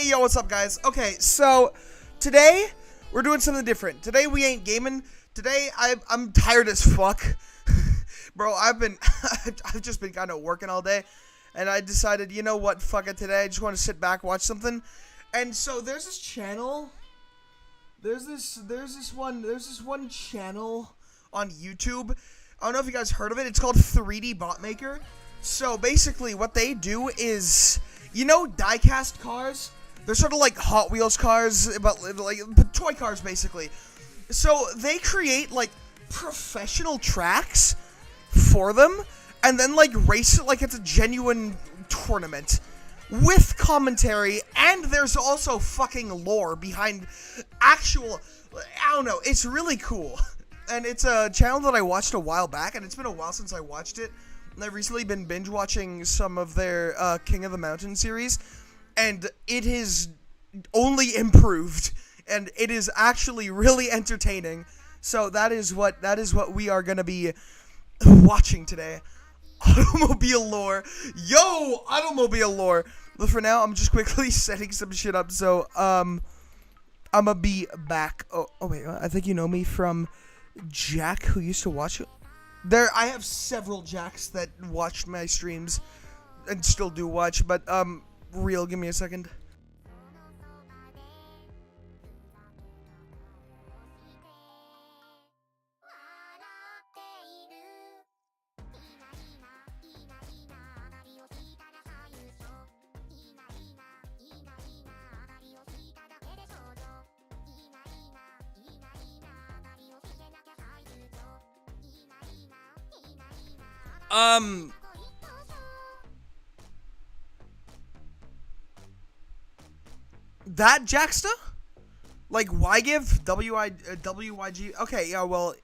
Hey, yo, what's up, guys? Okay, so today we're doing something different. Today we ain't gaming. Today I'm tired as fuck. Bro, I've just been kind of working all day, and I decided, you know what, fuck it, today I just want to sit back, watch something. And so there's this channel. There's this one channel on YouTube. I don't know if you guys heard of it. It's called 3D Bot Maker. So basically what they do is, you know, die-cast cars? They're sort of like Hot Wheels cars, but like toy cars basically. So they create like professional tracks for them and then like race it like it's a genuine tournament with commentary, and there's also fucking lore behind actual, I don't know, it's really cool. And it's a channel that I watched a while back, and it's been a while since I watched it. And I've recently been binge watching some of their King of the Mountain series, and it has only improved, and it is actually really entertaining. So that is what we are gonna be watching today. Automobile lore. Yo, automobile lore. But for now, I'm just quickly setting some shit up. So I'ma be back. Oh wait, I think you know me from Jack, who used to watch it. I have several Jacks that watched my streams and still do watch, but real, give me a second. That Jacksta? Like YGIV? WYG? Okay, yeah, well.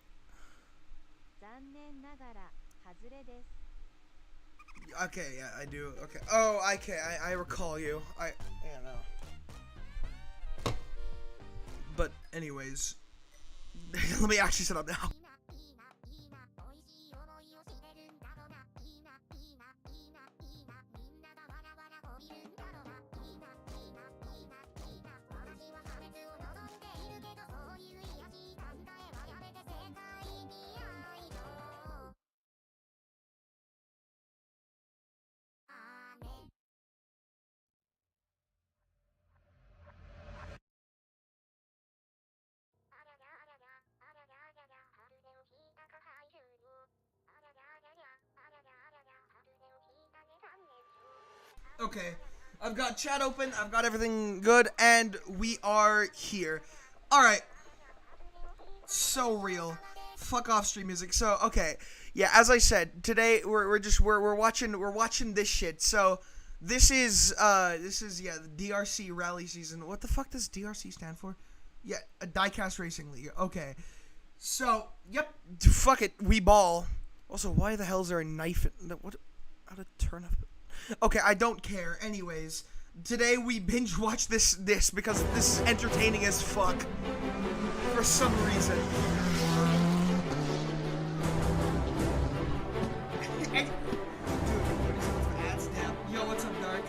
Okay, yeah, I do. Okay. Oh, okay, I recall you. I don't know. But, anyways. Let me actually set up now. Okay, I've got chat open, I've got everything good, and we are here. Alright. So real. Fuck off stream music. So, okay. Yeah, as I said, today we're watching this shit. So, this is yeah, the DRC rally season. What the fuck does DRC stand for? Yeah, a diecast racing league. Okay. So, yep, fuck it, we ball. Also, why the hell is there a knife in what, how to turn up? Okay, I don't care. Anyways, today we binge watch this because this is entertaining as fuck for some reason. Yo, what's up, Dark?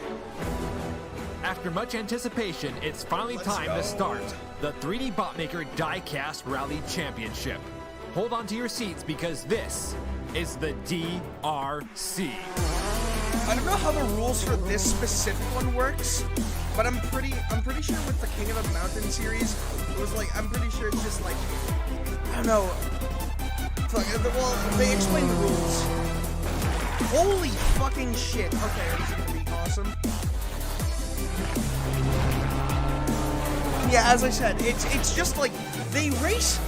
After much anticipation, it's finally time to start the 3D Bot Maker Diecast Rally Championship. Hold on to your seats because this is the DRC. I don't know how the rules for this specific one works, but I'm pretty sure with the King of the Mountain series, it was like, I'm pretty sure it's just like, I don't know. Well, they explain the rules. Holy fucking shit. Okay, this is gonna be awesome. Yeah, as I said, it's just like, they race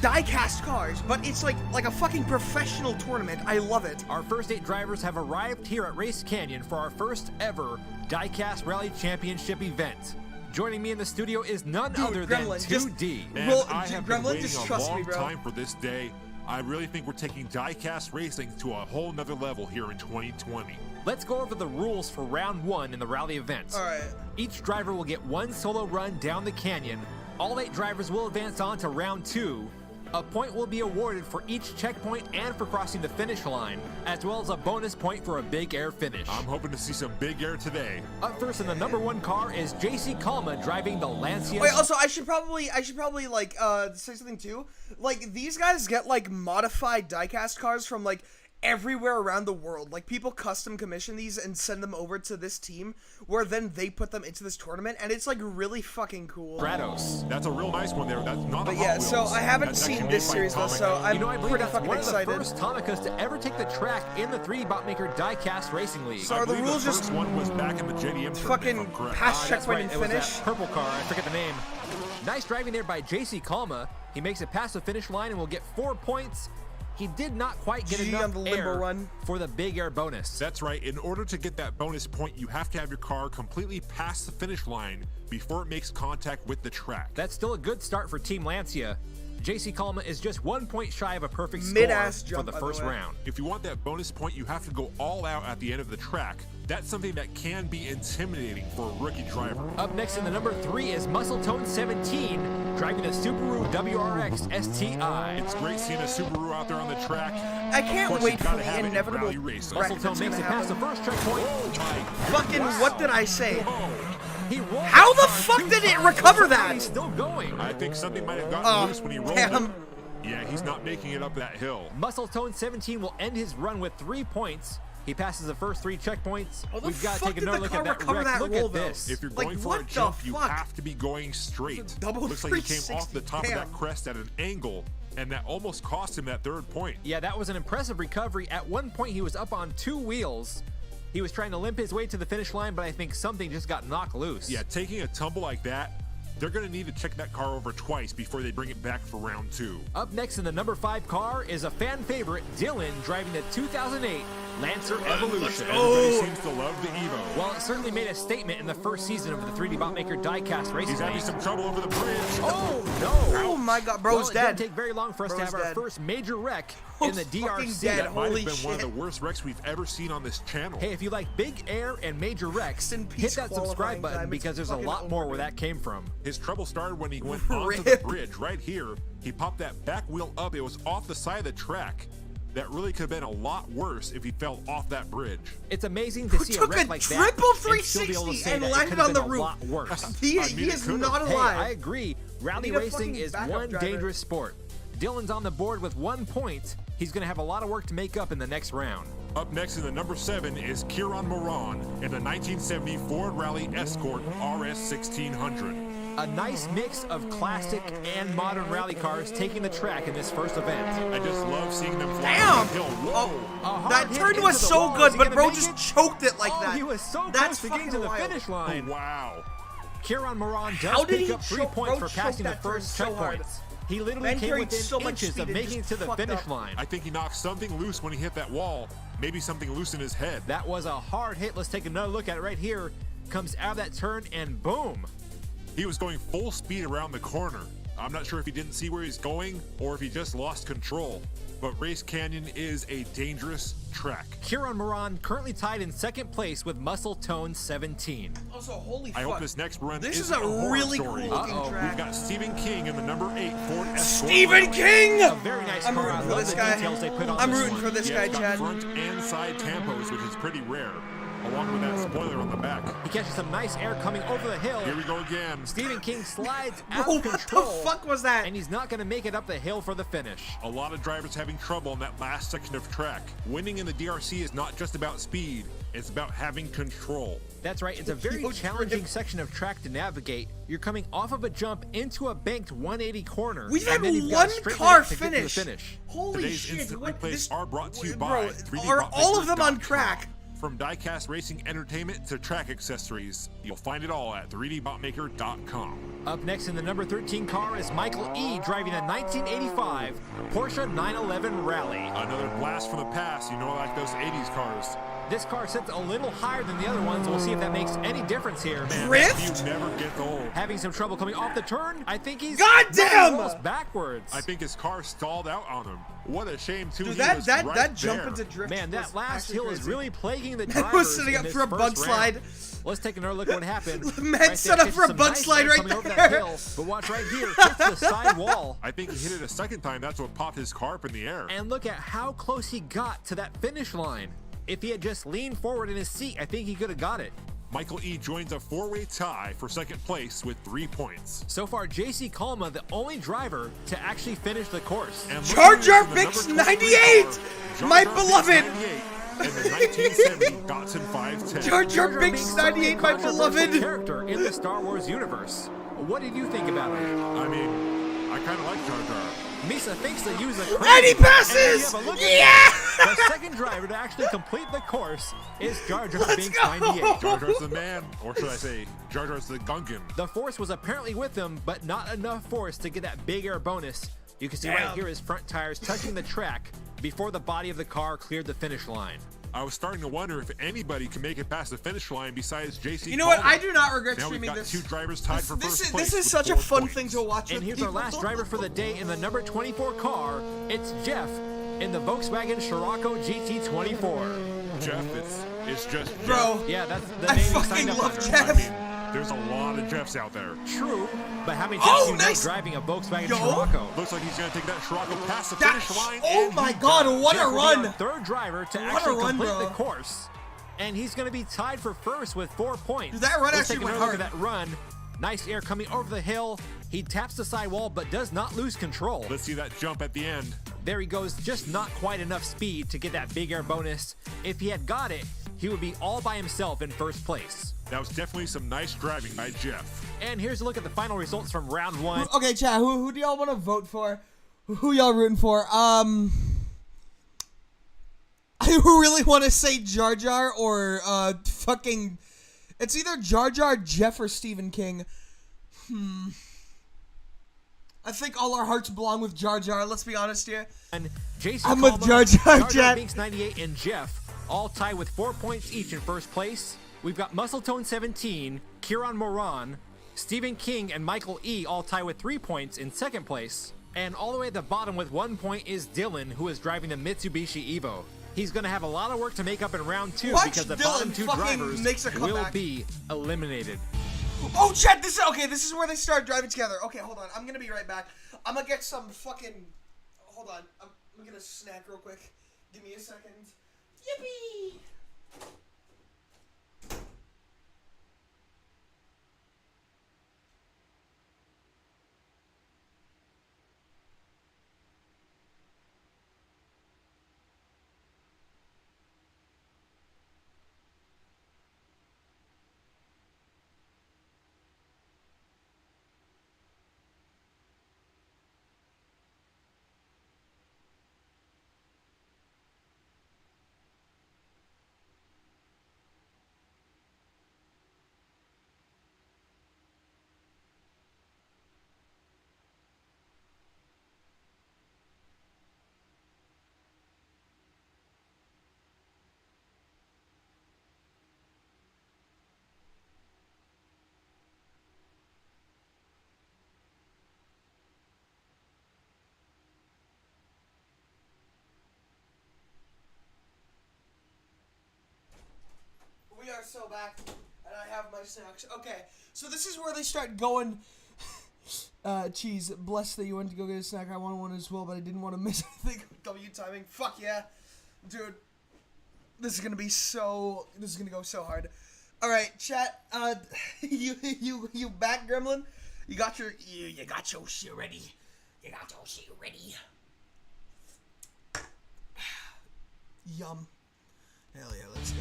die-cast cars, but it's like a fucking professional tournament. I love it. Our first 8 drivers have arrived here at Race Canyon for our first ever Diecast Rally Championship event. Joining me in the studio is none other than 2D. Man, I have been waiting a long time for this day. I really think we're taking diecast racing to a whole nother level here in 2020. Let's go over the rules for round 1 in the rally event. Alright. Each driver will get 1 solo run down the canyon. All 8 drivers will advance on to round 2. A point will be awarded for each checkpoint and for crossing the finish line, as well as a bonus point for a big air finish. I'm hoping to see some big air today. Up first in the number 1 car is JC Kalma driving the Lancia. Wait, also I should probably like say something too. Like these guys get like modified diecast cars from like everywhere around the world. Like people custom commission these and send them over to this team, where then they put them into this tournament, and it's like really fucking cool. Stratos. That's a real nice one there. That's not. But a Hot yeah, Wheels. so I haven't That's seen actually this made by series though, Atomic. so I'm You know, I believe pretty that's fucking one excited. of the first Tomikas to ever take the track in the 3D Botmaker Diecast Racing League. So I are the believe rules the just first one was back in the JDM fucking tournament, if I'm correct. pass That's checkpoint right, and it was finish? that purple car, I forget the name. Nice driving there by JC Kalma. He makes it past the finish line and will get 4 points. He did not quite get G enough on the limbo air run. for the big air bonus. That's right. In order to get that bonus point, you have to have your car completely past the finish line before it makes contact with the track. That's still a good start for Team Lancia. JC Kalma is just 1 point shy of a perfect Mid-ass score jump, for the by the first way. round. If you want that bonus point, you have to go all out at the end of the track. That's something that can be intimidating for a rookie driver. Up next in the number 3 is Muscletone 17, driving the Subaru WRX STI. It's great seeing a Subaru out there on the track. I can't Of course, wait you for gotta the have it in inevitable rally racing. wreck Muscletone that's makes gonna it past the happen. first checkpoint. Oh my! Fucking what did I say? He rolled How the car fuck 2 did it times, recover but that? He's still going. I think something might have gotten Oh, loose when he rolled damn. it. Yeah, he's not making it up that hill. Muscletone 17 will end his run with 3 points. He passes the first 3 checkpoints. How the We've got to fuck take did another the look car at that recover wreck. that Look roll, at though? this. If you're Like, going for what a the jump, you fuck? have to be going straight. It's a double Looks like he came 360, off the top of damn. that crest at an angle, and that almost cost him that 3rd point. Yeah, that was an impressive recovery. At one point, he was up on 2 wheels. He was trying to limp his way to the finish line, but I think something just got knocked loose. Yeah, taking a tumble like that, they're going to need to check that car over twice before they bring it back for round 2. Up next in the number 5 car is a fan favorite, Dylan, driving the 2008 Lancer Evolution. Everybody seems to love the Evo. Well, it certainly made a statement in the first season of the 3D Botmaker Diecast Racing He's having League. some trouble over the bridge. Oh, no! Oh my god, bro's Well, it dead. didn't take very long for us to Bro's have our dead. first major wreck Oh, in the fucking DRC. dead. That might Holy have been one of the shit. worst wrecks we've ever seen on this channel. Hey, if you like big air and major wrecks, Rest in hit peace, that subscribe qualifying button time. It's because there's a fucking lot more over, where dude. that came from. His trouble started when he went onto the Rip. bridge right here. He popped that back wheel up. It was off the side of the track. That really could have been a lot worse if he fell off that bridge. It's amazing to Who see a took wreck a like triple that and still be able to 360 say and that it landed could have on the been a roof? lot worse. He I mean, is it could've. not Hey, alive. I agree. Rally need a racing fucking is backup one driver. dangerous sport. Dylan's on the board with 1 point. He's going to have a lot of work to make up in the next round. Up next in the number 7 is Kieran Moran in the 1970 Ford Rally Escort RS 1600. A nice mix of classic and modern rally cars taking the track in this first event. I just love seeing them fly Damn! down the hill. Whoa! Oh, A hard that hit turn into was the so wall. Is good, he but gonna bro make just it? choked it like Oh, that. he was so That's close to getting to fucking the wild. finish line. Wow. Kieran Moran does How did pick he up 3 choke- points bro for passing the choked that turn first so hard. checkpoints. He literally Man came carried within so much inches speed of and making it just to the fucked finish up. line. I think he knocked something loose when he hit that wall. Maybe something loose in his head. That was a hard hit. Let's take another look at it right here. Comes out of that turn and boom. He was going full speed around the corner. I'm not sure if he didn't see where he's going or if he just lost control. But Race Canyon is a dangerous track. Kieran Moran currently tied in second place with Muscle Tone 17. Also, holy I fuck. hope this next run This is isn't a horror really story. cool looking Uh-oh. track. We've got Stephen King in the number 8 Ford Escort. Stephen King! A very nice I'm car. I rooting for love this the guy. details they put on I'm this rooting one. for this Yeah, guy, it's got Chad. front and side tampos, which is pretty rare, along with that spoiler on the back. He catches some nice air coming over the hill. Here we go again. Stephen King slides out Bro, of what the control. fuck was that? And he's not going to make it up the hill for the finish. A lot of drivers having trouble on that last section of track. Winning in the DRC is not just about speed, it's about having control. That's right, it's a very Yo, challenging Trip. section of track to navigate. You're coming off of a jump into a banked 180 corner. We've and had then you've got one a straight car line to get to the finish. finish. Holy Today's shit! instant What, replays this, are brought to you bro, by 3D are all of them on Botmaker.com. track? From diecast racing entertainment to track accessories, you'll find it all at 3dbotmaker.com. Up next in the number 13 car is Michael E. driving a 1985 Porsche 911 Rally. Another blast from the past, you know, like those 80s cars. This car sits a little higher than the other ones. We'll see if that makes any difference here. Man, Drift? that view never gets old. Having some trouble coming off the turn. I think he's Goddamn! almost backwards. I think his car stalled out on him. What a shame, too. Dude, He that was jump right there. into drift. Man, that was last actually hill is crazy. really plaguing the I drivers was sitting in up this for a first bug round. slide. Let's take another look at what happened. Man set up for a bug slide right coming over there. that hill, but watch right here, hits the side wall. I think he hit it a second time. That's what popped his car up in the air. And look at how close he got to that finish line. If he had just leaned forward in his seat, I think he could have got it. Michael E. joins a four-way tie for second place with 3 points. So far, JC Kalma, the only driver to actually finish the course. And Jar Jar the Binks number 98! 24 Jar My Jar beloved! Binks 98 and the 1970 Datsun 510. Jar Jar Binks 98, my beloved. Character in the Star Wars universe. What did you think about it? I mean, I kind of like Jar Jar. Misa thinks they use a And he passes! Yeah! The second driver to actually complete the course is Jar Jar Let's Binks go! 98. Jar Jar's the man, or should I say, Jar Jar's the Gungan. The force was apparently with him, but not enough force to get that big air bonus. You can see right here his front tires touching the track before the body of the car cleared the finish line. I was starting to wonder if anybody can make it past the finish line besides JC. You know what? Coleman. I do not regret Now we've streaming got this. 2 drivers tied for first place. This is with such a 4 fun points. thing to watch. And with here's our people. last driver for the day in the number 24 car. It's Jeff in the Volkswagen Scirocco GT24. Jeff, it's just Jeff. Bro, Yeah, that's the I name he fucking signed up love under. Jeff. I mean, there's a lot of Jeffs out there. True, but how many Oh, times do you nice. know driving a Volkswagen Yo. Scirocco? Looks like he's gonna take that Scirocco past the That- finish line. oh and my he God, does. what a Jeff will be run. our third driver to What a actually run, complete bro. the course. And he's going to be tied for first with 4 points. Dude, that run Let's actually take went another look hard. at that run. Nice air coming over the hill. He taps the side wall, but does not lose control. Let's see that jump at the end. There he goes, just not quite enough speed to get that big air bonus. If he had got it, he would be all by himself in first place. That was definitely some nice driving by Jeff. And here's a look at the final results from round 1. Okay, chat. Who do y'all want to vote for? Who y'all rooting for? I really want to say Jar Jar or fucking. It's either Jar Jar, Jeff, or Stephen King. I think all our hearts belong with Jar Jar. Let's be honest here. And Jason I'm with Jar Jar, chat. Binks 98 and Jeff all tied with 4 points each in first place. We've got Muscletone 17, Kieran Moran, Stephen King, and Michael E all tied with 3 points in second place. And all the way at the bottom with 1 point is Dylan, who is driving the Mitsubishi Evo. He's going to have a lot of work to make up in round 2 Watch because the Dylan bottom 2 fucking drivers makes a will comeback. be eliminated. Oh, chat. This is where they start driving together. Okay, hold on. I'm gonna be right back. I'm gonna get some fucking. Hold on. I'm gonna get a snack real quick. Give me a second. Yippee! We are so back, and I have my snacks. Okay, so this is where they start going. Cheese, blessed that you went to go get a snack. I wanted one as well, but I didn't want to miss anything. W timing. Fuck yeah. Dude, this is gonna be so. This is gonna go so hard. All right, chat. You back, Gremlin? You got your shit ready. You got your shit ready. Yum. Hell yeah, let's go.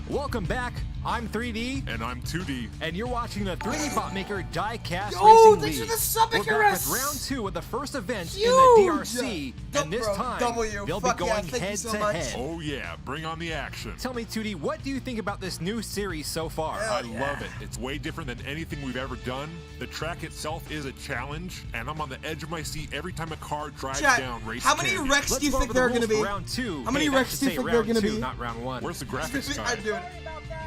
Welcome back. I'm 3D. And I'm 2D. And you're watching the 3D Bot Maker Diecast Yo, Racing thanks League. for the sub, We're back Icarus. with round 2 of the first event Huge. in the DRC, and this Bro, time W. they'll Fuck be yeah, going thank you head so to much. head. Oh yeah, bring on the action. Tell me, 2D, what do you think about this new series so far? I love it. It's way different than anything we've ever done. The track itself is a challenge, and I'm on the edge of my seat every time a car drives Chat, down Race how many Canyon. wrecks Let's do you go think over the there are going to rules be? for round 2. How many Hey, that wrecks should do you say think there are round gonna 2, be? not round 1. Where's the graphics guy? I'm doing.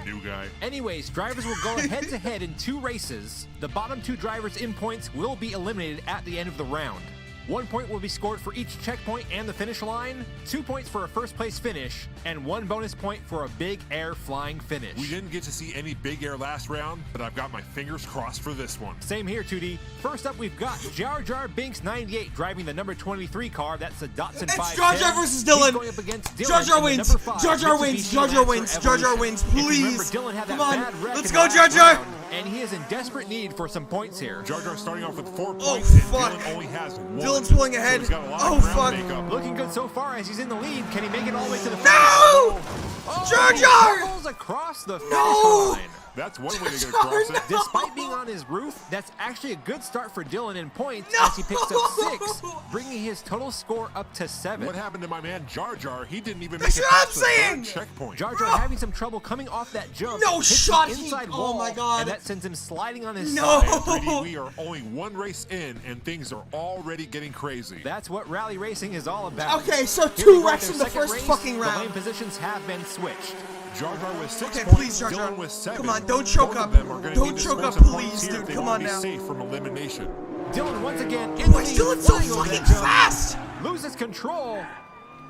New guy. Anyways, drivers will go head to head in 2 races. The bottom 2 drivers in points will be eliminated at the end of the round. 1 point will be scored for each checkpoint and the finish line, 2 points for a first place finish, and 1 bonus point for a big air flying finish. We didn't get to see any big air last round, but I've got my fingers crossed for this one. Same here, 2D. First up, we've got Jar Jar Binks 98 driving the number 23 car. That's the Datsun 510. It's Jar Jar versus Dylan. He's going up against Dylan. Jar Jar in the wins. number 5 Jar Jar wins. Mitsubishi Jar Jar Lancer wins. Jar Jar Evolution. wins. If you remember, Please. Dylan had that Come on. bad wreck Let's in go, the Jar last Jar. round, and he is in desperate need for some points here. Jar Jar starting off with 4 Oh, points, and fuck. Dylan only has 1. Dylan's pulling ahead. So he's got a lot Oh, of ground fuck. to make up. Looking good so far as he's in the lead. Can he make it all the way to the finish? No! Oh, Jar Jar! Doubles across the finish No! line. That's one way to get Jar across it. Jar! Despite being on his roof, that's actually a good start for Dylan in points No! as he picks up 6, bringing his total score up to 7. What happened to my man Jar Jar? He didn't even That's make it what I'm past the 3rd saying! checkpoint. Jar Jar Bro. having some trouble coming off that jump. No hits shot, the he- inside oh wall, my God. and that sends him sliding on his No. side. 3D, we are only 1 race in, and things are already getting crazy. That's what rally racing is all about. Okay, so Here 2 we go wrecks with in their the second first race. fucking The lane round. positions have been switched. Jar Jar with 6 Okay, points, please, Jar Jar. Dylan with 7. Come on, don't choke Both up. of them are gonna Don't need to choke score up, some please, points here dude. if they Come wanna on be now. safe from elimination. Dylan once again in Boy, the lead, Dylan's so flying over fucking that jump, fast. loses control,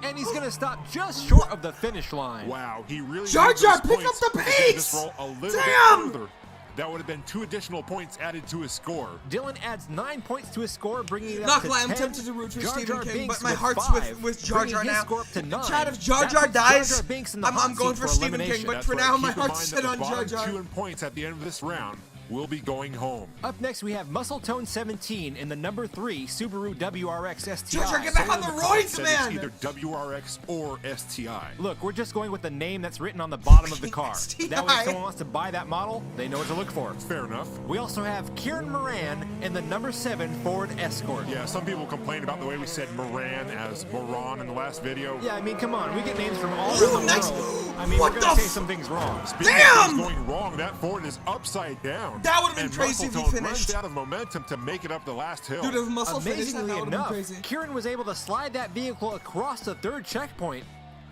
and he's gonna stop just short of the finish line. Wow, he really Jar needs Jar, those pick up points the to get pace! this roll a little Damn! bit further. That would have been 2 additional points added to his score. Dylan adds 9 points to his score, bringing it up Not to gonna lie, 10. I'm tempted to root for Jar Stephen Jar King, Binks but my with heart's 5, with Jar Jar bringing his now. score up to 9. Chad, if Jar That Jar puts dies, Jar Jar Binks in the I'm hot going seat for Stephen King, elimination. but That's for right. now, my Keep in heart's mind set that on the Jar bottom Jar. 2 in points at the end of this round will be going home. Up next, we have Muscle Tone 17 in the number 3 Subaru WRX STI. Jar Jar, get back on the Someone in roids, comments said man! It's either WRX or STI. Look, we're just going with the name that's written on the bottom of the car. STI. That way, if someone wants to buy that model, they know what to look for. Fair enough. We also have Kieran Moran in the number 7 Ford Escort. Yeah, some people complained about the way we said Moran as Moran in the last video. Yeah, I mean, come on. We get names from all Ooh, around the nice. world. I mean, What we're going the to say some things wrong. Speaking Damn! of things going wrong, that Ford is upside down. That would've been And crazy if he Muscletone finished. runs out of momentum to make it up the last hill. Dude, if Muscle finished that, Amazingly that would have been enough, crazy. Kieran was able to slide that vehicle across the 3rd checkpoint.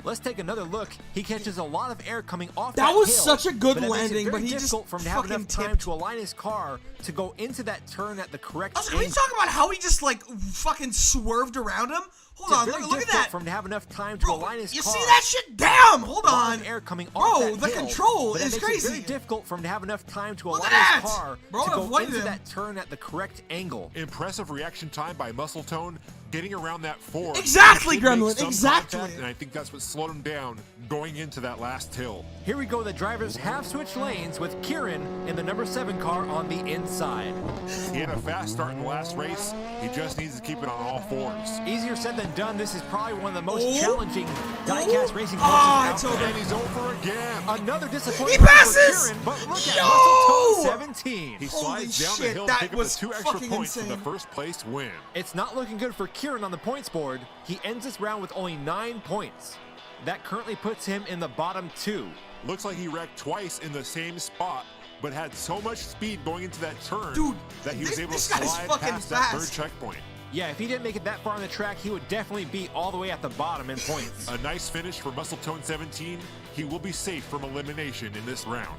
Let's take another look. He catches a lot of air coming off that That was hill, such a good but it makes it landing, very but he just difficult for him to have fucking enough time tipped. to align his car to go into that turn at the correct I was going to angle. talk about how he just, like, fucking swerved around him. Hold It's on, very look at difficult that. for him to have enough time to Bro, align his you car. see that shit? Damn! Hold A lot on. of air coming Bro, off that the hill, control but it is makes crazy. It very difficult for him to have enough time to Look align at his that! car Bro, to I go avoided into him. that turn at the correct angle. Impressive reaction time by Muscletone, getting around that Ford. Exactly, He did make Gremlin, some exactly. contact, and I think that's what slowed him down going into that last hill. Here we go. The drivers have switched lanes with Kieran in the number 7 car on the inside. He had a fast start in the last race. He just needs to keep it on all 4s. Easier said than done. This is probably one of the most Oh. challenging diecast racing Ah, courses it's out there. And he's over again. Another disappointment He for passes! Kieran, but look at Yo! Muscle Tone 17. He Holy slides down the shit, hill that to pick up was the 2 extra fucking points for insane. the first place win. It's not looking good for Kieran on the points board. He ends this round with only 9 points. That currently puts him in the bottom 2. Looks like he wrecked twice in the same spot, but had so much speed going into that turn Dude, that he was able to this guy's slide fucking past that 3rd fast. checkpoint. Yeah, if he didn't make it that far on the track, he would definitely be all the way at the bottom in points. A nice finish for Muscletone 17. He will be safe from elimination in this round.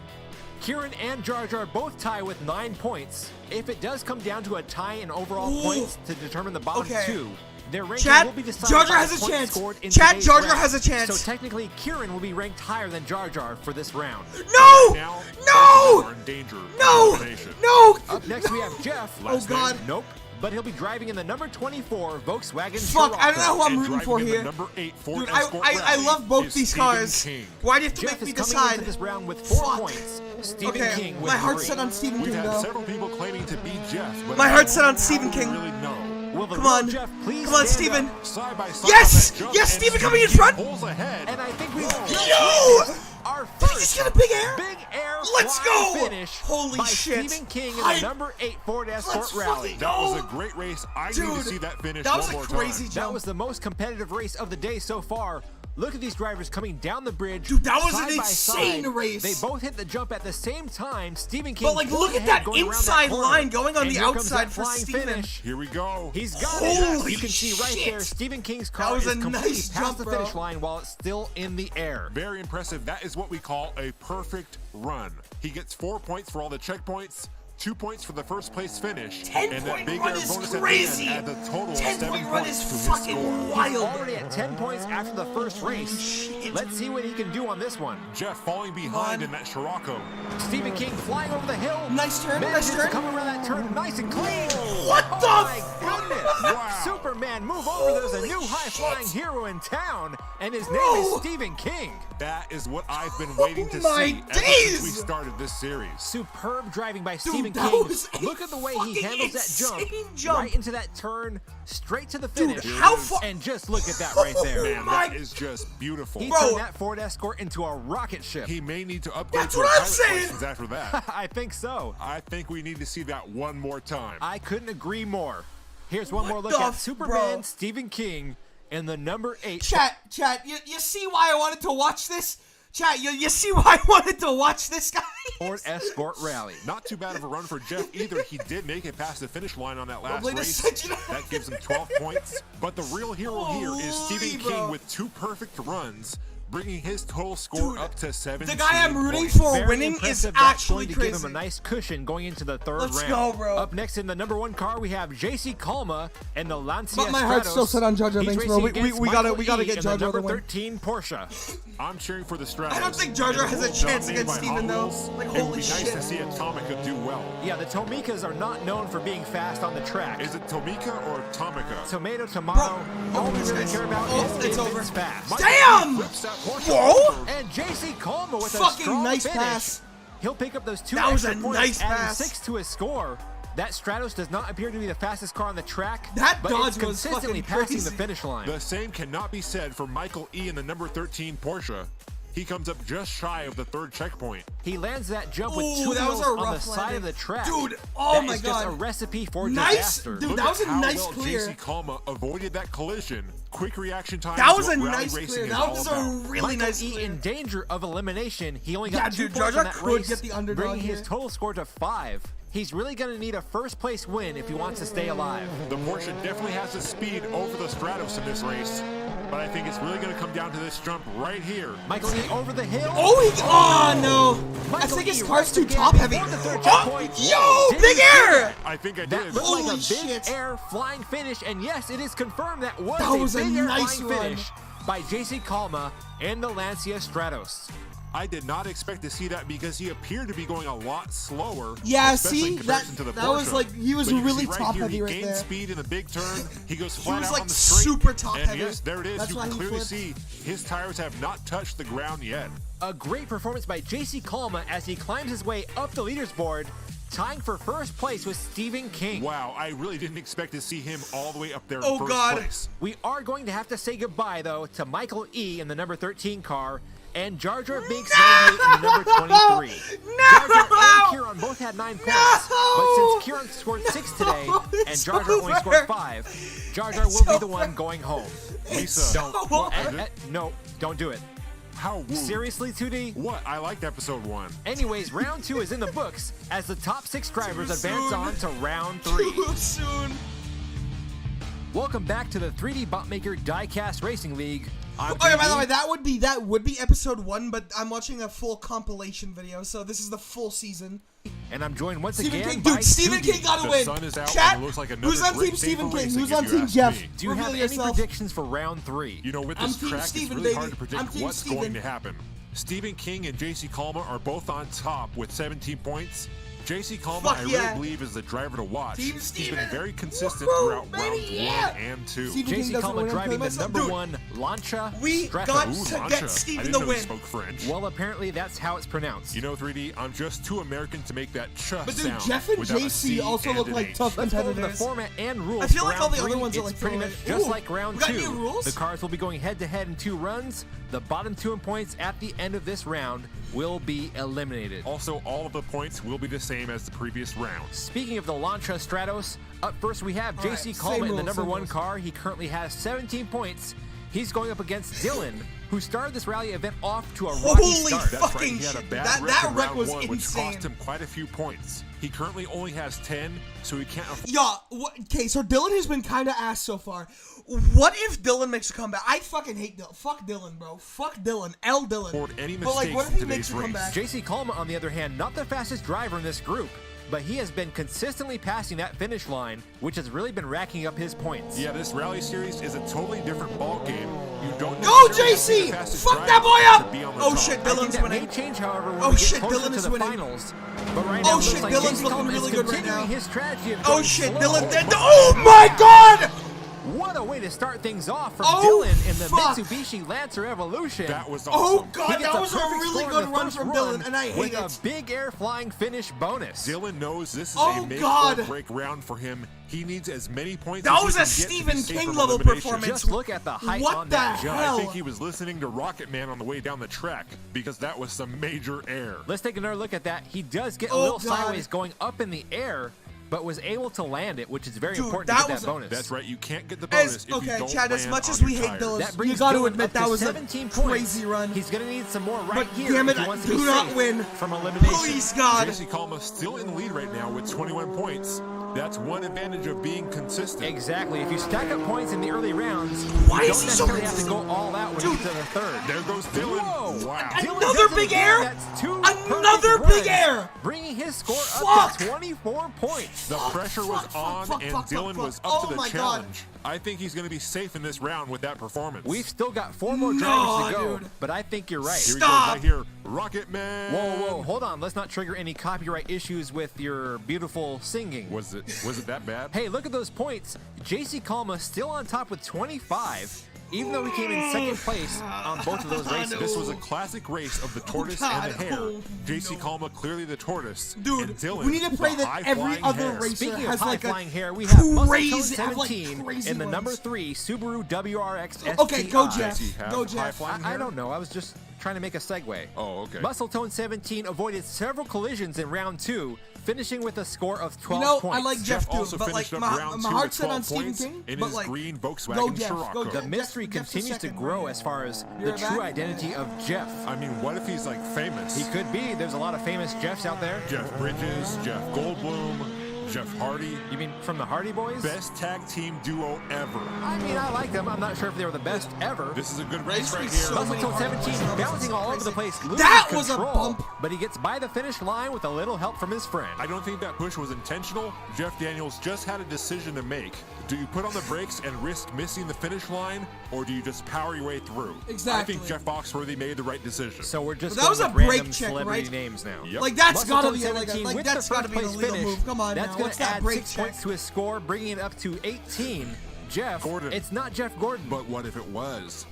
Kieran and Jar Jar both tie with 9 points. If it does come down to a tie in overall Ooh. points to determine the bottom Okay. 2, their ranking Chad, will be decided Jar Jar by has the a points chance. scored in Chad, today's Jar Jar round. has a chance. So technically, Kieran will be ranked higher than Jar Jar for this round. No! Now, both of No! them are in danger of No! elimination. No! Up next, we have Jeff. Oh, God. Nope. But he'll be driving in the number 24 Volkswagen Fuck, I don't know who I'm And rooting driving for in the here. number 8 Ford Dude, Escort I Rally love both is these Stephen cars. King. Why do you have to Jeff make me is coming decide? into this round with 4 Fuck. points. Stephen Okay, King with my heart's 3. set on Stephen We've King, had though. several people claiming to be Jeff, but My I heart's don't set on Stephen King. really know. Will the Come real on. Jeff please Come on, stand Stephen. up? Side by side Yes! on that jump, Yes, and Stephen coming in King front. pulls ahead. And I think we've Yo! just our Did he just first get a big air? big air Let's flying go! finish Holy by shit. Stephen King in I- the number 8 Ford Escort Let's Rally. fucking That was a go. great race. I need Dude, to see that finish that was one a more crazy time. jump. That was the most competitive race of the day so far. Look at these drivers coming down the bridge. Dude, that was side an by insane side. race. They both hit the jump at the same time. Stephen King. But, like, pulling look at ahead that going around inside corner. line going on And the here comes outside that for flying Stephen. finish. Here we go. He's got Holy it. You can see right shit. there, Stephen King's That car was is a completely nice past jump, the bro. finish line while it's still in the air. Very impressive. That is what we call a perfect run. He gets 4 points for all the checkpoints, 2 points for the first place finish. 10-point big run air is bonus crazy. At the end adds a total of 10-point 7 run points is to his fucking score. wild. He's already at 10 points after the first race. Shit. Let's see what he can do on this one. Jeff falling behind in that Scirocco. Stephen King flying over the hill. Nice turn, Manages nice turn. to come around that turn nice and clean. What the my fuck? goodness. Wow. Superman, move over. There's a new Holy high-flying shit. hero in town, and his name Bro. is Stephen King. That is what I've been waiting to my see ever days. since we started this series. Superb driving by Dude, Stephen that King. was a Look at the way he fucking handles that insane jump. jump. Right into that turn, straight to the Dude, finish. how far? And just look at that right there. Man, my- that is just beautiful. He Bro. turned that Ford Escort into a rocket ship. He may need to upgrade That's to a what I'm pilot saying. license after that. I think so. I think we need to see that one more time. I couldn't agree more. Here's one more What look the at Superman, bro? Stephen King, and the number 8. Chat, you see why I wanted to watch this? Chat, you see why I wanted to watch this, guy? Ford Escort Rally. Not too bad of a run for Jeff either. He did make it past the finish line on that last Probably the race. second- That gives him 12 points. But the real hero here is Holy, Stephen bro. King with 2 perfect runs, bringing his total score Dude, up to 17 The guy I'm rooting points. for Very winning is impressive. That's actually going to crazy. give him a nice cushion going into the third Let's round. go, bro. Up next in the number 1 car, we have JC Calma and the Lancia But my heart's Stratos. still set on Jar Jar He's Binks, bro. racing We against gotta Michael E get in Jar the Jar to number win. 13 Porsche. I'm cheering for the Stratos. I don't think Jar Jar has a chance Dominated against by Steven, though. Hot Wheels. Like, It would holy be nice shit. to see Atomica do well. Yeah, the Tomicas are not known for being fast on the track. Is it Tomica or Atomica? Tomato, tomato. Bro, All we this really guy's- care about oh, is it's if over. it's fast. Damn! Flips that Porsche Whoa! over. And JC Calma with a Fucking strong nice finish. pass. He'll pick up those 2 That was extra a points, nice adding pass. 6 to his score. That Stratos does not appear to be the fastest car on the track, That but dodge it's was consistently fucking passing the crazy. finish line. The same cannot be said for Michael E. in the number 13 Porsche. He comes up just shy of the 3rd checkpoint. He lands that jump with Ooh, 2 that was wheels a on the rough side landing. of the track. Dude, oh That my is just God. a recipe for Nice, disaster. dude. Look That was at a how nice well clear. JC Calma avoided that collision. Quick reaction time. That is was what a rally nice racing clear. is That all was about. a really Michael nice E clear. in danger of elimination. He only Yeah, got 2 dude, Jar points Jar in that could race, get the underdog bringing his here. total score to 5. He's really going to need a first place win if he wants to stay alive. The Porsche definitely has the speed over the Stratos in this race, but I think it's really going to come down to this jump right here. Michael E over the hill. Oh no! I Michael think his E car's too right again top heavy. before the third Oh, checkpoint. yo, Did big he see air! I think I That did. looked like a Holy big shit. air flying finish, and yes, it is confirmed that was That a was big a air nice flying run. finish by JC Calma and the Lancia Stratos. I did not expect to see that because he appeared to be going a lot slower. Yeah, especially see, in comparison that- to the that was Porsche. like- he was But you really see right top here, heavy he right gained there. speed in the big turn. He goes flat was out like on the straight. super top and heavy. yes, there it is. That's You why can he clearly flipped. see his tires have not touched the ground yet. A great performance by JC Calma as he climbs his way up the leaderboard, tying for first place with Stephen King. Wow, I really didn't expect to see him all the way up there in Oh, first God. place. We are going to have to say goodbye, though, to Michael E. in the number 13 car and Jar Jar Binks 98 in the number 23. Jar Jar and Kieran both had 9 points, but since Kieran scored 6 today and It's Jar Jar only over. scored 5, Jar Jar will be the one going home. Lisa, Don't. over. No, don't do it. how woo. Seriously, 2D? What? I liked episode 1. Anyways, round 2 is in the books as the top 6 drivers Too advance soon. on to round 3. Too soon. Welcome back to the 3D Botmaker Diecast Racing League. I'm Okay, by the 3D. way, that would be episode 1, but I'm watching a full compilation video, so this is the full season. And I'm joined once Stephen again King, by dude, Stephen 2D. King got to The win. sun is out Chat, and it looks like another who's on great Team day Stephen for King? racing, Who's if on you Team ask Jeff? me. Do you have Reveal any yourself. predictions for round 3? You know, with I'm this Team track, Steven, it's really hard baby. to predict I'm Team what's Steven. going to happen. Stephen King and JC Calma are both on top with 17 points. JC Calma, Fuck I yeah. really believe, is the driver to watch. Team He's Steven. been very consistent Woohoo, throughout baby, rounds yeah. 1 and 2. Steven King JC doesn't Calma win, I'm driving the playing number myself. 1 Lancia We Stratos. got Ooh, to Lancia. get Steven I didn't the know win. he spoke French. Well, apparently that's how it's pronounced. You know, 3D, I'm just too American to make that ch But dude, sound Jeff and without a JC C also and look an like H. tough Let's go over the competitors. format and rules. I feel for like all round the other 3. ones are It's like pretty much throwaway. just Ooh, like round we got 2. new rules? The cars will be going head-to-head in 2 runs. The bottom 2 in points at the end of this round will be eliminated. Also, all of the points will be the same as the previous round. Speaking of the Lancia Stratos, up first we have All right, JC same Calma in the rules, number same 1 rules. car. He currently has 17 points. He's going up against Dylan, who started this rally event off to a rocky Holy start. That's right, fucking he had a shit. bad That wreck in wreck round was 1, which insane. cost him quite a few points. He currently only has 10, so he can't afford Yeah, okay, so Dylan has been kind of ass so far. What if Dylan makes a comeback? I fucking hate Dylan. Fuck Dylan, bro. Fuck Dylan. L Dylan. any But like, mistakes what if in he makes today's a race. comeback? JC Calma, on the other hand, not the fastest driver in this group. but he has been consistently passing that finish line, which has really been racking up his points. Yeah, this rally series is a totally different ball game. You don't Go, necessarily have to be JC! the fastest Fuck that driver boy up! to be on the Oh top. shit, I think Dylan's that winning. may change, however, when Oh we shit, get closer Dylan to is the winning. finals. But right now, Oh it shit, looks like Dylan's JC looking Coleman really is good right continuing now. his strategy of Oh going shit, slow. Dylan. Oh my god! What a way to start things off from Oh, Dylan in the fuck. Mitsubishi Lancer Evolution. That was Oh awesome. god, He gets that was a perfect really score in good the run first from run Dylan, and I hate with it. a big air flying finish bonus. Dylan knows this is Oh, a make God. or break round for him. He needs as many points That as was he a can get to Stephen be safe King from level elimination. performance. Just look at the height What on the that jump. hell? I think he was listening to Rocket Man on the way down the track because that was some major air. Let's take another look at that. He does get a Oh, little God. sideways going up in the air, but was able to land it, which is very Dude, important that to get was that a- bonus. That's right. You can't get the bonus if you Okay, don't Chad, as land much on as your we hate tires. Dylan, That brings you got to Dylan admit up that to was a 17 points. crazy run. He's going to need some more right But here damn it, if he wants to do be not safe win. from elimination. Please, God. JC Kalma still in the lead right now with 21 points. That's one advantage of being consistent. Exactly. If you stack up points in the early rounds, Why you is don't he so necessarily have to consistent? go all out when Dude. you get to the third. There goes Dylan. Whoa. Wow. Dylan Another does it big again. air? That's two Another perfect big runs, air? bringing his score Fuck. up to 24 points. The pressure was on, and Dylan was up to the Oh, challenge. I think he's going to be safe in this round with that performance. We've still got 4 more No, drivers to go, dude. but I think you're right. Here he Stop. goes right here. Rocket Man. Whoa, hold on. Let's not trigger any copyright issues with your beautiful singing. Was it that bad? Hey, look at those points. JC Kalma still on top with 25, even though he came in second place on both of those races. This was a classic race of the tortoise and the God. hare. Oh, JC no. Kalma clearly the tortoise. Dude, and Dylan, we need to pray the that every high-flying other hare. race Speaking has of like a high-flying hair, we have Muscle crazy- Tone have, like, 17 crazy in the ones. number 3 Subaru WRX STI. Okay, go Jeff. Does he have Go Jeff. high-flying I hair? don't know. I was just trying to make a segue. Oh, okay. Muscle Tone 17 avoided several collisions in round 2, finishing with a score of 12 You know, points. I like Jeff too, also but like finished up my round my 2 heart with set 12 on Stephen points King, in but his like green go Volkswagen Jeff, Scirocco. go The Jeff. mystery Jeff's continues to second grow right as far as You're the true back? identity of Jeff. I mean, what if he's like famous? He could be. There's a lot of famous Jeffs out there. Jeff Bridges, Jeff Goldblum, Jeff Hardy. You mean from the Hardy Boys? Best tag team duo ever. I mean, I like them. I'm not sure if they were the best ever. This is a good race There's right been here. so Muscle many Tone Hardy 17 Boys bouncing all over the crazy. place, losing That was a control, bump. but he gets by the finish line with a little help from his friend. I don't think that push was intentional. Jeff Daniels just had a decision to make. Do you put on the brakes and risk missing the finish line, or do you just power your way through? Exactly. I think Jeff Foxworthy made the right decision. So we're just But that was going a with break random check, celebrity right? names now. Yep. Like that's Muscle gotta Tone be like 17 like with that's the gotta first be the place legal finish. move. Come on That's now, going what's to that add break 6 check? points to his score, bringing it up to 18. Jeff, Gordon. it's not Jeff Gordon. But what if it was?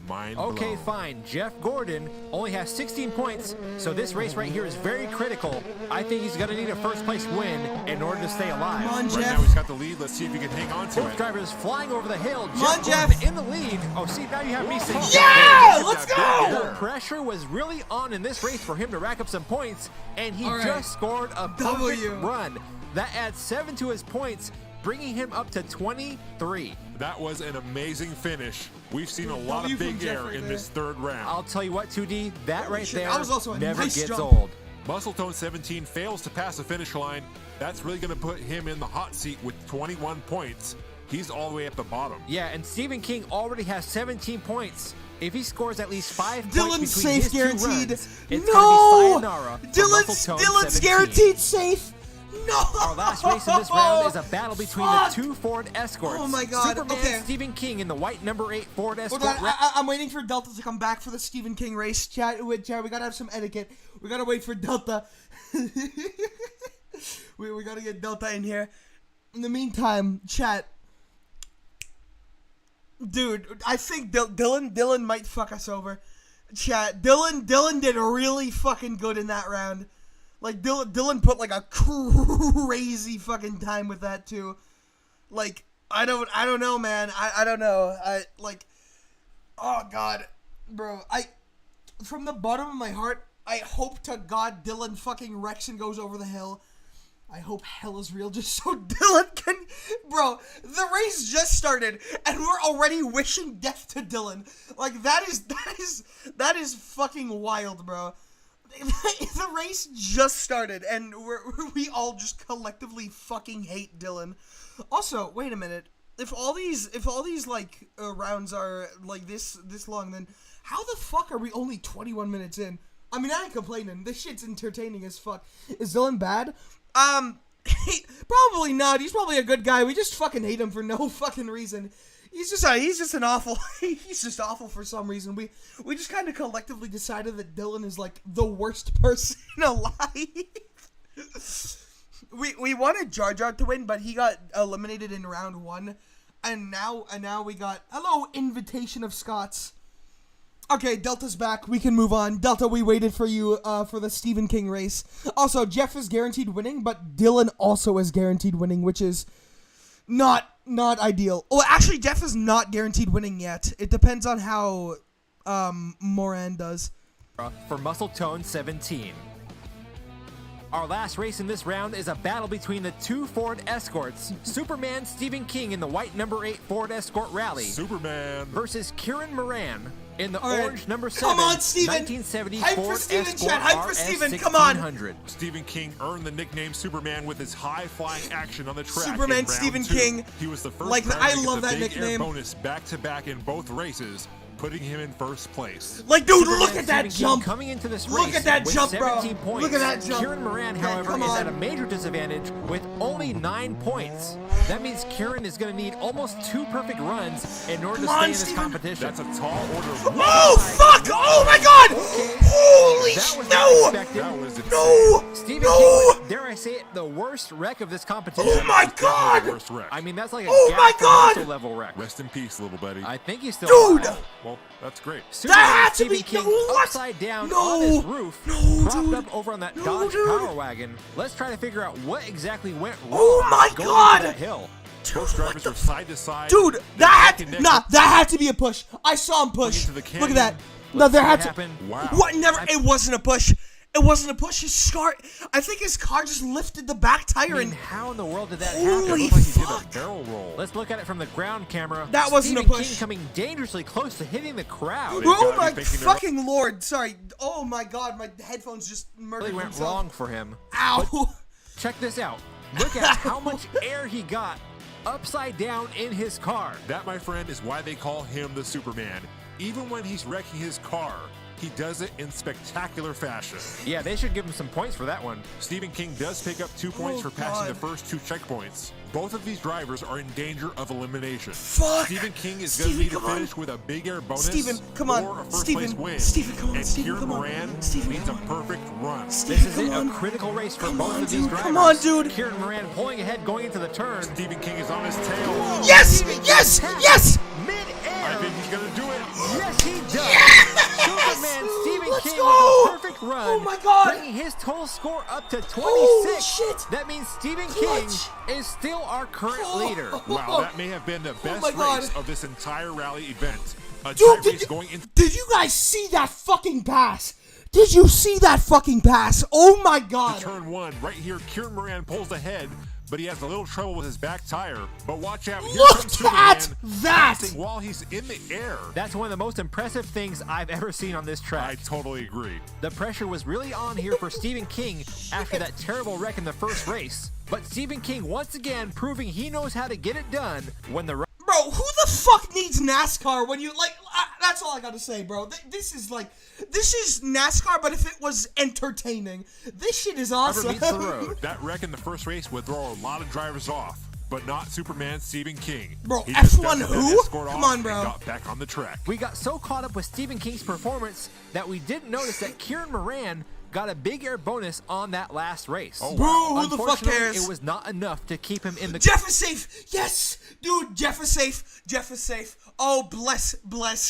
Mind Okay, blown. fine. Jeff Gordon only has 16 points, so this race right here is very critical. I think he's going to need a first place win in order to stay alive. Come on, Right Jeff. now he's got the lead. Let's see if he can hang on to Both it. drivers flying over the hill. Come on, Jeff Gordon Jeff. in the lead. Oh, see, now you have me saying Yeah, let's That go. big The air. pressure was really on in this race for him to rack up some points, and he All right. just scored a perfect W. run. That adds 7 to his points, bringing him up to 23. That was an amazing finish. We've seen a Dude, lot W of from big Jeff air right in there. this third round. I'll tell you what, 2D, that Holy right shit, there that was also a never nice gets jump. old. Muscle Tone 17 fails to pass the finish line. That's really going to put him in the hot seat with 21 points. He's all the way at the bottom. Yeah, and Stephen King already has 17 points. If he scores at least 5 Dylan's points between safe his guaranteed. two runs, it's No, gonna be sayonara for Dylan's Muscle Tone 17. guaranteed safe. No. Our last race in this round is a battle between Fuck. the 2 Ford Escorts. Oh my God, Superman okay. Stephen King in the white number 8 Ford Escort. Hold on, I'm waiting for Delta to come back for the Stephen King race. Chat, we gotta have some etiquette. We gotta wait for Delta. we gotta get Delta in here. In the meantime, chat. Dude, I think Dylan might fuck us over. Chat, Dylan did really fucking good in that round. Like Dylan put like a crazy fucking time with that too. Like I don't know, man. I don't know. Oh God, bro. From the bottom of my heart, I hope to God Dylan fucking wrecks and goes over the hill. I hope hell is real just so Dylan can... Bro, the race just started, and we're already wishing death to Dylan. Like, that is fucking wild, bro. The race just started, and we all just collectively fucking hate Dylan. Also, wait a minute. If all these like rounds are like this long, then how the fuck are we only 21 minutes in? I mean, I ain't complaining. This shit's entertaining as fuck. Is Dylan bad? Probably not. He's probably a good guy. We just fucking hate him for no fucking reason. He's just an awful. He's just awful for some reason. We just kind of collectively decided that Dylan is like the worst person alive. We wanted Jar Jar to win, but he got eliminated in round 1, and now we got hello Invitation of Scots. Okay, Delta's back. We can move on. Delta, we waited for you for the Stephen King race. Also, Jeff is guaranteed winning, but Dylan also is guaranteed winning, which is not ideal. Oh, actually, Jeff is not guaranteed winning yet. It depends on how Moran does. For Muscle Tone 17. Our last race in this round is a battle between the 2 Ford Escorts, Superman Stephen King in the white number 8 Ford Escort Rally, Superman, versus Kieran Moran in the All orange right. number 7 Come on, Steven. 1970 Hype Ford for Steven, Escort chat. Hype for RS Steven. Come on. 1600. Stephen King earned the nickname Superman with his high-flying action on the track. Superman in round Stephen 2. King. He was the first Like, driver I to get love the that big air nickname. bonus back-to-back in both races, putting him in first place. Like, dude, Superman look at that Stephen King jump. coming into this Look race at that with jump, bro. 17 points. Look at that jump. Kieran Moran, Okay, however, come is on. at a major disadvantage with only 9 points. That means Kieran is going to need almost 2 perfect runs in order to Come on, stay in this Steven. competition. That's a tall order. Oh, fuck! Oh, my God! Holy That was no! not expected. That was insane. No! Stephen No! King was, dare I say it, the worst wreck of this competition. Oh, my The God! worst wreck. I mean, that's like a Oh, my God! Gafford level wreck. Rest in peace, little buddy. I think he's still Dude! alive. Well, that's great. Superman had to Stephen be- King no, what? upside down No! on his roof, No, propped dude. up over on that No, Dodge dude. Power Wagon. Let's try to figure out what exactly went wrong. Oh, my going God! into that hill. Both drivers are side to side. Dude, They're that neck and neck. that had to be a push. I saw him push. into the Look at that. canyon. No, there had What to. happened? Wow. What? Never. It wasn't a push. It wasn't a push. His car. I think his car just lifted the back tire I mean, and. how in the world did that Holy happen? It looked like he did fuck. a barrel roll. Let's look at it from the ground camera. That wasn't a Stephen push. King coming dangerously close to hitting the crowd. They've Oh gotta my be thinking they're- fucking lord! Sorry. Oh my god, my headphones just murdered Really went themselves. wrong for him. Ow! Check this out. Look at how much air he got upside down in his car. That, my friend, is why they call him the Superman. Even when he's wrecking his car, he does it in spectacular fashion. Yeah, they should give him some points for that one. Stephen King does pick up 2 points Oh, for passing God. the first 2 checkpoints. Both of these drivers are in danger of elimination. Fuck! Stephen King is Steven, going to need to come on. finish with a big air bonus Steven, come on. or a first Steven, place win. Steven, come on. And Steven, Kieran come on. Moran Steven, needs a come on. perfect run. This is come it, on. a critical race for Come both on, of these dude. drivers. Come on, dude. Kieran Moran pulling ahead going into the turn. Stephen King is on his tail. Yes! Yes! Yes! Mid-air. I think he's going to do it. Yes, he does. Yes! Superman Stephen Let's King go! with a perfect run. Oh my God! Bringing his total score up to 26. Holy shit! That means Stephen Clutch! King is still our current leader. Wow, that may have been the best my God. race of this entire rally event. A Dude, tight did race you, going into did you guys see that fucking pass? Did you see that fucking pass? Oh my god! turn 1. Right here, Kieran Moran pulls ahead, but he has a little trouble with his back tire. But watch out, here Look comes at Superman that! passing while he's in the air. That's one of the most impressive things I've ever seen on this I track. totally agree. The pressure was really on here for Stephen King after that terrible wreck in the first race. But Stephen King once again proving he knows how to get it done when the Bro, who the fuck needs NASCAR when you, like, that's all I gotta say, bro. This is NASCAR, but if it was entertaining. This shit is rubber awesome. meets the road. That wreck in the first race would throw a lot of drivers off, but not Superman Stephen King. Bro, He just F1 dusted that who? escort Come off on, bro. and got back on the track. We got so caught up with Stephen King's performance that we didn't notice that Kieran Moran got a big air bonus on that last race. Oh, Bro, who the fuck Unfortunately, cares? it was not enough to keep him in the Jeff is safe! Yes! Dude, Jeff is safe! Jeff is safe! Oh, bless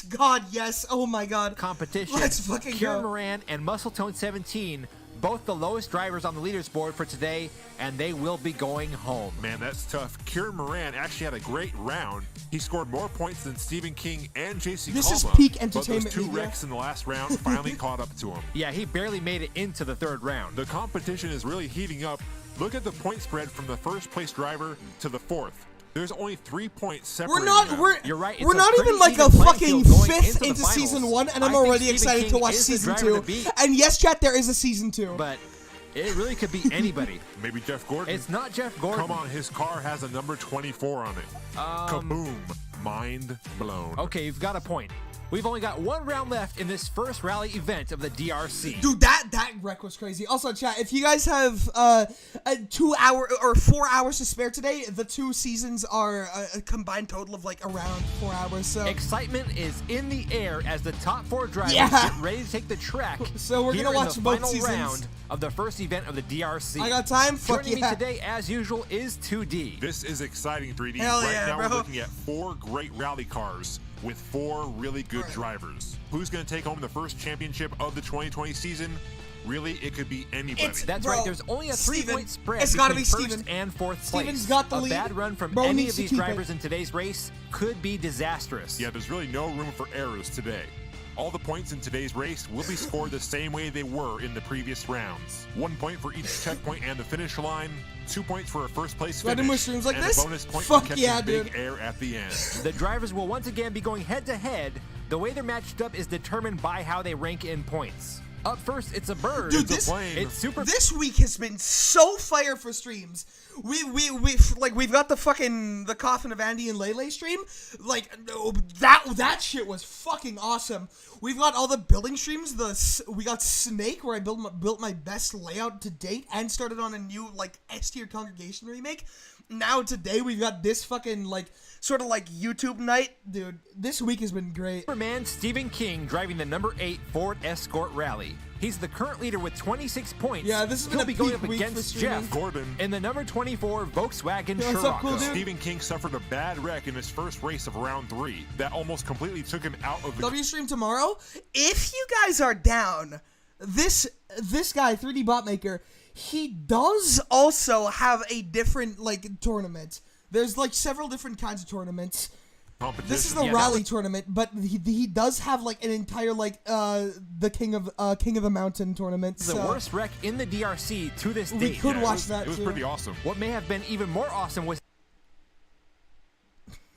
God, yes! Oh my god. competition. Let's fucking Kieran go. Moran and Muscle Tone 17, both the lowest drivers on the leaders board for today, and they will be going home. Man, that's tough. Kieran Moran actually had a great round. He scored more points than Stephen King and JC This is Kalma, peak but those entertainment 2 media. wrecks in the last round finally caught up to him. Yeah, he barely made it into the third round. The competition is really heating up. Look at the point spread from the first place driver to the 4th. There's only 3 points separating them. You're right, it's We're a not pretty even like a even playing fucking field going fifth into the into finals. season 1, and I I'm think already Stephen excited King to watch is the season driver 2. to beat. And yes, chat, there is a season 2. But it really could be anybody. Maybe Jeff Gordon. It's not Jeff Gordon. Come on, his car has a number 24 on it. Kaboom. Mind blown. Okay, you've got a point. We've only got one round left in this first rally event of the DRC. Dude, that wreck was crazy. Also, chat, if you guys have a 2 hour or 4 hours to spare today, the two seasons are a combined total of like around 4 hours. So excitement is in the air as the top 4 drivers Yeah. get ready to take the track. So we're here gonna watch in the both final seasons. round of the first event of the DRC. I got time. Fuck Joining yeah. me today, as usual, is 2D. This is exciting, 3D. Hell right yeah, now bro. we're looking at 4 great rally cars with 4 really good drivers. Who's going to take home the first championship of the 2020 season? Really, it could be anybody. That's Bro, right. There's only a 3-point spread it's between gotta be first Steven. and fourth Steven's place. got the a lead. bad run from Bro any needs of to these keep drivers it. in today's race could be disastrous. Yeah, there's really no room for errors today. All the points in today's race will be scored the same way they were in the previous rounds. 1 point for each checkpoint and the finish line, 2 points for a first place Riding finish, with streams like and this? a bonus point Fuck for catching yeah, big dude. air at the end. The drivers will once again be going head-to-head. The way they're matched up is determined by how they rank in points. Up first, it's a bird. Dude, It's a this- plane. It's super. This week has been so fire for streams. We've got the Coffin of Andy and Lele stream. Like that shit was fucking awesome. We've got all the building streams. We got Snake, where I built my best layout to date and started on a new like S tier congregation remake. Now today we've got this fucking like sort of like YouTube night, dude. This week has been great. Superman Stephen King driving the number 8 Ford Escort Rally. He's the current leader with 26 points. Yeah, this has been He'll a be going peak up week for against streaming. Jeff Gordon. in the number 24 Volkswagen Yo, what's up, cool Scirocco. dude? Stephen King suffered a bad wreck in his first race of round 3 that almost completely took him out of the W stream tomorrow. If you guys are down, this guy 3D bot maker, he does also have a different like tournament. There's like several different kinds of tournaments. competition. This is the rally tournament, but he does have like an entire like the King of the Mountain tournament. The So worst wreck in the DRC to this we date. could Yeah, watch that It was too. pretty awesome. What may have been even more awesome was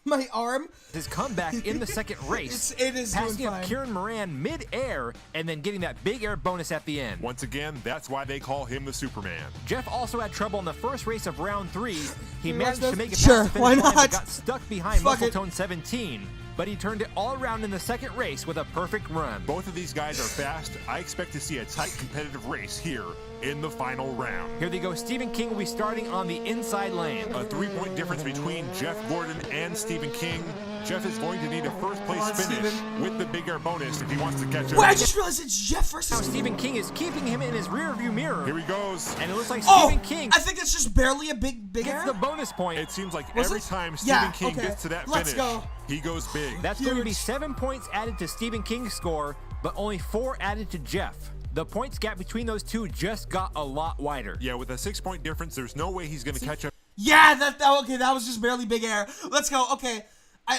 My arm. his comeback in the second race. It is doing passing up fine. Kieran Moran mid-air and then getting that big air bonus at the end. Once again, that's why they call him the Superman. Jeff also had trouble in the first race of round 3. He You managed watch to this? make it Sure, past the why finish line, not? but got stuck behind Fuck it. Muscletone 17. But he turned it all around in the second race with a perfect run. Both of these guys are fast. I expect to see a tight competitive race here in the final round. Here they go. Stephen King will be starting on the inside lane. A 3-point difference between Jeff Gordon and Stephen King. Jeff is going to need a first place on, finish Steven. with the big air bonus if he wants to catch up. Wait, I just realized it's Jeff Now versus. Stephen King is keeping him in his rearview mirror. Here he goes. And it looks like Oh, Stephen King I think it's just barely a big gets error. the bonus point. It seems like Was every it? time Yeah, Stephen King okay. gets to that Let's finish, go. he goes big. That's going to be Huge. 7 points added to Stephen King's score, but only 4 added to Jeff. The points gap between those two just got a lot wider. Yeah, with a 6-point difference, there's no way he's going to catch up. Yeah, okay, that was just barely big air. Let's go. Okay.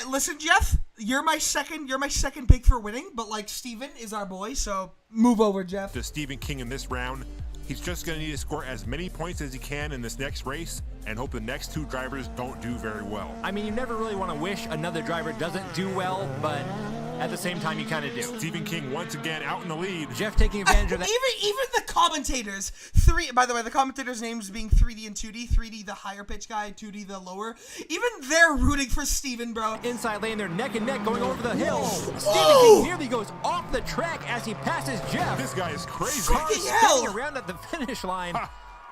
Listen, Jeff, you're my second pick for winning, but like Steven is our boy, so move over, Jeff. To Stephen King in this round. He's just going to need to score as many points as he can in this next race and hope the next 2 drivers don't do very well. I mean, you never really want to wish another driver doesn't do well, but at the same time, you kind of do. Stephen King once again out in the lead. Jeff taking advantage of that. Even the commentators, by the way, the commentators' names being 3D and 2D, 3D the higher pitch guy, 2D the lower. Even they're rooting for Steven, bro. Inside lane, they're neck and neck going over the hill. Stephen Whoa! King nearly goes off the track as he passes Jeff. This guy is crazy. Fucking Spinning hell! around at the finish line.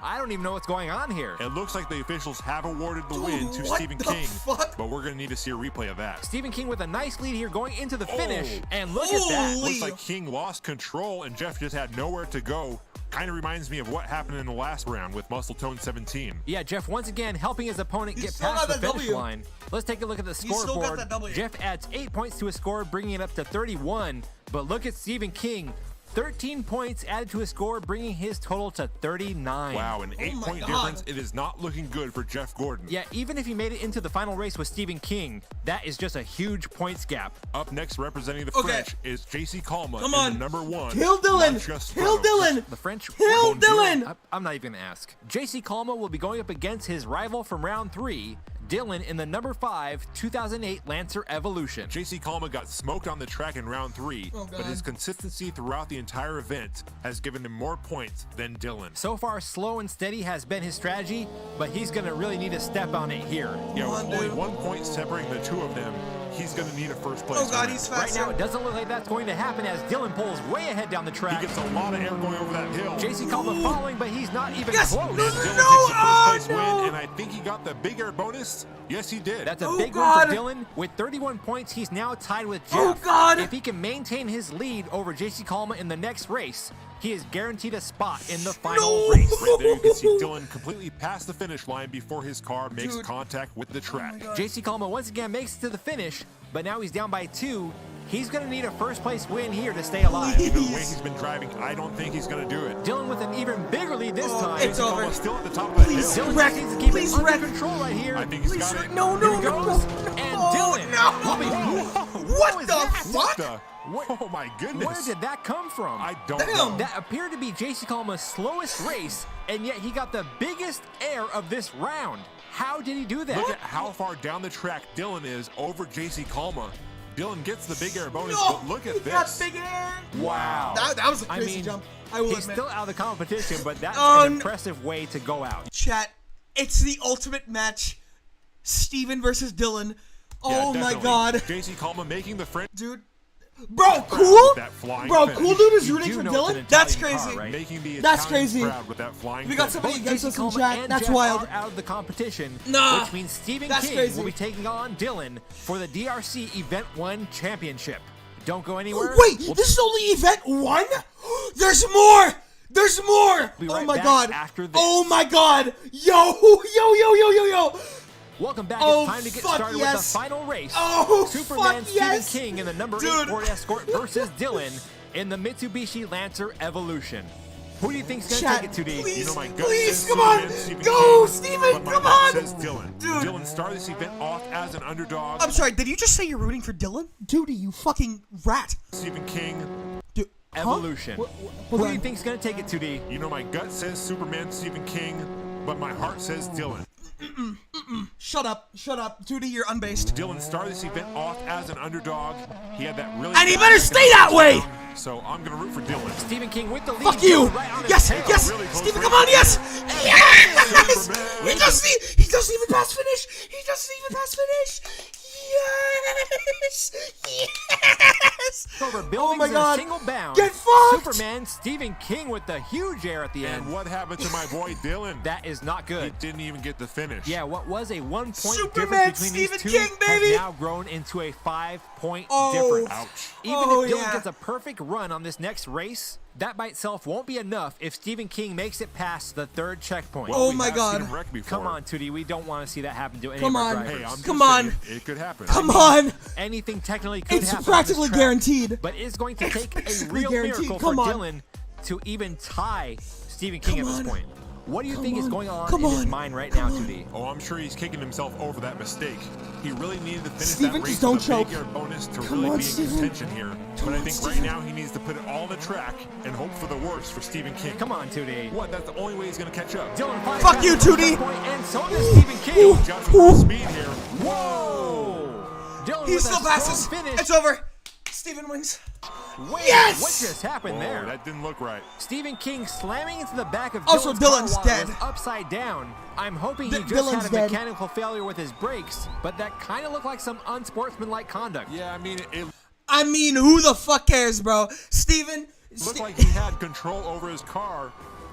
I don't even know what's going on here. It looks like the officials have awarded the Dude, win to what Stephen the King, fuck? but we're going to need to see a replay of that. Stephen King with a nice lead here going into the finish. Oh. And look at that. Holy- Looks like King lost control and Jeff just had nowhere to go. Kind of reminds me of what happened in the last round with Muscletone 17. Yeah, Jeff once again helping his opponent He's get still past the got that finish W. line. Let's take a look at the He's still got scoreboard. that W. Jeff adds 8 points to his score, bringing it up to 31. But look at Stephen King. 13 points added to his score, bringing his total to 39. Wow, an 8-point God. difference. It is not looking good for Jeff Gordon. Yeah, even if he made it into the final race with Stephen King, that is just a huge points gap. Up next, representing the Okay. French, is JC Calma Come in on. the number 1. Kill Dylan! Not just Kill Pro. Dylan! The French. Kill Dylan! I'm not even gonna ask. JC Calma will be going up against his rival from round 3, Dylan, in the number 5 2008 Lancer Evolution. JC Calma got smoked on the track in round 3, Oh, but God. his consistency throughout the entire event has given him more points than Dylan. So far, slow and steady has been his strategy, but he's gonna really need to step on it here. Yeah, Come with on, only dude. 1 point separating the two of them, he's going to need a first place. Oh God, win. he's Right faster. now, it doesn't look like that's going to happen as Dylan pulls way ahead down the track. He gets a lot of air going over that hill. JC Kalma following, but he's not even Yes! close. No, And Dylan no, takes a first place no. win, and I think he got the big air bonus. Yes, he did. That's a Oh, big God. win for Dylan. With 31 points, he's now tied with Jeff. Oh, God. If he can maintain his lead over JC Kalma in the next race, he is guaranteed a spot in the final No. race. Right there, you can see Dylan completely past the finish line before his car makes Dude. contact with the track. JC Kalma once again makes it to the finish, but now he's down by 2. He's going to need a first place win here to stay alive. Please. The way he's been driving, I don't think he's going to do it. Dylan with an even bigger lead this Oh, time. it's over. Almost still at the top of the Please. hill. Dylan Wreck. just needs to keep Please it under wreck. control right here. I think he's Please, got it. no, Here no, he no, goes. no. And Oh, Dylan. no. will be- What was the that? fuck? Oh my goodness. Where did that come from? I don't Damn. know. That appeared to be JC Kalma's slowest race, and yet he got the biggest air of this round. How did he do that? Look at how far down the track Dylan is over JC Kalma. Dylan gets the big air bonus, No, but look he at got this. big air. Wow. That was a I crazy mean, jump. I will He's admit. still out of the competition, but that's Oh, an no. impressive way to go out. Chat, it's the ultimate match. Steven versus Dylan. Yeah, Oh my definitely. God. JC Kalma making the French Dude. Bro, cool? that flying Bro, finish. cool dude is You rooting do for know it's Dylan? an That's Italian crazy. car, right? making the That's Italians crazy. proud with that flying We got finish. somebody Both against JC us in Kalma chat. and That's Jeff wild. are out of the competition, Nah, which means Stephen that's King crazy. will be taking on Dylan for the DRC Event 1 Championship. Don't go anywhere. Wait, this is only event 1? There's more! There's more! Be Oh right my back God. after this. Oh my God. Yo. Welcome back. Oh, It's time to get fuck started yes. with the final race. Oh, Superman fuck Stephen yes. King in the number 8 Dude. Ford Escort versus Dylan in the Mitsubishi Lancer Evolution. Who do you think's going to Chat, take it to D? please. You know, my gut Please, says come on. Superman Stephen Go, King, Steven, but my come gut on. says Dylan. Dude. Dylan started this event off as an underdog. I'm sorry, did you just say you're rooting for Dylan? Dude, you fucking rat. Stephen King, Dude, huh? Evolution. Hold Who do on. you think's going to take it to D? you know, my gut says Superman Stephen King, but my heart says Dylan. Shut up. Tootie, you're unbased. Dylan started this event off as an underdog. He had that really And he bad better second stay that way. touchdown, so I'm going to root for Dylan. Stephen King with the lead. Fuck you. Right on his Yes, tail. yes. Really close Steven, race. come on, yes. Yes. Superman. He doesn't even pass finish. Yes. Yes. Over Oh buildings my in a God. single bound. Get fucked. Superman Stephen King with the huge air at the end. And what happened to my boy Dylan? That is not He good. didn't even get the finish. Yeah, what was a 1 point Superman difference between Stephen these two King, baby. has now grown into a 5-point Oh. difference. Ouch. Even Oh, if Dylan yeah. gets a perfect run on this next race, that by itself won't be enough if Stephen King makes it past the 3rd checkpoint. Well, Oh we my have God. seen him wreck before. Come on, Tootie, we don't want to see that happen to any Come of our on. drivers. Hey, I'm just Come saying, on. It could happen. Come on. Anything technically could It's happen. practically on this track, guaranteed. But it's going to take a Practically real guaranteed. miracle Come for on. Dylan to even tie Stephen King Come at this on. point. What do you think is going on Come in his on. mind right now, Come on. Tootie? Oh, I'm sure he's kicking himself over that mistake. He really needed to finish Steven, that race just don't with a big choke. air bonus to Come really on, be in Steven. contention here. But I on, think Steven. right now he needs to put it all on the track and hope for the worst for Stephen King. Come on, Tootie. What? That's the only way he's going to catch up. Dylan finds Fuck that you, first Tootie. point, and so does Stephen King. Ooh. Got some good speed here. Whoa! Dylan He with still a passes. strong finish. It's over. Steven wins. Wait, Yes! what just happened Whoa, there? that didn't look right. Stephen King slamming into the back of Also, Dylan's Dylan's car while it dead. was upside down. I'm hoping he just Dylan's had a dead. mechanical failure with his brakes, but that kind of looked like some unsportsmanlike conduct. Yeah, I mean, it I mean, who the fuck cares, bro? Steven. looked like he had control over his car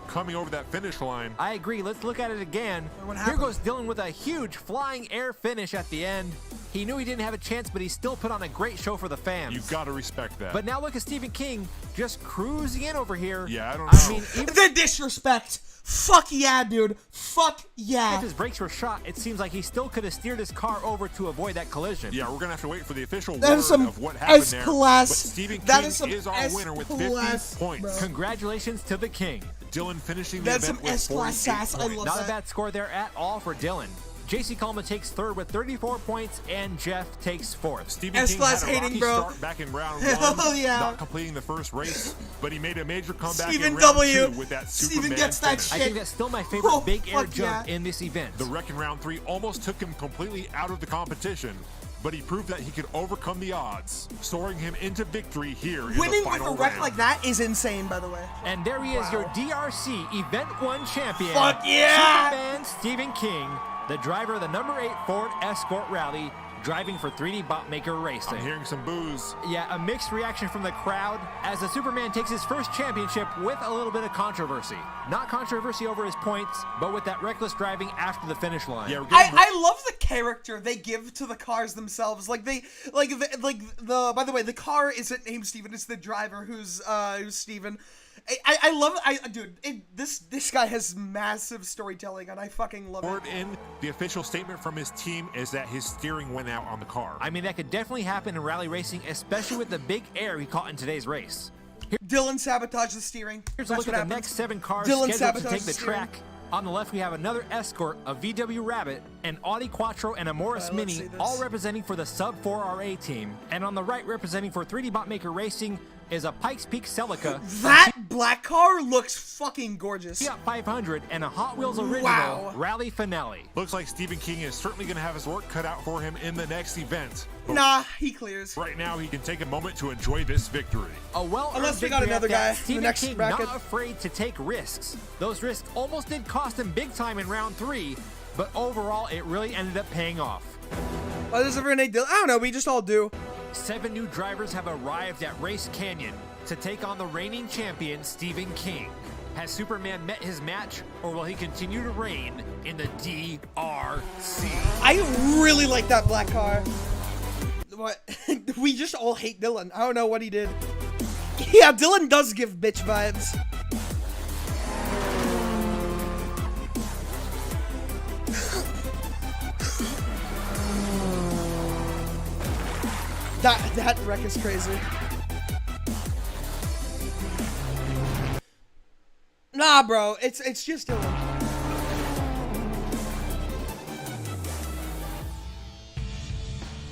coming over that finish line. I agree. Let's look at it again. What Here happened? goes Dylan with a huge flying air finish at the end. He knew he didn't have a chance, but he still put on a great show for the fans. You've got to respect that. But now look at Stephen King just cruising in over here. Yeah, I don't I know. mean, even The disrespect. Fuck yeah, dude. Fuck yeah. if his brakes were shot, it seems like he still could have steered his car over to avoid that collision. Yeah, we're going to have to wait for the official That word is some of what happened there. S-class. But Stephen That King is some is our winner with 50 S-class, points. bro. Congratulations to the King. Dylan finishing the That's event some with S-class 48 sass. I points. love Not a that. bad score there at all for Dylan. JC Kalma takes 3rd with 34 points, and Jeff takes 4th. Stephen King S-class had a hating, rocky bro. start back in round Hell 1, yeah. not completing the first race, but he made a major comeback Steven in round W. 2 with that Steven Superman gets that finish. I shit. think that's still my favorite Oh, big air fuck jump yeah. in this event. The wreck in round 3 almost took him completely out of the competition, but he proved that he could overcome the odds, soaring him into victory here in Winning the with final a wreck round. like that is insane, by the way. And there he is, your DRC Event 1 champion. Fuck yeah! Superman Stephen King, the driver of the number 8 Ford Escort Rally, driving for 3D Botmaker Racing. I'm hearing some boos. Yeah, a mixed reaction from the crowd as the Superman takes his first championship with a little bit of controversy. Not controversy over his points, but with that reckless driving after the finish line. Yeah, I love the character they give to the cars themselves. Like by the way, the car isn't named Steven, it's the driver who's Steven. I love dude, this guy has massive storytelling and I fucking love it. In the official statement from his team is that his steering went out on the car. I mean, that could definitely happen in rally racing, especially with the big air he caught in today's race. Dylan sabotaged the steering. Here's a look at the next 7 cars Dylan scheduled to take sabotaged the the steering. track. On the left, we have another Escort, a VW Rabbit, an Audi Quattro, and a Morris Alright, let's Mini, see this. all representing for the Sub-4RA team. And on the right, representing for 3D Botmaker Racing, is a Pikes Peak Celica, That black car looks fucking gorgeous. Fiat 500, and a Hot Wheels original Wow. Rally Finale. Looks like Stephen King is certainly going to have his work cut out for him in the next event. But Nah, he clears. right now, he can take a moment to enjoy this victory. A well-earned Unless we got victory another at that. guy in the Stephen next King bracket. not afraid to take risks. Those risks almost did cost him big time in round 3, but overall, it really ended up paying off. Why does everyone hate Dylan? I don't know, we just all do. 7 new drivers have arrived at Race Canyon to take on the reigning champion, Stephen King. Has Superman met his match, or will he continue to reign in the DRC? I really like that black car. What? We just all hate Dylan. I don't know what he did. Yeah, Dylan does give bitch vibes. That wreck is crazy. Nah, bro, it's just Dylan.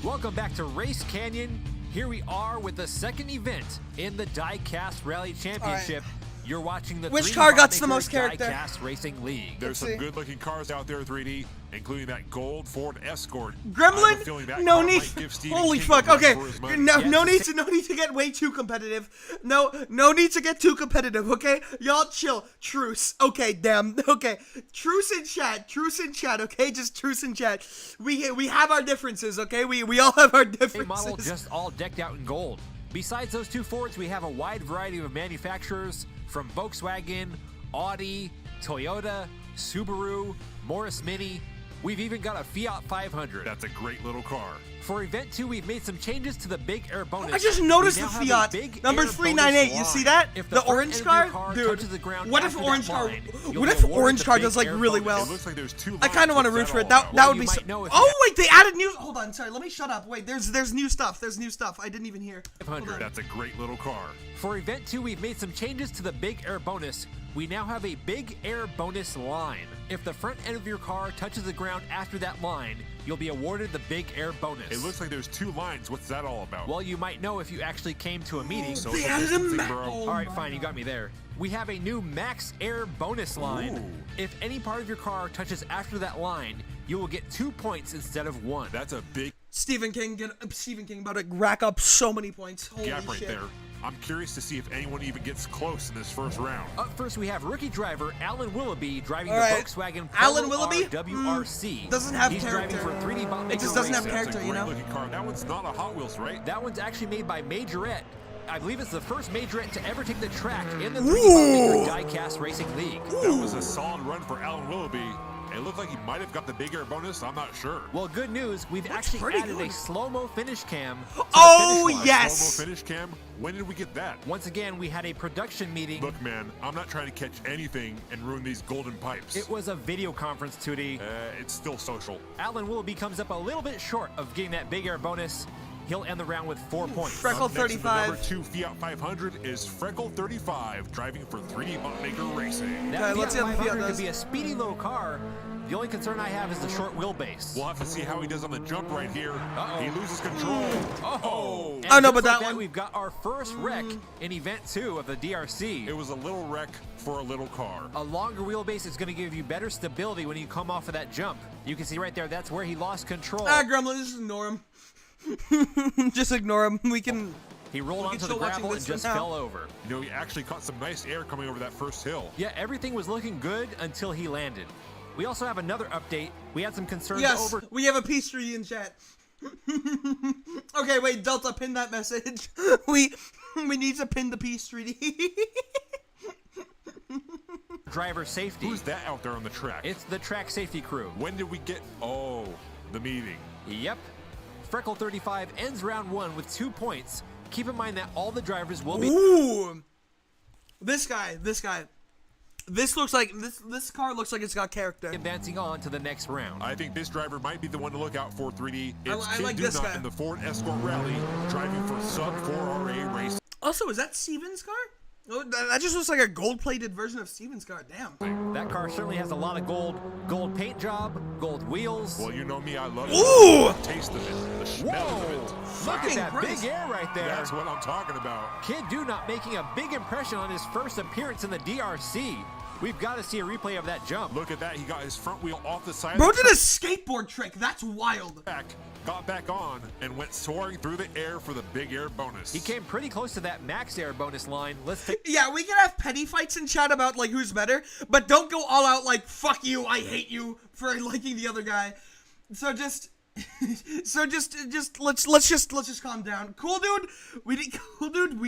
Welcome back to Race Canyon. Here we are with the second event in the Diecast Rally Championship. You're watching the Which 3D car got the Botmaker most character? Diecast Racing League. There's Let's some see. good-looking cars out there, 3D, including that gold Ford Escort. I Gremlin, have a feeling that no car need. might give Stephen Holy King fuck! a run Okay, for his money. no Yes. need to get way too competitive. No need to get too competitive. Okay, y'all chill. Truce. Okay, damn. Okay, truce in chat. Truce in chat. Okay, just truce in chat. We have our differences. Okay, we all have our A differences. model just all decked out in gold. Besides those 2 Fords, we have a wide variety of manufacturers from Volkswagen, Audi, Toyota, Subaru, Morris Mini. We've even got a Fiat 500. That's a great little car. For Event 2, we've made some changes to the Big Air bonus. I just noticed We the now have a Fiat Big number Air 398. bonus You see line. that? If The front orange end of your car, touches dude. the ground What if after that orange car? line, you'll What be if awarded orange the car Big does like Air really bonus. well? It looks like there's 2 I kind of want to lines. root What's for it. that all That about? would you be might so. know if Oh wait, they added new. Hold on, sorry. Let me shut up. Wait, there's new stuff. There's new stuff. I didn't even hear. 500. That's a great little car. For Event 2, we've made some changes to the Big Air bonus. We now have a Big Air bonus line. If the front end of your car touches the ground after that line, you'll be awarded the Big Air bonus. It looks like there's 2 lines. What's that all about? Well, you might know if you actually came to a meeting. So They social added a distancing, map. bro. Oh All right, my fine, you got me there. We have a new Max Air bonus line. Ooh. If any part of your car touches after that line, you will get 2 points instead of 1. That's a big Stephen King about to rack up so many points. Holy gap right shit. there. I'm curious to see if anyone even gets close in this first round. Up first, we have rookie driver Alan Willoughby driving All the right. Volkswagen Alan Polo Willoughby? R WRC. Doesn't have He's character. driving for 3D Botmaker It just doesn't have Racing. character. That's a you know? great looking car. That one's not a Hot Wheels, right? That one's actually made by Majorette. I believe it's the first Majorette to ever take the track in the Ooh. 3D Botmaker Diecast Racing League. That was a solid run for Alan Willoughby. It looked like he might have got the big air bonus. I'm not sure. Well, good news. We've That's actually pretty added good. a slow-mo finish cam. to the Oh, finish line. yes. Slow-mo finish cam. When did we get that? Once again, we had a production meeting. Look, man, I'm not trying to catch anything and ruin these golden pipes. It was a video conference, Tootie. It's still social. Alan Willoughby comes up a little bit short of getting that big air bonus. He'll end the round with 4 points. Freckle Up next to the 35. number 2 Fiat 500 is Freckle 35, driving for 3D Botmaker Racing. That Okay, let's see Fiat how the Fiat 500 does. could be a speedy little car. The only concern I have is the short wheelbase. We'll have to see how he does on the jump right here. Uh-oh. He loses control. Oh! And Oh, no, just but like that one- we've got our first wreck in Event 2 of the DRC. It was a little wreck for a little car. A longer wheelbase is going to give you better stability when you come off of that jump. You can see right there, that's where he lost control. Gremlin, just ignore him. Just ignore him. We can. He rolled can onto the still watch gravel and this just for now. fell over. You know, he actually caught some nice air coming over that first hill. Yeah, everything was looking good until he landed. We also have another update. We had some concerns Yes, over we have a peace treaty in chat. Okay, wait, Delta, pin that message. We need to pin the piece, 3D. Driver safety. Who's that out there on the track? It's the track safety crew. When did we get... Oh, the meeting. Yep. Freckle 35 ends round 1 with 2 points. Keep in mind that all the drivers will be... Ooh. This guy. This looks like this car looks like it's got character. advancing on to the next round. I think this driver might be the one to look out for, 3D. It's I Kid like this Dunot guy. in the Ford Escort Rally, driving for sub-4RA race. Also, is that Steven's car? Oh, that just looks like a gold-plated version of Steven's car. Damn. That car certainly has a lot of gold paint job, gold wheels. Well, you know me, I love Ooh! it. The taste of it, the smell of it. Look at Fucking that Christ. big air right there. That's what I'm talking about. Kid Dunot making a big impression on his first appearance in the DRC. We've got to see a replay of that jump. Look at that. He got his front wheel off the side Bro of the did a skateboard trick. That's wild. track, got back on, and went soaring through the air for the big air bonus. He came pretty close to that max air bonus line. Let's take Yeah, we can have petty fights and chat about like who's better, but don't go all out like fuck you, I hate you for liking the other guy. So just let's just calm down. Cool dude, we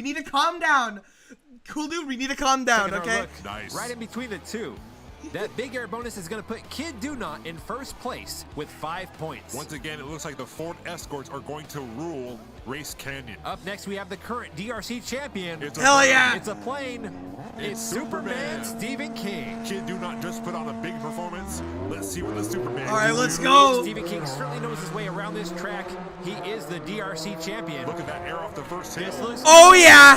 need to calm down. Cool dude, we need to calm down, Taking our okay? look Nice. right in between the two. That big air bonus is going to put Kid Dunot in first place with 5 points. Once again, it looks like the Ford Escorts are going to rule Race Canyon. Up next, we have the current DRC champion. It's a Hell plane. yeah! It's a plane. It's Superman Stephen King. Kid Dunot just put on a big performance. Let's see what the Superman All right, can let's do. go. Stephen King certainly knows his way around this track. He is the DRC champion. Look at that air off the first hill. This looks- Oh yeah!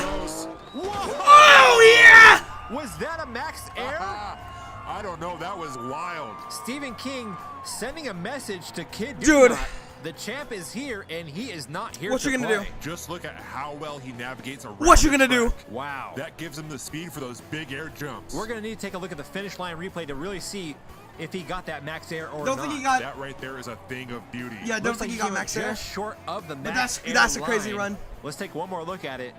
Whoa! Oh yeah! Was that a max air? I don't know. That was wild. Stephen King sending a message to Kid Dude. Dunot. The champ is here, and he is not here What to you gonna play. do? Just look at how well he navigates around. What you the gonna do? track. Wow. That gives him the speed for those big air jumps. We're going to need to take a look at the finish line replay to really see if he got that max air or Don't not. think he got. That right there is a thing of beauty. Yeah, don't Looks think like he got came max up air. just short of the But max air that's a crazy line. run. Let's take one more look at it.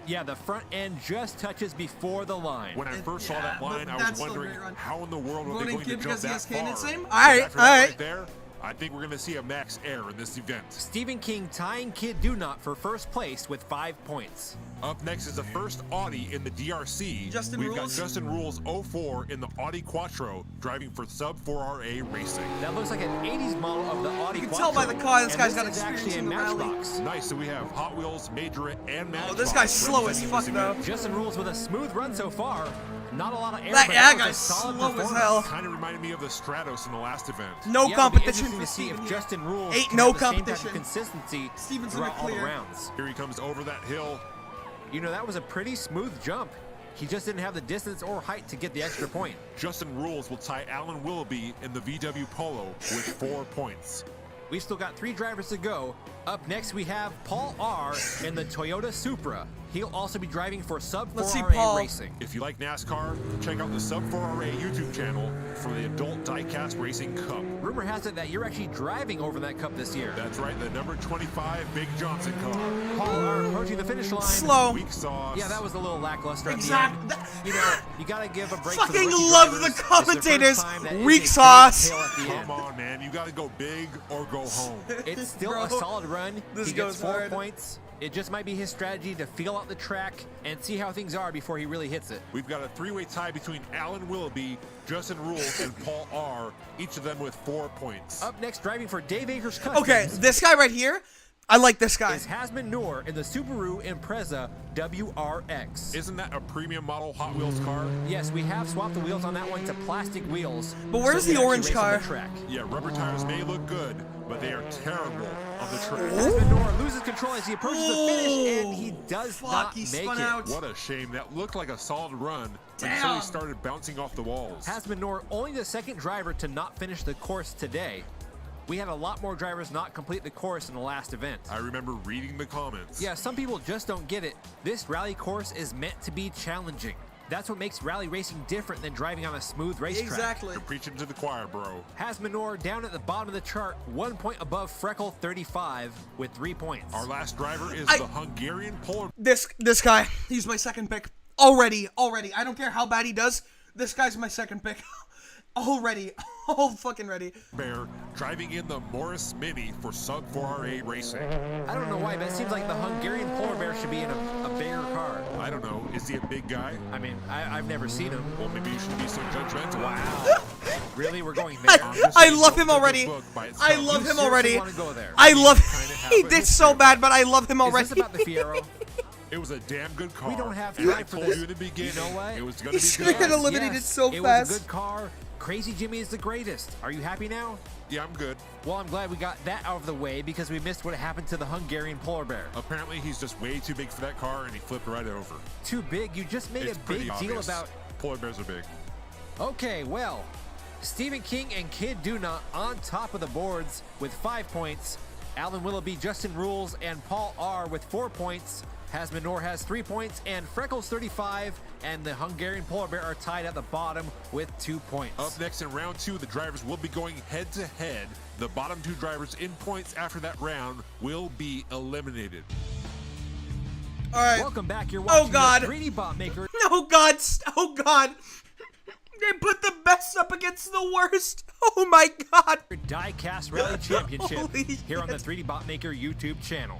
Yeah, the front end just touches before the line. When I first saw Yeah, that line, but I that's was still a wondering great run. how in the world are they Voting going to Kid jump because he that has Canon's far. name? But Alright, after that alright. right there, I think we're going to see a max air in this event. Stephen King tying Kid Dunot for first place with 5 points. Up next is the first Audi in the DRC. Justin We've Rules. got Justin Rules 04 in the Audi Quattro, driving for sub-4RA Racing. That looks like an 80s model of the Audi You can tell by the car this and guy's this got is experience actually a in the rally. Matchbox. Nice, so we have Hot Wheels, Majorette, and Matchbox. Oh, this guy's slow as representing fuck this though. event. Justin Rules with a smooth run so far. Not a lot of air, That but yeah, was a guy's solid slow as performance. hell. Kind of reminded me of the Stratos in the last event. No Yeah, competition it'll be for interesting to see Steven if here. Justin Rules Ain't can no have the same type competition. of consistency Steven's in the throughout all the clear. rounds. Here he comes over that hill. You know, that was a pretty smooth jump. He just didn't have the distance or height to get the extra point. Justin Rules will tie Alan Willoughby in the VW Polo with 4 points. We've still got 3 drivers to go. Up next, we have Paul R. in the Toyota Supra. He'll also be driving for Let's see sub-4RA Paul. Racing. If you like NASCAR, check out the Sub-4RA YouTube channel for the Adult Diecast Racing Cup. Rumor has it that you're actually driving over that cup this year. That's right, the number 25 Big Johnson car. Paul R. approaching the finish line. Slow. Weak sauce. Yeah, that was a little lackluster. Exact- At the end. that- You know, you gotta give a break. to the Fucking rookie love drivers. the It's their commentators. first time that is Weak a big sauce. tail at the end. Come on, man. You got to go big or go home. It's still Bro, a solid run. this He gets goes 4 hard. points. It just might be his strategy to feel out the track and see how things are before he really hits it. We've got a 3-way tie between Alan Willoughby, Justin Rules, and Paul R., each of them with 4 points. Up next, driving for Dave Akers Customs. Okay, this guy right here, I like this guy. is Hasman Noor in the Subaru Impreza WRX. Isn't that a premium model Hot Wheels car? Yes, we have swapped the wheels on that one to plastic wheels. But where's so we the can orange actually race on car? the track. Yeah, rubber tires may look good, but they are terrible on the track. Hasman Noor loses control as he approaches the finish, and he does Fuck, not he make spun it. out. What a shame. That looked like a solid run until Damn. he started bouncing off the walls. Hasman Noor only the second driver to not finish the course today. We had a lot more drivers not complete the course in the last event. I remember reading the comments. Yeah, some people just don't get it. This rally course is meant to be challenging. That's what makes rally racing different than driving on a smooth racetrack. Exactly. You're preaching to the choir, bro. Hasman Noor down at the bottom of the chart, 1 point above Freckle 35 with 3 points. Our last driver is I- the Hungarian Polar. This guy, he's my second pick. Already. I don't care how bad he does. This guy's my second pick. Already. all fucking ready. Bear driving in the Morris Mini for Sub 4RA Racing. I don't know why, but it seems like the Hungarian polar bear should be in a bigger car. I don't know. Is he a big guy? I mean, I've never seen him. Well, maybe you shouldn't be so judgmental. Wow. Really? We're going there? I love him already. I love him already. Want to go there? I love He did so bad, but I love him already. Is this about the Fiero? It was a damn good car. We don't have And I time for told this. you in the beginning. You know what? It was going to be He's good. gonna eliminate it so it fast. was a good car. Crazy Jimmy is the greatest. Are you happy now? Yeah, I'm good. Well, I'm glad we got that out of the way because we missed what happened to the Hungarian polar bear. Apparently, he's just way too big for that car, and he flipped right over. Too big? You just made It's a pretty big deal obvious. about... Polar bears are big. Okay, well, Stephen King and Kid Duna on top of the boards with 5 points. Alan Willoughby, Justin Rules, and Paul R with 4 points. Hasman Noor has 3 points, and Freckles 35, and the Hungarian polar bear are tied at the bottom with 2 points. Up next in round 2, the drivers will be going head-to-head. The bottom 2 drivers in points after that round will be eliminated. All right. Welcome back. You're watching God. the 3D Bot Maker. Oh God! Oh God! They put the best up against the worst. Oh my God! Diecast Rally Championship Holy here on the shit. 3D Bot Maker YouTube channel.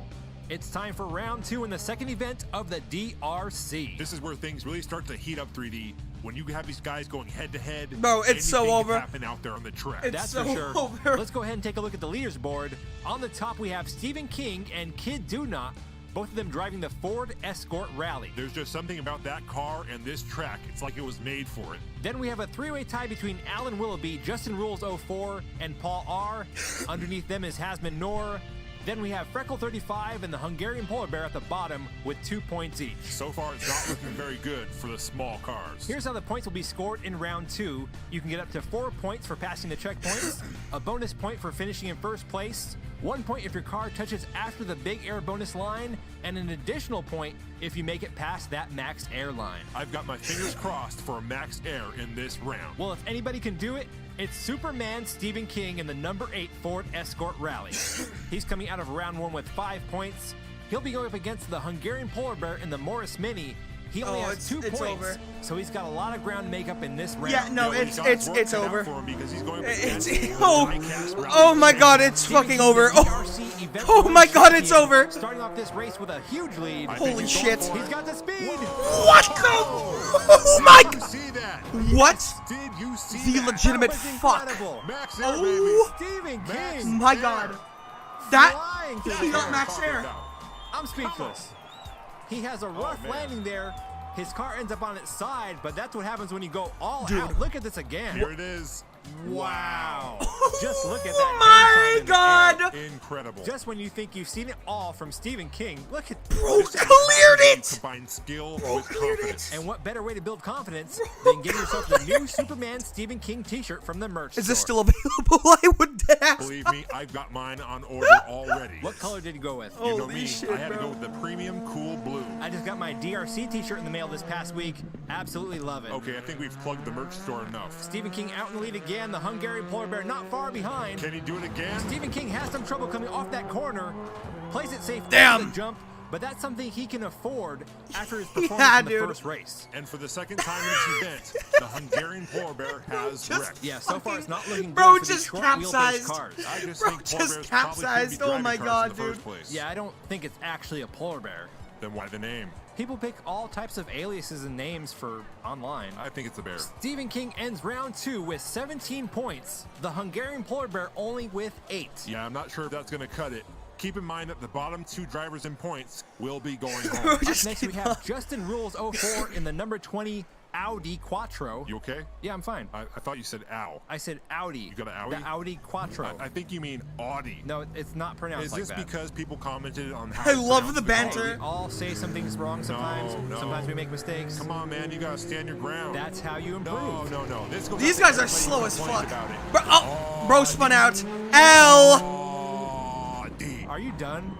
It's time for round 2 in the second event of the DRC. This is where things really start to heat up 3D. When you have these guys going head-to-head, Bro, it's so anything over. can happen out there on the track. It's That's so for sure. over. Let's go ahead and take a look at the leaderboard. On the top, we have Stephen King and Kid Duna, both of them driving the Ford Escort Rally. There's just something about that car and this track. It's like it was made for it. Then we have a 3-way tie between Alan Willoughby, Justin Rules 04, and Paul R. Underneath them is Hasman Noor. Then we have Freckle 35 and the Hungarian polar bear at the bottom with 2 points each. So far, it's not looking very good for the small cars. Here's how the points will be scored in round 2. You can get up to 4 points for passing the checkpoints, a bonus point for finishing in first place, 1 point if your car touches after the big air bonus line, and an additional point if you make it past that max air line. I've got my fingers crossed for a max air in this round. Well, if anybody can do it, it's Superman Stephen King in the number 8 Ford Escort Rally. He's coming out of round 1 with 5 points. He'll be going up against the Hungarian polar bear in the Morris Mini. He only has 2 points, over. so he's got a lot of ground to make up in this round. Yeah, no, Yeah, well, it's over. For him because he's going It's against oh my God! It's Stephen fucking King over. is the Oh, DRC event oh my winning God! It's champion, over. Starting off this race with a huge lead. I think Holy he's shit. going for He's it. got the speed. What the? Oh my Did you God! see that? What? Did you see The that? legitimate That was fuck. incredible. Max air, Oh. Stephen Max King. My air. God! That Flying through he the got air. max air. I'm speechless. He has a rough man. landing there. His car ends up on its side, but that's what happens when you go all Dude. out. Look at this again. Here it is. Wow. Just look at Oh that. my God! Incredible. Just when you think you've seen it all from StephenKing, look at Bro, cleared it. Combine skill Bro, with cleared confidence. And what better way to build confidence than getting yourself the new Superman Stephen King t-shirt from the merch Is this store. still available? I would ask. Believe me, I've got mine on order already. What color did you go with? You know Holy me, shit, I had to bro. go with the premium cool blue. I just got my DRC t-shirt in the mail this past week. Absolutely love it. Okay, I think we've plugged the merch store enough. Stephen King out in the lead again. The Hungarian polar bear not far behind. Can he do it again? Stephen King has some trouble coming off that corner. Plays it safe Damn. after the jump, but that's something he can afford after his performance Yeah, in the dude. first race. And for the second time in this event, the Hungarian polar bear has Just wrecked. Yeah, so far it's not looking Bro, good for these just short wheelbase capsized. cars. I just Bro, think just polar bears probably shouldn't be capsized. Oh driving my cars God, in the dude. first place. Yeah, I don't think it's actually a polar bear. Then why the name? People pick all types of aliases and names for online. I think it's a bear. Stephen King ends round 2 with 17 points. The Hungarian polar bear only with 8. Yeah, I'm not sure if that's going to cut it. Keep in mind that the bottom 2 drivers in points will be going Bro, home. just Next we keep have up. Justin Rules 04 in the number 20 Audi Quattro. You okay? Yeah, I'm fine. I thought you said ow. I said Audi. You got an Audi? The Audi Quattro. I think you mean Audi. No, it's not pronounced Is like this that. because people commented on how I to love pronounce the car? banter. We all say some things wrong sometimes. No. Sometimes we make mistakes. Come on, man, you gotta stand your ground. That's how you no, improve. no. This goes These out to guys are everybody slow who as complained fuck. about it. Bro, oh, bro spun out. L. Audi. Are you done?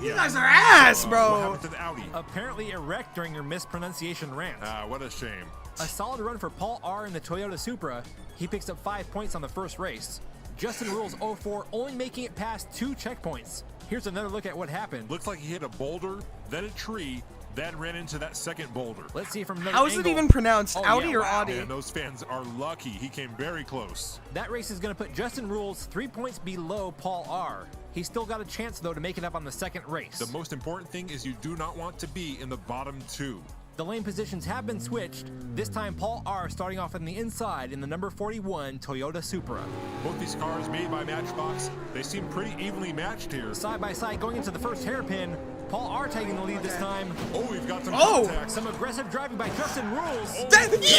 You guys are ass, What bro. happened to the Audi? Apparently a wreck during your mispronunciation rant. What a shame. A solid run for Paul R. in the Toyota Supra. He picks up 5 points on the first race. Justin Rules 04 only making it past 2 checkpoints. Here's another look at what happened. Looks like he hit a boulder, then a tree, then ran into that second boulder. Let's see from another How is it angle. even pronounced? Oh, Audi yeah, or wow. Audi? And those fans are lucky. He came very close. That race is going to put Justin Rules 3 points below Paul R. He's still got a chance, though, to make it up on the second race. The most important thing is you do not want to be in the bottom 2. The lane positions have been switched. This time, Paul R. starting off on the inside in the number 41 Toyota Supra. Both these cars made by Matchbox, they seem pretty evenly matched here. Side by side going into the first hairpin. Paul R. taking the lead this time. Oh, we've got some Oh! contact. Some aggressive driving by Justin Rules.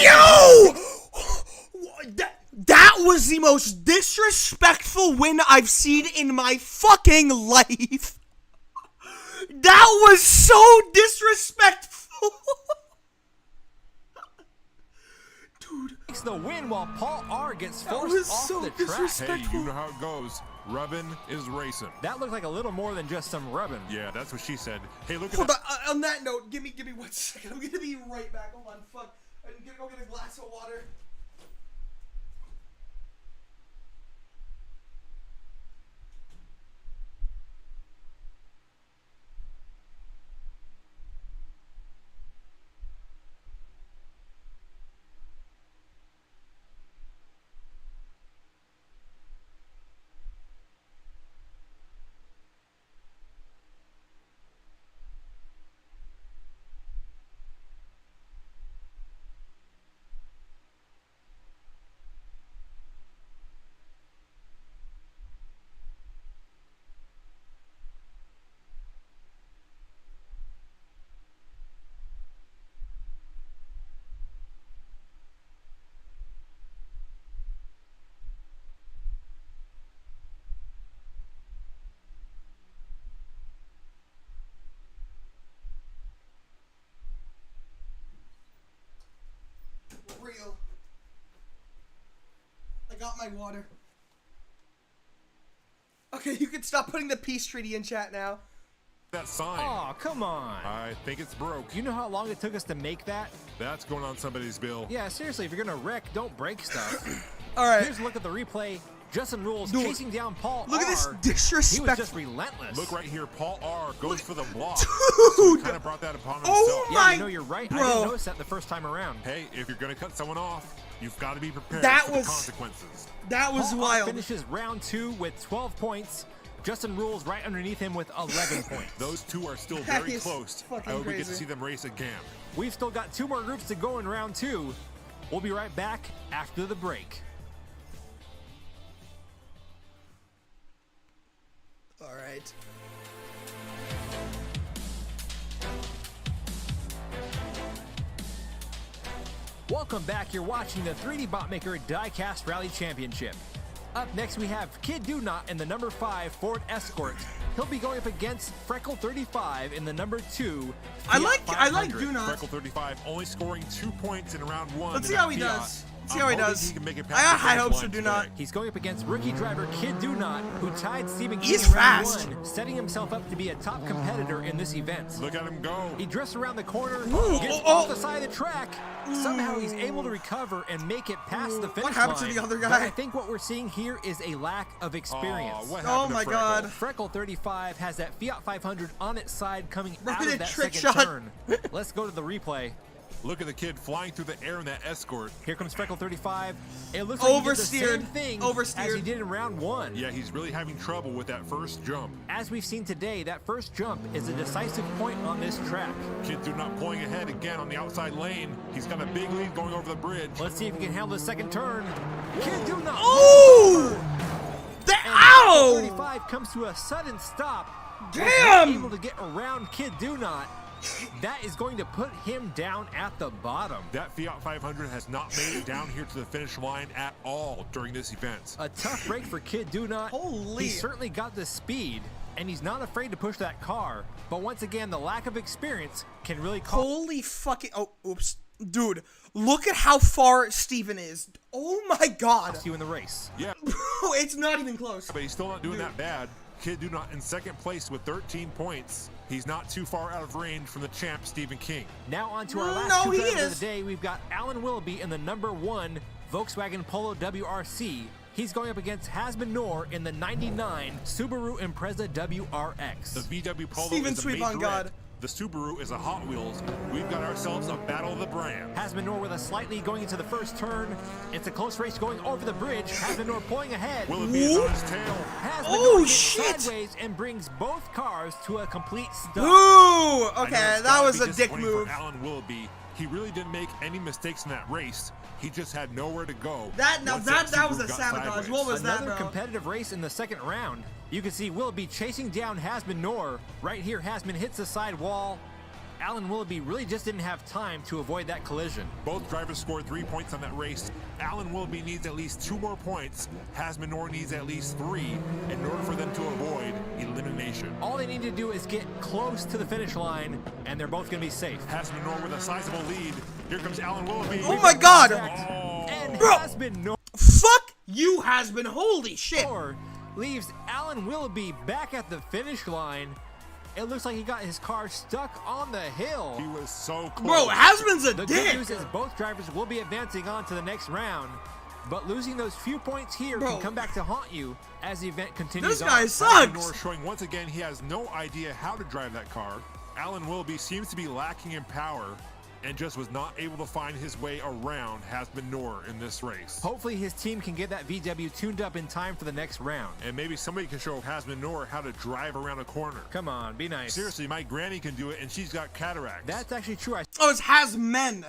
Yo! That was the most disrespectful win I've seen in my fucking life. That was so disrespectful. Dude, Takes the win while Paul R. gets that forced was off so the track. Hey, disrespectful. you know how it goes. Rubbin is racing. That looked like a little more than just some rubbing. Yeah, that's what she said. Hey, look at Hold that. on, on that note, give me 1 second. I'm gonna be right back. Hold on, fuck. I'm gonna go get a glass of water. Real. I got my water. Okay, you can stop putting the peace treaty in chat now. That sign. Oh, come on. I think it's broke. You know how long it took us to make that? That's going on somebody's bill. Yeah, seriously, if you're gonna wreck, don't break stuff. All right. Here's a look at the replay. Justin Rules Dude, chasing down Paul Look R. at this He was disrespect. just relentless. Look right here. Paul R. goes for the block. Dude. Kind of brought that upon himself. Oh Yeah, my you know, you're right. I bro. didn't notice that the first time around. Hey, if you're going to cut someone off, you've got to be prepared That for was- the consequences. That was Paul R. wild. finishes round 2 with 12 points. Justin Rules right underneath him with 11 points. Those two are still That very is close. fucking I hope we get to crazy. see them race again. We've still got 2 more groups to go in round 2. We'll be right back after the break. All right. Welcome back. You're watching the 3D Botmaker Diecast Rally Championship. Up next, we have Kid Do Not in the number 5 Ford Escort. He'll be going up against Freckle 35 in the number 2 I Fiat like 500. Do Not. Freckle 35 only scoring 2 points in round 1. Let's in see that how he Fiat. does. See I'm how he hoping does. He can make it I past got the high finish hopes line for Do today. Not. He's going up against rookie driver Kid Do Not, who tied Stephen King He's in round fast. 1, setting himself up to be a top competitor in this event. Look at him go. He drifts around the corner, Ooh, gets oh, off oh. the side of the track. Somehow he's able to recover and make it past the finish happened to line. the other But guy? I think what we're seeing here is a lack of experience. Aw, what Oh happened to my Freckle? God. Freckle 35 has that Fiat 500 on its side coming Right out in of that trick second shot. turn. Let's go to the replay. Look at the kid flying through the air in that Escort. Here comes Freckle 35. It looks like he did the Oversteered. same thing as Oversteered. he did in round 1. Yeah, he's really having trouble with that first jump. As we've seen today, that first jump is a decisive point on this track. Kid Do Not pulling ahead again on the outside lane. He's got a big lead going over the bridge. Let's see if he can handle the second turn. Kid Do Not. Ooh! The, And ow! 35 comes to a sudden stop. Damn! Was able to get around Kid Do Not. That is going to put him down at the bottom. That Fiat 500 has not made it down here to the finish line at all during this event. A tough break for Kid Do Not. Holy. He's certainly got the speed, and he's not afraid to push that car. But once again, the lack of experience can really cause. Holy fucking. Oh, oops. Dude, look at how far Steven is. Oh my God. you in the race. Yeah, It's not even close. but he's still not doing that bad. Kid Do Not in second place with 13 points. He's not too far out of range from the champ, Stephen King. Now on to our last No, two he drivers of is. the day. We've got Alan Willoughby in the number 1 Volkswagen Polo WRC. He's going up against Hasbin Noor in the 99 Subaru Impreza WRX. The VW Polo Steven is a Sweep on majorette. God. the Subaru is a Hot Wheels, we've got ourselves a battle of the brands. Hasbunor with a slight lead going into the first turn. It's a close race going over the bridge. Hasbunor pulling ahead. Willoughby is on his tail. Hasbunor gets shit. sideways and brings both cars to a complete stop. Ooh, I know okay, it's that gotta was be a dick disappointing move. For Alan Willoughby. He really didn't make any mistakes in that race. He just had nowhere to go. That once that was Subaru a got sabotage. sideways. What was that, Another bro? competitive race in the second round. You can see Willoughby chasing down Hasbunor. Right here, Hasbun hits the side wall. Alan Willoughby really just didn't have time to avoid that collision. Both drivers scored 3 points on that race. Alan Willoughby needs at least 2 more points. Hasbunor needs at least 3 in order for them to avoid elimination. All they need to do is get close to the finish line, and they're both going to be safe. Hasbunor with a sizable lead. Here comes Alan Willoughby. Oh my God! And Bro. Hasbunor Fuck you, Hasbun. Holy shit! leaves Alan Willoughby back at the finish line. It looks like he got his car stuck on the hill. He was so close. Bro, Hasbun's a The dick. good news is both drivers will be advancing on to the next round, but losing those few points here Bro. can come back to haunt you as the event continues This on. guy Hasbunor sucks. showing once again he has no idea how to drive that car. Alan Willoughby seems to be lacking in power and just was not able to find his way around Hasbunor in this race. Hopefully his team can get that VW tuned up in time for the next round. And maybe somebody can show Hasbunor how to drive around a corner. Come on, be nice. Seriously, my granny can do it and she's got cataracts. That's actually true. I Oh, it's Hasmen.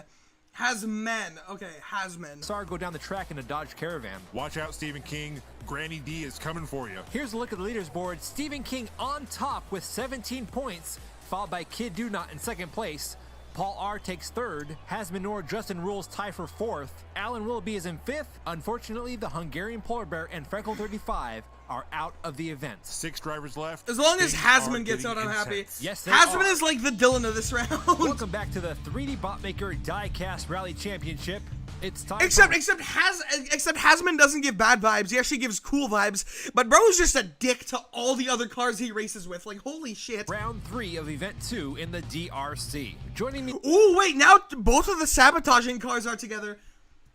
Hasmen. Okay, Hasmen. saw her go down the track in a Dodge Caravan. Watch out, Stephen King. Granny D is coming for you. Here's a look at the leaders board. Stephen King on top with 17 points, followed by Kid Do Not in second place. Paul R takes third. Hasbunor, Justin Rules tie for fourth. Alan Willoughby is in fifth. Unfortunately, the Hungarian Polar Bear and Freckle 35 are out of the event. 6 drivers left. As long as Things Hasman are gets out, getting I'm happy. intense. Yes, they Hasman are. is like the Dylan of this round. Welcome back to the 3D Botmaker Diecast Rally Championship. It's time Except for... Hasman doesn't give bad vibes. He actually gives cool vibes. But bro is just a dick to all the other cars he races with. Like, holy shit. round 3 of Event 2 in the DRC. Joining me Ooh, wait, now both of the sabotaging cars are together.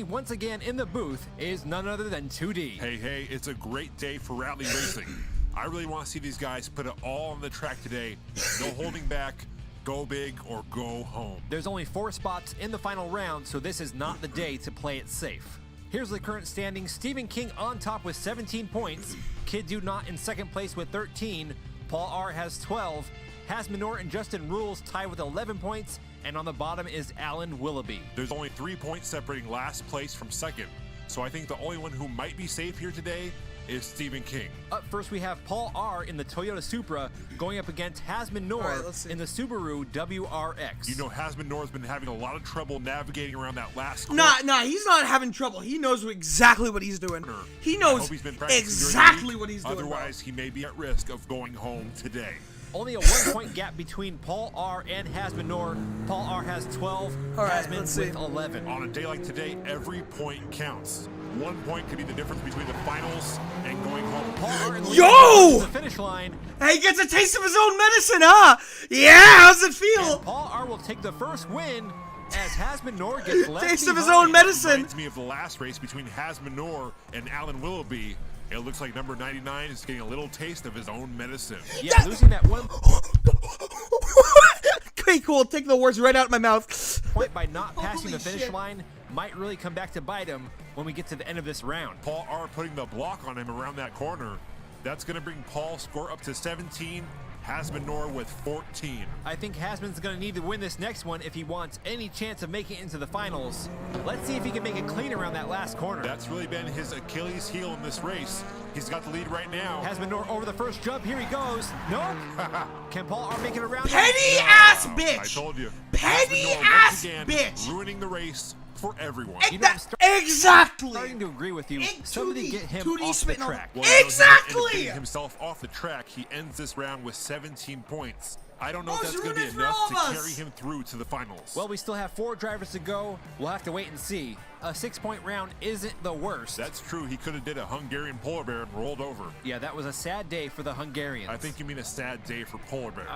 once again in the booth is none other than 2D. Hey, it's a great day for rally racing. I really want to see these guys put it all on the track today. No holding back. Go big or go home. There's only 4 spots in the final round, so this is not the day to play it safe. Here's the current standings. Stephen King on top with 17 points. Kid Do Not in second place with 13. Paul R has 12. Hasbunor and Justin Rules tie with 11 points. And on the bottom is Alan Willoughby. There's only 3 points separating last place from second. So I think the only one who might be safe here today is Stephen King. Up first, we have Paul R in the Toyota Supra going up against Hasbunor All right, let's see. in the Subaru WRX. You know, Hasbunor been having a lot of trouble navigating around that last corner. Nah, he's not having trouble. He knows exactly what he's doing. He I knows hope he's been practicing during the exactly week. what he's doing. bro. Otherwise, he may be at risk of going home today. Only a 1-point gap between Paul R and Hasbunor. Paul R has 12, All right, Hasbun let's see. with 11. On a day like today, every point counts. 1 point could be the difference between the finals and going home. Paul R in the Yo! lead to the finish line. Hey, he gets a taste of his own medicine, huh? Yeah, how's it feel? Paul R will take the first win as Hasbunor gets left Taste of his behind. own medicine. Reminds me of the last race between Hasbunor and Alan Willoughby. It looks like number 99 is getting a little taste of his own medicine. Yeah, losing that 1 Okay, cool. Take the words right out of my mouth. point by not passing Holy the finish shit. line might really come back to bite him when we get to the end of this round. Paul R putting the block on him around that corner. That's going to bring Paul's score up to 17. Hasbunor with 14. I think Hasbun's going to need to win this next one if he wants any chance of making it into the finals. Let's see if he can make it clean around that last corner. That's really been his Achilles heel in this race. He's got the lead right now. Hasbunor over the first jump. Here he goes. Nope. Can Paul R make it around? Petty ass I bitch. told you. Petty Hasbunor ass once again bitch. ruining the race for everyone. You know, I'm Exactly. starting to agree with you. And Somebody 2D get him 2D off the spitting on- track. Well, you know, he's gonna end up Exactly. getting himself off the track. He ends this round with 17 points. I don't know if Bro's that's going to be ruining it for enough all to of us. carry him through to the finals. Well, we still have 4 drivers to go. We'll have to wait and see. A 6-point round isn't the worst. That's true. He could have did a Hungarian polar bear and rolled over. Yeah, that was a sad day for the Hungarians. I think you mean a sad day for polar bears.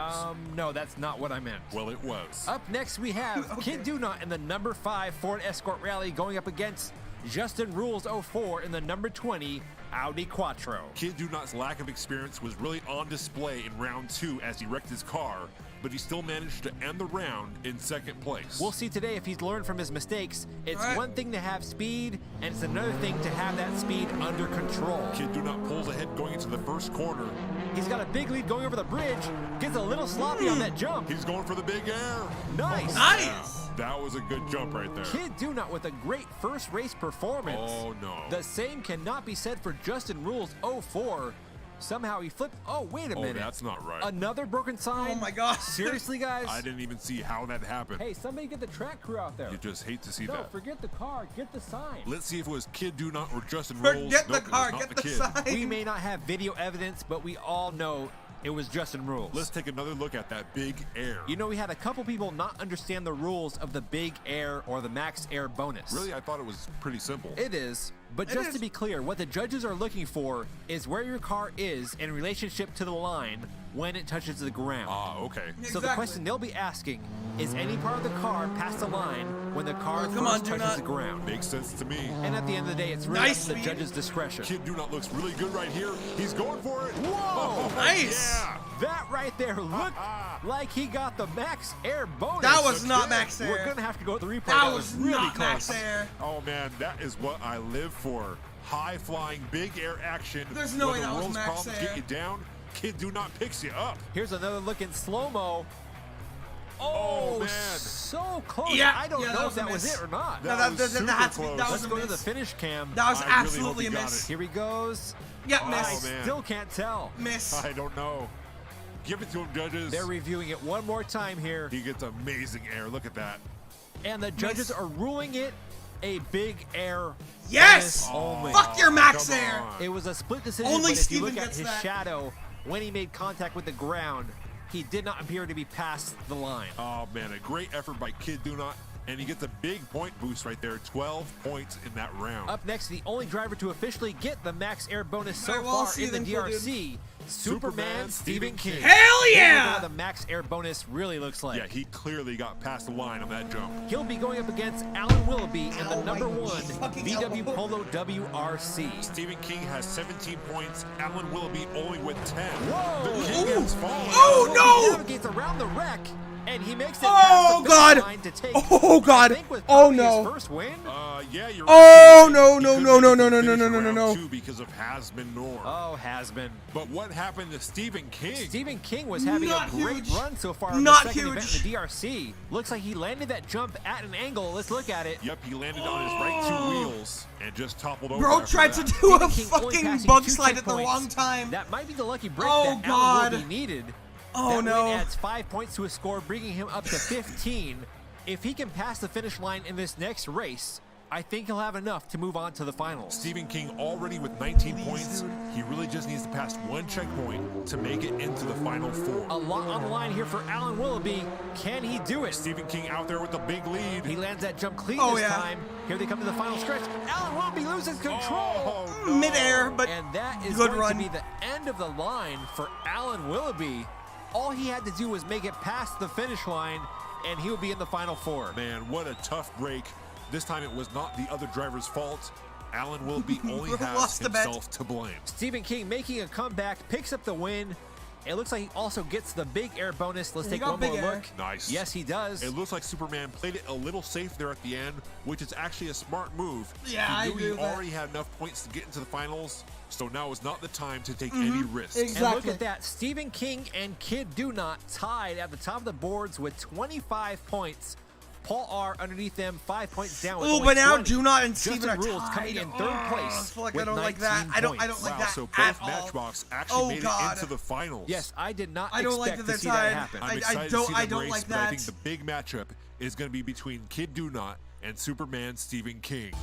No, that's not what I meant. Well, it was. Up next, we have Kid Do Not in the number 5 Ford Escort Rally going up against Justin Rules 04 in the number 20 Audi Quattro. Kid Do Not's lack of experience was really on display in round 2 as he wrecked his car, but he still managed to end the round in 2nd place. We'll see today if he's learned from his mistakes. It's All right. one thing to have speed, and it's another thing to have that speed under control. Kid Do Not pulls ahead going into the first corner. He's got a big lead going over the bridge, gets a little sloppy on that jump. He's going for the big air. Nice. Nice. That was a good jump right there. Kid Do Not with a great first race performance. Oh, no. The same cannot be said for Justin Rules 04. Somehow he flipped. Oh, wait a minute. That's not right. Another broken sign? Oh my God. Seriously, guys? I didn't even see how that happened. Hey, somebody get the track crew out there. You just hate to see No, that. forget the car. Get the sign. Let's see if it was Kid Do Not or Justin Rules. Forget the Nope, it was car, not get the kid. sign. We may not have video evidence, but we all know it was Justin Rules. Let's take another look at that big air. You know, we had a couple people not understand the rules of the big air or the max air bonus. Really, I thought it was pretty simple. It is, but It just is. to be clear, what the judges are looking for is where your car is in relationship to the line when it touches the ground. Okay. So the Exactly. question they'll be asking is any part of the car past the line when the car Come on, first do touches not- the ground. Makes sense to me. And at the end of the day, it's really Nice up to the speed. judge's discretion. Kid Do Not looks really good right here. He's going for it. Whoa! Nice. Yeah. That right there looked like he got the max air bonus. That was not kid. max We're air. gonna have to go with the replay. That was really not close. max air. Oh man, that is what I live for. High flying, big air action. There's no When way the that was world's max problems air. get you down, Kid Do Not picks you up. Here's another look in slow-mo. Oh, man. so close. Yeah, I don't yeah, that know was if a that was miss. it or not. No, That was super had to be- close. that was Let's a go to the miss. finish cam. That was I really absolutely a hope he got miss. it. Here he goes. Yep, Oh, miss. man. Still can't tell. Miss. I don't know. Give it to him, judges. They're reviewing it one more time here, He gets amazing air. Look at that. and the judges are ruling it a big air Yes! bonus only. Fuck your max Come air. on. It was a split decision, Only but if you Steven look at gets his that. shadow, when he made contact with the ground, he did not appear to be past the line. Oh man, a great effort by Kid Do Not, and he gets a big point boost right there. 12 points in that round. Up next, the only driver to officially get the max air bonus so All right, well, I'll far see in the you then, cool DRC, Superman Stephen King. Hell Here's yeah! what the max air bonus really looks like. Yeah, he clearly got past the line on that jump. He'll be going up against Alan Willoughby in the Ow, number my 1 fucking VW elbow. Polo WRC. Stephen King has 17 points. Alan Willoughby only with 10. Whoa! The King Ooh. has fallen. Oh, He no! navigates around the wreck, and he makes it Oh, past the finish God. line to take. Oh, God. I think with Oh, probably no. his first win. Yeah, you're Oh, right. no, He no, could no, make no, it to no, the no, finish no, in no, no, round no. 2 because of Hasman Nor. Oh, has been. But what happened to Stephen King? Stephen King was having Not a great huge. run so far in Not the second huge. event in the DRC. Looks like he landed that jump at an angle. Let's look at it. Yep, he landed on his right 2 wheels and just toppled over. Bro after tried that. to do a Stephen King only fucking passing bug 2 slide at the checkpoints. wrong time. That might be the lucky break Oh, that God. Alan Willoughby needed. Oh, that no. win adds 5 points to his score, bringing him up to 15. If he can pass the finish line in this next race, I think he'll have enough to move on to the finals. Stephen King already with 19 points. He really just needs to pass 1 checkpoint to make it into the final 4. A lot on the line here for Alan Willoughby. Can he do it? Stephen King out there with the big lead. He lands that jump clean Oh, this yeah. time. Here they come to the final stretch. Alan Willoughby loses control. Oh, no. Midair, but And that is good going run. to be the end of the line for Alan Willoughby. All he had to do was make it past the finish line, and he will be in the final 4. Man, what a tough break. This time it was not the other driver's fault. Alan Willoughby only has Lost the bet. himself to blame. Stephen King making a comeback, picks up the win. It looks like he also gets the big air bonus. Let's He take got one big more air. look. Nice. Yes, he does. It looks like Superman played it a little safe there at the end, which is actually a smart move. Yeah, he I knew agree he with that. already had enough points to get into the finals, so now is not the time to take any risks. Exactly. And look at that. Stephen King and Kid Do Not tied at the top of the boards with 25 points. Paul R underneath them, 5 points down with Ooh, only but now 20. Do Not and Justin Steven are Rules tied. coming in third place Fuck, I with don't like that. 19 I don't points. like Wow, that so at both all. Matchbox actually Oh, made God. it into the finals. Yes, I did not I don't like expect that to see they're that tied. happen. I'm I excited don't- to see them I don't race, like but I think that. the big matchup is going to be between Kid Do Not and Superman Stephen King.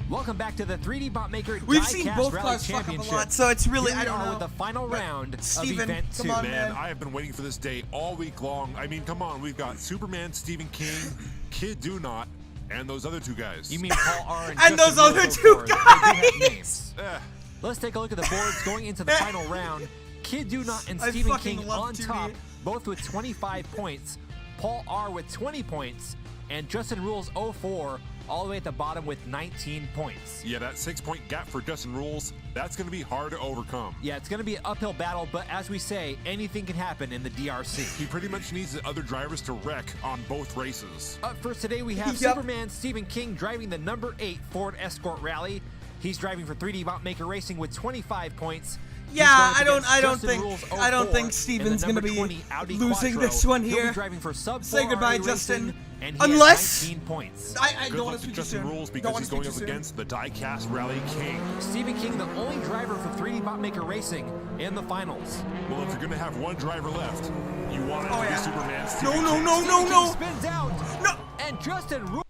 Welcome back to the 3D Bot Maker We've Diecast seen both Rally cars fuck up a Championship. lot, so it's really, Here I we don't are know. with the final But round Steven, of Event 2. come on, Man, man. I have been waiting for this day all week long. I mean, come on. We've got Superman Stephen King, Kid Do Not, and those other 2 guys. You mean Paul R. And those Justin other Rose 2 O'Ford. They do have guys. names. Eh, Let's take a look at the boards going into the final round. Kid Do Not and I Stephen fucking King love on 2D. top, both with 25 points. Paul R. with 20 points, and Justin Rules 04 all the way at the bottom with 19 points. Yeah, that 6-point gap for Justin Rules, that's going to be hard to overcome. Yeah, it's going to be an uphill battle, but as we say, anything can happen in the DRC. He pretty much needs the other drivers to wreck on both races. Up first today, we have Superman Stephen King driving the number 8 Ford Escort Rally. He's driving for 3D Botmaker Racing with 25 points. Yeah, I don't think Steven's gonna be losing this one here. He'll be driving for sub Say goodbye, Justin. And Unless 19 points. I Good don't want luck to to speak Justin soon. Rules because he's going up against the Diecast Rally King. Stephen King, the only driver for 3D Botmaker Racing in the finals. Well, if you're going to have one driver left, you want it to be Superman Stephen King. No. Spins out. No. And Justin Rules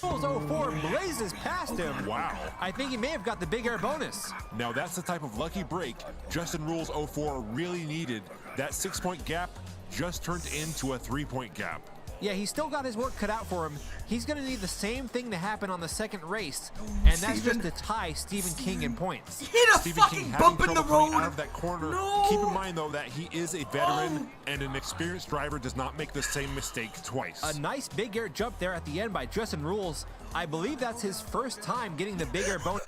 04 blazes past him. Wow. I think he may have got the big air bonus. Now that's the type of lucky break Justin Rules 04 really needed. That 6-point gap just turned into a 3-point gap. Yeah, he's still got his work cut out for him. He's going to need the same thing to happen on the second race, and that's just to tie Stephen King in points. Hit a Stephen fucking King bump having in the trouble road. coming out of that corner. No. Keep in mind though that he is a veteran, and an experienced driver does not make the same mistake twice. A nice big air jump there at the end by Justin Rules. I believe that's his first time getting the big air bonus.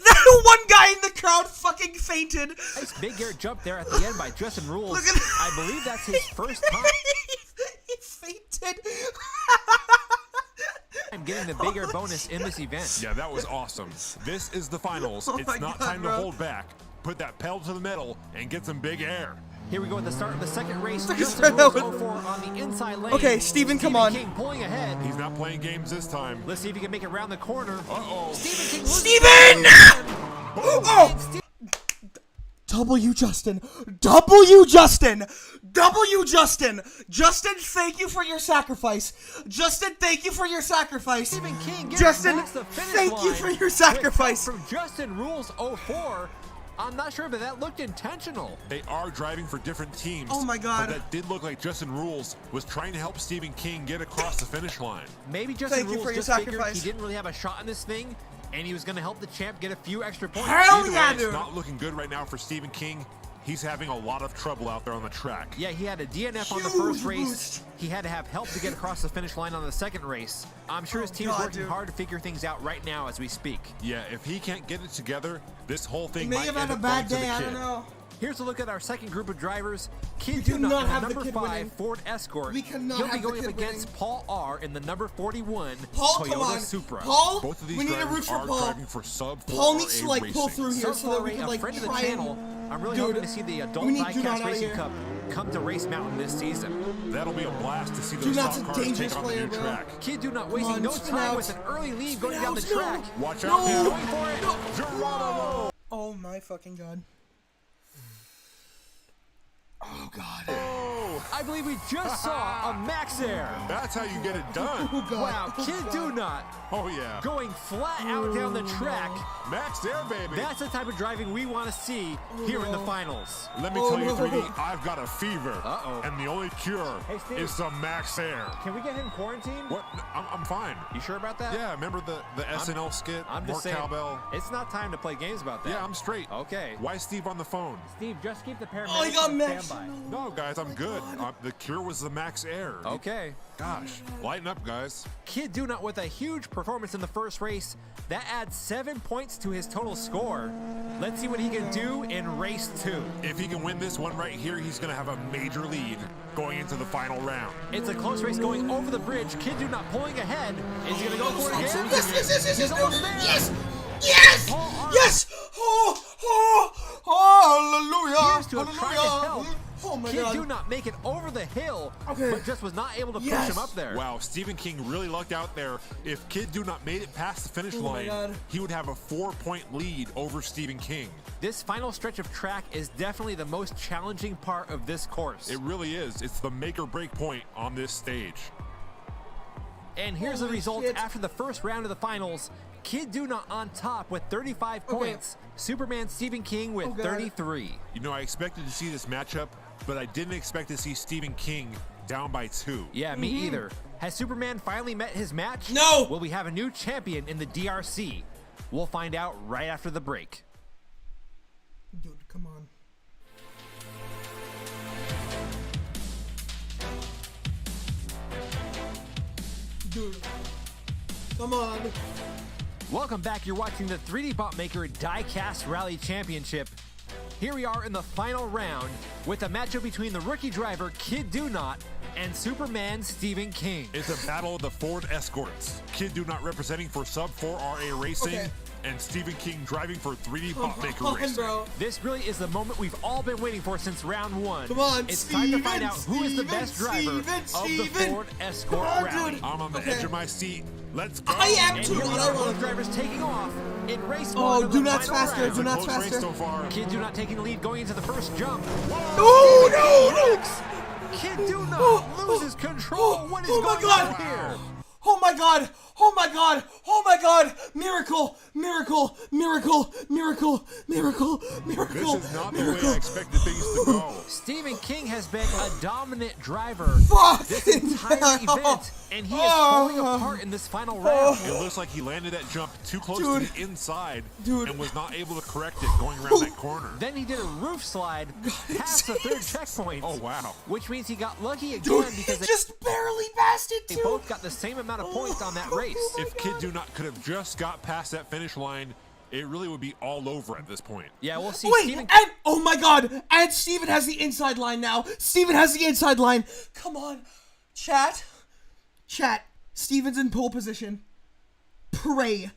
that one guy in the crowd fucking fainted. Nice big air jump there at the end by Justin Rules. Look at I believe that's his first time. He fainted. I'm getting the big air bonus in this event. Yeah, that was awesome. This is the finals. Oh It's my not God, time bro. to hold back. Put that pedal to the metal and get some big air. Here we go at the start of the second race. Look at Justin that Rules one. 04 on the inside lane. Okay, Steven, come on. King pulling ahead. He's not playing games this time. Let's see if he can make it around the corner. Uh-oh. Stephen King loses Steven! Oh! W Justin. W Justin. W Justin. Justin, thank you for your sacrifice. Justin, thank you for your sacrifice. Stephen King gets Justin, past the finish thank you line for your with sacrifice. help from Justin Rules 04. I'm not sure, but that looked intentional. They are driving for different teams. Oh my God. But that did look like Justin Rules was trying to help Stephen King get across the finish line. Maybe Justin Thank you Rules for your just figured sacrifice. he didn't really have a shot in this thing, and he was going to help the champ get a few extra points. Hell Either yeah, way, it's dude. not looking good right now for Stephen King. He's having a lot of trouble out there on the track. Yeah, he had a DNF on the Huge first race. boost. He had to have help to get across the finish line on the second race. I'm sure his team is God, working dude. hard to figure things out right now as we speak. Yeah, if he can't get it together, this whole thing May might have end had a up bad going to day, the I kid. don't know. Here's a look at our second group of drivers. Kid cannot Dunut in have the the number kid 5 winning. Ford Escort. We cannot He'll be have the going up kid against winning. Paul R in the number 41 Paul, Toyota come on. Supra. Paul, Both of these we need to drivers root for are Paul. driving for sub 4 Paul needs to like pull racing. through here so that we can a like friend of the try channel. and... I'm really Dude, hoping to see the Adult we need Dunut Diecast out Racing here. Cup come to Race Mountain this season. That'll be a blast to see those Dunut's stock a cars dangerous take on the player, new bro. track. Kid Dunut wasting on, no spin time out. with an early lead Spin going down the out, no. track. Watch No. out, kid. Going for it. No. Geronimo! Oh my fucking God. Oh God. I believe we just saw a Max Air. That's how you get it done. Oh God. Wow, Oh, Kid God. Dunut Oh, yeah. going flat out down the track. Max Air, baby. That's the type of driving we want to see here in the no. finals. Let me Oh, tell you, no. 3D, I've got a fever. Uh-oh. And the only cure Hey, Steve. is some Max Air. Can we get him quarantined? What? I'm fine. You sure about that? Yeah, remember the SNL skit? I'm More just saying, cowbell? it's not time to play games about that. Yeah, I'm straight. Okay. Why is Steve on the phone? Steve, just keep the paramedics Oh, he got on Max. standby. No, guys, I'm good. The cure was the Max Air. Okay. Gosh, lighten up, guys. Kid Dunut with a huge performance in the first race. That adds 7 points to his total score. Let's see what he can do in race 2. If he can win this one right here, he's going to have a major lead going into the final round. It's a close race going over the bridge. Kid Dunut pulling ahead. Is he going to go for it again? Yes. He's almost there. Yes. Yes. Yes. Oh, hallelujah. Appears to have tried to help. Hallelujah. Oh my Kid God. Dunut make it over the hill, Okay. but just was not able to push Yes. him up there. Wow, Stephen King really lucked out there. If Kid Dunut made it past the finish Oh my line, God. he would have a 4-point lead over Stephen King. This final stretch of track is definitely the most challenging part of this course. It really is. It's the make or break point on this stage. And here's the Holy results shit. after the first round of the finals. Kid Dunut on top with 35 points. Superman Stephen King with Oh, God. 33. You know, I expected to see this matchup, but I didn't expect to see Stephen King down by 2. Yeah, me either. Has Superman finally met his match? No! Will we have a new champion in the DRC? We'll find out right after the break. Dude, come on. Dude. Come on. Welcome back. You're watching the 3D Bot Maker Diecast Rally Championship. Here we are in the final round with a matchup between the rookie driver Kid Do Not and Superman Stephen King. It's a battle of the Ford Escorts. Kid Do Not representing for Sub 4RA Racing, Okay. and Stephen King driving for 3D Bot Maker Come on, Racing. bro. This really is the moment we've all been waiting for since round one. Come on, it's Steven, time to find out who is the best driver of the Ford Escort Come on, Rally. dude. I'm on the Okay. edge of my seat. Let's go. I am And too. here we I are, wanna- both drivers taking off in race Oh, one of Do the Not's final faster. round. Do Not's Close race faster. so far. Kid Do Not taking the lead going into the first jump. Oh, no. Kid Do Not Oh, loses control. What is oh my going God. on here? Oh my God! Oh my God! Oh my God! Miracle! Miracle! Miracle! Miracle! Miracle! Miracle! This is not the way I expected things to go. Stephen King has been a dominant driver Fuck! this entire event, and he is falling apart in this final round. It looks like he landed that jump too close Dude. to the inside Dude. and was not able to correct it going around that corner. Then he did a roof slide past the third checkpoint. Oh, wow. Which means he got lucky again Dude, because he just barely passed it they too. both got the same amount of points on that race. Oh my If Kid Do Not could have just got past that finish line, it really would be all over at this point. Yeah, we'll see. Wait, Stephen and oh my God! And Steven has the inside line now. Steven has the inside line. Come on, chat. Steven's in pole position. Pray.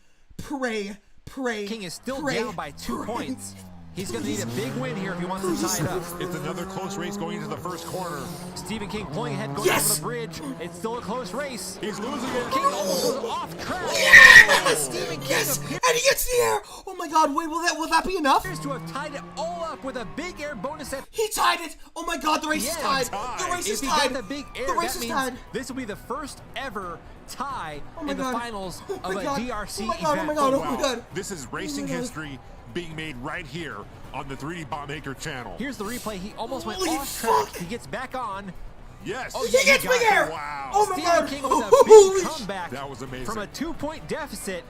King is still pray, down by 2 pray. points. He's going to need a big win here if he wants to tie it up. It's another close race going into the first corner. Stephen King pulling ahead going Yes! over the bridge. It's still a close race. He's losing it. King almost goes off track. Yes! Stephen King Yes! appears And he gets the air. Oh my God! Wait, will that be enough? to have tied it all up with a big air bonus at He tied it. Oh my God! The race is Yeah, tied. tied. The race If is he tied. got the big air, The race that is means tied. this will be the first ever tie Oh my in the God. finals Oh of my a God. DRC Oh my God, oh event. my God, oh Wow. my God. This is racing Oh my God. history being made right here on the 3D Bot Maker channel. Here's the replay. He almost went Holy off track. fuck. He gets back on. Yes. Oh, He gets got big it. air. Wow. Oh my Stephen God! King with a Holy big sh- comeback That was amazing. from a 2-point deficit.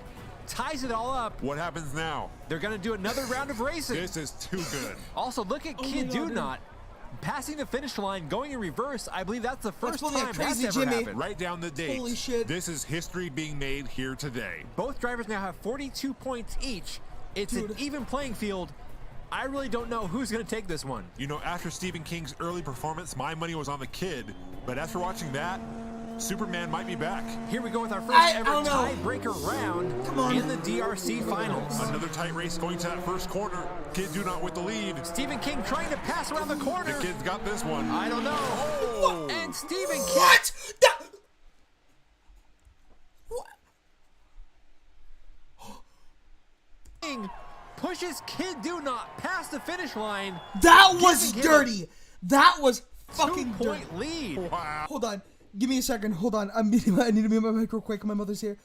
Ties it all up. What happens now? They're going to do another round of racing. This is too good. Also, look at Kid God, Do dude. Not passing the finish line, going in reverse. I believe that's the first pulling a time crazy that's ever Jimmy. happened. Write down the date. Holy shit. This is history being made here today. Both drivers now have 42 points each. It's an Dude. even playing field. I really don't know who's going to take this one. You know, after Stephen King's early performance, my money was on the Kid. But after watching that, Superman might be back. Here we go with our first I ever don't know. tiebreaker round Come on. in the DRC finals. Another tight race going to that first corner. Kid Do Not with the lead. Stephen King trying to pass around the corner. The Kid's got this one. I don't know. Oh. And Stephen King. What? What? King pushes Kid Do Not past the finish line. That was Giving him a dirty. That was fucking dirty. 2-point lead. Wow. Hold on. Give me a second. Hold on. I need to mute my mic real quick. My mother's here.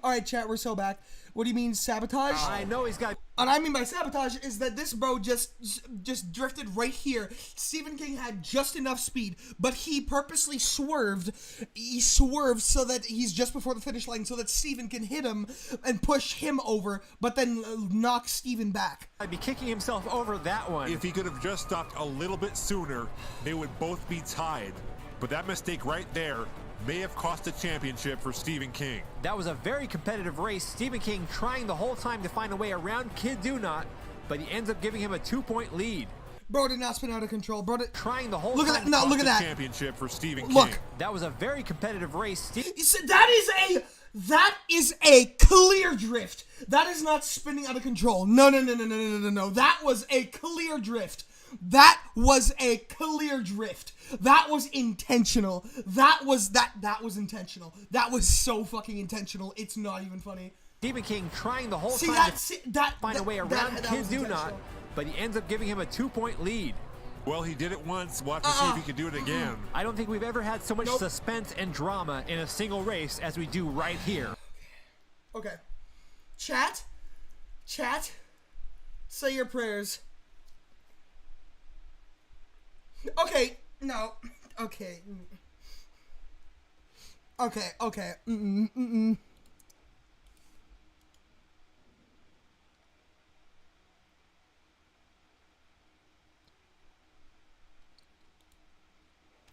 All right, chat, we're so back. What do you mean sabotage? I know he's got. What I mean by sabotage is that this bro just drifted right here. Stephen King had just enough speed, but he purposely swerved. He swerved so that he's just before the finish line, so that Stephen can hit him and push him over, but then knock Stephen back. I'd be kicking himself over that one. If he could have just stopped a little bit sooner, they would both be tied. But that mistake right there may have cost a championship for Stephen King. That was a very competitive race. Stephen King trying the whole time to find a way around Kid Do Not, but he ends up giving him a 2-point lead. Bro did not spin out of control. Bro did Trying the whole look time. at that. No, look at that. Championship for Stephen Look. King. That was a very competitive race. That is a clear drift. That is not spinning out of control. No. That was a clear drift. That was a clear drift. That was intentional. That was intentional. That was so fucking intentional. It's not even funny. Stephen King trying the whole time to find a way around that Kid was Do Not, intentional. but he ends up giving him a 2-point lead. Well, he did it once. We'll have to see if he can do it again. I don't think we've ever had so much suspense and drama in a single race as we do right here. Okay. Chat, say your prayers. Okay, no. Okay. Okay.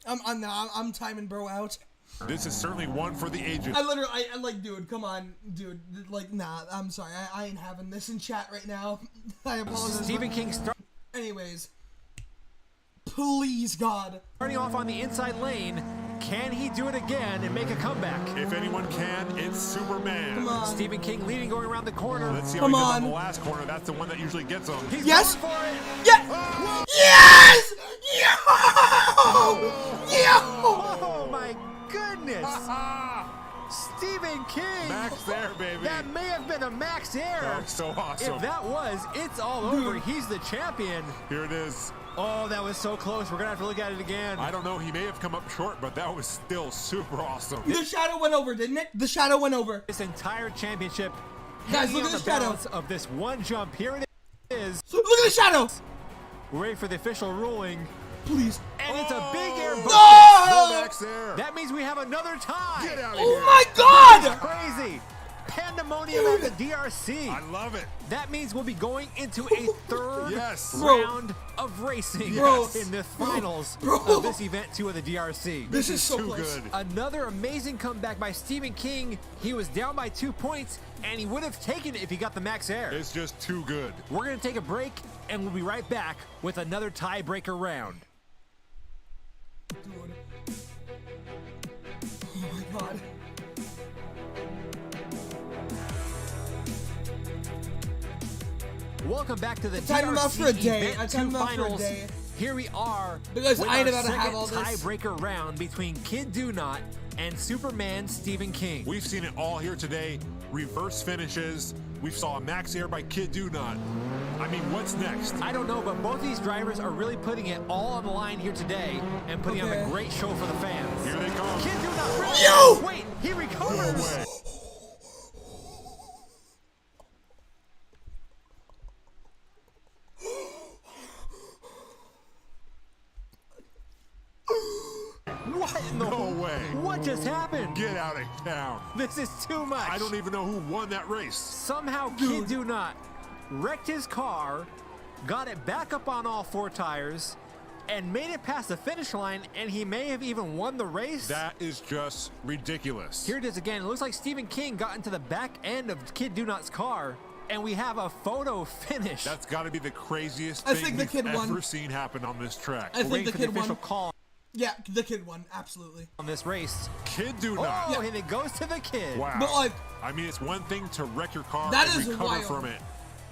I'm timing bro out. This is certainly one for the ages. I like, dude, come on, dude. Like, nah, I'm sorry. I ain't having this in chat right now. I apologize. Stephen King Anyways. Please, God. starting off on the inside lane. Can he do it again and make a comeback? If anyone can, it's Superman. Come on. Stephen King leading, going around the corner. Let's see how Come he does on. on the last corner. That's the one that usually gets him. He's Yes. going for it. Yeah. Yes! Yo! Oh my goodness! Stephen King! Max there, baby. That may have been a max That error. was so awesome. If that was, it's all over. He's the champion. Here it is. Oh, that was so close. We're gonna have to look at it again. I don't know. He may have come up short, but that was still super awesome. The shadow went over, didn't it? The shadow went over. This entire championship. Guys, hanging look on at the the shadow. balance of this one jump. Here it is. Look at the shadow. We're waiting for the official ruling. Please. And it's a big air bucket. No Max there. That means we have another tie. Get out of Oh here. my God! Crazy. Pandemonium at the DRC. I love it. That means we'll be going into a third Yes. round of racing Bro. in the finals Bro. of this event 2 of the DRC. This is so too close. good. Another amazing comeback by Stephen King. He was down by 2 points, and he would have taken it if he got the max air. It's just too good. We're going to take a break, and we'll be right back with another tiebreaker round. Dude. Oh my God. Welcome back to the timed him out DRC for a day. Event I 2 timed him out for a finals. day. Here we are Because with I ain't our about to have second all this. tiebreaker round between Kid Do Not and Superman Stephen King. We've seen it all here today. Reverse finishes. We saw a max air by Kid Do Not. I mean, what's next? I don't know, but both these drivers are really putting it all on the line here today and putting on a great show for the fans. Here they come. Kid Do Not. Yo! Wait, he No recovers. way. What in the No way. What just happened? Get out of town. This is too much. I don't even know who won that race. Somehow Kid Do Not wrecked his car, got it back up on all 4 tires, and made it past the finish line, and he may have even won the race. That is just ridiculous. Here it is again. It looks like Stephen King got into the back end of Kid Do Not's car, and we have a photo finish. That's got to be the craziest I thing think the we've kid ever won. seen happen on this track. I We're think waiting the for the kid official won. call Yeah, the kid won. Absolutely. on this race. Kid Do Not. Oh, and it goes to the kid. Wow. But, like, I mean, it's one thing to wreck your car That and is recover wild. from it,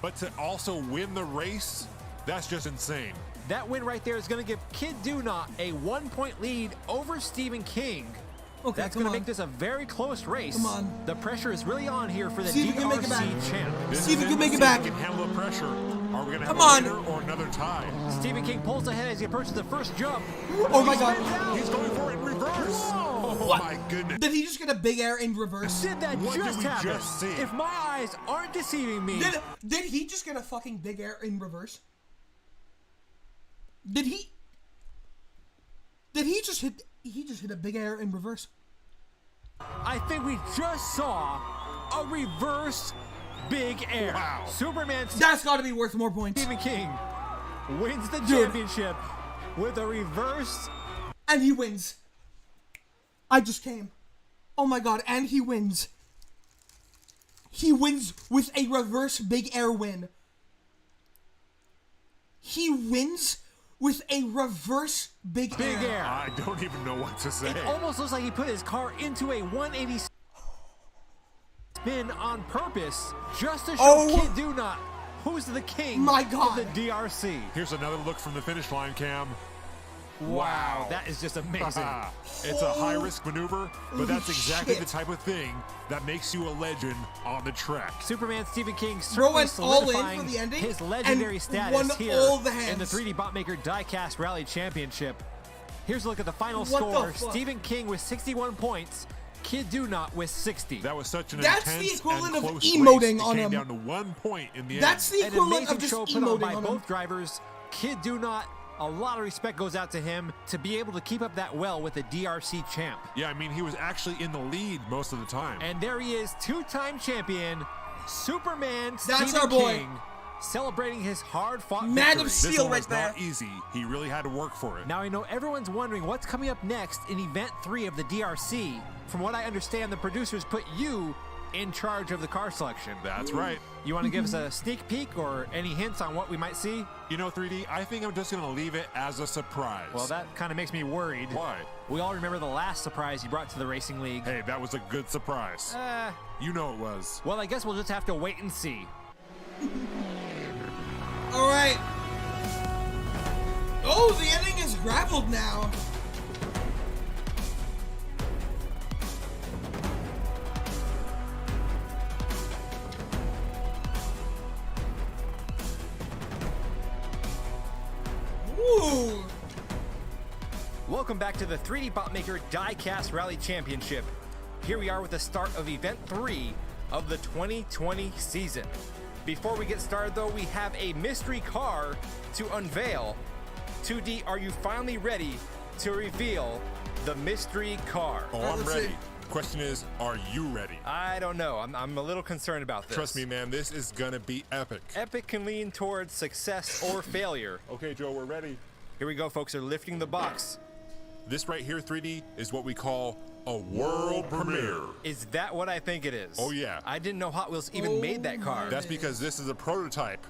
but to also win the race, that's just insane. That win right there is going to give Kid Do Not a 1-point lead over Stephen King. Okay, That's come going to on. make this a very close race. Come on. The pressure is really on here for the See if you can make it back. DRC champ. This See if is you can it. make it See if back. we can handle the pressure. Are we going to have Come a on. winner or another tie? Stephen King pulls ahead as he approaches the first jump. Oh my He God. spins out. He's going for it in reverse. Whoa. Oh What? my goodness. Did he just get a big air in reverse? Did that What did just we happen? just see? If my eyes aren't deceiving me, Did he just get a fucking big air in reverse? Did he just hit? He just hit a big air in reverse. I think we just saw a reverse big air. Wow. Superman That's got to be worth more points. Stephen King wins the Dude. championship with a reverse. And he wins. I just came. Oh my god, and he wins. He wins with a reverse big air win. He wins with a reverse big air. I don't even know what to say. It almost looks like he put his car into a 180 spin on purpose just to show Oh. Kid Do Not who's the king My God. of the DRC. Here's another look from the finish line, Cam. Wow, that is just amazing. It's a high-risk maneuver, but that's exactly shit. the type of thing that makes you a legend on the track. Superman Stephen King Bro certainly went all in solidifying for the ending his legendary and status won here all the in the hands. 3D Botmaker Diecast Rally Championship. Here's a look at the final What the score. fuck? Stephen King with 61 points, Kid Do Not with 60. That was such an That's the intense equivalent and of close emoting race. It on came him. down to 1 point in the That's end. the An equivalent amazing of just show put on by emoting on him. both drivers. Kid Do Not, a lot of respect goes out to him to be able to keep up that well with the DRC champ. Yeah, I mean, he was actually in the lead most of the time. And there he is, two-time champion, Superman That's Stephen our boy. King, celebrating his hard-fought Man victory. of This Steel one right was there. not easy. He really had to work for it. Now I know everyone's wondering what's coming up next in Event 3 of the DRC. From what I understand, the producers put you in charge of the car selection. That's right. You want to give us a sneak peek or any hints on what we might see? You know, 3D, I think I'm just going to leave it as a surprise. Well, that kind of makes me worried. Why? We all remember the last surprise you brought to the Racing League. Hey, that was a good surprise. You know it was. Well, I guess we'll just have to wait and see. All right. Oh, the ending is graveled now. Ooh. Welcome back to the 3D Botmaker Diecast Rally Championship. Here we are with the start of Event 3 of the 2020 season. Before we get started though, we have a mystery car to unveil. 2D, are you finally ready to reveal the mystery car? Oh, Alright, I'm let's ready. see. Question is, are you ready? I don't know. I'm a little concerned about this. Trust me, man, this is going to be epic. Epic can lean towards success or failure. Okay, Joe, we're ready. Here we go, folks. They're lifting the box. This right here, 3D, is what we call a world premiere. Is that what I think it is? Oh, yeah. I didn't know Hot Wheels even made that car. That's because this is a prototype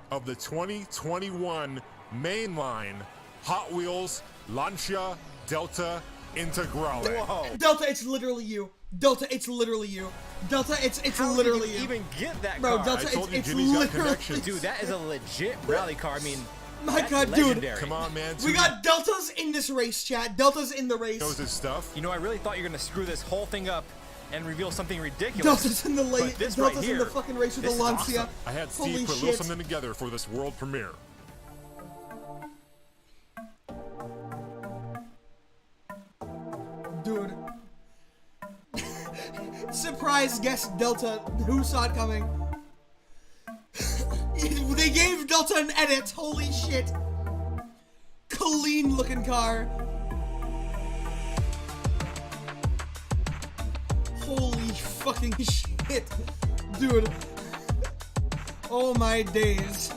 of the 2021 mainline Hot Wheels Lancia Delta Integrale. Whoa. Delta, it's literally you. Delta, it's literally you. Delta, it's How literally did you you. even get that Bro, car? Delta, I told you it's Jimmy's got literally. connections. Dude, that is a legit rally car. I mean, My that's God, dude. legendary. Come on, man. We Two got Deltas in this race, chat. Deltas in the race. knows his stuff. You know, I really thought you were going to screw this whole thing up and reveal something ridiculous. Deltas in the But late. this Deltas right in the here, fucking race with this the is Lancia. awesome. I had Holy Steve put a shit. little something together for this world premiere. Dude. Surprise guest Delta. Who saw it coming? They gave Delta an edit. Holy shit. Clean looking car. Holy fucking shit. Dude. Oh my days.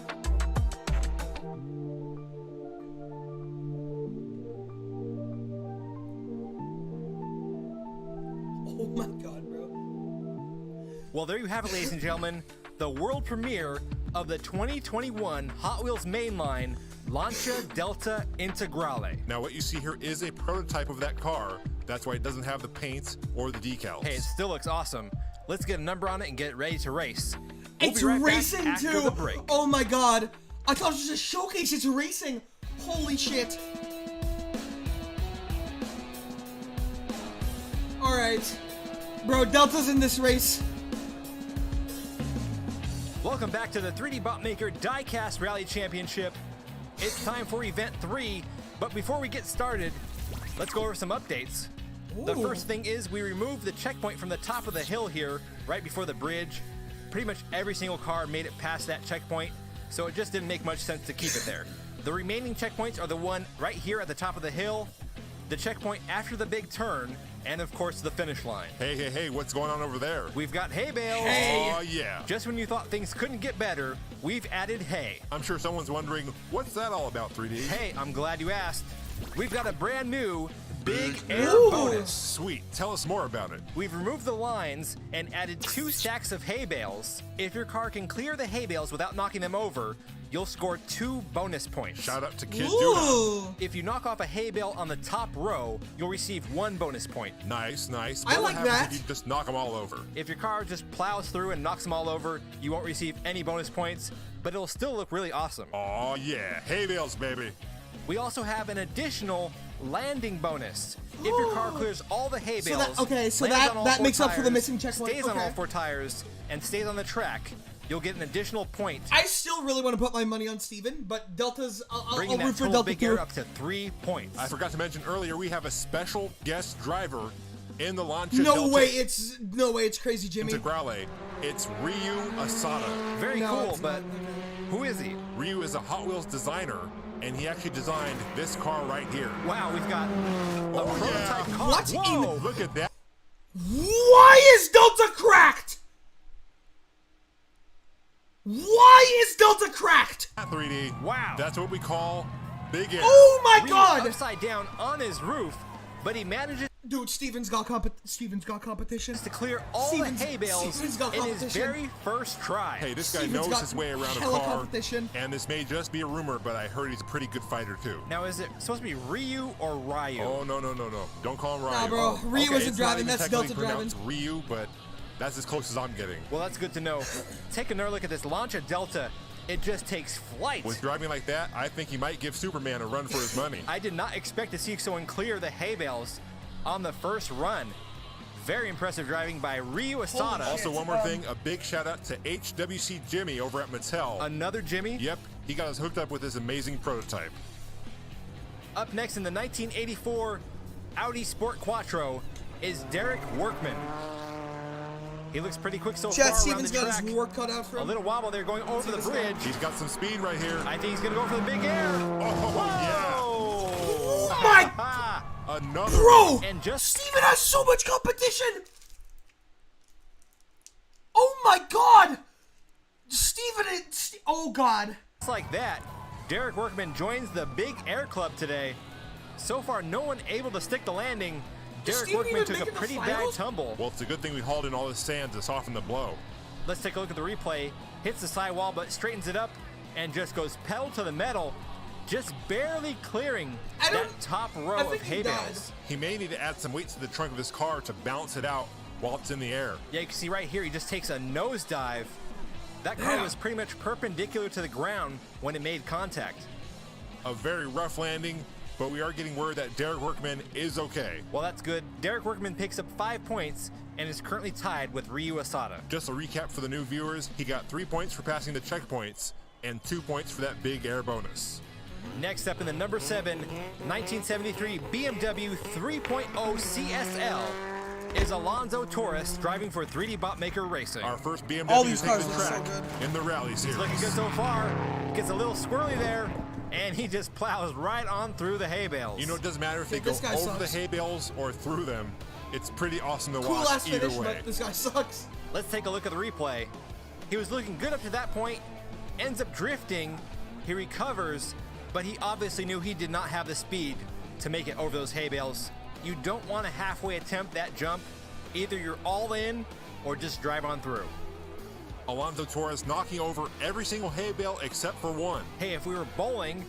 Oh my god, bro. Well, there you have it, ladies and gentlemen. The world premiere of the 2021 Hot Wheels mainline Lancia Delta Integrale. Now, what you see here is a prototype of that car. That's why it doesn't have the paint or the decals. Hey, it still looks awesome. Let's get a number on it and get it ready to race. We'll It's be right back racing after too! the break. Oh my god. I thought it was just a showcase. It's racing. Holy shit. Alright. Bro, Delta's in this race. Welcome back to the 3D Botmaker Diecast Rally Championship. It's time for Event 3, but before we get started, let's go over some updates. The first thing is we removed the checkpoint from the top of the hill here, right before the bridge. Pretty much every single car made it past that checkpoint, so it just didn't make much sense to keep it there. The remaining checkpoints are the one right here at the top of the hill, the checkpoint after the big turn, and of course the finish line. Hey, what's going on over there? We've got hay bales. Oh, yeah. Just when you thought things couldn't get better, we've added hay. I'm sure someone's wondering, what's that all about, 3D? Hey, I'm glad you asked. We've got a brand new Big Air Ooh. bonus. Sweet. Tell us more about it. We've removed the lines and added 2 stacks of hay bales. If your car can clear the hay bales without knocking them over, you'll score 2 bonus points. Shout out to Kid Duda. Ooh. If you knock off a hay bale on the top row, you'll receive 1 bonus point. Nice. I What like happens that. if you just knock them all over? If your car just plows through and knocks them all over, you won't receive any bonus points, but it'll still look really awesome. Oh, yeah. Hay bales, baby. We also have an additional landing bonus. If your car clears all the hay bales, So lands on all that 4 makes up for the tires, missing checkpoint. stays on Okay. all 4 tires, and stays on the track, you'll get an additional point, I still really want to put my money on Steven, but Delta's. I'll bringing root that for total Delta Big too. Air up to 3 points. I forgot to mention earlier, we have a special guest driver in the launch. No way, it's Crazy Jimmy. Integrale. It's Ryu Asada. Very No, cool, it's but not. who is he? Ryu is a Hot Wheels designer, and he actually designed this car right here. Wow, we've got a prototype car. What in- Whoa! Look at that. Why is Delta cracked? Why is Delta cracked? 3D. Wow. That's what we call Big Air. Oh my Ryu god! upside down on his roof, but he manages Dude, Steven's got competition. to clear all Steven's- the hay bales Steven's got in his competition. very first try. Hey, this guy Steven's knows got his way around a hella car, competition. and this may just be a rumor, but I heard he's a pretty good fighter too. Now, is it supposed to be Ryu or Ryu? Oh, no. Don't call him Ryu. Nah, bro. Ryu Okay, isn't it's not driving, even that's technically Delta driving. pronounced Ryu, but that's as close as I'm getting. Well, that's good to know. Take another look at this launch of Delta. It just takes flight. With driving like that, I think he might give Superman a run for his money. I did not expect to see someone clear the hay bales on the first run. Very impressive driving by Ryu Asada. Also, one more thing, a big shout out to HWC Jimmy over at Mattel. Another Jimmy. Yep, he got us hooked up with this amazing prototype. Up next in the 1984 Audi Sport Quattro is Derek Workman. He looks pretty quick so Chad far Stevens around the got track. his work cut out for A him. little wobble there going over the bridge. He's got some speed right here. I think he's going to go for the big air. Oh, Oh my Ah, yeah. Another bro! and just Steven has so much competition! Oh my god! Steven is. Oh god. like that, Derek Workman joins the Big Air Club today. So far, no one able to stick the landing. Is Derek Steven Workman even took a making the pretty bad finals? tumble. Well, it's a good thing we hauled in all this sand to soften the blow. Let's take a look at the replay. Hits the sidewall, but straightens it up and just goes pedal to the metal, just barely clearing I don't- that top I row think of he hay died. bales. He may need to add some weight to the trunk of his car to balance it out while it's in the air. Yeah, you can see right here, he just takes a nosedive. That car was pretty much perpendicular to the ground when it made contact. A very rough landing, but we are getting word that Derek Workman is okay. Well, that's good. Derek Workman picks up 5 points and is currently tied with Ryu Asada. Just a recap for the new viewers, he got 3 points for passing the checkpoints and 2 points for that big air bonus. Next up in the number 7, 1973 BMW 3.0 CSL is Alonso Torres driving for 3D Botmaker Racing. Our first BMW All to these take cars the are so track good. in the rally series. Looking good so far. Gets a little squirrely there, and he just plows right on through the hay bales. You know, it doesn't matter if they Dude, go this guy over the sucks. hay bales or through them. It's pretty awesome to Cool watch ass either finish, way. but this guy sucks. Let's take a look at the replay. He was looking good up to that point, ends up drifting, he recovers, but he obviously knew he did not have the speed to make it over those hay bales. You don't want to halfway attempt that jump. Either you're all in or just drive on through. Alonso Torres knocking over every single hay bale except for one. Hey, if we were bowling,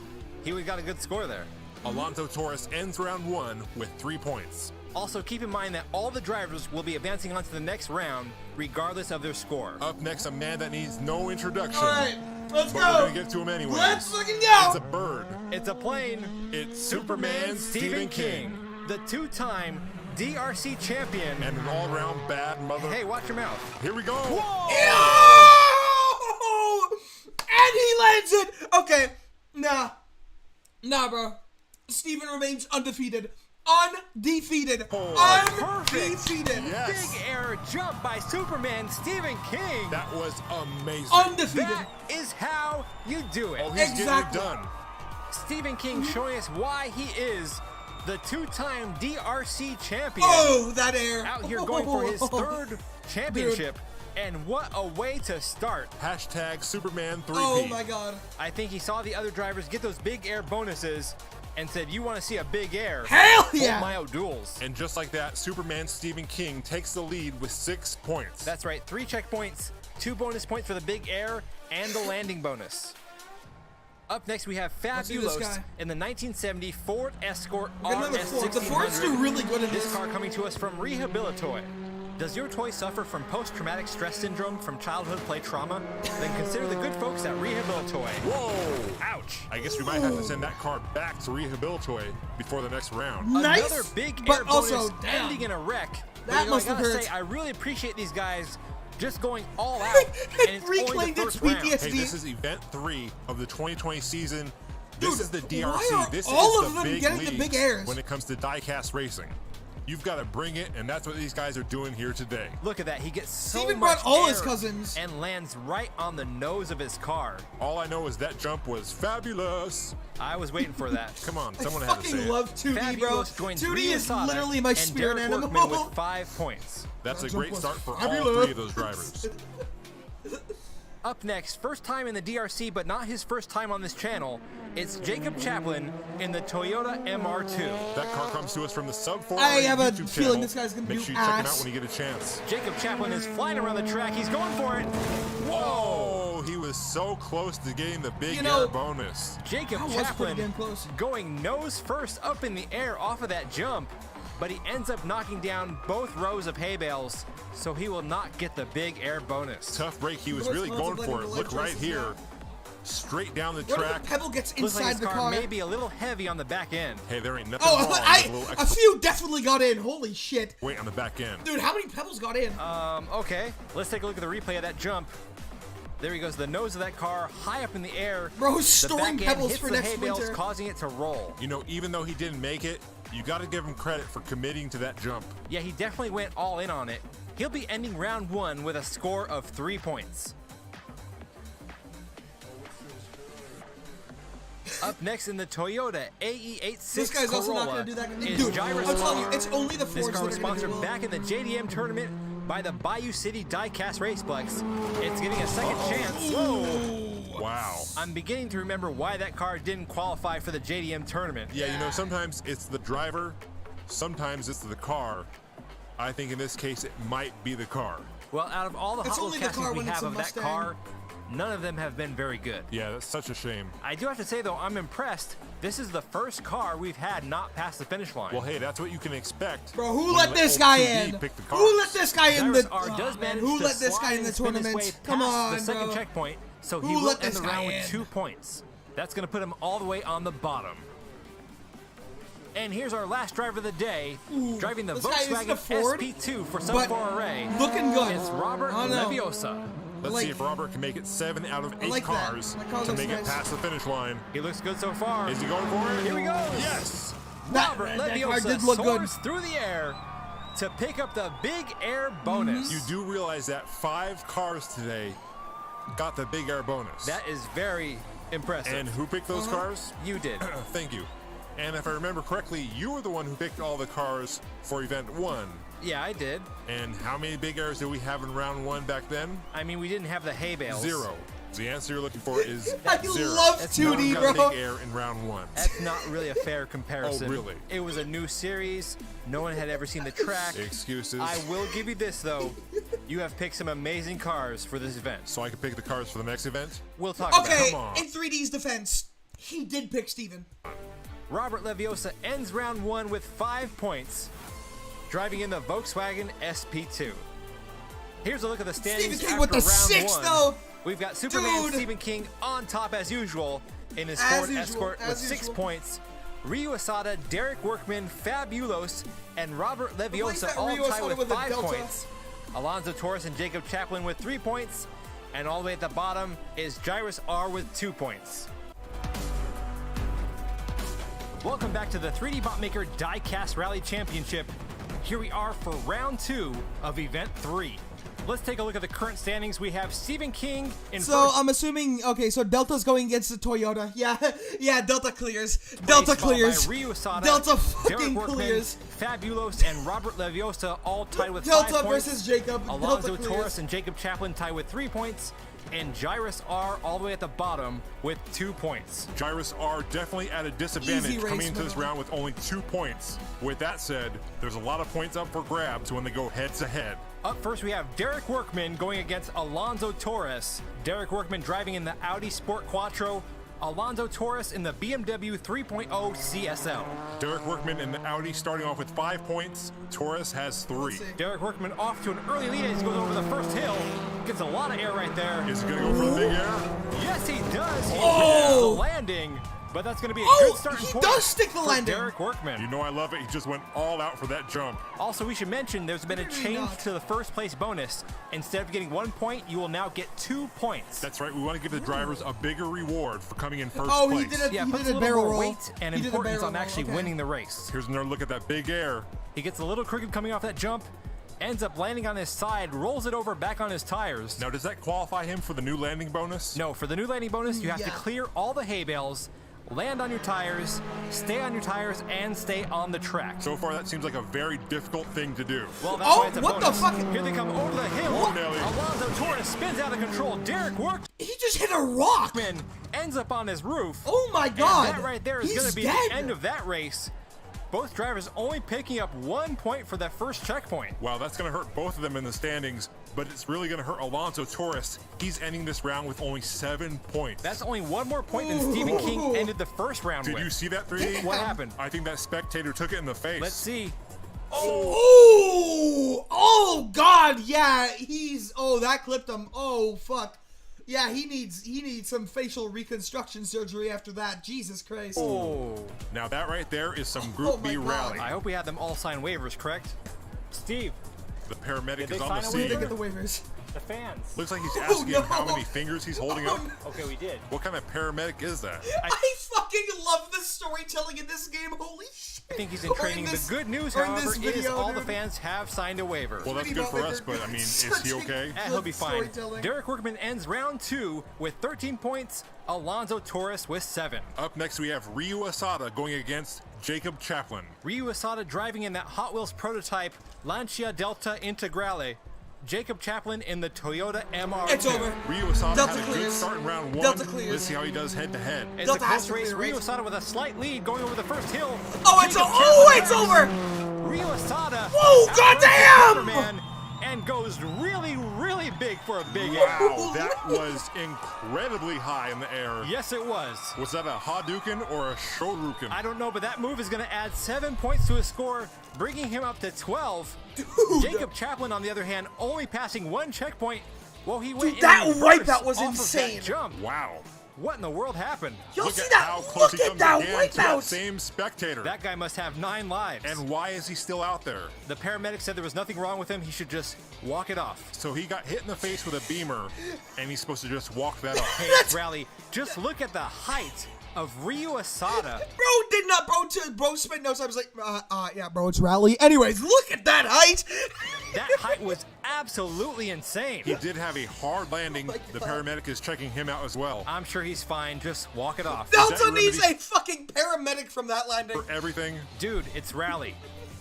he would have got a good score there. Alonso Torres ends round 1 with 3 points. Also, keep in mind that all the drivers will be advancing on to the next round, regardless of their score. Up next, a man that needs no introduction. Alright, let's But go! we're gonna give to him anyway. Let's fucking go! It's a bird. It's a plane. It's Superman Stephen King. The 2-time DRC champion. And an all-around bad mother. Hey, watch your mouth. Here we go. Yo! And he lands it! Okay, nah, bro. Steven remains undefeated. Undefeated. Oh, Undefeated. Yes. Big air jump by Superman Stephen King. That was amazing. Undefeated. That is how you do it. Oh, he's Exactly. getting it done. Stephen King showing us why he is the two-time DRC champion. Oh, that air. Out here going for his third championship. And what a way to start. Hashtag Superman 3P. Oh my God. I think he saw the other drivers get those big air bonuses and said, you want to see a big air? Hell yeah. Hold my duels. And just like that, Superman Stephen King takes the lead with 6 points. That's right, 3 checkpoints, 2 bonus points for the big air, and the landing bonus. Up next, we have Let's do this Fabulos guy. in the 1970 Ford Escort Got another Ford. The Fords do RS1600. really good in This this. car coming to us from Rehabilitoy. Does your toy suffer from post-traumatic stress syndrome from childhood play trauma? Then consider the good folks at Rehabilitoy. Whoa! Ouch! I guess we might have to send that car back to Rehabilitoy before the next round. Nice, Another big but air also, bonus damn. ending in a wreck. That But, must I have gotta hurt. say, I really appreciate these guys just going all out. And it's Reclaimed only its the first round. PTSD. Hey, this is event 3 of the 2020 season. Dude, This is the why DRC. are This all is of the them big getting the leagues big airs? when it comes to diecast racing. You've got to bring it, and that's what these guys are doing here today. Look at that. He gets so Steven much brought all air his cousins. and lands right on the nose of his car. All I know is that jump was fabulous. I was waiting for that. Come on, I someone had to say fucking it. love 2D, bro. Fabulous joins 2D is Riyasada literally my and spirit Derek animal. Workman with 5 points. That's That a jump great was start for all fabulous. 3 of those drivers. Up next, first time in the DRC, but not his first time on this channel, it's Jacob Chaplin in the Toyota MR2. That car comes to us from the Sub 4 I have a YouTube feeling channel. this guy's gonna Make do sure you check it out ass. when you get a chance. Jacob Chaplin is flying around the track. He's going for it. Whoa! He was so close to getting the big You know, air bonus. Jacob That was pretty Chaplin damn close. going nose first up in the air off of that jump, but he ends up knocking down both rows of hay bales, so he will not get the big air bonus. Tough break. He was Those really going contemplating for it. the Look light right choices here. now. Straight down the What if track. the pebble gets Looks like inside his the car car? may be a little heavy on the back end. Hey, there ain't nothing Oh, wrong with a little a extra few definitely got in. Holy shit. weight on the back end. Dude, how many pebbles got in? Okay, let's take a look at the replay of that jump. There he goes, the nose of that car high up in the air. Bro, The storing back end pebbles hits for the next hay bales, winter. causing it to roll. You know, even though he didn't make it, you got to give him credit for committing to that jump. Yeah, he definitely went all in on it. He'll be ending round 1 with a score of 3 points. Up next in the Toyota AE86 This guy's also not Corolla going to do that. is Dude, Jairus I'm telling you, Arr. it's only the This Fords car that was are going to do sponsored well. back in the JDM tournament by the Bayou City Diecast Raceplex. It's getting a second chance. Whoa! Wow. I'm beginning to remember why that car didn't qualify for the JDM tournament. Yeah, you know, sometimes it's the driver, sometimes it's the car. I think in this case, it might be the car. Well, out of all the It's Hot only Wheels the car castings we when it's have a of that Mustang. car, none of them have been very good. Yeah, that's such a shame. I do have to say, though, I'm impressed. This is the first car we've had not pass the finish line. Well, hey, that's what you can expect. Bro, who when you let this old guy 2D in? pick the cars. Who let this guy in Jairus the... R Oh, does man, manage who to let this slide guy in the and spin his way tournament? Come past on, the second bro. checkpoint, so Who he will let end this the guy round in? with 2 points. That's going to put him all the way on the bottom. And here's our last driver of the day, Ooh, driving the this guy isn't a Volkswagen Ford, SP2 for Sub but 4 Array. looking good. It's Robert I know. Leviosa. Let's like- see if Robert can make it 7 out of 8 like that. cars That car to looks make it nice. past the finish line. He looks good so far. Is he going for it? Here he goes. Yes! Robert that car Leviosa did look good. soars through the air to pick up the big air bonus. You do realize that 5 cars today got the big air bonus. That is very impressive. And who picked those cars? You did. Thank you. And if I remember correctly, you were the one who picked all the cars for event 1. Yeah, I did. And how many big airs did we have in round 1 back then? I mean, we didn't have the hay bales. 0. The answer you're looking for is I 0. love That's 2D, No one got bro. a big air in round 1. That's not really a fair comparison. Oh, really? It was a new series. No one had ever seen the track. Excuses. I will give you this, though. You have picked some amazing cars for this event. So I can pick the cars for the next event? We'll talk about Okay, it. Come on. in 3D's defense, he did pick Steven. Robert Leviosa ends round 1 with 5 points, driving in the Volkswagen SP2. Here's a look at the standings Stephen King after with the round 6, 1. though. We've got Superman Dude. Stephen King on top as usual in his As Ford usual, Escort as with 6 usual. points. Ryu Asada, Derek Workman, Fabulos, and Robert Like Leviosa that all Ryu tied Asada with with a 5 delta. points. Alonzo Torres and Jacob Chaplin with 3 points. And all the way at the bottom is Jairus R with 2 points. Welcome back to the 3D Bot Maker Diecast Rally Championship. Here we are for round 2 of event 3. Let's take a look at the current standings. We have Stephen King in So first. I'm assuming, okay, so Delta's going against the Toyota. Yeah, Delta clears. Delta clears. By Ryu Asada, Delta Derek fucking Workman, clears. Fabulos, and Robert Leviosa all tied with 5 Delta points. versus Jacob. Alonzo Delta Torres clears. and Jacob Chaplin tied with 3 points. And Jairus R all the way at the bottom with 2 points. Jairus R definitely at a disadvantage Easy race, coming into this man. round with only 2 points. With that said, there's a lot of points up for grabs when they go head to head. Up first, we have Derek Workman going against Alonzo Torres. Derek Workman driving in the Audi Sport Quattro. Alonzo Torres in the BMW 3.0 CSL. Derek Workman in the Audi starting off with 5 points. Torres has 3. Derek Workman off to an early lead as he goes over the first hill. Gets a lot of air right there. Is he going to go for the big air? Yes, he does. He Oh! hits the landing. But that's going to be a good starting he point does stick the for landing. Derek Workman. You know I love it. He just went all out for that jump. Also, we should mention there's been a Really change not. to the first place bonus. Instead of getting 1 point, you will now get 2 points. That's right. We want to give the drivers a bigger reward for coming in first Oh, place. he did a, Yeah, he puts did a a little barrel more roll. weight and He did a importance barrel on roll, actually okay. winning the race. Here's another look at that big air. He gets a little crooked coming off that jump, ends up landing on his side, rolls it over back on his tires. Now, does that qualify him for the new landing bonus? No, for the new landing bonus, you have to Yeah. clear all the hay bales, land on your tires, and stay on the track. So far, that seems like a very difficult thing to do. Well, that's Oh, why it's a what the bonus. fuck? Here they come over the hill. Whoa, Nelly. Alonzo Torres spins out of control. Derek Workman He just hit a rock. ends up on his roof. Oh my And god. that right there is He's going to be dead. the end of that race. Both drivers only picking up 1 point for that first checkpoint. Wow, that's going to hurt both of them in the standings, but it's really going to hurt Alonzo Torres. He's ending this round with only 7 points. That's only 1 more point than Stephen King ended the first round Did with. you see that 3D? What happened? I think that spectator took it in the face. Let's see. Oh god, yeah, that clipped him. Oh fuck. Yeah, he needs some facial reconstruction surgery after that. Jesus Christ. Oh. Now that right there is some Group Oh my B God. rally. I hope we had them all sign waivers, correct? Steve, The paramedic Did they is on sign the a Where did scene. they get the waivers? the fans. Looks like he's Oh, asking him how no. many fingers he's holding up. Okay, we did. What kind of paramedic is that? I fucking love the storytelling in this game. Holy shit. I think he's in training. The good news, however, is all the fans have signed a waiver. Well, that's good for us, but I mean, is he okay? He'll be fine. Storytelling. Derek Workman ends round 2 with 13 points. Alonzo Torres with 7. Up next, we have Ryu Asada going against Jacob Chaplin. Ryu Asada driving in that Hot Wheels prototype Lancia Delta Integrale. Jacob Chaplin in the Toyota MR2. It's over. Ryu Asada Delta had a good clears. start in round 1. Delta clears. Let's see how he does head to head. It's Delta a has close to race. clear, Ryu right? Asada with a slight lead going over the first hill. Oh, it's over. Ryu Asada. Whoa, goddamn! Superman, and goes really, really big for a big air. Wow, that was incredibly high in the air. Yes, it was. Was that a Hadouken or a Shoryuken? I don't know, but that move is going to add 7 points to his score, bringing him up to 12. Jacob Chaplin, on the other hand, only passing 1 checkpoint. Well, he went Dude, that in reverse wipeout was off of insane. that jump. Wow. What in the world happened? Y'all Look see at that? how close Look he at comes that again to that wipeout. same spectator. That guy must have 9 lives. And why is he still out there? The paramedic said there was nothing wrong with him. He should just walk it off. So he got hit in the face with a beamer, and he's supposed to just walk that off. Hey, Rally, just look at the height of Ryu Asada. Bro spent no time. I was like, yeah, bro, it's Rally. Anyways, look at that height. That height was absolutely insane. He did have a hard landing. The paramedic is checking him out as well. I'm sure he's fine. Just walk it off. Delta that needs remedy- a fucking paramedic from that landing. For everything, Dude, it's Rally.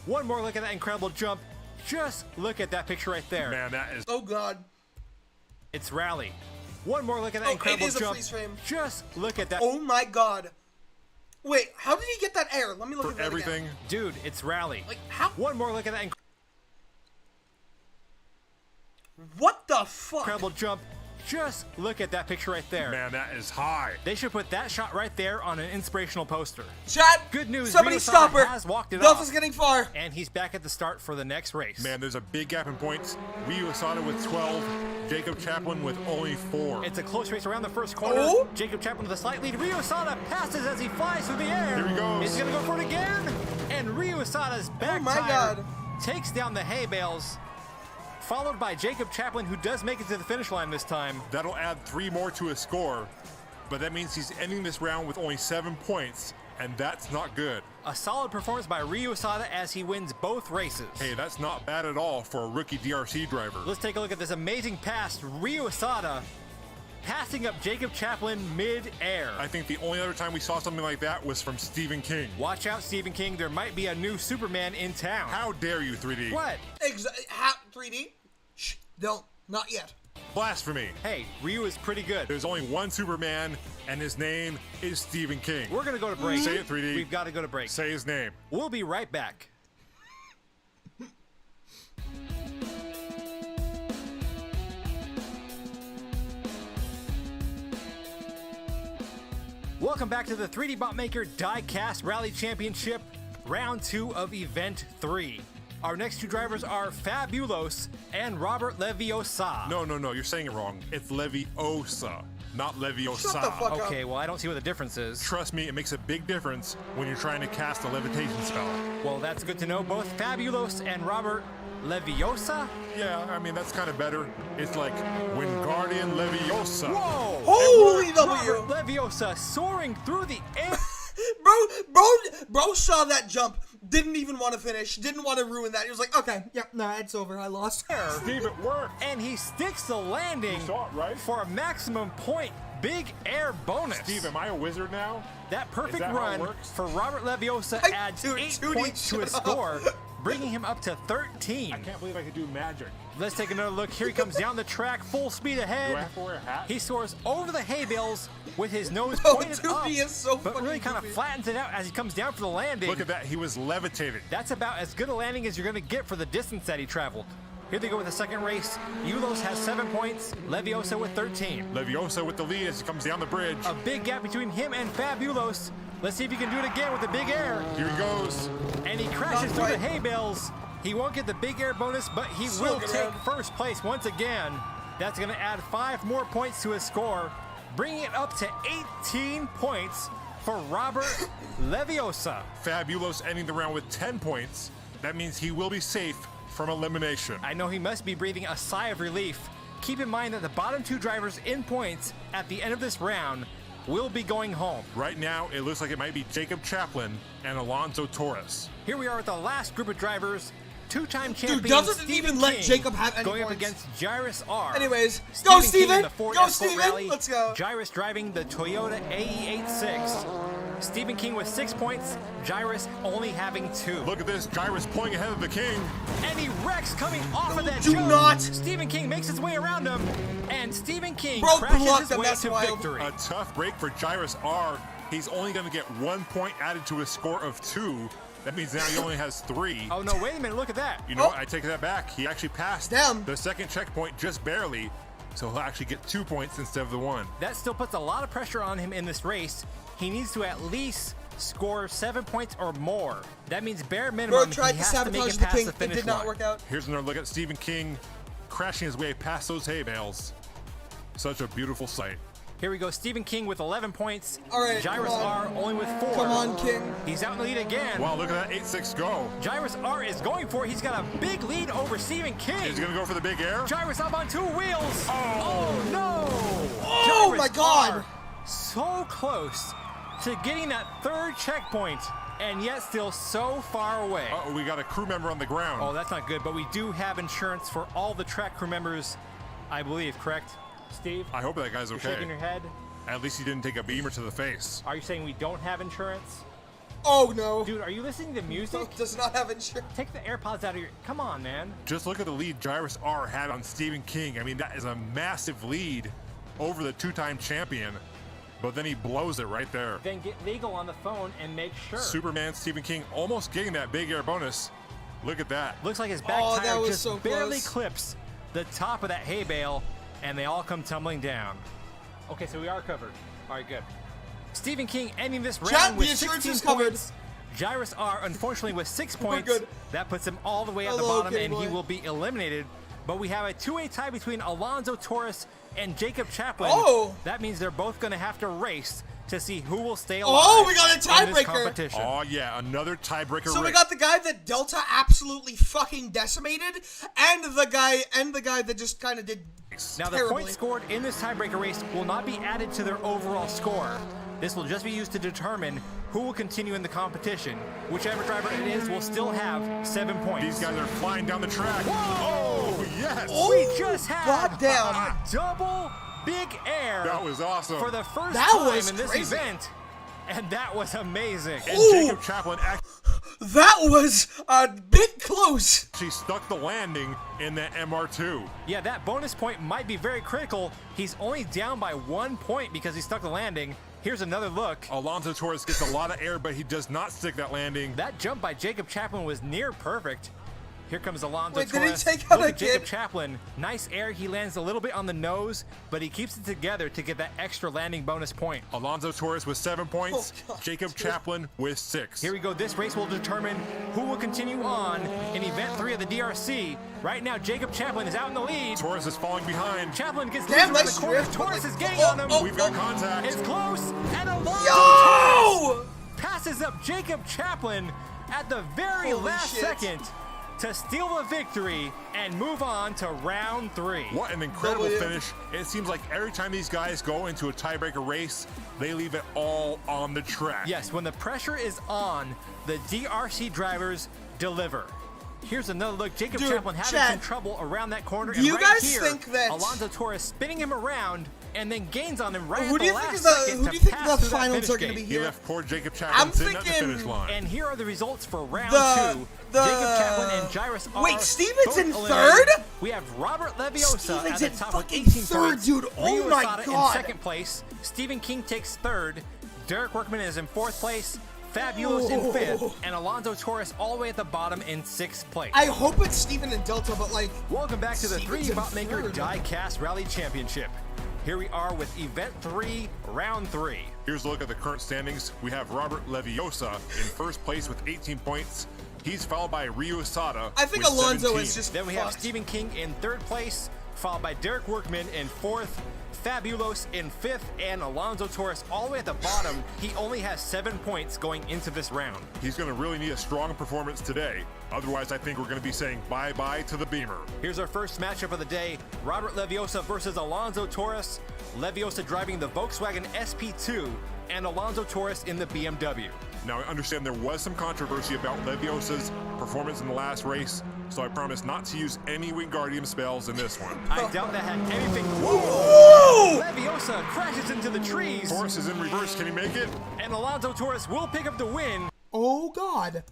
One more look at that incredible jump. Just look at that picture right there. man, that is Oh god. It's Rally. One more look at that Oh, it incredible is a jump. freeze frame. Just look at that. Oh my god. Wait, how did he get that air? Let me look for at that everything. again. Dude, it's Rally. Like, how? One more look at that What the fuck? incredible jump. Just look at that picture right there. Man, that is high. They should put that shot right there on an inspirational poster. Chat. Good news, Somebody Ryu stop Asada her. has walked it Delta's off. getting far. And he's back at the start for the next race. Man, there's a big gap in points. Ryu Asada with 12, Jacob Chaplin with only 4. It's a close race around the first corner. Oh. Jacob Chaplin with a slight lead. Ryu Asada passes as he flies through the air. Here he goes. He's gonna go for it again. And Ryu Asada's back Oh my tire God. takes down the hay bales, followed by Jacob Chaplin, who does make it to the finish line this time. That'll add 3 more to his score, but that means he's ending this round with only 7 points. and that's not good. A solid performance by Ryu Asada as he wins both races. Hey, that's not bad at all for a rookie DRC driver. Let's take a look at this amazing pass. Ryu Asada passing up Jacob Chaplin mid-air. I think the only other time we saw something like that was from Stephen King. Watch out, Stephen King. There might be a new Superman in town. How dare you, 3D? What? 3D? Shh, don't. Not yet. Blasphemy. Hey, Ryu is pretty good. There's only one Superman, and his name is Stephen King. We're going to go to break. Say it, 3D. We've got to go to break. Say his name. We'll be right back. Welcome back to the 3D Bot Maker Diecast Rally Championship, Round 2 of Event 3. Our next two drivers are Fabulos and Robert Leviosa. No, you're saying it wrong. It's Leviosa, not Leviosa. Shut the fuck up. Okay, well, I don't see what the difference is. Trust me, it makes a big difference when you're trying to cast a levitation spell. Well, that's good to know. Both Fabulos and Robert Leviosa? Yeah, I mean, that's kind of better. It's like Wingardium Leviosa. Whoa! Holy And W! Robert Leviosa soaring through the air. Bro saw that jump. Didn't even want to finish. Didn't want to ruin that. He was like, okay, yep, nah, it's over. I lost. Steve, it worked. And he sticks the landing You saw it, right? for a maximum point big air bonus. Steve, am I a wizard now? That perfect Is that how it run works? for Robert Leviosa adds Dude, 8 Judy, points to his shut score, bringing him up to 13. I can't believe I could do magic. Let's take another look. Here he comes down the track, full speed Do I ahead. have to wear a hat? He soars over the hay bales with his nose Bro, pointed dude, up, he is so but fucking really kind of goofy. flattens it out as he comes down for the landing. Look at that. He was levitating. That's about as good a landing as you're going to get for the distance that he traveled. Here they go with the second race. Ulos has 7 points, Leviosa with 13. Leviosa with the lead as he comes down the bridge. A big gap between him and Fabulos. Let's see if he can do it again with the big air. Here he goes. And he crashes Not through the quite. hay bales. He won't get the big air bonus, but he So will good. take first place once again. That's going to add 5 more points to his score, bringing it up to 18 points for Robert Leviosa. Fabulos ending the round with 10 points. That means he will be safe from elimination. I know he must be breathing a sigh of relief. Keep in mind that the bottom two drivers in points at the end of this round will be going home. Right now, it looks like it might be Jacob Chaplin and Alonso Torres. Here we are with the last group of drivers. Two-time champion doesn't Stephen even let King Jacob have any going up points. against Jairus R. Anyways, King go in Steven! the Ford Go Escort Steven! Rally. Let's go. Jairus driving the Toyota AE86. Stephen King with 6 points. Jairus only having 2. Look at this. Jairus pulling ahead of the king. And he wrecks coming off of that Do jump. not. Stephen King makes his way around him, and Stephen King Bro, crashes blocked his him. way That's to wild. victory. A tough break for Jairus R. He's only going to get 1 point added to his score of 2. That means now he only has 3. Oh no, wait a minute, look at that. You know, Oh. I take that back. He actually passed Damn. the second checkpoint just barely, so he'll actually get 2 points instead of the 1. That still puts a lot of pressure on him in this race. He needs to at least score 7 points or more. That means bare Bro minimum tried he to has to make sabotage it the past king. the It finish did not line. work out. Here's another look at Stephen King crashing his way past those hay bales. Such a beautiful sight. Here we go, Stephen King with 11 points. All right, Jairus come on. R only with 4. Come on, King. He's out in the lead again. Wow, look at that 8-6 go. Jairus R is going for it. He's got a big lead over Stephen King. He's going to go for the big air. Jairus up on 2 wheels. Oh no! Oh, Jairus my God. R so close to getting that 3rd checkpoint, and yet still so far away. Uh-oh, we got a crew member on the ground. Oh, that's not good, but we do have insurance for all the track crew members, I believe, correct? Steve? I hope that guy's You're okay. shaking your head. At least he didn't take a beamer to the face. Are you saying we don't have insurance? Oh no. Dude, are you listening to music? Does not have insurance. Take the AirPods out of your... Come on, man. Just look at the lead Jairus R had on Stephen King. I mean, that is a massive lead over the 2-time champion. But then he blows it right there. Then get legal on the phone and make sure. Superman Stephen King almost getting that big air bonus. Look at that. Looks like his back Oh, that tire was just so barely close. clips the top of that hay bale, and they all come tumbling down. Okay, so we are covered. All right, good. Stephen King ending this round Chat, the with insurance 16 is covered. points. Jairus R, unfortunately, with 6 We're points. good. That puts him all the way at the Hello, bottom, Kitty and he boy. will be eliminated. But we have a 2-way tie between Alonso Torres and Jacob Chaplin. Oh. That means they're both going to have to race to see who will stay alive. Oh, we got a in this tiebreaker. competition. Oh, yeah, another tiebreaker So we race. got the guy that Delta absolutely fucking decimated, and the guy that just kind of did Now, the terribly. points scored in this tiebreaker race will not be added to their overall score. This will just be used to determine who will continue in the competition. Whichever driver it is will still have 7 points. These guys are flying down the track. Whoa! Oh, yes! We just had goddamn. a double big air. That was awesome. For the first That time was in this crazy. event. And that was amazing. And Ooh. Jacob Chaplin That was a bit close. actually stuck the landing in that MR2. Yeah, that bonus point might be very critical. He's only down by 1 point because he stuck the landing. Here's another look. Alonso Torres gets a lot of air, but he does not stick that landing. That jump by Jacob Chaplin was near perfect. Here comes Alonso Wait, did he Torres. take out Look a at Jacob kid? Chaplin. Nice air. He lands a little bit on the nose, but he keeps it together to get that extra landing bonus point. Alonso Torres with 7 points. Oh, God, Jacob dude. Chaplin with 6. Here we go. This race will determine who will continue on in Event 3 of the DRC. Right now, Jacob Chaplin is out in the lead. Torres is falling behind. Chaplin gets Damn, loose around nice the corner. drift, but Torres like- is getting on him. We've got contact. It's close, and Alonso Yo! passes up Jacob Chaplin at the very Holy last shit. second to steal the victory and move on to round 3. What an incredible W. finish. It seems like every time these guys go into a tiebreaker race, they leave it all on the track. Yes, when the pressure is on, the DRC drivers deliver. Here's another look. Jacob Dude, Chaplin having Chad, some trouble around that corner. do And you right guys here, think that- Alonso Torres spinning him around and then gains on him right Who at do the you think last is the second who to do you think pass the through that finals finish are going to be gate. He here? left poor Jacob Chaplin I'm sitting at the thinking- finish line. And here are the results for round The- 2. the- Jacob Chaplin and Jairus are Wait, Steven's both in eliminated. third? We have Robert Leviosa Steven's at the in top with fucking 18 third, points. dude. Oh Ryu my Asada God. in second place. Stephen King takes third. Derek Workman is in fourth place. Fabulous in fifth. And Alonso Torres all the way at the bottom in sixth place. I hope it's Steven and Delta, but like, Welcome back to the Steven's 3D in Botmaker third. Diecast Rally Championship. Here we are with Event 3, Round 3. Here's a look at the current standings. We have Robert Leviosa in first place with 18 points. He's followed by Ryu Asada. I think with Alonso 17. is just Then we have fucked. Stephen King in third place, followed by Derek Workman in fourth, Fabulos in fifth, and Alonso Torres all the way at the bottom. He only has 7 points going into this round. He's going to really need a strong performance today. Otherwise, I think we're going to be saying bye-bye to the Beamer. Here's our first matchup of the day, Robert Leviosa versus Alonso Torres. Leviosa driving the Volkswagen SP2 and Alonso Torres in the BMW. Now, I understand there was some controversy about Leviosa's performance in the last race, so I promise not to use any Wingardium spells in this one. I doubt that had anything. Whoa! Leviosa crashes into the trees, Torres is in reverse. Can he make it? and Alonso Torres will pick up the win. Oh God!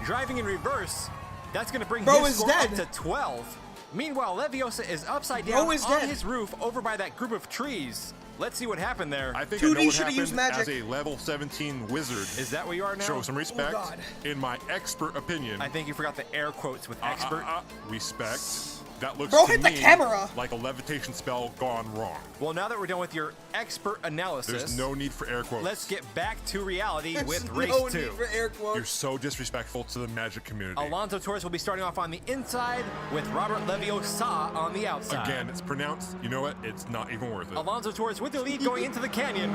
Driving in reverse, that's going to bring Bro his is score dead. up to 12. Meanwhile, Leviosa is upside Bro down is on dead. his roof over by that group of trees. Let's see what happened there. I think 2D I know what should've used happened magic. as a level 17 wizard. Is that where you are now? Show some respect. Oh, God. In my expert opinion, I think you forgot the air quotes with expert. respect. That looks Bro, to hit the me camera. like a levitation spell gone wrong. Well, now that we're done with your expert analysis, There's no need for air quotes. let's get back to reality There's with no race need 2. for air quotes. You're so disrespectful to the Magic community. Alonso Torres will be starting off on the inside with Robert Leviosa on the outside. Again, it's pronounced. You know what? It's not even worth it. Alonso Torres with the lead going into the canyon.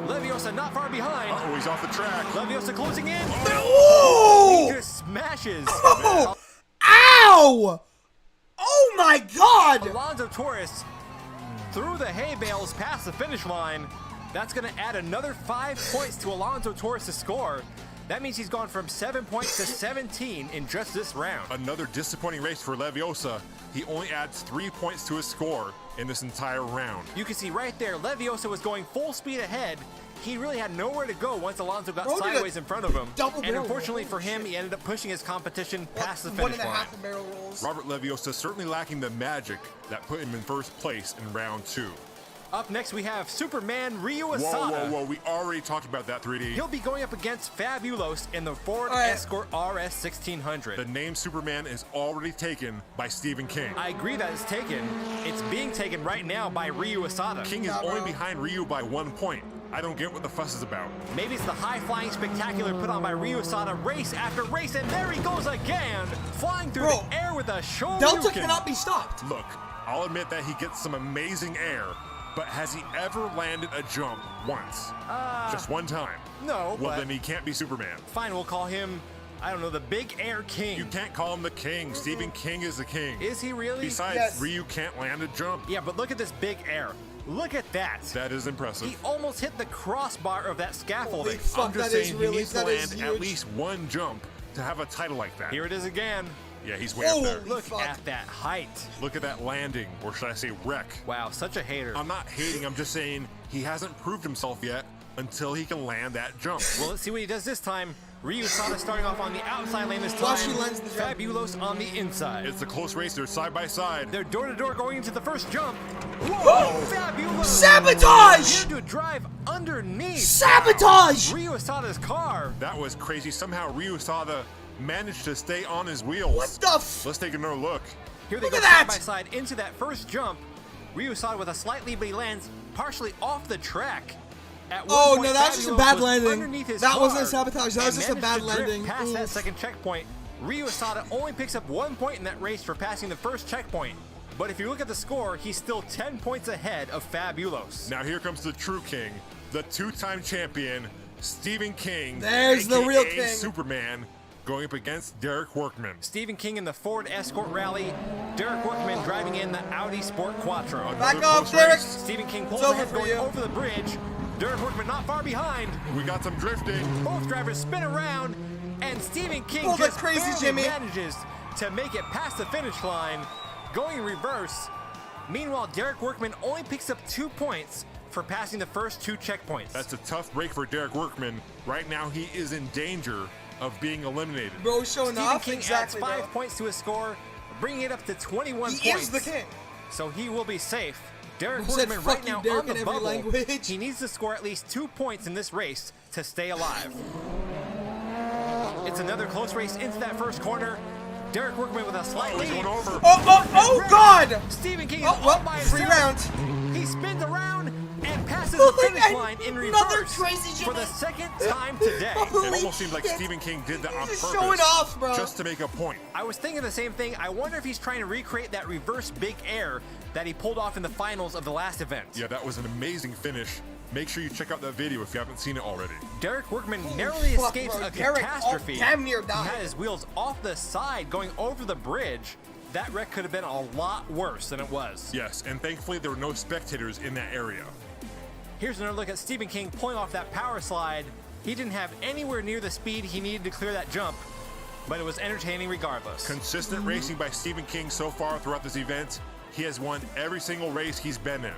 Leviosa not far behind. Oh, he's off the track. Leviosa closing in. Oh! He just smashes. Oh! Ow! Oh my God! Alonso Torres through the hay bales past the finish line. That's going to add another 5 points to Alonso Torres' score. That means he's gone from 7 points to 17 in just this round. Another disappointing race for Leviosa. He only adds 3 points to his score in this entire round. You can see right there, Leviosa was going full speed ahead. He really had nowhere to go once Alonso got Bro did a sideways in front of him. double And barrel unfortunately roll. for him, he ended up pushing his competition past the One finish and a line. half barrel rolls. Robert Leviosa certainly lacking the magic that put him in first place in round 2. Up next, we have Superman Ryu Whoa, Asada. whoa, whoa. We already talked about that 3D. He'll be going up against Fabulos in the Ford All right. Escort RS 1600. The name Superman is already taken by Stephen King. I agree that it's taken. It's being taken right now by Ryu Asada. King is Nah, only bro. behind Ryu by 1 point. I don't get what the fuss is about. Maybe it's the high-flying spectacular put on by Ryu Asada race after race, and there he goes again, flying through Bro, the air with a show. Delta cannot be stopped. Look, I'll admit that he gets some amazing air, but has he ever landed a jump once? Just one time? No, Well, but then he can't be Superman. fine, we'll call him, I don't know, the Big Air King. You can't call him the king. Stephen King is the king. Is he really? Besides, Yes. Ryu can't land a jump. Yeah, but look at this big air. Look at that. That is impressive. He almost hit the crossbar of that scaffolding. Holy fuck, I'm just that is saying really, he needs to that is land huge. at least one jump to have a title like that. Here it is again. Yeah, he's way up there. Holy Look fuck. at that height. Look at that landing, or should I say wreck. Wow, such a hater. I'm not hating, I'm just saying he hasn't proved himself yet until he can land that jump. Well, let's see what he does this time. Ryu Sada starting off on the outside lane this time. Watch he lands the jump. Fabulos on the inside. It's a close race, they're side by side. They're door-to-door going into the first jump. Whoa! Fabulos! Sabotage! Here to drive underneath. Sabotage! Ryu Sada's car. That was crazy. Somehow Ryu Sada managed to stay on his wheels. What the f? Let's take another look. Here they Look go at side that! by side into that first jump. Ryu Sada with a slight lead, but he lands partially off the track. At one Oh, point, no, that's just a Fabulos bad was landing. underneath his That car wasn't a sabotage, that was and just a managed bad to drift landing. Past that Oof. second checkpoint, Ryu Sada only picks up 1 point in that race for passing the first checkpoint. But if you look at the score, he's still 10 points ahead of Fabulos. Now here comes the true king, the two-time champion, Stephen King. There's the aka real king. Superman, going up against Derek Workman. Stephen King in the Ford Escort Rally, Derek Workman driving in the Audi Sport Quattro. Back Another off, close Derek! race. Stephen King pulls It's over ahead for going you. over the bridge. Derek Workman not far behind. We got some drifting. Both drivers spin around, and Stephen King Pull that just crazy, barely Jimmy. manages to make it past the finish line, going in reverse. Meanwhile, Derek Workman only picks up 2 points for passing the first 2 checkpoints. That's a tough break for Derek Workman. Right now he is in danger of being eliminated. Bro, showing Stephen off? King Exactly, adds 5 bro. points to his score, bringing it up to 21 He points. is the king. So he will be safe. Derek Who said Workman fuck right you, now Derek, on the in every bubble. language? He needs to score at least 2 points in this race to stay alive. It's another close race into that first corner. Derek Workman with a slight He's lead. going over. Oh, God! Stephen King is Oh, well, all by free himself. round. He spins around and passes Oh the my finish God, line in another reverse crazy for the jump. second time today. It Holy almost seems like shit. Stephen King did that on He's purpose. just showing off, bro. Just to make a point. I was thinking the same thing. I wonder if he's trying to recreate that reverse big air that he pulled off in the finals of the last event. Yeah, that was an amazing finish. Make sure you check out that video if you haven't seen it already. Derek Workman narrowly fuck, escapes bro. a Derek catastrophe. damn near He died. had his wheels off the side going over the bridge. That wreck could have been a lot worse than it was. Yes, and thankfully there were no spectators in that area. Here's another look at Stephen King pulling off that power slide. He didn't have anywhere near the speed he needed to clear that jump, but it was entertaining regardless. Consistent racing by Stephen King so far throughout this event. He has won every single race he's been in.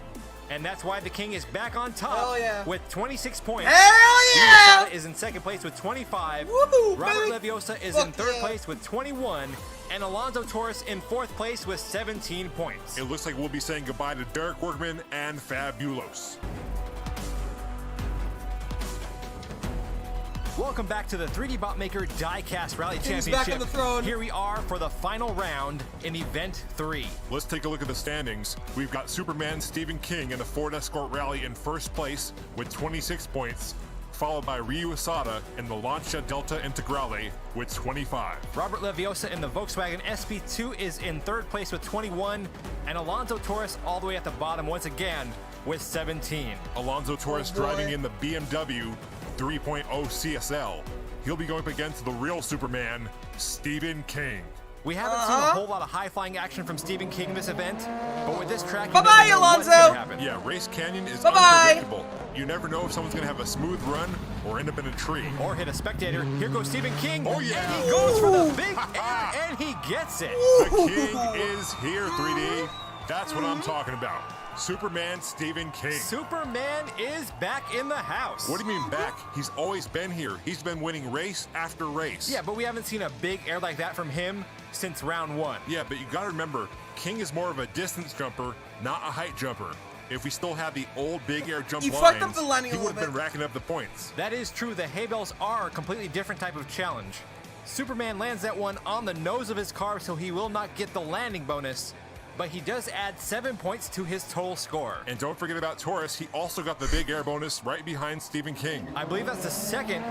And that's why the King is back on top Hell yeah. with 26 points. Hell Ryu yeah! Sada is in second place with 25. Woo, Robert baby. Leviosa is Fuck in third yeah. place with 21. And Alonso Torres in fourth place with 17 points. It looks like we'll be saying goodbye to Derek Workman and Fabulos. Welcome back to the 3D Bot Maker Diecast Rally King's Championship. back on the throne. Here we are for the final round in Event 3. Let's take a look at the standings. We've got Superman Stephen King in the Ford Escort Rally in first place with 26 points, followed by Ryu Asada in the Lancia Delta Integrale with 25. Robert Leviosa in the Volkswagen SP2 is in third place with 21, and Alonso Torres all the way at the bottom once again with 17. Alonso Torres boy. driving in the BMW 3.0 CSL. He'll be going up against the real Superman, Stephen King. We haven't seen a whole lot of high-flying action from Stephen King this event, but with this track, you Bye-bye, never know what's Alonso. gonna happen. Yeah, Race Canyon is Bye-bye. unpredictable. You never know if someone's gonna have a smooth run or end up in a tree. Or hit a spectator. Here goes Stephen King. Oh, yeah. And he goes for the big air, and he gets it. The King is here, 3D. That's what I'm talking about. Superman Stephen King. Superman is back in the house. What do you mean back? He's always been here. He's been winning race after race. Yeah, but we haven't seen a big air like that from him since round 1. Yeah, but you gotta remember, King is more of a distance jumper, not a height jumper. If we still had the old big air jump You lines, fucked up the landing he a would have little been bit. racking up the points. That is true. The hay bales are a completely different type of challenge. Superman lands that one on the nose of his car, so he will not get the landing bonus, but he does add 7 points to his total score. And don't forget about Torres, he also got the big air bonus right behind Stephen King. I believe that's the second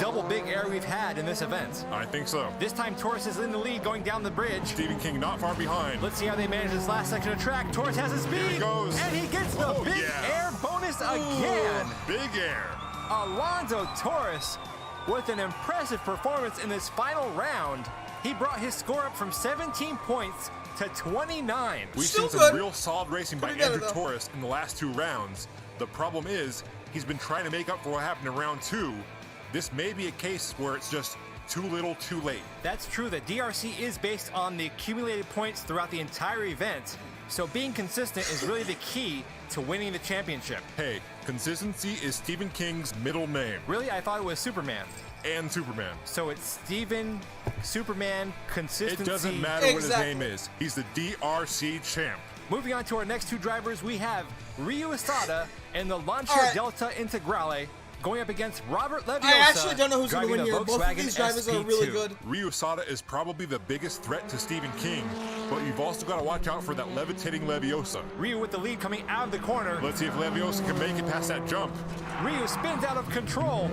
double big air we've had in this event. I think so. This time Torres is in the lead going down the bridge. Stephen King not far behind. Let's see how they manage this last section of track. Torres has his speed, he goes. and he gets the Oh, big yeah. air bonus again. Big air. Alonso Torres with an impressive performance in this final round. He brought his score up from 17 points to 29. We've Still seen good. some real solid racing by Pretty good, Andrew though. Torres in the last 2 rounds. The problem is, he's been trying to make up for what happened in round 2. This may be a case where it's just too little too late. That's true. The DRC is based on the accumulated points throughout the entire event, so being consistent is really the key to winning the championship. Hey, consistency is Stephen King's middle name. Really, I thought it was Superman. And Superman. So it's Steven, Superman, consistency. It doesn't matter what his Exactly. name is. He's the DRC champ. Moving on to our next 2 drivers, we have Ryu Asada and the Lancia All right. Delta Integrale going up against Robert Leviosa. I actually don't know who's going to driving win the here. Both of Volkswagen these drivers are really SP2. good. Ryu Asada is probably the biggest threat to Stephen King, but you've also got to watch out for that levitating Leviosa. Ryu with the lead coming out of the corner. Let's see if Leviosa can make it past that jump. Ryu spins out of control,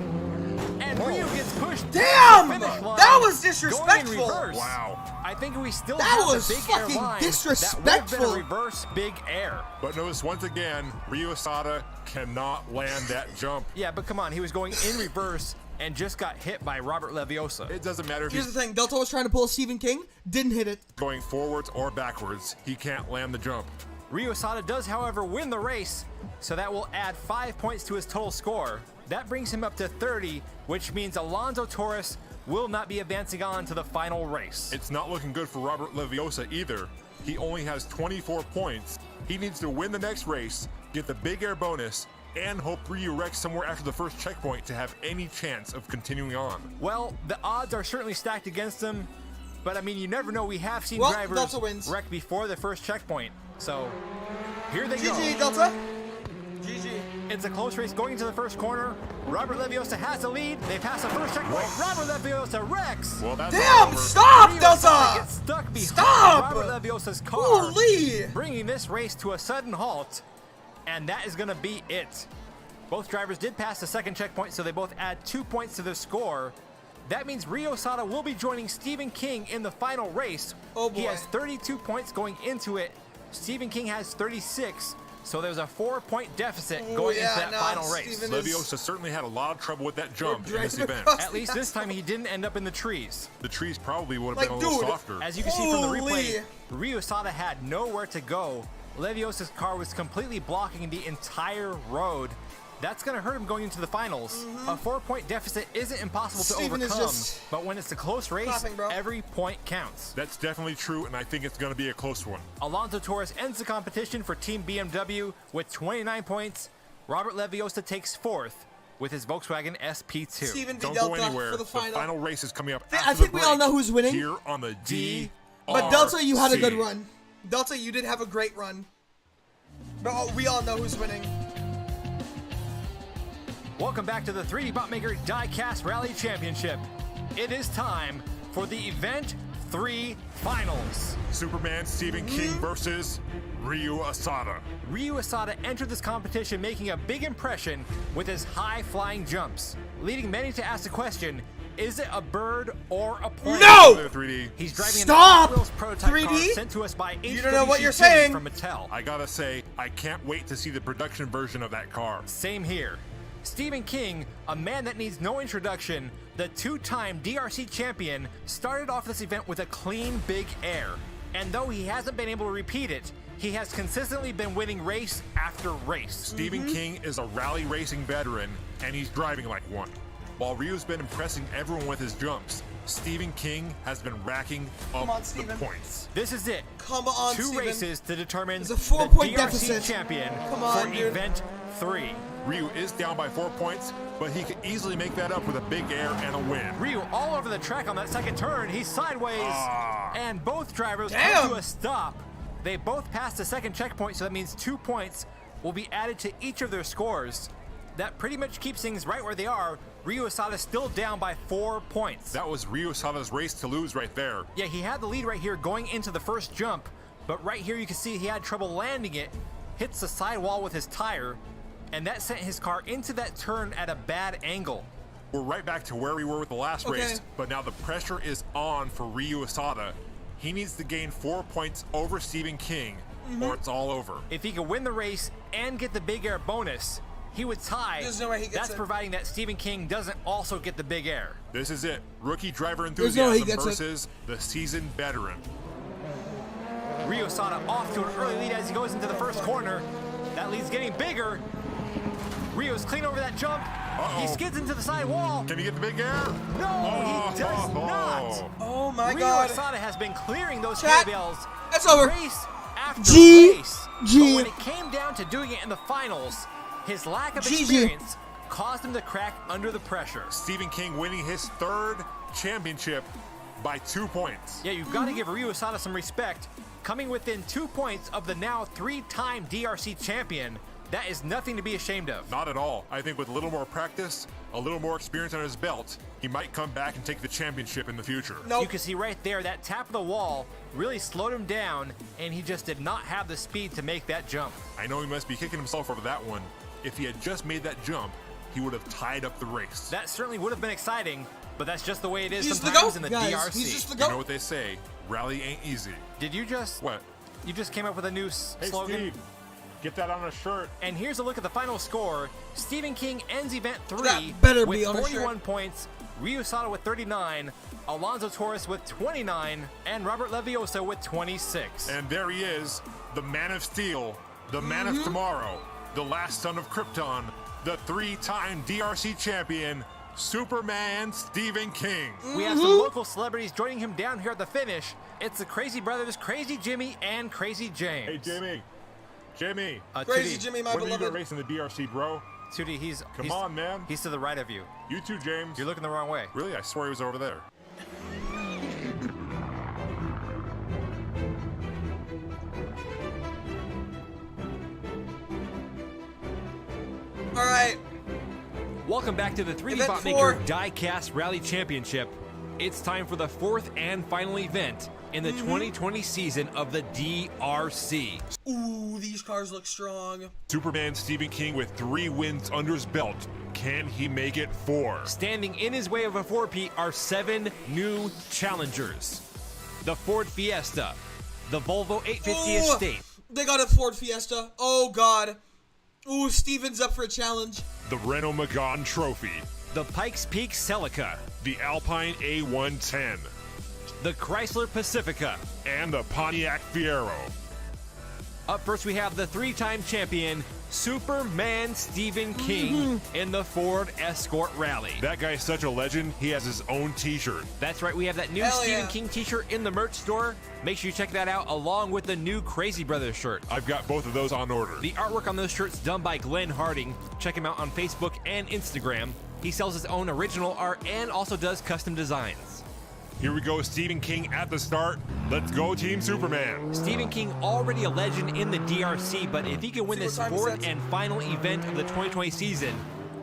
and Ryu gets pushed. Damn! to the finish line, That was going in disrespectful. reverse. Wow. I think we still That have was the big air fucking line. That would have disrespectful. been a reverse big air. But notice once again, Ryu Asada cannot land that jump. Yeah, but come on, he was going in reverse and just got hit by Robert Leviosa. It doesn't matter if Here's he's the thing. Delta was trying to pull a Stephen King. Didn't hit it. going forwards or backwards. He can't land the jump. Ryu Asada does, however, win the race, so that will add 5 points to his total score. That brings him up to 30, which means Alonso Torres will not be advancing on to the final race. It's not looking good for Robert Leviosa either. He only has 24 points. He needs to win the next race, get the big air bonus, and hope Ryu wrecks somewhere after the first checkpoint to have any chance of continuing on. Well, the odds are certainly stacked against him, but I mean, you never know. We have seen Well, drivers Delta wins. wreck before the first checkpoint. So, here they GG, go. Delta. GG. It's a close race going into the first corner. Robert Leviosa has the lead. They pass the first checkpoint. Robert Leviosa wrecks. Well, that's Damn! over. Stop, Ryu Asada Delta! gets stuck behind Stop! Robert Leviosa's car, Holy! bringing this race to a sudden halt, and that is going to be it. Both drivers did pass the second checkpoint, so they both add 2 points to their score. That means Ryu Asada will be joining Stephen King in the final race. Oh, boy. He has 32 points going into it. Stephen King has 36, so there's a 4-point deficit going into that final race. Steven is- Leviosa certainly had a lot of trouble with that jump in this driving event. across At least this time he didn't end up in the trees. The trees probably would have Like, been a little dude, softer. As you can see from the Holy. replay, Ryu Asada had nowhere to go. Leviosa's car was completely blocking the entire road. That's going to hurt him going into the finals. A 4-point deficit isn't impossible to Steven is overcome, just but when it's a close race, clapping, bro. every point counts. That's definitely true, and I think it's going to be a close one. Alonso Torres ends the competition for Team BMW with 29 points. Robert Leviosa takes 4th with his Volkswagen SP2. Steven v. Don't Delta go anywhere. for the final. race is coming up I after think the we all break know who's winning. Here on the DRC. But Delta, you had a good run. Delta, you did have a great run. But we all know who's winning. Welcome back to the 3D Botmaker Diecast Rally Championship. It is time for the Event 3 Finals. Superman Stephen King versus Ryu Asada. Ryu Asada entered this competition making a big impression with his high-flying jumps, leading many to ask the question, is it a bird or a plane? No! There, 3D. He's driving Stop! an Hot Wheels prototype 3D? car sent to us by You don't know what you're HWC saying. from Mattel. I gotta say, I can't wait to see the production version of that car. Same here. Stephen King, a man that needs no introduction, the 2-time DRC champion, started off this event with a clean big air. And though he hasn't been able to repeat it, he has consistently been winning race after race. Stephen King is a rally racing veteran, and he's driving like one. While Ryu's been impressing everyone with his jumps, Stephen King has been racking up on, the Steven. points. This is it. Come on, 2 Steven. races to determine It's a the 4-point DRC deficit. champion Come on, for dude. Event 3. Ryu is down by 4 points, but he could easily make that up with a big air and a win. Ryu all over the track on that second turn. He's sideways. And both drivers Damn. come to a stop. They both passed the second checkpoint, so that means 2 points will be added to each of their scores. That pretty much keeps things right where they are. Ryu Asada still down by 4 points. That was Ryu Asada's race to lose right there. Yeah, he had the lead right here going into the first jump, but right here you can see he had trouble landing it, hits the sidewall with his tire, and that sent his car into that turn at a bad angle. We're right back to where we were with the last race, but now the pressure is on for Ryu Asada. He needs to gain 4 points over Stephen King, or it's all over. If he can win the race and get the big air bonus, he would tie. There's no way he gets That's it. providing that Stephen King doesn't also get the big air. This is it. Rookie driver There's no way he enthusiasm gets it. versus the seasoned veteran. Ryo Sada off to an early lead as he goes into the first corner. That lead's getting bigger. Rio's clean over that jump. He skids into the side wall. Can he get the big air? No, he does not. Oh my Ryo God. Sada has been clearing those Chat. hay bales. That's over. Race after G. race. G. But when it came down to doing it in the finals, his lack of GG. experience caused him to crack under the pressure. Stephen King winning his 3rd championship by 2 points. Yeah, you've got to give Ryo Sada some respect. Coming within 2 points of the now 3-time DRC champion, that is nothing to be ashamed of. Not at all. I think with a little more practice, a little more experience on his belt, he might come back and take the championship in the future. Nope. You can see right there, that tap of the wall really slowed him down, and he just did not have the speed to make that jump. I know he must be kicking himself over that one. If he had just made that jump, he would have tied up the race. That certainly would have been exciting, but that's just the way it is He's the sometimes GOAT, in the guys. DRC. He's just the You GOAT. know what they say, rally ain't easy. Did you just... What? You just came up with a new slogan? get that on a shirt. And here's a look at the final score. Stephen King ends event 3 That better with be on a 41 shirt. points, Ryo Sada with 39, Alonso Torres with 29, and Robert Leviosa with 26. And there he is, the Man of Steel, the Man of Tomorrow, the last son of Krypton, the 3-time DRC champion, Superman Stephen King. We have some local celebrities joining him down here at the finish. It's the Crazy Brothers, Crazy Jimmy, and Crazy James. Hey, Jimmy. Jimmy. Crazy Tootie, Jimmy, my When are you going to beloved. race in the DRC, bro? Tootie, he's on, man. He's to the right of you. You too, James. You're looking the wrong way. Really? I swear he was over there. All right. Welcome back to the 3D Event Bot 4. Maker Diecast Rally Championship. It's time for the 4th and final event in the 2020 season of the DRC. Ooh, these cars look strong. Superman Stephen King with 3 wins under his belt. Can he make it 4? Standing in his way of a 4P are 7 new challengers. The Ford Fiesta, the Volvo 850 Ooh, Estate, they got a Ford Fiesta. Oh, God. Ooh, Steven's up for a challenge. The Renault Megane Trophy. the Pikes Peak Celica, The Alpine A110. the Chrysler Pacifica. And the Pontiac Fiero. Up first, we have the 3-time champion, Superman Stephen King, in the Ford Escort Rally. That guy's such a legend, he has his own t-shirt. That's right, we have that new Hell Stephen yeah. King t-shirt in the merch store. Make sure you check that out, along with the new Crazy Brothers shirt. I've got both of those on order. The artwork on those shirts done by Glenn Harding. Check him out on Facebook and Instagram. He sells his own original art and also does custom designs. Here we go, Stephen King at the start. Let's go, Team Superman. Stephen King already a legend in the DRC, but if he can win See this what time it 4th says? and final event of the 2020 season,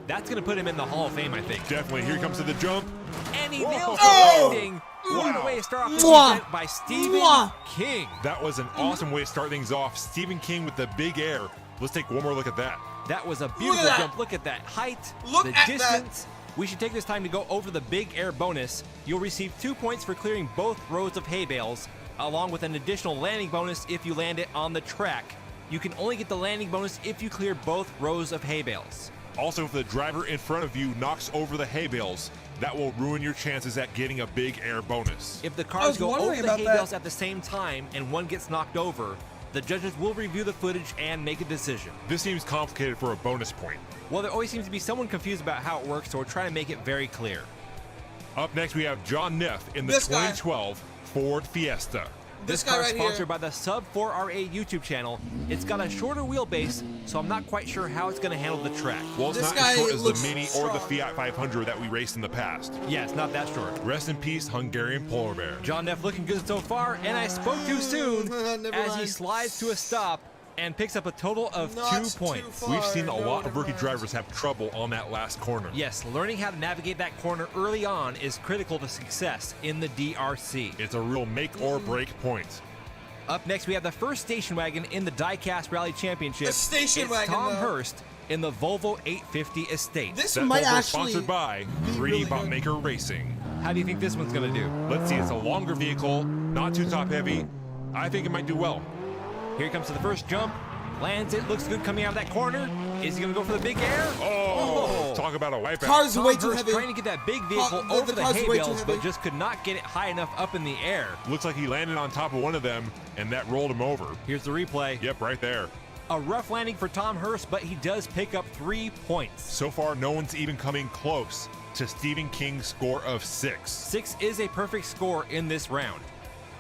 that's going to put him in the Hall of Fame, I think. Definitely, here comes to the jump. And he Whoa. nails the Oh! landing. What a way to start off this Mwah. event by Stephen Mwah. King. That was an awesome way to start things off. Stephen King with the big air. Let's take one more look at that. That was a beautiful that. jump. Look at that height, Look the at distance. We should take this time to go over the big air bonus. You'll receive 2 points for clearing both rows of hay bales, along with an additional landing bonus if you land it on the track. You can only get the landing bonus if you clear both rows of hay bales. Also, if the driver in front of you knocks over the hay bales, that will ruin your chances at getting a big air bonus. If the I cars was go over wondering the about hay that. bales at the same time and one gets knocked over, the judges will review the footage and make a decision. This seems complicated for a bonus point. Well, there always seems to be someone confused about how it works, so we're trying to make it very clear. Up next, we have John Neff in the This guy. 2012 Ford Fiesta. This This guy car right sponsored here. by the Sub 4RA YouTube channel. It's got a shorter wheelbase, so I'm not quite sure how it's going to handle the track. Well, it's This not guy as short as the looks Mini or the strong. Fiat 500 that we raced in the past. Yeah, it's not that short. Rest in peace, Hungarian Polar Bear. John Neff looking good so far, and I spoke too soon Never as he mind. slides to a stop and picks up a total of Not 2 too points. far. We've seen a No, lot of never rookie mind. drivers have trouble on that last corner. Yes, learning how to navigate that corner early on is critical to success in the DRC. It's a real make or break point. Up next, we have the first station wagon in the Diecast Rally Championship. A station it's wagon, Tom though. Hurst in the Volvo 850 Estate. This That might Volvo actually sponsored by be 3D really Bot good. Maker Racing. How do you think this one's going to do? Let's see, it's a longer vehicle, not too top heavy. I think it might do well. Here he comes to the first jump. Lands it, looks good coming out of that corner. Is he gonna go for the big air? Oh, talk about a wipeout. Car's Tom way too Hurst heavy. trying to get that big vehicle The over the car's hay way too bales, heavy. but just could not get it high enough up in the air. Looks like he landed on top of one of them, and that rolled him over. Here's the replay. Yep, right there. A rough landing for Tom Hurst, but he does pick up 3 points. So far, no one's even coming close to Stephen King's score of 6. 6 is a perfect score in this round.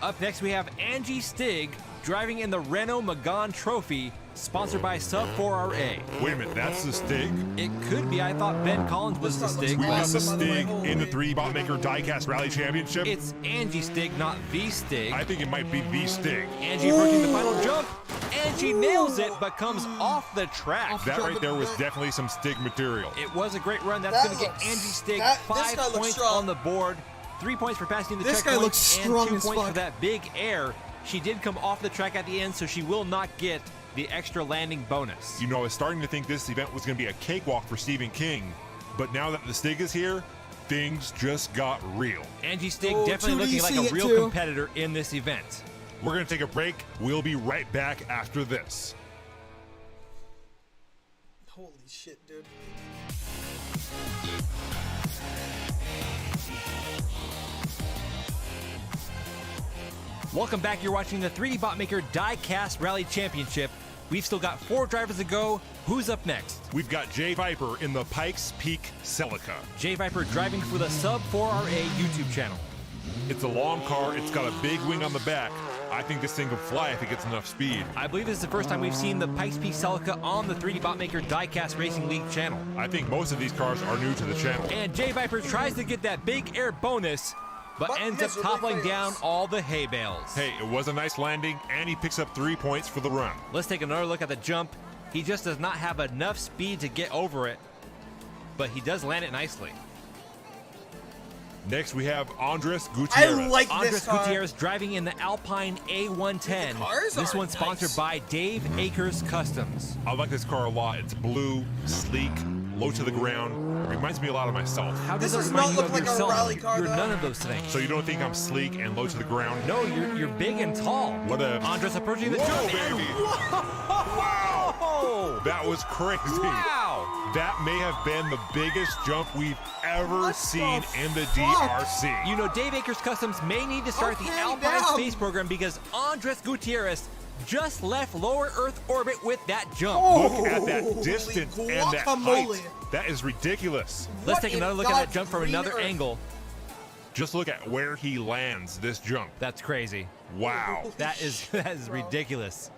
Up next, we have Angie Stig driving in the Renault Megane Trophy, sponsored by Sub 4RA. Wait a minute, that's the Stig? It could be. I thought Ben Collins was the Stig. We got the Awesome, by the way. Stig in the 3D Botmaker Diecast Rally Championship. It's Angie Stig, not the Stig. I think it might be the Stig. Angie approaching the final jump, and she nails it, but comes off the track. That right there was definitely some Stig material. It was a great run. That's That going to get looks- Angie Stig this 5 guy looks points strong. on the board. 3 points for passing the This guy checkpoint, looks strong and 2 as points for fuck. that big air. She did come off the track at the end, so she will not get the extra landing bonus. You know, I was starting to think this event was going to be a cakewalk for Stephen King, but now that the Stig is here, things just got real. Angie Stig Oh, definitely 2D looking like see a it real too. competitor in this event. We're going to take a break. We'll be right back after this. Holy shit, dude. Welcome back. You're watching the 3D Botmaker Diecast Rally Championship. We've still got 4 drivers to go. Who's up next? We've got Jay Viper in the Pikes Peak Celica. Jay Viper driving for the Sub 4RA YouTube channel. It's a long car. It's got a big wing on the back. I think this thing can fly if it gets enough speed. I believe this is the first time we've seen the Pikes Peak Celica on the 3D Botmaker Diecast Racing League channel. I think most of these cars are new to the channel. And Jay Viper tries to get that big air bonus, but ends up miserably toppling fails. down all the hay bales. Hey, it was a nice landing, and he picks up 3 points for the run. Let's take another look at the jump. He just does not have enough speed to get over it, but he does land it nicely. Next, we have Andres I Gutierrez. like Andres this car. Gutierrez driving in the Alpine A110. The cars This are one's sponsored nice. by Dave Akers Customs. I like this car a lot. It's blue, sleek, low to the ground. Reminds me a lot of myself. How does This that does remind not you look of like a yourself? rally car, You're though. none of those things. So you don't think I'm sleek and low to the ground? No, you're big and tall. What a- Andres approaching the Whoa, jump. baby. Whoa! That was crazy. Wow! That may have been the biggest jump we've ever What seen the in the fuck? DRC. You know, Dave Akers Customs may need to start the Okay, Alpine now. Space Program because Andres Gutierrez just left lower Earth orbit with that jump. Look at that Holy distance and that guacamole. height. That is ridiculous. Let's What take in another look at that God's jump from green another earth? angle. Just look at where he lands this jump. That's crazy. Wow. That is ridiculous.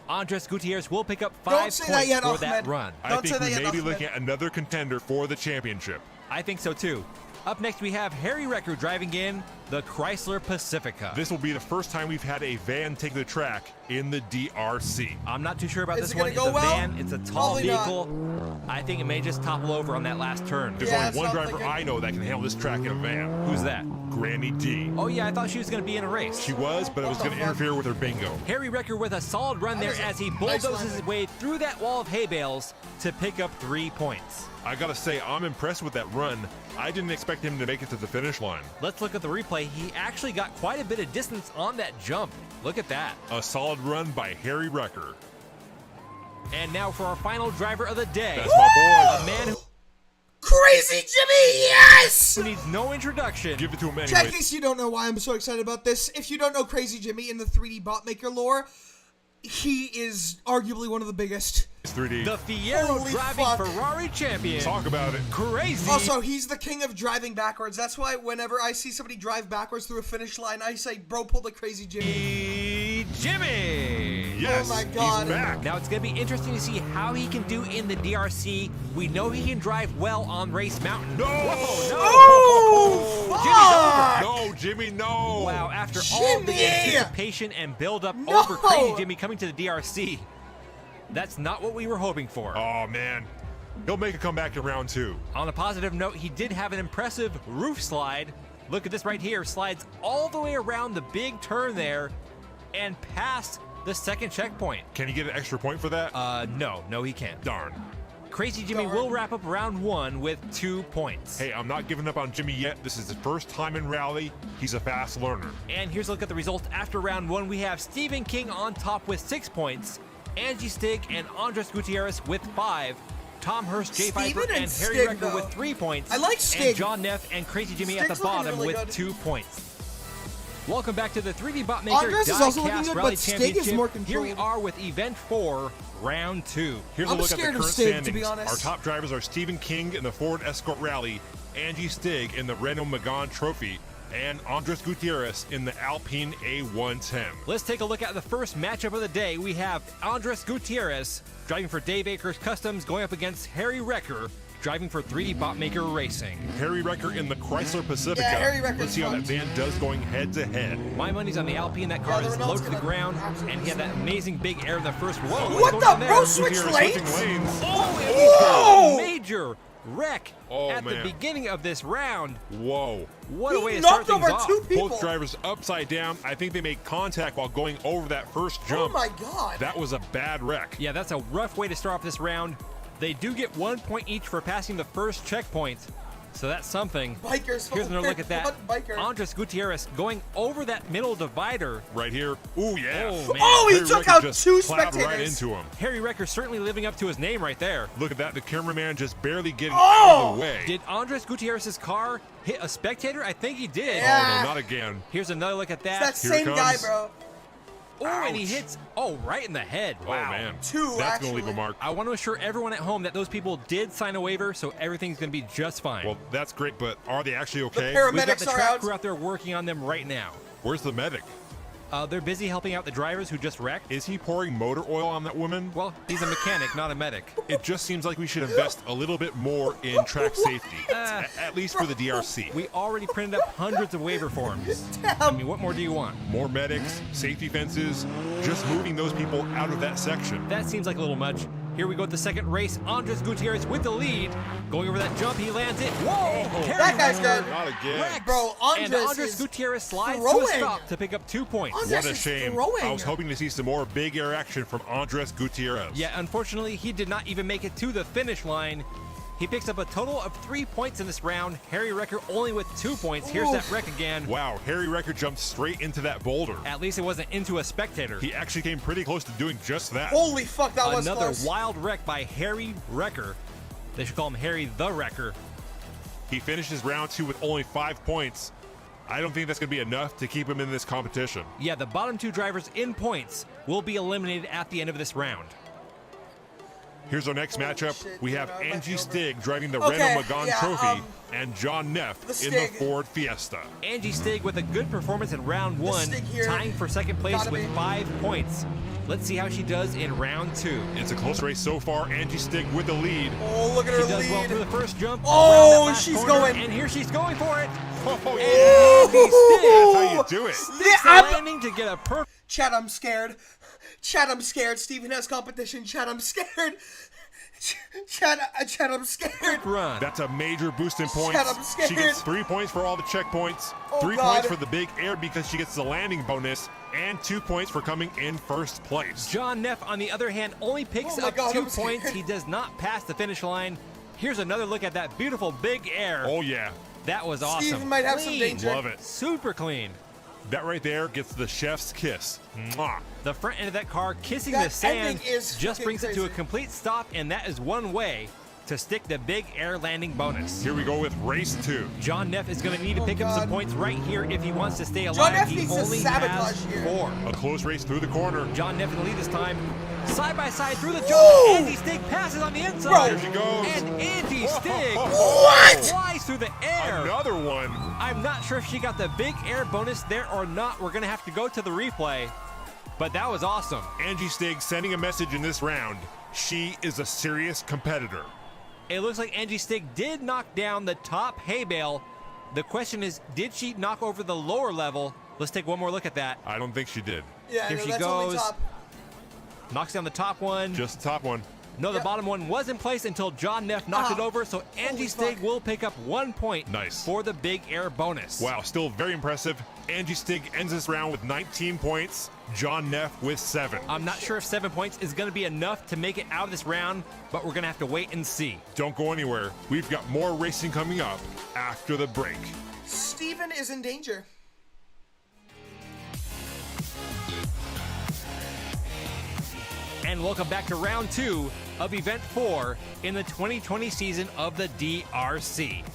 Andres Gutierrez will pick up Don't 5 say points that yet, for that Ahmed. run. I Don't think say that we yet, may be Ahmed. looking at another contender for the championship. I think so too. Up next, we have Harry Recker driving in the Chrysler Pacifica. This will be the first time we've had a van take the track in the DRC. I'm not too sure about Is this it one. gonna It's go a well? van. It's a tall Probably not. vehicle. I think it may just topple over on that last turn. There's Yeah, only one sounds driver like it. I know that can handle this track in a van. Who's that? Granny D. Oh yeah, I thought she was going to be in a race. She was, but it was What the going to fuck? interfere with her bingo. Harry Recker with a solid run That there is a as he nice bulldozes his landing. way through that wall of hay bales to pick up 3 points. I gotta say, I'm impressed with that run. I didn't expect him to make it to the finish line. Let's look at the replay. He actually got quite a bit of distance on that jump. Look at that. A solid run by Harry Recker. And now for our final driver of the day. That's my A boy. man Crazy Jimmy, yes! who needs no introduction. Give it to him In anyway. case you don't know why I'm so excited about this, if you don't know Crazy Jimmy in the 3D Botmaker lore, he is arguably one of the biggest. It's 3D. The Fiero Holy driving fuck. Ferrari champion. Talk about it. Crazy. Also, he's the king of driving backwards. That's why whenever I see somebody drive backwards through a finish line, I say, bro, pull the Crazy Jimmy. Jimmy. Yes, my God. he's back. Now it's going to be interesting to see how he can do in the DRC. We know he can drive well on Race Mountain. No! Oh, fuck! No, Jimmy, no! Wow, after all the Jimmy! anticipation and build-up No! over Crazy Jimmy coming to the DRC, that's not what we were hoping for. Oh, man. He'll make a comeback in round 2. On a positive note, he did have an impressive roof slide. Look at this right here. Slides all the way around the big turn there and past the second checkpoint. Can he get an extra point for that? No, he can't. Darn. Crazy Jimmy Darn. will wrap up round 1 with 2 points. Hey, I'm not giving up on Jimmy yet. This is his first time in rally. He's a fast learner. And here's a look at the results after round 1. We have Stephen King on top with 6 points. Angie Stig and Andres Gutierrez with 5. Tom Hurst, Jay Steven Piper, and Harry Stig, Recker though. with 3 points. I like Stig. And John Neff and Crazy Jimmy at Stig's the bottom looking really with good. 2 points. Welcome back to the 3D Bot Maker Andres is also looking Diecast good, Rally but Stig Championship. is more Here we controlled. are with Event 4, Round 2. Here's I'm a look at the scared of current Stig, standings. to be honest. Our top drivers are Stephen King in the Ford Escort Rally, Angie Stig in the Renault Megane Trophy, and Andres Gutierrez in the Alpine A110. Let's take a look at the first matchup of the day. We have Andres Gutierrez driving for Dave Akers Customs going up against Harry Recker driving for 3D Bot Maker Racing. Harry Recker in the Chrysler Pacifica. Yeah, Harry Recker's Let's see how that fun. van does going head to head. My money's on the Alpine. That car Yeah, the is Renault's low to the gonna ground, absolutely and he had that amazing big air in the first. Whoa! What what's the going on there? bro? Switch Gutierrez lanes? switching lanes. Oh, and Whoa! we had a major wreck Oh, at man. the beginning of this round. Whoa. What a He way to start knocked things over off. 2 people. Both drivers upside down. I think they made contact while going over that first Oh jump. my god. That was a bad wreck. Yeah, that's a rough way to start off this round. They do get 1 point each for passing the first checkpoint, so that's something. Bikers. Here's another look at that. What biker? Andres Gutierrez going over that middle divider. Right here. Ooh, yeah. Oh, man. Oh, he Harry took Recker out just 2 plowed spectators. right into him. Harry Recker certainly living up to his name right there. Look at that. The cameraman just barely getting Oh! out of the way. Did Andres Gutierrez's car hit a spectator? I think he did. Yeah. Oh, no, not again. Here's another look at that. It's that Here it same guy, comes. bro. Oh, and he Ouch. hits, right in the head. Wow. Oh, man. 2, That's going to leave actually. a mark. I want to assure everyone at home that those people did sign a waiver, so everything's going to be just fine. Well, that's great, but are they actually okay? paramedics We've got the are track out. crew out there working on them right now. Where's the medic? They're busy helping out the drivers who just wrecked. Is he pouring motor oil on that woman? Well, he's a mechanic, not a medic. It just seems like we should invest a little bit more in track safety, at least for the DRC. We already printed up hundreds of waiver forms. I mean, what more do you want? More medics, safety fences, just moving those people out of that section. That seems like a little much. Here we go at the second race. Andres Gutierrez with the lead. Going over that jump, he lands it. Whoa! Harry That guy's Recker good. Not again. wrecks. Bro, And Andres Andres is Gutierrez slides to throwing. a stop to pick up 2 points. Andres What a is shame. throwing. I was hoping to see some more big air action from Andres Gutierrez. Yeah, unfortunately, he did not even make it to the finish line. He picks up a total of 3 points in this round. Harry Recker only with 2 points. Here's that wreck again. Wow, Harry Recker jumped straight into that boulder. At least it wasn't into a spectator. He actually came pretty close to doing just that. Holy fuck, that was Another close. wild wreck by Harry Recker. They should call him Harry the Wrecker. He finishes round 2 with only 5 points. I don't think that's going to be enough to keep him in this competition. Yeah, the bottom 2 drivers in points will be eliminated at the end of this round. Here's our next matchup. shit, We dude, have I might Angie be over. Stig driving the Okay, Renault Megane yeah, Trophy and John Neff the in the Stig. Ford Fiesta. Angie Stig with a good performance in round 1, Stig here. tying for second place Gotta with be. 5 points. Let's see how she does in round 2. It's a close race so far. Angie Stig with the lead. Oh, look at She her does well lead. through the first jump. Oh, around that last she's corner, going. And here she's going for it. Oh, And Angie Stig That's how you do it. sticks the I'm- landing to get a perfect. Chat, I'm scared. Chat, I'm scared. Steven has competition. Chat, I'm scared. Chat, I'm scared. run. That's a major boost in points. Shut up, scared. She gets 3 points for all the checkpoints, Oh, 3 God. points for the big air because she gets the landing bonus, and 2 points for coming in first place. John Neff, on the other hand, only picks Oh my up God, 2 I'm scared. points. He does not pass the finish line. Here's another look at that beautiful big air. Oh, yeah. That was awesome. Steven might have some Clean. danger. Love it. Super clean. That right there gets the chef's kiss. Mwah. The front end of that car kissing That the sand ending is just fucking brings it to a crazy. complete stop, and that is one way to stick the big air landing bonus. Here we go with race 2. John Neff is going to need to Oh, pick up some God. points right here if he wants to stay alive. John Neff he needs to only sabotage has here. 4. A close race through the corner. John Neff in the lead this time. Side by side through the jump. Whoa! Angie Stig passes on the inside. Here she goes. And Angie Stig What? flies through the air. Another one. I'm not sure if she got the big air bonus there or not. We're going to have to go to the replay. But that was awesome. Angie Stig sending a message in this round. She is a serious competitor. It looks like Angie Stig did knock down the top hay bale. The question is, did she knock over the lower level? Let's take one more look at that. I don't think she did. Yeah, Here no, she that's only goes. top. Knocks down the top one. Just the top one. No, the Yep. bottom one was in place until John Neff knocked it over, so Angie Holy Stig fuck. will pick up 1 point Nice. for the big air bonus. Wow, still very impressive. Angie Stig ends this round with 19 points. John Neff with 7. I'm not sure if 7 points is going to be enough to make it out of this round, but we're going to have to wait and see. Don't go anywhere. We've got more racing coming up after the break. Steven is in danger. and welcome back to round 2 of Event 4 in the 2020 season of the DRC.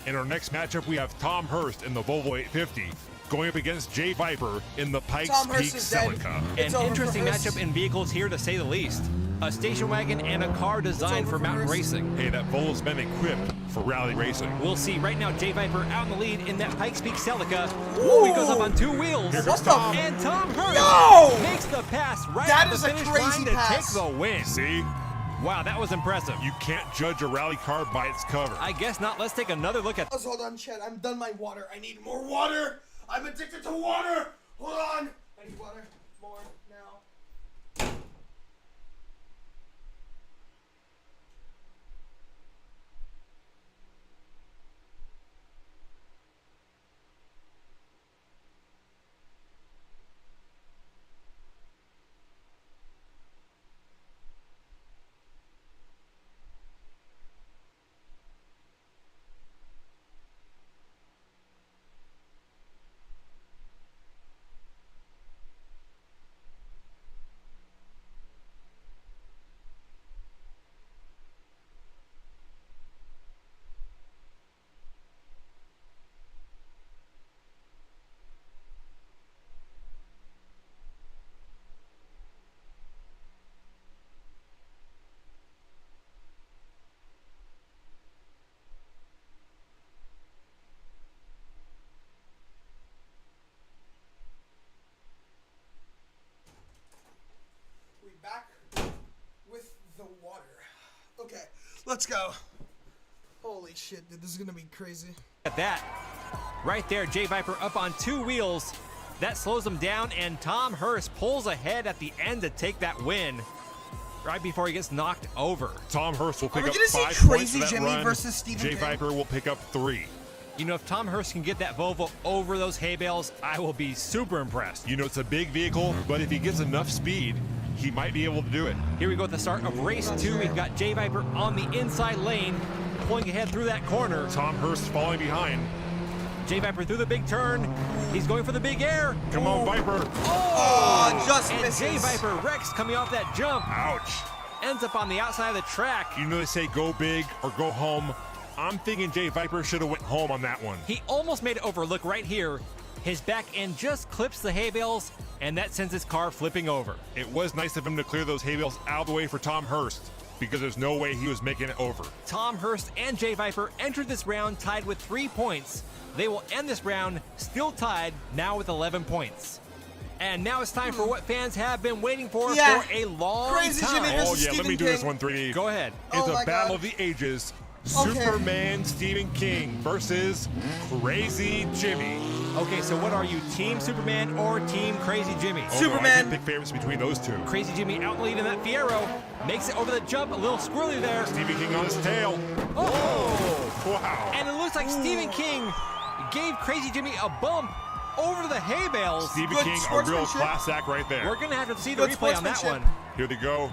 In our next matchup, we have Tom Hurst in the Volvo 850 going up against Jay Viper in the Pikes Tom Hurst Peak is dead. Celica. It's An over interesting for Hurst. matchup in vehicles here to say the least. A station wagon and a car designed over for for mountain Hurst. racing. Hey, that Volvo's been equipped for rally racing. We'll see. Right now, Jay Viper out in the lead in that Pikes Peak Celica. Whoa, he goes up on 2 wheels. Here What goes the Tom. And Tom Hurst No! makes the pass right That at the is a finish crazy line to pass. take the win. See? Wow, that was impressive. You can't judge a rally car by its cover. I guess not. Let's take another look at. Hold on, Chad. I'm done my water. I need more water. I'm addicted to water. Hold on. I need water. More now. We back with the water. Okay, let's go. Holy shit, dude, this is gonna be crazy. At that. Right there, Jay Viper up on 2 wheels. That slows him down, and Tom Hurst pulls ahead at the end to take that win. Right before he gets knocked over. Tom Hurst will pick we up gonna see 5 points Crazy for that Jimmy run. versus Stephen Jay King? Viper will pick up 3. You know, if Tom Hurst can get that Volvo over those hay bales, I will be super impressed. You know, it's a big vehicle, but if he gets enough speed, he might be able to do it. Here we go at the start of race 2. We've got Jay Viper on the inside lane, pulling ahead through that corner. Tom Hurst falling behind. Jay Viper through the big turn. He's going for the big air. Come on, Viper. Oh, just And misses. Jay Viper wrecks coming off that jump. Ouch. Ends up on the outside of the track. You know they say go big or go home. I'm thinking Jay Viper should have went home on that one. He almost made it over. Look right here. His back end just clips the hay bales, and that sends his car flipping over. It was nice of him to clear those hay bales out of the way for Tom Hurst because there's no way he was making it over. Tom Hurst and Jay Viper entered this round tied with 3 points. They will end this round still tied, now with 11 points. And now it's time for what fans have been waiting for a long Crazy time. Jimmy versus Oh, yeah, let Stephen me do King. this one, 3D. Go ahead. It's Oh, my a battle God. of the ages. Okay. Superman Stephen King versus Crazy Jimmy. Okay, so what are you, Team Superman or Team Crazy Jimmy? Oh, no, I Superman. can pick favorites between those two. Crazy Jimmy out in the lead in that Fiero. Makes it over the jump, a little squirrely there. Stephen King on his tail. Oh! Wow. And it looks like Stephen King gave Crazy Jimmy a bump over the hay bales. Stephen Good King, a real sportsmanship. class act right there. We're going to have to see the Good replay on that sportsmanship. one. Here they go.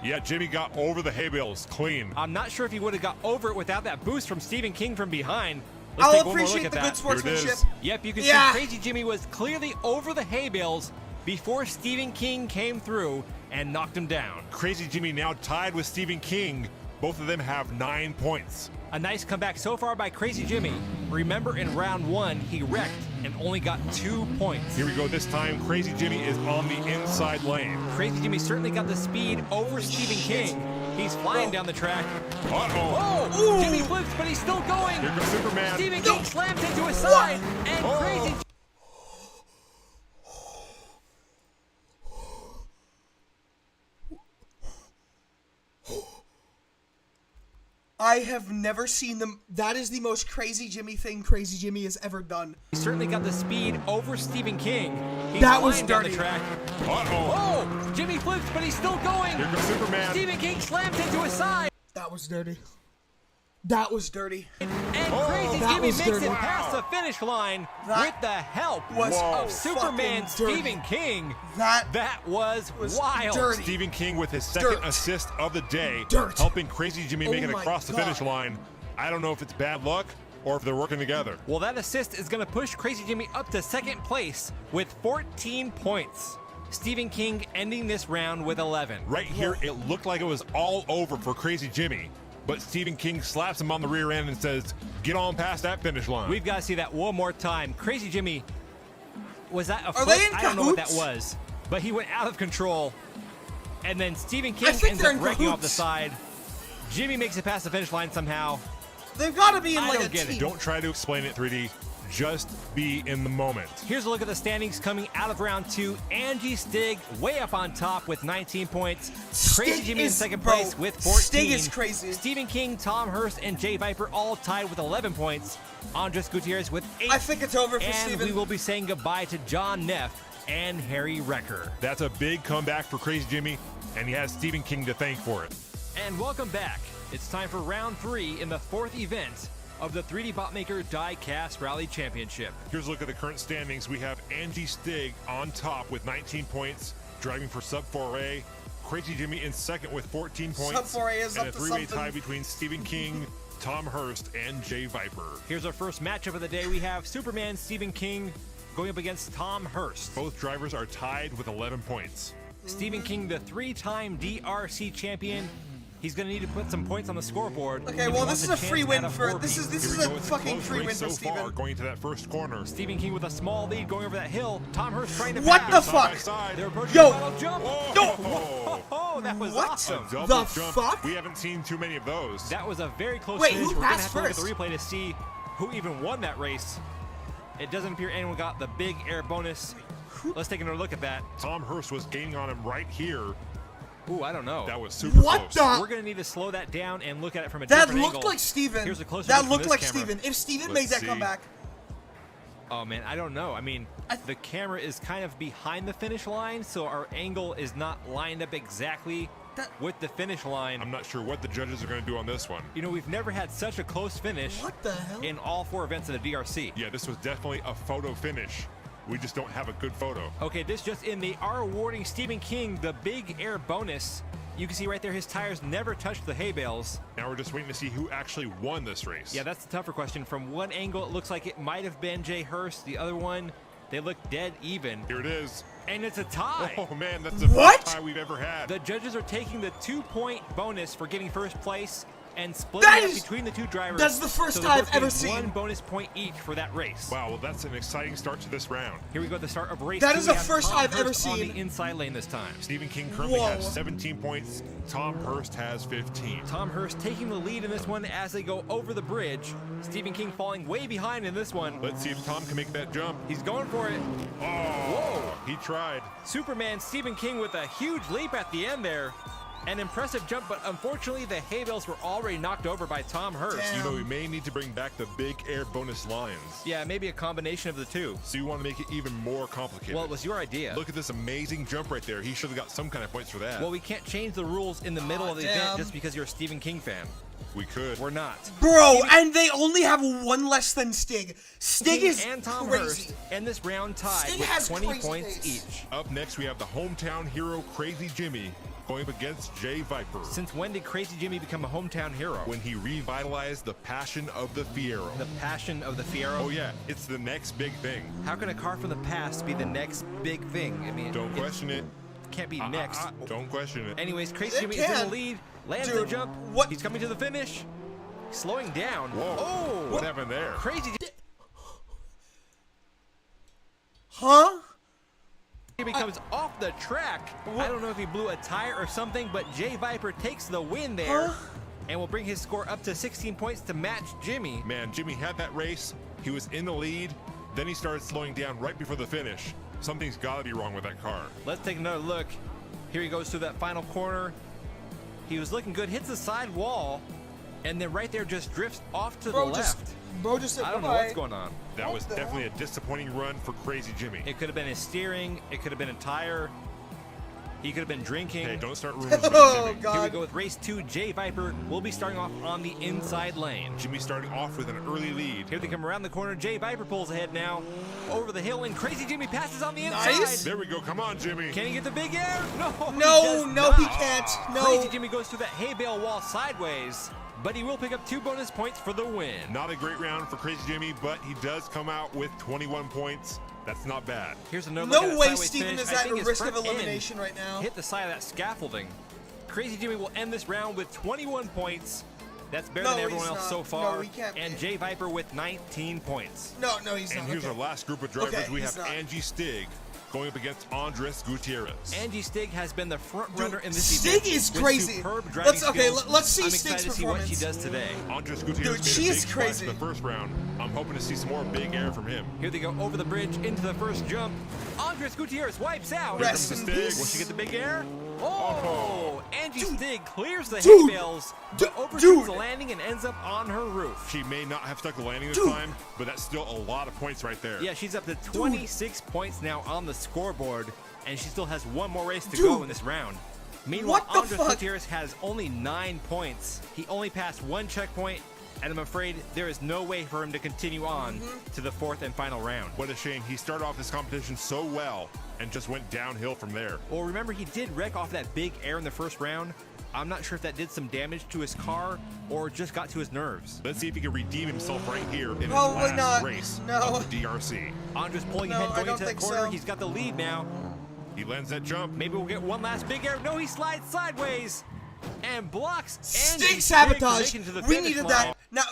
Yeah, Jimmy got over the hay bales clean. I'm not sure if he would have got over it without that boost from Stephen King from behind. Let's I'll take one more look appreciate at the that. good Here sportsmanship. it is. Yep, you can Yeah. see Crazy Jimmy was clearly over the hay bales before Stephen King came through and knocked him down. Crazy Jimmy now tied with Stephen King. Both of them have 9 points. A nice comeback so far by Crazy Jimmy. Remember in round 1, he wrecked and only got 2 points. Here we go this time. Crazy Jimmy is on the inside lane. Crazy Jimmy certainly got the speed over Stephen King. He's flying down the track. Uh-oh. Oh! Jimmy flips, but he's still going. Here goes Superman. Stephen King slams into his side, and Oh. Crazy I have never seen them. That is the most Crazy Jimmy thing Crazy Jimmy has ever done. He certainly got the speed over Stephen King. He's That was flying down the dirty. track. Uh-oh. Oh! Jimmy flips, but he's still going. Here goes Superman. Stephen King slams into his side. That was dirty. That was dirty. And Oh, Crazy that Jimmy was makes dirty. it past the finish line That with the help was of Superman fucking dirty. Stephen King. That was was wild. dirty. Stephen King with his second Dirt. assist of the day, Dirt. helping Crazy Jimmy make Oh it my across the God. finish line. I don't know if it's bad luck or if they're working together. Well, that assist is going to push Crazy Jimmy up to second place with 14 points. Stephen King ending this round with 11. Right here, it looked like it was all over for Crazy Jimmy. But Stephen King slaps him on the rear end and says, get on past that finish line. We've got to see that one more time. Crazy Jimmy, was that a foot? they in I don't know what that cahoots? was. But he went out of control. And then Stephen King think ends they're up in wrecking off the cahoots. side. Jimmy makes it past the finish line somehow. They've got to be in I like don't a get it. team. Don't try to explain it, 3D. Just be in the moment. Here's a look at the standings coming out of round 2. Angie Stig way up on top with 19 points. Crazy Stig Jimmy in is- second bro, place with 14. Stig is crazy. Stephen King, Tom Hurst, and Jay Viper all tied with 11 points. Andres Gutierrez with 8. I think it's over for and Steven. we will be saying goodbye to John Neff and Harry Wrecker. That's a big comeback for Crazy Jimmy, and he has Stephen King to thank for it. And welcome back. It's time for round 3 in the 4th event of the 3D Botmaker Die-Cast Rally Championship. Here's a look at the current standings. We have Angie Stig on top with 19 points, driving for Sub 4A. Crazy Jimmy in second with 14 points. Sub 4A is and up a to three-way something. tie between Stephen King, Tom Hurst, and Jay Viper. Here's our first matchup of the day. We have Superman Stephen King going up against Tom Hurst. Both drivers are tied with 11 points. Stephen King, the 3-time DRC champion. He's going to need to put some points on the scoreboard. Okay, if he well, wants this is a chance free at win a for four-peat. this is Here we a go. It's fucking close free race win so for Steven. far, going to that first corner. Stephen King with a small lead going over that hill. Tom Hurst trying to What pass. the Side by fuck? side. They're approaching Yo! the final jump. Whoa! Oh, that was What? awesome. Double The jump. fuck? We haven't seen too many of those. That was a very close Wait, finish. who We're gonna passed have to look at first? the replay to see who even won that race. It doesn't appear anyone got the big air bonus. Let's take another look at that. Tom Hurst was gaining on him right here. Ooh, I don't know. That was super What close. the? We're going to need to slow that down and look at it from a That different looked angle. like Steven. Here's a closer That look from looked this like camera. Steven. If Steven Let's makes that see. comeback, Oh, man, I don't know. I mean, the camera is kind of behind the finish line, so our angle is not lined up exactly with the finish line. I'm not sure what the judges are going to do on this one. You know, we've never had such a close finish what the hell? in all 4 events of the DRC. Yeah, this was definitely a photo finish. We just don't have a good photo. Okay, this just in. They are awarding Stephen King the big air bonus. You can see right there his tires never touched the hay bales. Now we're just waiting to see who actually won this race. Yeah, that's the tougher question. From one angle, it looks like it might have been Jay Hurst. The other one, they look dead even. Here it is. And it's a tie. Oh man, that's the What? first tie we've ever had. The judges are taking the 2-point bonus for getting first place and splitting That it up is- between the 2 drivers. that's the first so they time both I've ever get seen. 1 bonus point each for that race. Wow, well that's an exciting start to this round. Here we go at the start of race That 2. is We the have first Tom I've ever Hurst on seen. the inside lane this time. Stephen King currently Whoa. has 17 points. Tom Hurst has 15. Tom Hurst taking the lead in this one as they go over the bridge. Stephen King falling way behind in this one. Let's see if Tom can make that jump. He's going for it. Oh, Whoa. he tried. Superman Stephen King with a huge leap at the end there. An impressive jump, but unfortunately the hay bales were already knocked over by Tom Hurst. Damn. You know, we may need to bring back the big air bonus lines. Yeah, maybe a combination of the 2. So you want to make it even more complicated. Well, it was your idea. Look at this amazing jump right there. He should have got some kind of points for that. Well, we can't change the rules in the middle of the damn. event just because you're a Stephen King fan. we could. We're not. Bro, and they only have 1 less than Stig. Stig King is and Tom crazy. Hurst end this round tied Stig with has 20 crazy points pace. each. Up next, we have the hometown hero, Crazy Jimmy, going up against Jay Viper. Since when did Crazy Jimmy become a hometown hero? When he revitalized the passion of the Fiero. The passion of the Fiero. Oh yeah, it's the next big thing. How can a car from the past be the next big thing? I mean, Don't question it. Can't be next. Don't question it. Anyways, Crazy It Jimmy is in the can. lead. Lands Dude, the jump. what- He's coming to the finish. Slowing down. Whoa. Oh, What happened there? Crazy Huh? Jimmy comes off the track. I don't know if he blew a tire or something, but Jay Viper takes the win there. Huh? And will bring his score up to 16 points to match Jimmy. Man, Jimmy had that race. He was in the lead. Then he started slowing down right before the finish. Something's got to be wrong with that car. Let's take another look. Here he goes through that final corner. He was looking good, hits the side wall, and then right there just drifts off to the left. Bro just said I don't know bye. what's going on. That What was the definitely a disappointing run for Crazy Jimmy. It could have been his steering. It could have been a tire. He could have been drinking. Hey, don't start rumors about Oh, Jimmy. God. Here we go with race 2. Jay Viper will be starting off on the inside lane. Jimmy starting off with an early lead. Here they come around the corner. Jay Viper pulls ahead now. Over the hill, and Crazy Jimmy passes on the inside. Nice. There we go. Come on, Jimmy. Can he get the big air? No, No, he does no, not. he can't. No. Crazy Jimmy goes through that hay bale wall sideways, but he will pick up 2 bonus points for the win. Not a great round for Crazy Jimmy, but he does come out with 21 points. That's not bad. Here's another look at No that way sideways Steven finish. is I at think a his risk of front end elimination right now. hit the side of that scaffolding. Crazy Jimmy will end this round with 21 points. That's better than everyone else so far. No, he can't and be. Jay Viper with 19 points. No, he's not. And here's Okay. our last group of drivers. Okay, We he's have not. Angie Stig going up against Andres Gutierrez. Angie Stig has been the front runner in this Stig event. is with crazy. Superb driving skills. Let's see I'm Stig's excited to see what she performance. does today. Andres Gutierrez Dude, made she a is big splash crazy. in the first round. I'm hoping to see some more big air from him. Here they go over the bridge into the first jump. Andres Gutierrez wipes out. Here Rest comes in the Stig. peace. Will she get the big air? Oh! Angie Stig clears the hay Dude. bales, Dude. but overshoots Dude. the landing and ends up on her roof. She may not have stuck the landing this Dude. time, but that's still a lot of points right there. Yeah, she's up to 26 points now on the scoreboard, and she still has one more race to Dude. go in this round. Meanwhile, What the Andres fuck? Gutierrez has only 9 points. He only passed 1 checkpoint, and I'm afraid there is no way for him to continue on to the 4th and final round. What a shame. He started off this competition so well and just went downhill from there. Well, remember, he did wreck off that big air in the first round. I'm not sure if that did some damage to his car or just got to his nerves. Let's see if he can redeem himself right here in his Probably last not. race No. of the DRC. Andres pulling No, ahead I going don't into that think corner. so. He's got the lead now. He lands that jump. Maybe we'll get one last big air. No, he slides sideways and blocks Angie Stig Stig from sabotage. making it to the We finish needed line. that. Now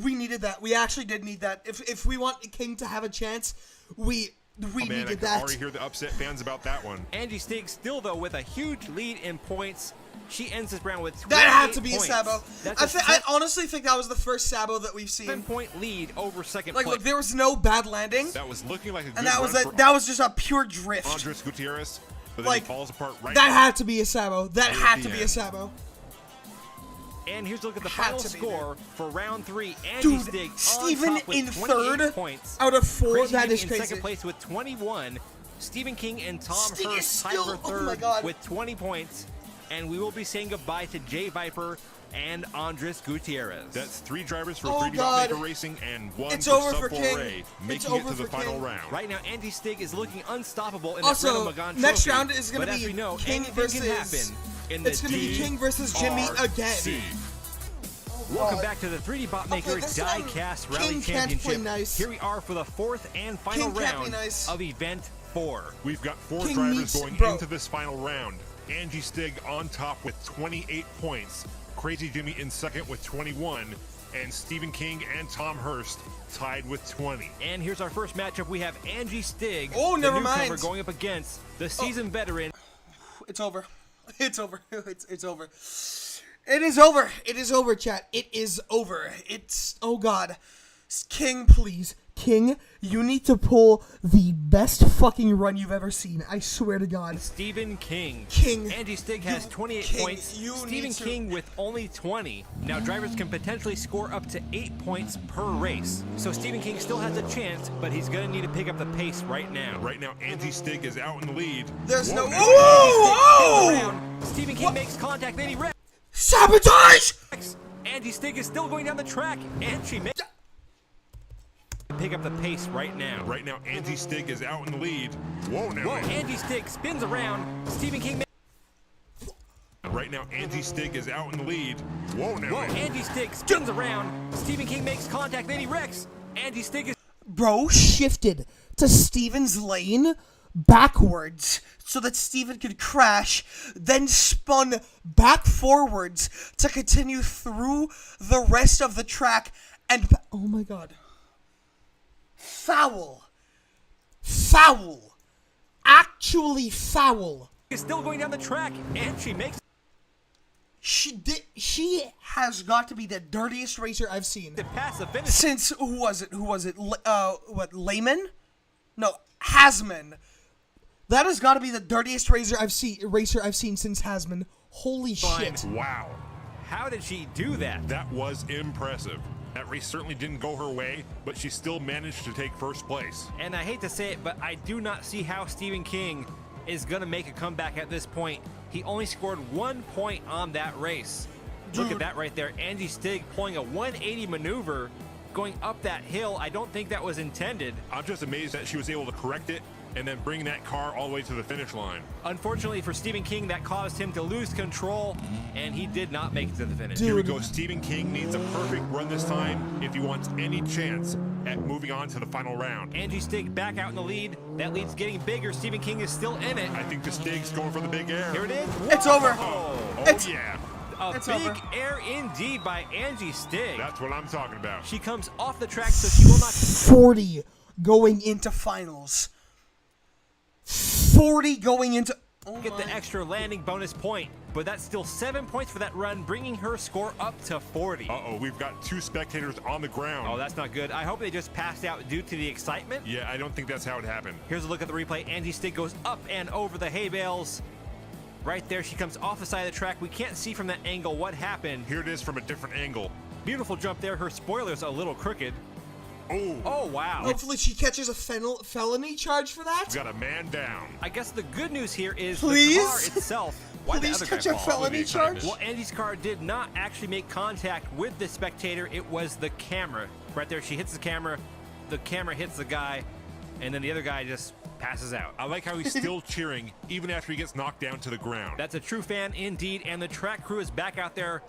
we needed that. We actually did need that. If we want King to have a chance, we Oh, man, I needed can that. already hear the upset fans about that one. Angie Stig still, though, with a huge lead in points. She ends this round with 28 That had to be points. a Sabo. That's I honestly think that was the first Sabo that we've seen. 7-point lead over second Like, place. look, there was no bad landing, That was looking like a good and that run was for that was just a pure drift. Andres Gutierrez, but then Like, he falls apart right That now. had to be a Sabo. That Right at had the to be end. a Sabo. And here's a look at the Had final to be score for round 3. Angie Dude, Stig on Steven top with in 28 third points. out of 4. Crazy That Jimmy is in crazy. second place with 21. Stephen King and Tom Stig is Hurst tied still- for oh my third God. with 20 points. And we will be saying goodbye to Jay Viper and Andres Gutierrez. That's 3 drivers for Oh, 3D God. Botmaker Racing and 1 It's for over for Sub 4 King. Ray, It's making it over to the for final King. round. Right now, Angie Stig is looking unstoppable in Also, that Renault Megane next trophy. round is gonna But as be we know, King anything versus- can happen in the It's gonna be King versus Jimmy again. DRC. Welcome back to the 3D Botmaker Okay, this time, Diecast King Rally can't Championship. play nice. Here we are for the 4th and final King can't be round nice. of Event 4. We've got 4 King drivers needs- going bro. into this final round. Angie Stig on top with 28 points. Crazy Jimmy in second with 21. And Stephen King and Tom Hurst tied with 20. And here's our first matchup. We have Angie Stig, Oh, the never newcomer, mind. going up against the seasoned veteran. It's over. It's over. It's over. It is over. It is over, chat. It is over. It's, oh God. King, please. King, you need to pull the best fucking run you've ever seen. I swear to God. Stephen King. King. Angie Stig has 28 King, points. you Stephen need to- King with only 20. Now, drivers can potentially score up to 8 points per race. So Stephen King still has a chance, but he's going to need to pick up the pace right now. Right now, Angie Stig is out in the lead. There's no. Whoa, now Oh! Around. Stephen King makes contact, then he wrecks. Sabotage! Angie Stig is still going down the track, and she makes pick up the pace right now. Right now, Angie Stig is out in the lead. Whoa, now. Whoa, Angie Stig spins around. Stephen King. Right now, Angie Stig is out in the lead. Whoa, now. Whoa, Angie Stig spins around. Stephen King makes contact, then he wrecks. Angie Stig is. Bro shifted to Steven's lane backwards so that Steven could crash, then spun back forwards to continue through the rest of the track and. Oh my God. Foul. Foul. Actually foul. Is still going down the track, and she makes She has got to be the dirtiest racer I've seen. it past the finish. Since who was it? What, Layman? No, Hasman. That has got to be the dirtiest racer I've seen since Hasman. Holy shit. Wow. How did she do that? That was impressive. That race certainly didn't go her way, but she still managed to take first place. And I hate to say it, but I do not see how Stephen King is going to make a comeback at this point. He only scored 1 point on that race. Look at that right there. Angie Stig pulling a 180 maneuver going up that hill. I don't think that was intended. I'm just amazed that she was able to correct it and then bring that car all the way to the finish line. Unfortunately for Stephen King, that caused him to lose control, and he did not make it to the finish. Here we go. Stephen King needs a perfect run this time if he wants any chance at moving on to the final round. Angie Stig back out in the lead. That lead's getting bigger. Stephen King is still in it. I think the Stig's going for the big air. Here it is. It's over. Oh It's- yeah. A It's big over. air indeed by Angie Stig. That's what I'm talking about. She comes off the track, so she will not... 40 going into finals. 40 going into... Oh get the my. extra landing bonus point, but that's still 7 points for that run, bringing her score up to 40. Uh-oh, we've got 2 spectators on the ground. Oh, that's not good. I hope they just passed out due to the excitement. Yeah, I don't think that's how it happened. Here's a look at the replay. Angie Stig goes up and over the hay bales. Right there, she comes off the side of the track. We can't see from that angle what happened. Here it is from a different angle. Beautiful jump there. Her spoiler's a little crooked. Oh, Oh, wow. Hopefully she catches a felony charge for that. we got a man down. I guess the good news here is Please? the car itself. Why'd the Please other guy catch a fall? felony With the excitement. charge. Well, Angie's car did not actually make contact with the spectator. It was the camera. Right there, she hits the camera hits the guy, and then the other guy just passes out. I like how he's still cheering even after he gets knocked down to the ground. That's a true fan indeed, and the track crew is back out there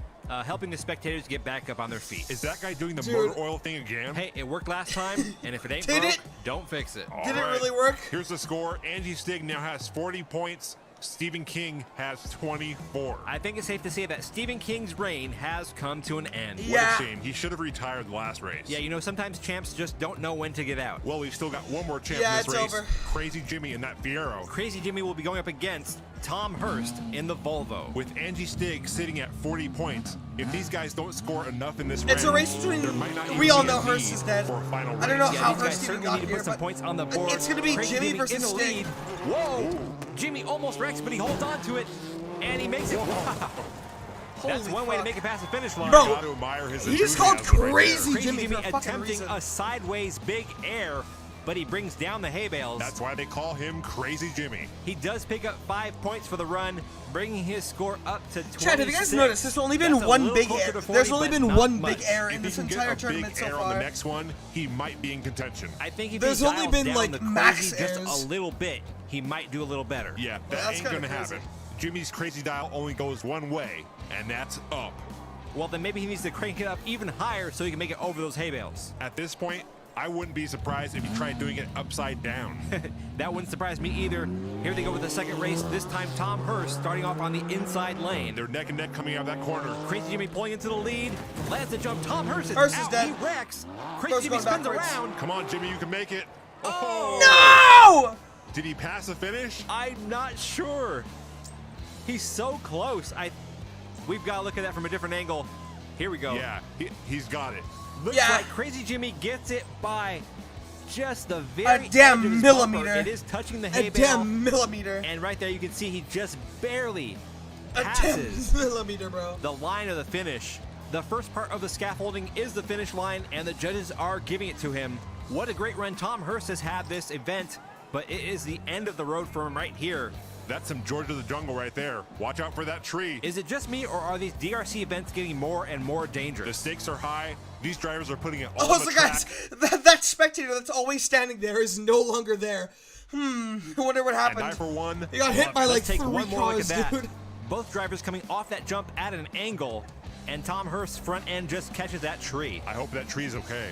helping the spectators get back up on their feet. Is that guy doing the Dude. motor oil thing again? Hey, it worked last time, and if it ain't Did broke, it? don't fix it. All Did it right. really work? Here's the score. Angie Stig now has 40 points. Stephen King has 24. I think it's safe to say that Stephen King's reign has come to an end. What Yeah. a shame. He should have retired the last race. Yeah, you know, sometimes champs just don't know when to get out. Well, we've still got one more champ Yeah, in this it's race. over. Crazy Jimmy in that Fiero. Crazy Jimmy will be going up against Tom Hurst in the Volvo. With Angie Stig sitting at 40 points, if these guys don't score enough in this It's a round, race between. there might not We even all be a know Hurst need is dead. for a final I don't know race. how These guys Hurst even certainly got need to here, put some but points on the board. it's gonna be Crazy Jimmy in versus the Stig. lead. Whoa! Jimmy almost wrecks, but he holds on to it, and he makes it. Wow. That's Holy one way to fuck. make it past the finish line. Bro, Got to admire his he just called enthusiasm right crazy there. Crazy Jimmy for a fucking attempting reason. a sideways big air, but he brings down the hay bales. That's why they call him Crazy Jimmy. He does pick up 5 points for the run, bringing his score up to 26. Chad, have you guys noticed there's only been That's a one little big closer air? to 40, There's only but been not one much. big air If in he this can entire get a tournament big so air far. on the next one, he might be in contention. I think if There's he only dials been, down like, the max crazy just airs. a little bit, he might do a little better. Yeah, that that's ain't kinda gonna crazy. happen. Jimmy's crazy dial only goes one way, and that's up. Well, then maybe he needs to crank it up even higher so he can make it over those hay bales. At this point, I wouldn't be surprised if he tried doing it upside down. That wouldn't surprise me either. Here they go with the second race. This time, Tom Hurst starting off on the inside lane. They're neck and neck coming out of that corner. Crazy Jimmy pulling into the lead. Lands the jump. Tom Hurst is Hurst is out. dead. He wrecks. Hurst Crazy Jimmy going spins backwards. around. Come on, Jimmy, you can make it. No! Did he pass the finish? I'm not sure. He's so close. We've got to look at that from a different angle. Here we go. Yeah, he's got it. Looks Yeah. like Crazy Jimmy gets it by just the very damn edge of his millimeter. bumper. It is touching the hay A bale. damn millimeter. And right there you can see he just barely A passes damn millimeter, bro. the line of the finish. The first part of the scaffolding is the finish line, and the judges are giving it to him. What a great run Tom Hurst has had this event, but it is the end of the road for him right here. That's some George of the Jungle right there. Watch out for that tree. Is it just me, or are these DRC events getting more and more The dangerous? stakes are high. These drivers are putting it all Oh, on the so track. guys, that spectator that's always standing there is no longer there. I wonder what And happened. I, for one, He got hit love by it. like Let's take 3 one more look at cars, that. dude. Both drivers coming off that jump at an angle, and Tom Hurst's front end just catches that tree. I hope that tree is okay.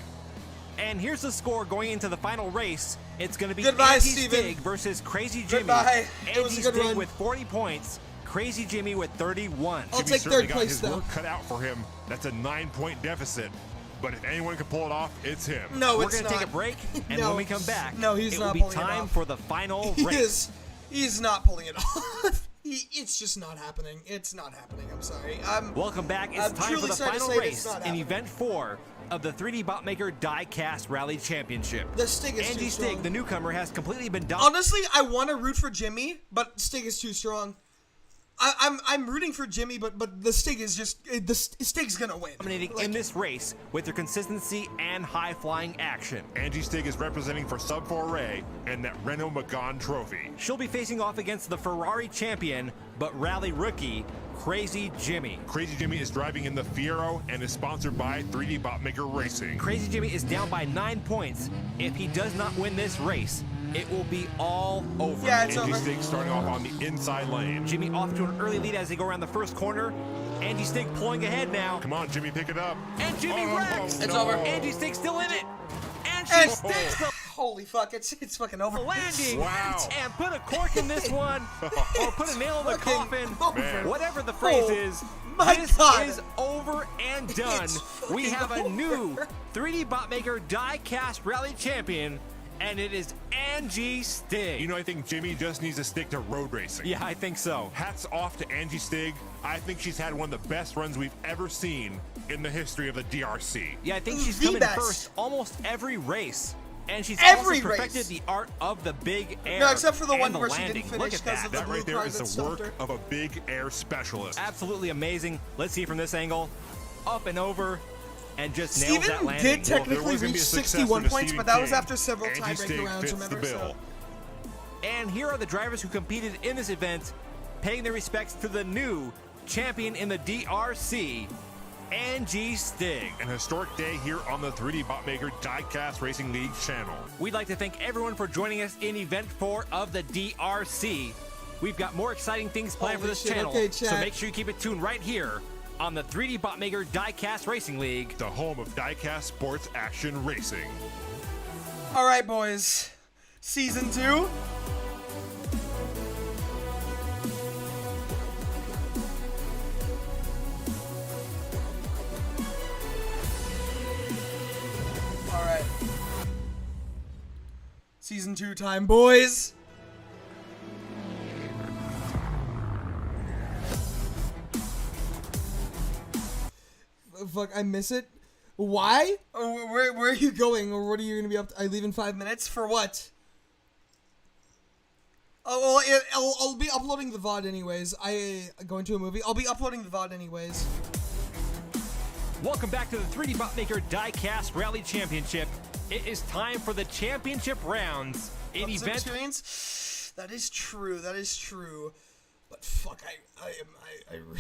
And here's the score going into the final race. It's going to be Goodbye, Angie Steven. Stig versus Crazy Jimmy. Goodbye. It Angie was a good Stig run. with 40 points, Crazy Jimmy with 31. I'll Jimmy take certainly third got place, his though. work cut out for him. That's a 9-point deficit. But if anyone can pull it off, it's him. No, We're it's going to not. take a break, and No. when we come back, No, he's it not will be pulling it time off. for the final He race. he's not pulling it off. It's just not happening. It's not happening. I'm sorry. Welcome back. It's I'm time for truly the sorry to final say that race it's not in happening. Event 4 of the 3D Botmaker Die-Cast Rally Championship. The Stig is Angie too Stig, strong. the newcomer, has completely been dominated. Honestly, I want to root for Jimmy, but Stig is too strong. I'm rooting for Jimmy, but the Stig is just Stig's gonna win. Dominating Like, in this race with their consistency and high-flying action. Angie Stig is representing for Sub 4A and that Renault Megane trophy. She'll be facing off against the Ferrari champion, but rally rookie, Crazy Jimmy. Crazy Jimmy is driving in the Fiero and is sponsored by 3D Botmaker Racing. Crazy Jimmy is down by 9 points. If he does not win this race, it will be all over. Yeah, it's Angie over. Stig starting off on the inside lane. Jimmy off to an early lead as they go around the first corner. Angie Stig pulling ahead now. Come on, Jimmy, pick it up. And Jimmy wrecks. It's over. Angie Stig's still in it. And she And sticks the holy fuck, it's fucking over. landing. Wow. And put a cork in this one. Or put a nail in the Fucking coffin. over. Whatever the phrase Oh, is. my This God. is over and done. It's We have a fucking new over. 3D Botmaker Die-Cast Rally Champion, and it is Angie Stig. You know, I think Jimmy just needs to stick to road racing. Yeah, I think so. Hats off to Angie Stig. I think she's had one of the best runs we've ever seen in the history of the DRC. Yeah, I think she's The come in best. first almost every race. And she's Every also perfected race. the art of the big air. No, except for the and one the where she landing. didn't Look finish at 'cause that. of the That blue right there card is that the stopped work her. of a big air specialist. Absolutely amazing. Let's see from this angle. Up and over. And just nails that Steven landing. did Well, if there technically was gonna be reach a successor 61 to points, Stephen but that was King, after several Angie tiebreaker Stig rounds, fits remember? the bill. And here are the drivers who competed in this event, paying their respects to the new champion in the DRC, Angie Stig. An historic day here on the 3D Botmaker Diecast Racing League channel. We'd like to thank everyone for joining us in Event 4 of the DRC. We've got more exciting things planned for Holy this shit, channel, okay, so chat. make sure you keep it tuned right here on the 3D Botmaker Diecast Racing League. The home of Diecast Sports Action Racing. All right, boys. Season 2. All right. Season 2 time, boys. Fuck, I miss it. Why? Where are you going, or what are you gonna be up to? I leave in 5 minutes for what? Oh, well, I'll be uploading the VOD anyways. I going to a movie. I'll be uploading the VOD anyways. Welcome back to the 3D Botmaker Diecast Rally Championship. It is time for the championship rounds in Some event. experience. That is true. That is true. But fuck, I really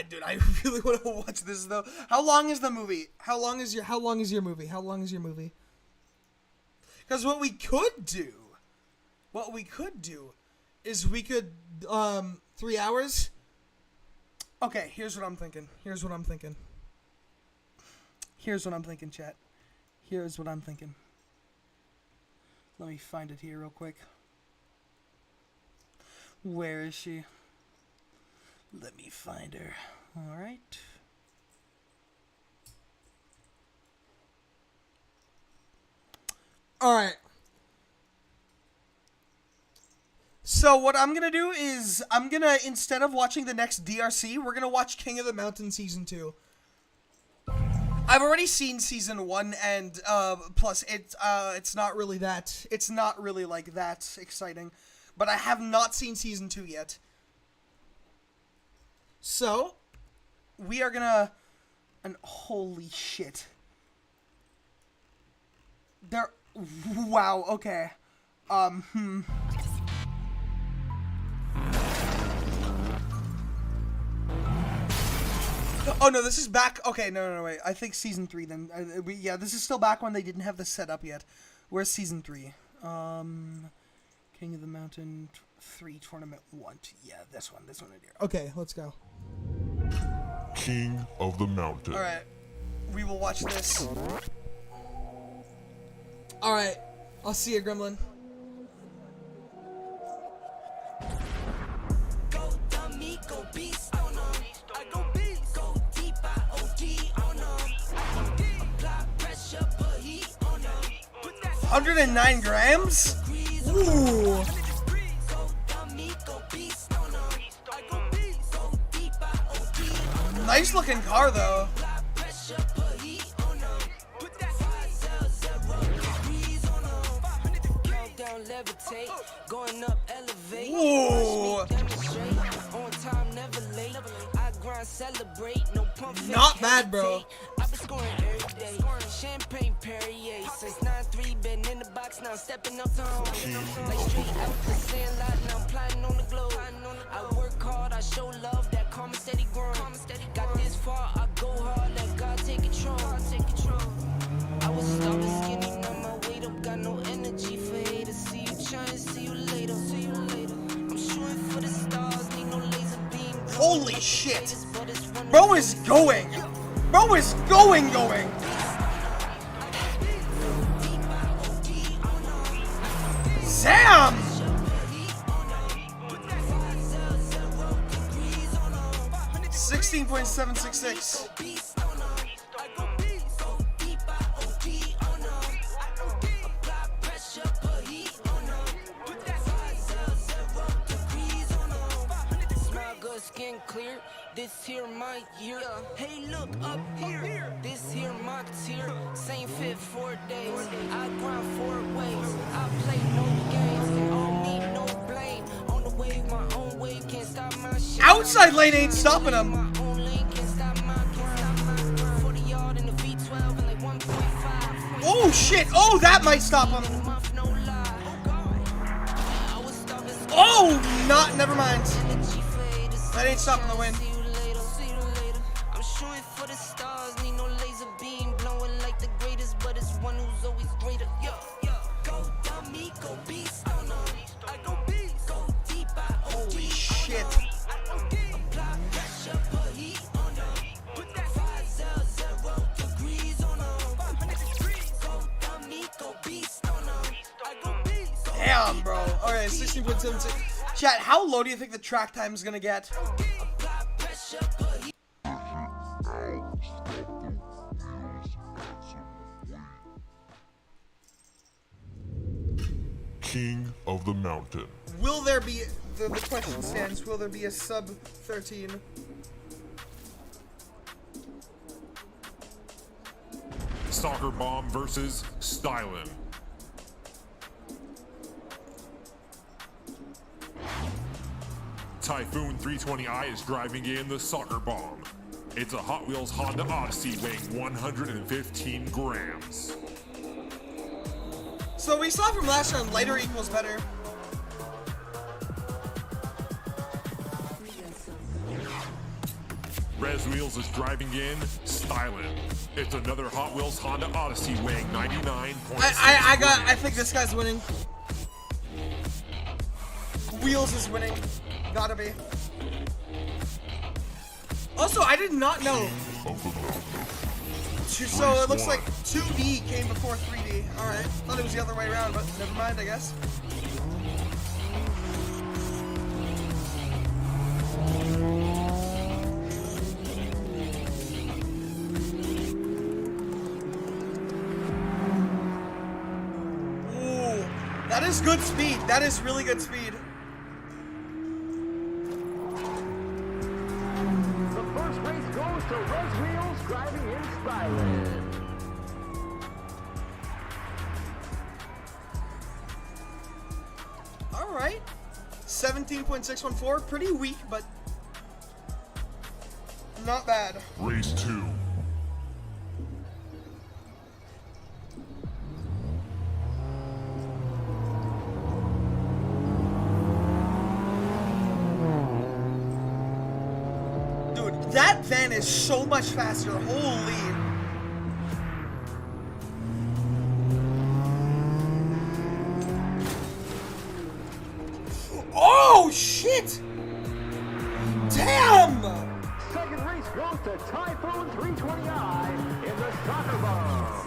dude, I really want to watch this though. How long is the movie? How long is your movie? Because what we could do is we could 3 hours. Okay, here's what I'm thinking, chat. Here's what I'm thinking. Let me find it here real quick. Where is she? Let me find her. All right. All right. So what I'm gonna do is instead of watching the next DRC, we're gonna watch King of the Mountain Season 2. I've already seen Season 1, and plus it's not really like that exciting, but I have not seen Season 2 yet. So we are gonna, and holy shit, wow, okay, Oh no, this is back. Okay, no, wait. I think Season 3 then. Yeah, this is still back when they didn't have this set up yet. Where's Season 3? King of the Mountain 3 Tournament 1. Yeah, this one right here. Okay, let's go. King of the Mountain. All right, we will watch this. All right, I'll see you, Gremlin. Go dummy, go beast on them. I go beast, go deep, I OD on them. Apply pressure, put heat on them. 109 grams? Ooh. Go dummy, go beast on them. I go beast, go deep, I OD on them. Nice looking car though. Apply pressure, put heat on them. 500 degrees on them. Countdown, levitate, going up, elevate. Ooh. Demonstrate, on time, never late. I grind, celebrate, no pump fake, Not bad, bro. hesitate. I've been scoring every day. Champagne Perrier. Since 9-3, been in the box, now I'm stepping up to home. Like straight out the sandlot, now I'm plotting on the globe. I work hard, I show love, that karma steady growing. Got this far, I go hard, let God take control. I was starving shit. Bro is going. Bro is going. Sam! 16.766. Skin clear, this here my year. Hey, look up here. This here my tier. Same fit 4 days. I grind 4 ways. I play no games. On me, no blame. On the wave, my own wave. Can't stop my shit. Outside lane ain't stopping him. My own lane can't stop my 40 yard in the V12 and like 1.5. Oh shit! Oh, that might stop him. Oh, not. Never mind. That ain't stopping the win. I'm shooting for the stars, need no laser beam, blowing like the greatest, but it's one who's always greater. Yo, go dummy, go beast, oh no, I go beast, go deep, Holy shit. apply pressure, put heat on them, put that 500 degrees on them, 100 degrees, go dummy, go beast, oh no, I go beast. Damn, bro. Okay, 16.76. Chat, how low do you think the track time is gonna get? King of the Mountain. Will there be, the question stands, will there be a sub 13? Soccer Bomb versus Stylin. Typhoon 320i is driving in the Soccer Bomb. It's a Hot Wheels Honda Odyssey weighing 115 grams. So we saw from last round, lighter equals better. Res Wheels is driving in Stylin. It's another Hot Wheels Honda Odyssey weighing 99.6 I think this guy's winning. Wheels is winning. Gotta be. Also, I did not know. So it looks like 2D came before 3D. Alright. Thought it was the other way around, but never mind, I guess. Ooh, that is good speed. That is really good speed. First race goes to Res Wheels driving in Stylin. Alright. 17.614. Pretty weak, but not bad. Race 2. That van is so much faster. Holy. Oh, shit. Damn. Second race goes to Typhoon 320i in the Soccer Bomb.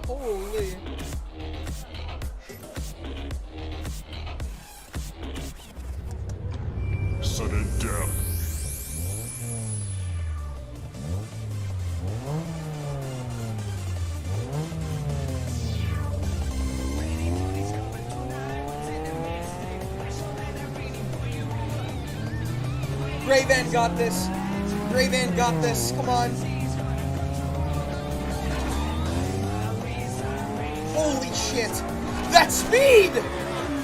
Holy. Sudden death. Gray Van got this. Gray Van got this. Come on. Holy shit. That speed!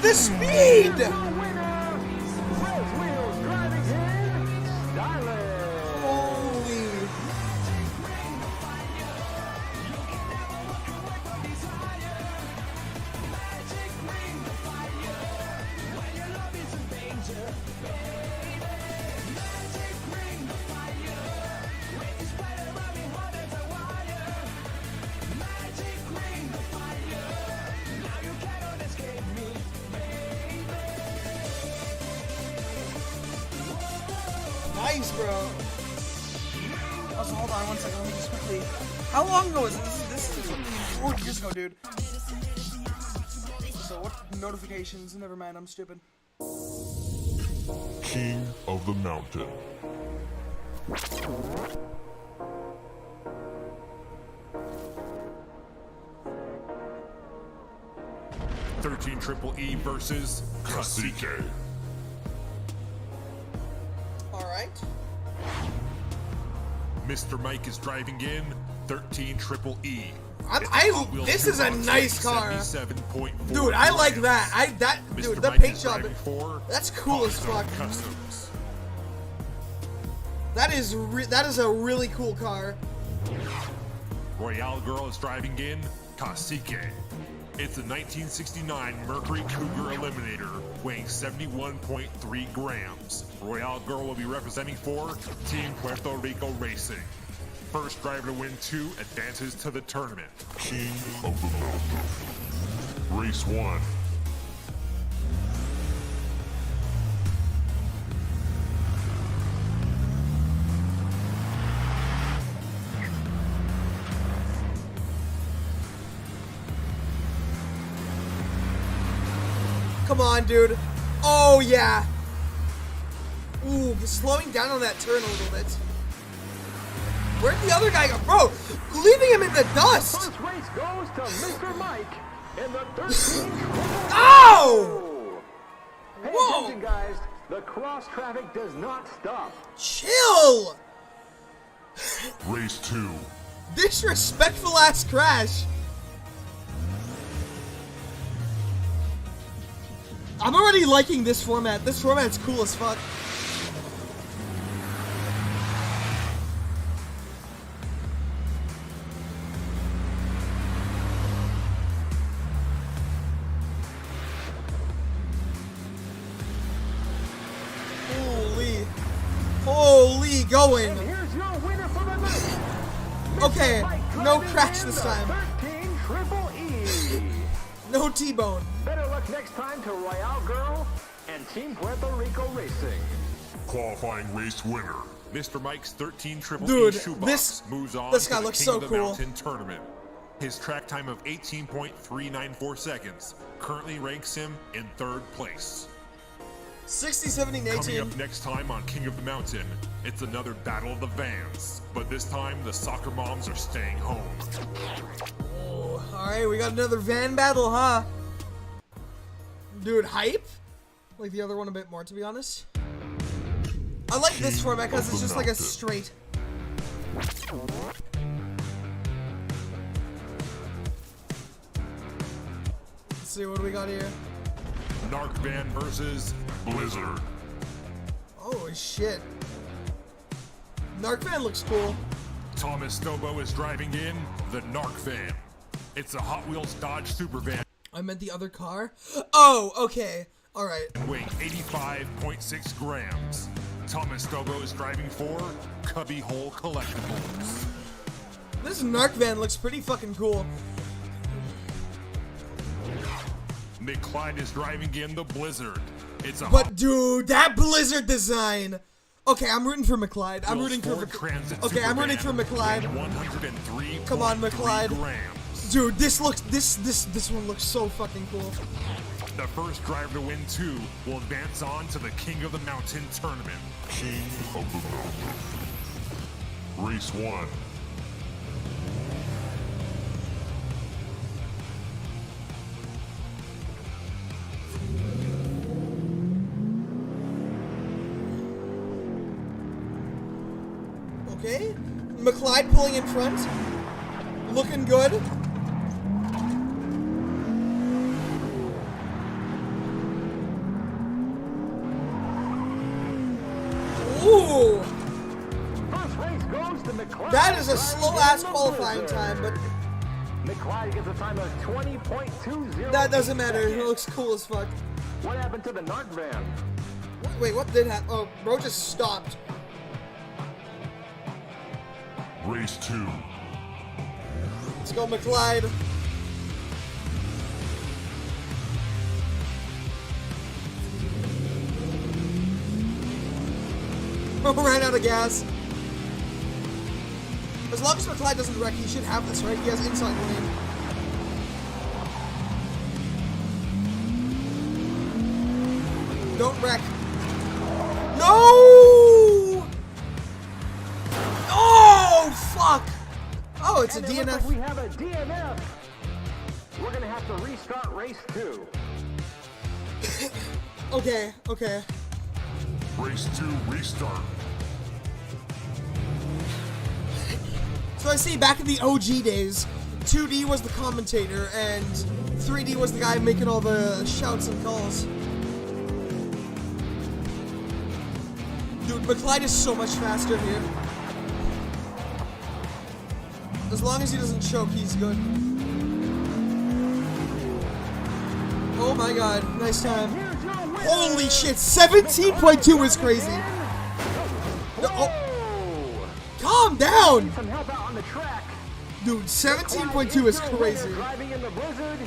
The speed! Res Wheels driving in Stylin. Holy. nice, bro. Also, hold on 1 second. Let me just quickly. How long ago was this? This is 4 years ago, dude. So what notifications? Never mind. I'm stupid. King of the Mountain. $13 Triple E versus Cacique. All right. Mr. Mike is driving in 13 Triple E. This is a nice car. 77.4 Dude, I like grams. that. Dude, Mr. the Mike paint is job. driving for That's cool as fuck. Customs. That is a really cool car. Royale Girl is driving in Cacique. It's a 1969 Mercury Cougar Eliminator weighing 71.3 grams. Royale Girl will be representing for Team Puerto Rico Racing. First driver to win 2 advances to the tournament. King of the Mountain. Race 1. Come on, dude. Oh, yeah. Ooh, slowing down on that turn a little bit. Where'd the other guy go? Bro, leaving him in the dust. First race goes to Mr. Mike in the 13. Ow! Pay Whoa! attention, guys. The cross traffic does not stop. Chill. Race 2. Disrespectful ass crash. I'm already liking this format. This format's cool as fuck. Holy going. And here's your winner for the night. Okay, Mike no driving crash in this the time. 13 Triple E. No T-bone. Better luck next time to Royale Girl and Team Puerto Rico Racing. Qualifying race winner. Mr. Mike's 13 Triple Dude, E shoebox this moves on guy to the looks King so of the cool. Mountain tournament. His track time of 18.394 seconds currently ranks him in 3rd place. 60, 70, and 18. Coming up next time on King of the Mountain, it's another battle of the vans. But this time, the soccer moms are staying home. Oh, alright, we got another van battle, huh? Dude, hype? Like the other one a bit more, to be honest. I like this format because it's just like a straight. Let's see, what do we got here? Narc Van versus Blizzard. Oh, shit. Narc van looks cool. Thomas Stobo is driving in the Narc Van. It's a Hot Wheels Dodge Super Van I meant the other car? Oh, okay. Alright. weighing 85.6 grams. Thomas Stobo is driving for Cubby Hole Collectibles. This Narc van looks pretty fucking cool. Nick Clyde is driving in the Blizzard. It's a But dude, that Blizzard design. Okay, I'm rooting for McClyde. I'm Wheels rooting for Ford Transit Okay, I'm rooting for Supervan McClyde. weighing 103.3 Come on, McClyde. grams. Dude, this one looks so fucking cool. The first driver to win 2 will advance on to the King of the Mountain tournament. King of the Mountain. Race 1. Okay, McClyde pulling in front, looking good. Ooh, First race goes to McClyde. that is a slow-ass driving in the qualifying Blizzard. time, but McClyde gets a time of 20.20. that doesn't matter. It seconds. looks cool as fuck. What happened to the Narc van? Wait, what did happen? Oh, bro just stopped. Race 2. Let's go, McClyde. Ran out of gas. As long as McLeod doesn't wreck, he should have this, right? He has inside lane. Don't wreck. No! Oh, fuck! Oh, it's a And it looks DNF. like we have a DNF. We're gonna have to restart race 2. Okay, okay. Race 2 restart. So I see back in the OG days, 2D was the commentator and 3D was the guy making all the shouts and calls. Dude, McLeod is so much faster here. As long as he doesn't choke, he's good. Oh my god, nice time. Holy shit, 17.2 is crazy. No, oh. Calm down! Some help out on the track. Dude, 17.2 is crazy. Driving in the blizzard,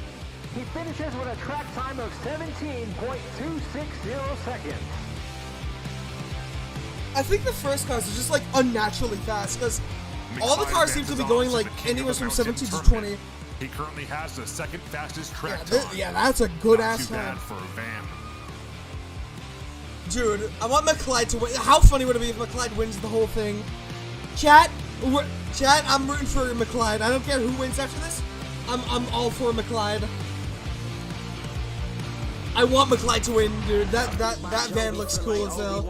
he finishes with a track time of 17.260 seconds. I think the first cars are just like unnaturally fast because all the cars seem to be going like anywhere from 17 to 20. He currently has the second fastest track Yeah, time. yeah, that's a good Not ass too bad time. for a van. Dude, I want McLeod to win. How funny would it be if McLeod wins the whole thing? Chat, I'm rooting for McLeod. I don't care who wins after this. I'm all for McLeod. I want McLeod to win, dude. That van looks cool as hell.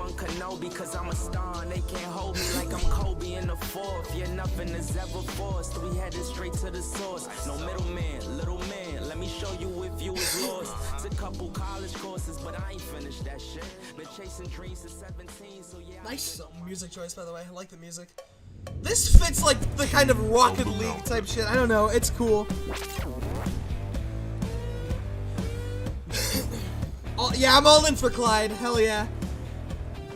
Because I'm a star and they can't hold me like I'm Kobe in the fourth. Yeah, nothing is ever forced. We headed straight to the source. No middleman, little man. Let me show you if you was lost. It's a couple college courses, but I ain't finished that shit. Been chasing dreams since 17, so yeah. Nice music choice, by the way. I like the music. This fits like the kind of Rocket League type shit. I don't know. It's cool. Oh, yeah, I'm all in for Clyde. Hell yeah.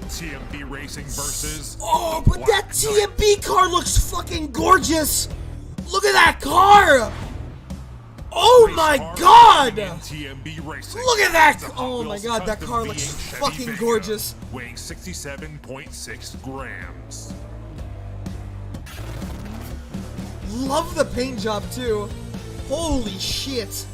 TMB Racing versus... Oh, but that TMB car looks fucking gorgeous. Look at that car. Oh my god. TMB Racing. Look at that. The Hot Oh my Wheels god, that Custom car V8 looks Chevy fucking Vega, gorgeous. Weighing 67.6 grams. Love the paint job too. Holy shit.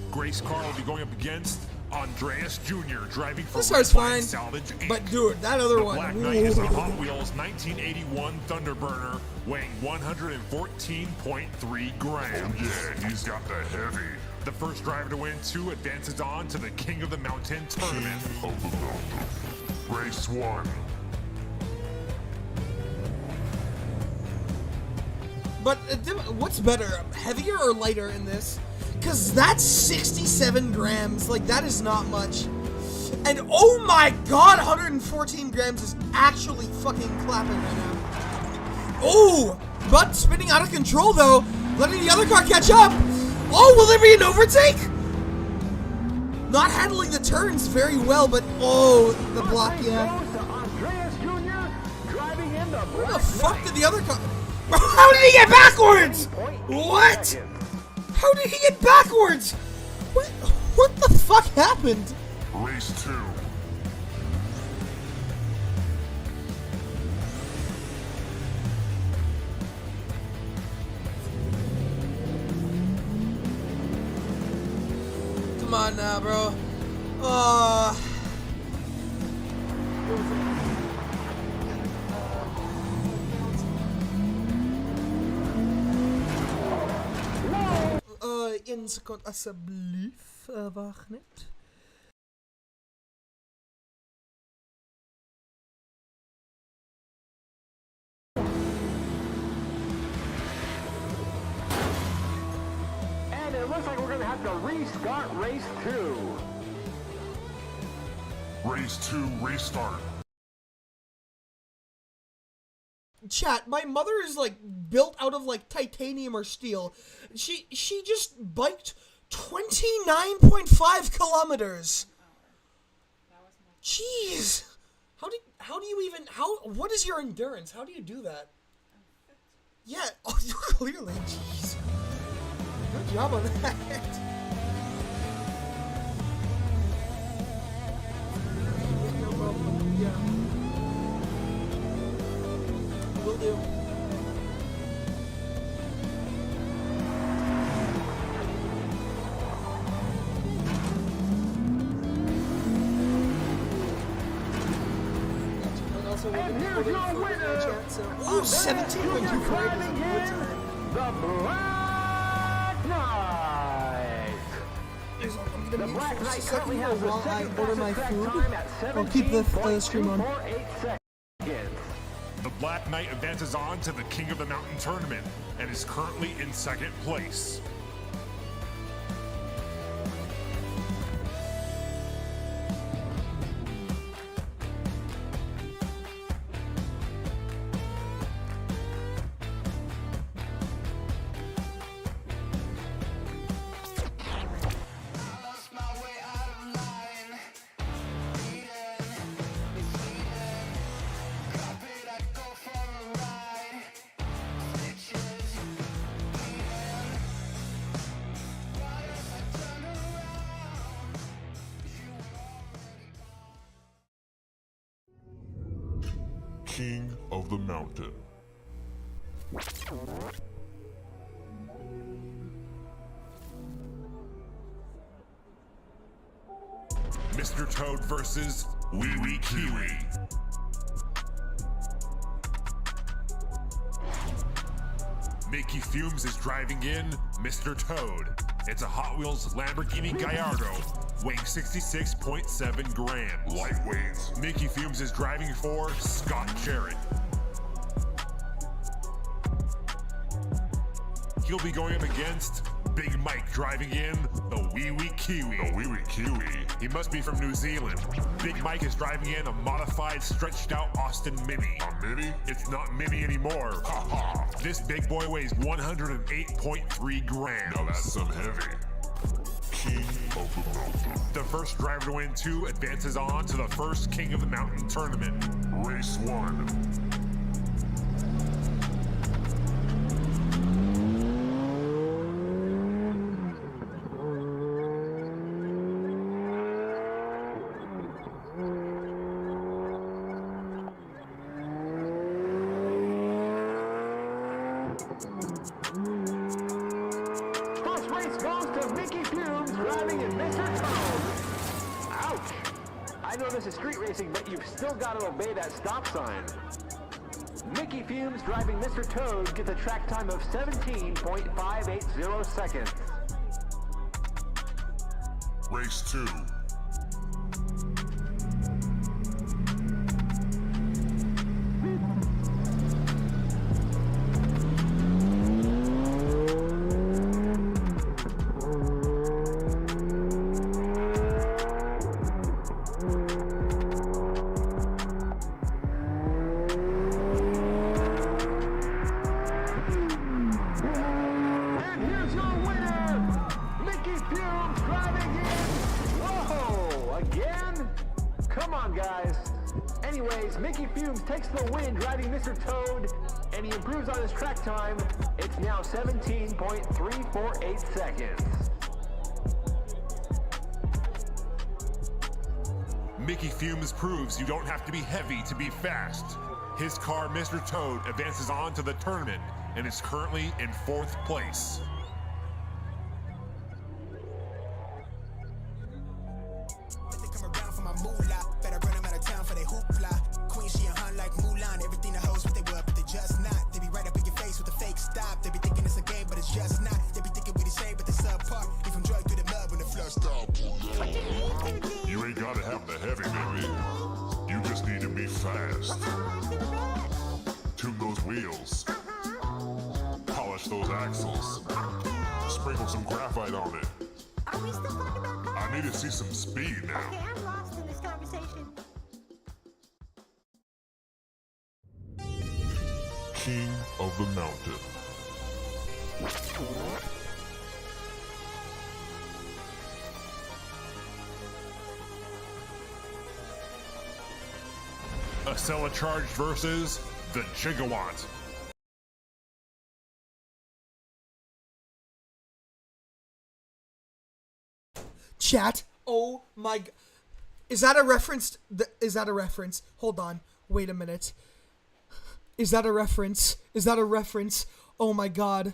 Grace Carr will be going up against Andreas Jr. driving for This car's Red Line fine, Salvage Inc. but dude, that other The one. Black Knight is a Ooh. Hot Wheels 1981 Thunderburner weighing 114.3 grams. Yeah, he's got the heavy. The first driver to win 2 advances on to the King of the Mountain tournament. King of the Mountain. Race 1. But what's better, heavier or lighter in this? Because that's 67 grams. Like, that is not much. And oh my god, 114 grams is actually fucking clapping right now. Oh, but spinning out of control though, letting the other car catch up. Oh, will there be an overtake? Not handling the turns very well, but oh, the block, yeah. Where the fuck did the other car? How did he get backwards? What? How did he get backwards? What the fuck happened? Race 2. Come on now, bro. Een seconde, alsjeblieft. Wacht net. And it looks like we're going to have to restart race 2. Race 2 restart. Chat, my mother is like built out of like titanium or steel. She just biked 29.5 kilometers. Jeez. How do you even what is your endurance? How do you do that? Yeah, oh, clearly, jeez. Good job on that. Yeah. do. And here's your winner, Ooh, 17.248 is a good time. the Black Knight. The The Black Knight second currently here has the while I second order my fastest food. track time at I'll keep the stream on. 17.248 seconds. The Black Knight advances on to the King of the Mountain tournament and is currently in second place. King of the Mountain. Mr. Toad versus Wee Wee Kiwi. Mickey Fumes is driving in Mr. Toad. It's a Hot Wheels Lamborghini Gallardo, weighing 66.7 grams. Lightweight. Mickey Fumes is driving for Scott Jarrett. He'll be going up against Big Mike driving in the Wee Wee Kiwi. The Wee Wee Kiwi. He must be from New Zealand. Big Mike is driving in a modified, stretched out Austin Mini. A Mini? It's not Mini anymore. Ha ha. This big boy weighs 108.3 grams. Now that's some heavy. King of the Mountain. The first driver to win 2 advances on to the first King of the Mountain tournament. Race 1. First race goes to Mickey Fumes driving in Mr. Toad. Ouch! I know this is street racing, but you've still got to obey that stop sign. Mickey Fumes driving Mr. Toad gets a track time of 17.580 seconds. Race 2. And here's your winner, Mickey Fumes driving in. Whoa, again? Come on, guys. Anyways, Mickey Fumes takes the win driving Mr. Toad, and he improves on his track time. It's now 17.348 seconds. Mickey Fumes proves you don't have to be heavy to be fast. His car, Mr. Toad, advances on to the tournament and is currently in 4th place. They come around for my moolah. Better run them out of town for they hoopla. Queen, she a hunt like Mulan. Everything the hoes what they were, but they just not. They be right up in your face with a fake stop. They be thinking it's a game, but it's just not. They be thinking we the same, but they subpar. Leave them drug through the mud when the flood stop. You ain't gotta have the heavy, baby. You just need to be fast. Tune those wheels. Polish those axles. Sprinkle some graphite on it. Are we still talking about cars? I need to see some speed now. Okay, I'm lost in this conversation. King of the Mountain. Acela Charged versus the Gigawatt. Chat. Oh my. Is that a reference? Is that a reference? Hold on. Wait a minute. Is that a reference? Is that a reference? Oh my god.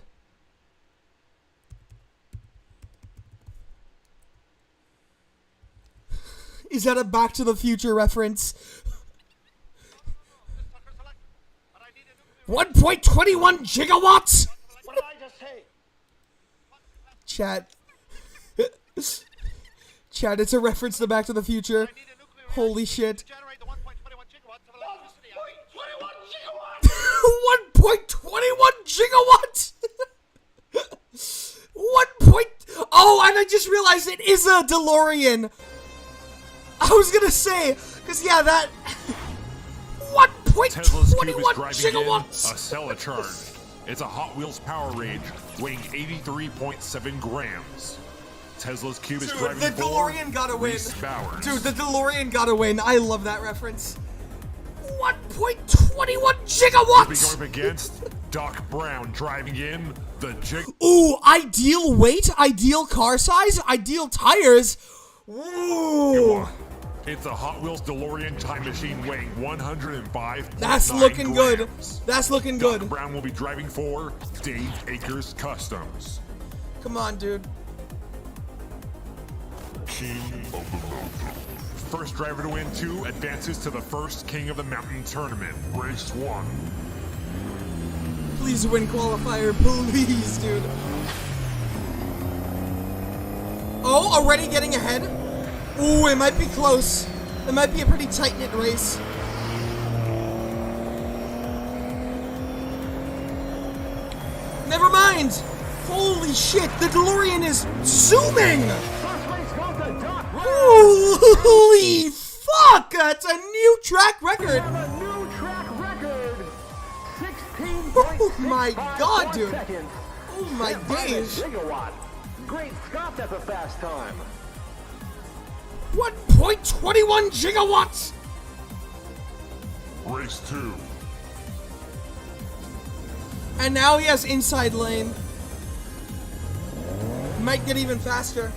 Is that a Back to the Future reference? 1.21 gigawatts? What did I just say? Chat. Chat, it's a reference to Back to the Future. Holy shit. 1.21 gigawatts? 1 point... Oh, and I just realized it is a DeLorean. I was gonna say, because yeah, that... 1.21 gigawatts! A Cella charge. It's a Hot Wheels Power Rage, weighing 83.7 grams. Tesla's Cube is Dude, driving the forward. DeLorean gotta win. Reese Bowers. Dude, the DeLorean gotta win. I love that reference. 1.21 We'll be gigawatts! going up against Doc Brown driving in the Jig. Ooh, ideal weight, ideal car size, ideal tires. Ooh. It's a Hot Wheels DeLorean time machine weighing 105. That's looking good. grams. That's looking Doc good. Brown will be driving for Dave Akers Customs. Come on, dude. King of the Mountain. First driver to win 2 advances to the first King of the Mountain tournament, race 1. Please win qualifier, please, dude. Oh, already getting ahead? Ooh, it might be close. It might be a pretty tight-knit race. Never mind! Holy shit, the DeLorean is zooming! First race goes to Doc Brown. Holy fuck! That's a new track record! We have a new track record. 16.65 Oh my god, dude! seconds. Oh my Hit by the days! gigawatt. Great Scott, that's a fast time. 1.21 gigawatts! Race 2. And now he has inside lane. Might get even faster.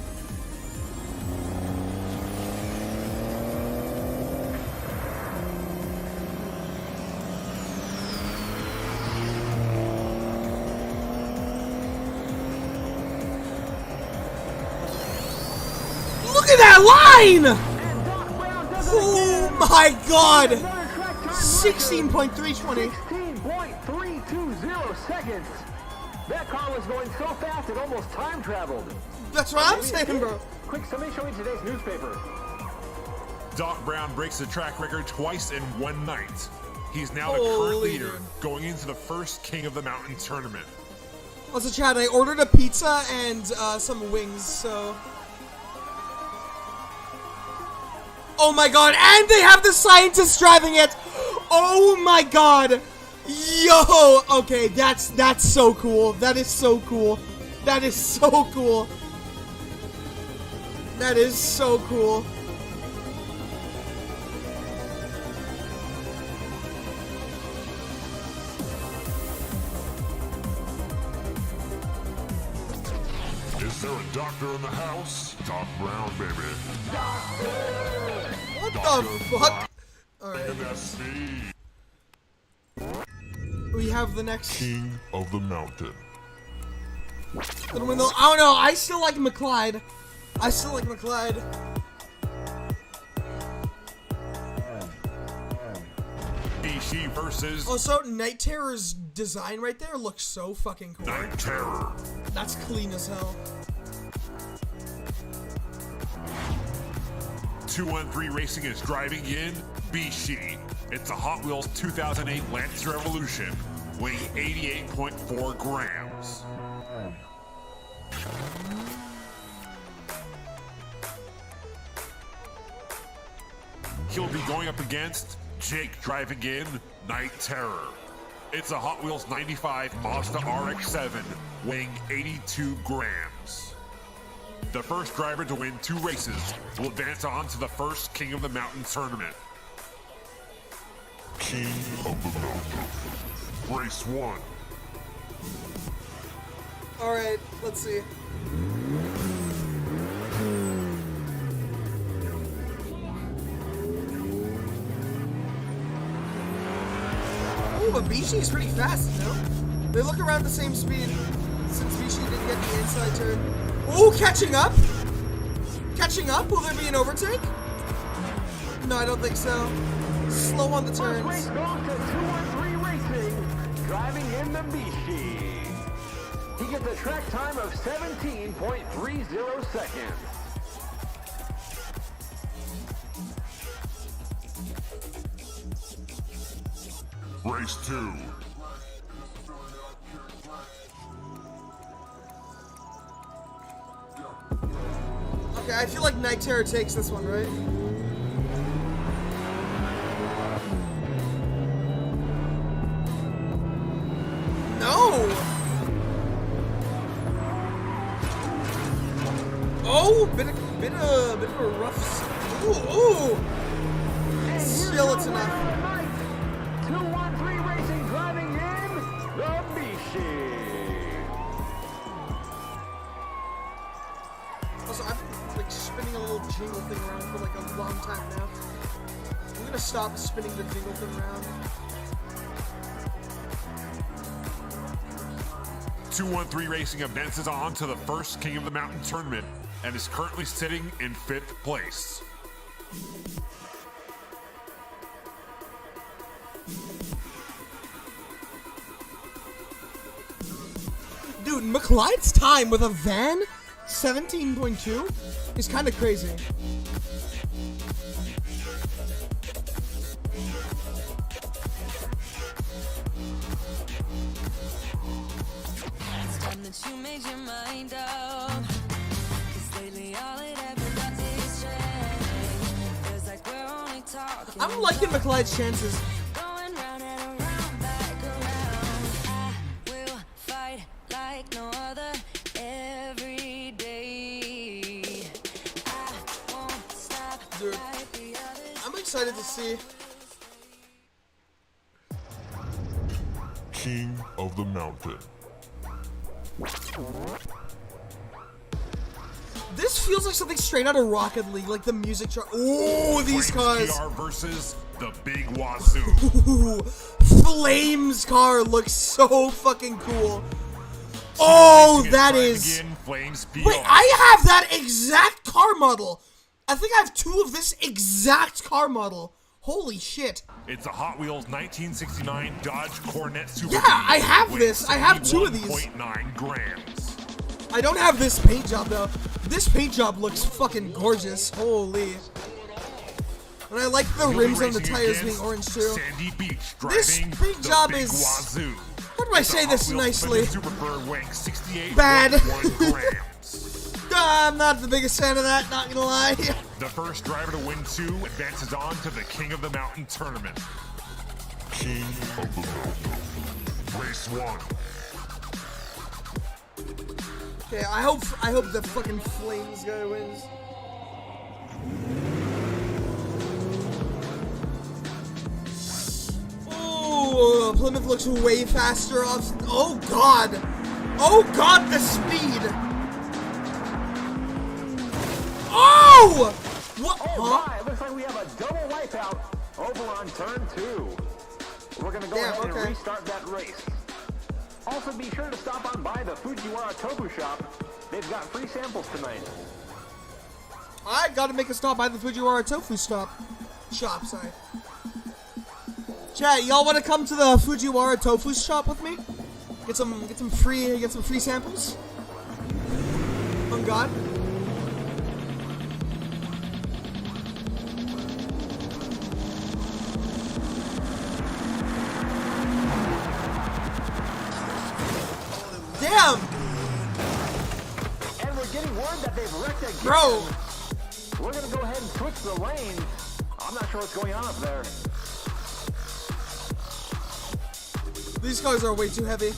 Look at that line! And Doc Brown does it Oh again. my god! Another track time 16.320. 16.320 seconds. That car was going so fast it almost time traveled. That's what I'm saying, bro. Quick, somebody show me today's newspaper. Doc Brown breaks the track record twice in one night. He's now the Holy current leader dude. going into the first King of the Mountain tournament. Also, Chad, I ordered a pizza and some wings, so... Oh my god, and they have the scientists driving it! Oh my god! Yo! Okay, that's so cool. That is so cool. That is so cool. That is so cool. Is there a doctor in the house? Doc Brown, baby. What the fuck? Alright, MSC. we have the next... King of the Mountain. I don't know, I still like McClyde. I still like McClyde. She versus Also, Night Terror's design right there looks so fucking cool. Night Terror. That's clean as hell. 213 Racing is driving in Bishi. It's a Hot Wheels 2008 Lancer Evolution, weighing 88.4 grams. He'll be going up against Jake driving in Night Terror. It's a Hot Wheels 95 Mazda RX-7, weighing 82 grams. The first driver to win 2 races will advance on to the first King of the Mountain tournament. King of the Mountain. Race 1. Alright, let's see. but Bishi is pretty fast, you know? They look around the same speed since Bishi didn't get the inside turn. Ooh, catching up? Catching up? Will there be an overtake? No, I don't think so. Slow on the turns. First race goes to 213 Racing, driving in the Bishi. He gets a track time of 17.30 seconds. Race 2. Okay, I feel like Night Terror takes this one, right? No! Oh, bit of a rough. Ooh. Still, it's enough. 213 Racing driving in the Bishi. Also, I've been like spinning a little jingle thing around for like a long time now. I'm gonna stop spinning the jingle thing around. 213 Racing advances on to the first King of the Mountain tournament and is currently sitting in 5th place. Dude, McLeod's time with a van, 17.2, is kind of crazy. It's time that you made your mind up. 'Cause lately all it ever does is change. Feels like we're only talking. I'm liking McLeod's chances. Going round and around, back around. I will fight like no other every day. I won't stop Dude, like the others. I'm excited to see. King of the Mountain. This feels like something straight out of Rocket League, like the music chart. Ooh, these cars. Flames PR versus the Big Wazoo. Ooh, Flames car looks so fucking cool. Oh, Racing that time is. again, Flames PR. Wait, I have that exact car model. I think I have 2 of this exact car model. Holy shit. It's a Hot Wheels 1969 Dodge Coronet Super Yeah, B I have with this. I have 2 of these. 71.9 grams. I don't have this paint job though. This paint job looks fucking gorgeous. Holy. And I like the rims on the Racing tires against being orange too. Sandy Beach This driving paint the job Big is- Wazoo. How do I It's a say Hot this Wheels nicely? Super Bird weighing 68.1 Bad. grams. I'm not the biggest fan of that, not gonna lie. The first driver to win 2 advances on to the King of the Mountain tournament. King of the Mountain. Race 1. Okay, I hope the fucking Flames guy wins. Ooh, Plymouth looks way faster off. Oh god! Oh god, the speed! Oh! What? Oh Huh? my, looks like we have a double wipeout over on turn 2. We're gonna go ahead and restart that race. Also, be sure to stop on by the Fujiwara Tofu Shop. They've got free samples tonight. I gotta make a stop by the Fujiwara Tofu shop, sorry. Chat, y'all wanna come to the Fujiwara Tofu shop with me? Get some free samples? On God. Damn! And we're getting word that they've wrecked again. Bro! We're gonna go ahead and switch the lanes. I'm not sure what's going on up there. These cars are way too heavy.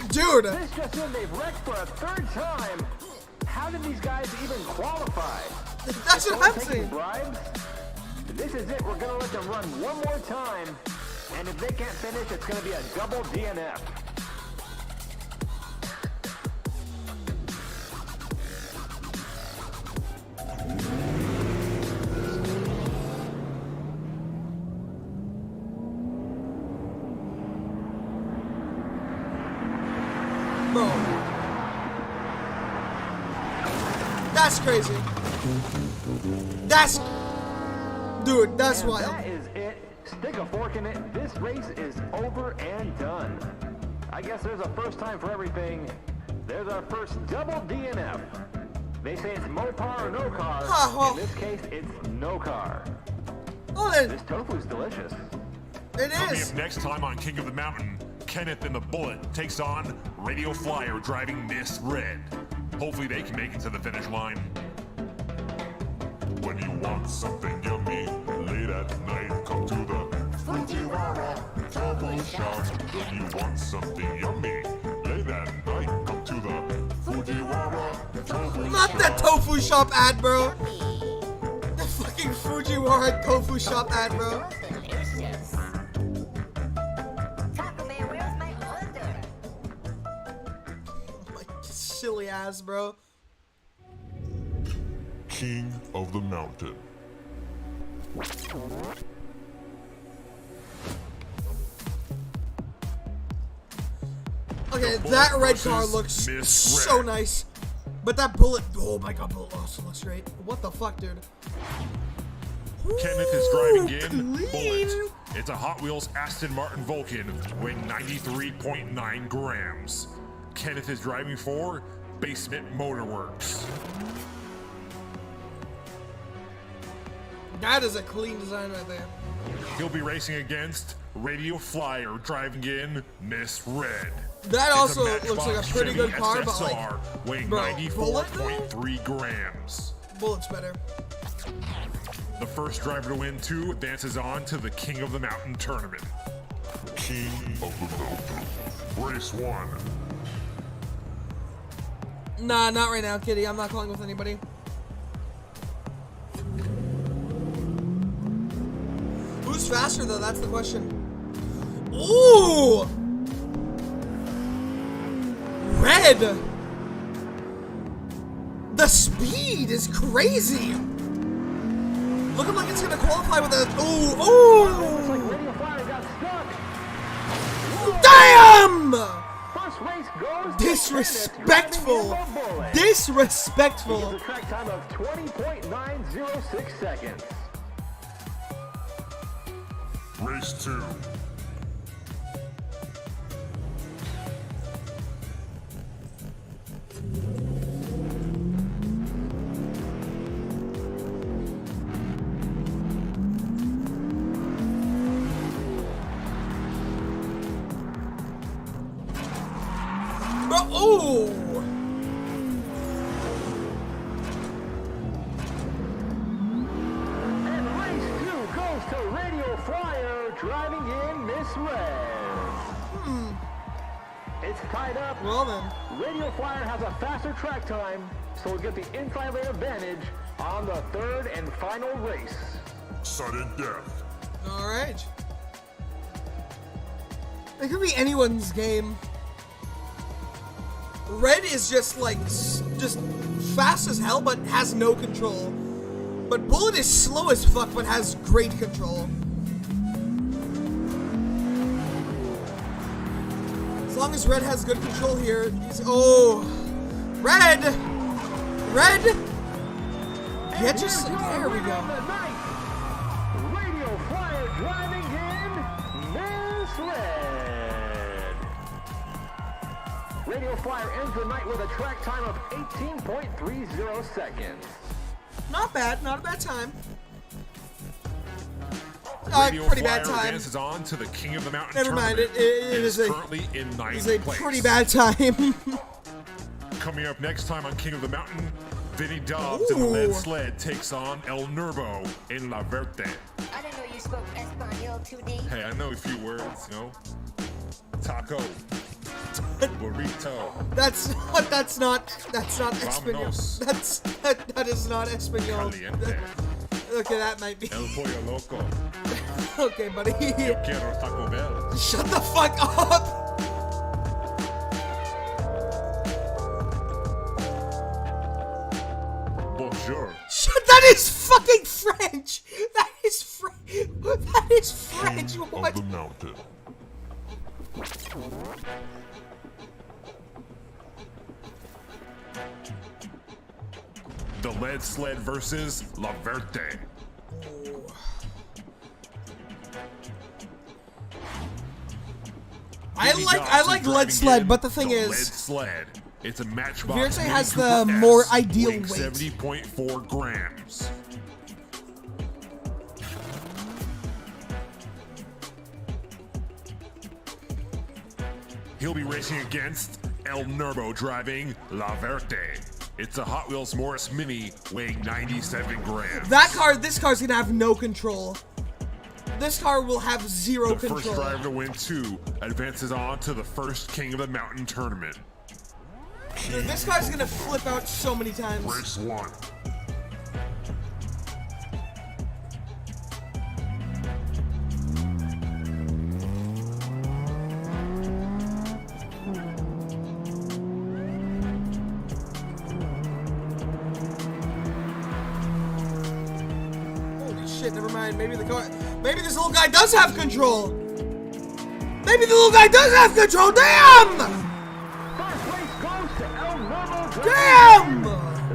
Dude! This just in, they've wrecked for a 3rd time. How did these guys even qualify? That's what I'm saying. Bribes? This is it. We're going to let them run one more time. And if they can't finish, it's going to be a double DNF. Bro. That's crazy. That's... Dude, that's And wild. that is it. Stick a fork in it. This race is over and done. I guess there's a first time for everything. There's our first double DNF. They say it's Mopar or no car. well. In this case, it's no car. Oh, then, This tofu's delicious. it Coming is. up next time on King of the Mountain, Kenneth and the Bullet takes on Radio Flyer driving Miss Red. Hopefully they can make it to the finish line. When you want something yummy, late at night, come to the Fujiwara Tofu Shop. When you want something yummy, late at night, come to the Fujiwara Tofu Shop. Not that tofu shop ad, bro. The fucking Fujiwara tofu shop ad, bro. Delicious. Taco Man, where's my order? Like, silly ass, bro. King of the Mountain. Okay, The that Bullet red car versus looks Miss so Red. nice. But that bullet, oh my god, bullet also looks great. What the fuck, dude? Kenneth is driving Ooh, in clean. Bullet. It's a Hot Wheels Aston Martin Vulcan weighing 93.9 grams. Kenneth is driving for Basement Motorworks. That is a clean design right there. He'll be racing against Radio Flyer driving in Miss Red. That It's also a looks like a Matchbox pretty good Chevy car, but SSR like, weighing bro, Bullet, 94.3 grams. bullet's better. The first driver to win 2 advances on to the King of the Mountain tournament. King of the Mountain. Race 1. Nah, not right now, kitty. I'm not calling with anybody. Who's faster, though? That's the question. Ooh! Red! The speed is crazy! Looking like it's gonna qualify with a... Ooh! Looks like Ooh! Radio Flyer got stuck. Damn! First race goes to Disrespectful! Kenneth driving in the Bullet. He Disrespectful! gives a track time of 20.906 seconds. Race 2. Bro, ooh! And race 2 goes to Radio Flyer driving in Miss Red. It's tied up. Well then. Radio Flyer has a faster track time, so we'll get the inside lane advantage on the third and final race. Sudden death. Alright. It could be anyone's game. Red is just like, just fast as hell, but has no control. But Bullet is slow as fuck, but has great control. As long as Red has good control here, he's... Oh! Red! Red! Get your... There we go. Radio Flyer driving in Miss Red. Radio Flyer ends the night with a track time of 18.30 seconds. Not bad, not a bad time. Radio Pretty Flyer bad time. advances on to the King of the Mountain Never mind, tournament. it is is a- currently in 9th It's a place. pretty bad time. Coming up next time on King of the Mountain, Vinny Dobbs and the Ooh. Lead Sled takes on El Nervo in La Verte. I didn't know you spoke Espanol 2D. Hey, I know a few words, you know? Taco. Burrito. That's not Espanol. Vámonos. That is not Espanol. Caliente. Okay, that might be. El pollo loco. Okay, buddy. Yo quiero Taco Bell. Shut the fuck up. Bonjour. That is fucking French. That is That is French. King What? of the mountain. The lead sled versus La Verte. I like lead sled, but the thing Lead is, sled. It's a matchbox. Verte Mini has Cooper the S, more ideal weighing weight. 70.4 grams. He'll be racing against El Nervo driving La Verte. It's a Hot Wheels Morris Mini weighing 97 grams. this car's gonna have no control. This car will have zero The control. first driver to win 2 advances on to the first King of the Mountain tournament. Dude, this car's gonna flip out so many times. Race 1. Holy shit, never mind. Maybe this little guy does have control. Maybe the little guy does have control. Damn! First place goes to El Nervo Damn!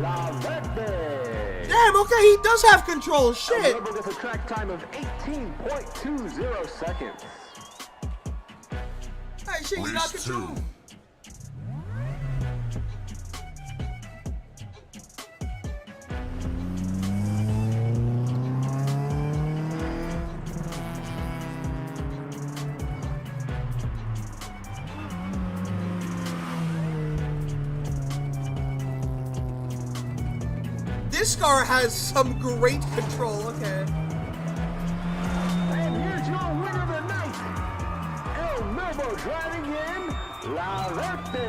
La Verde. Damn, okay, he does have control. El Shit. Nervo gets a track time of 18.20 seconds. Hey, shit, you got Race control. 2. This car has some great control. Okay. And here's your winner tonight, El Nervo driving in La Verde.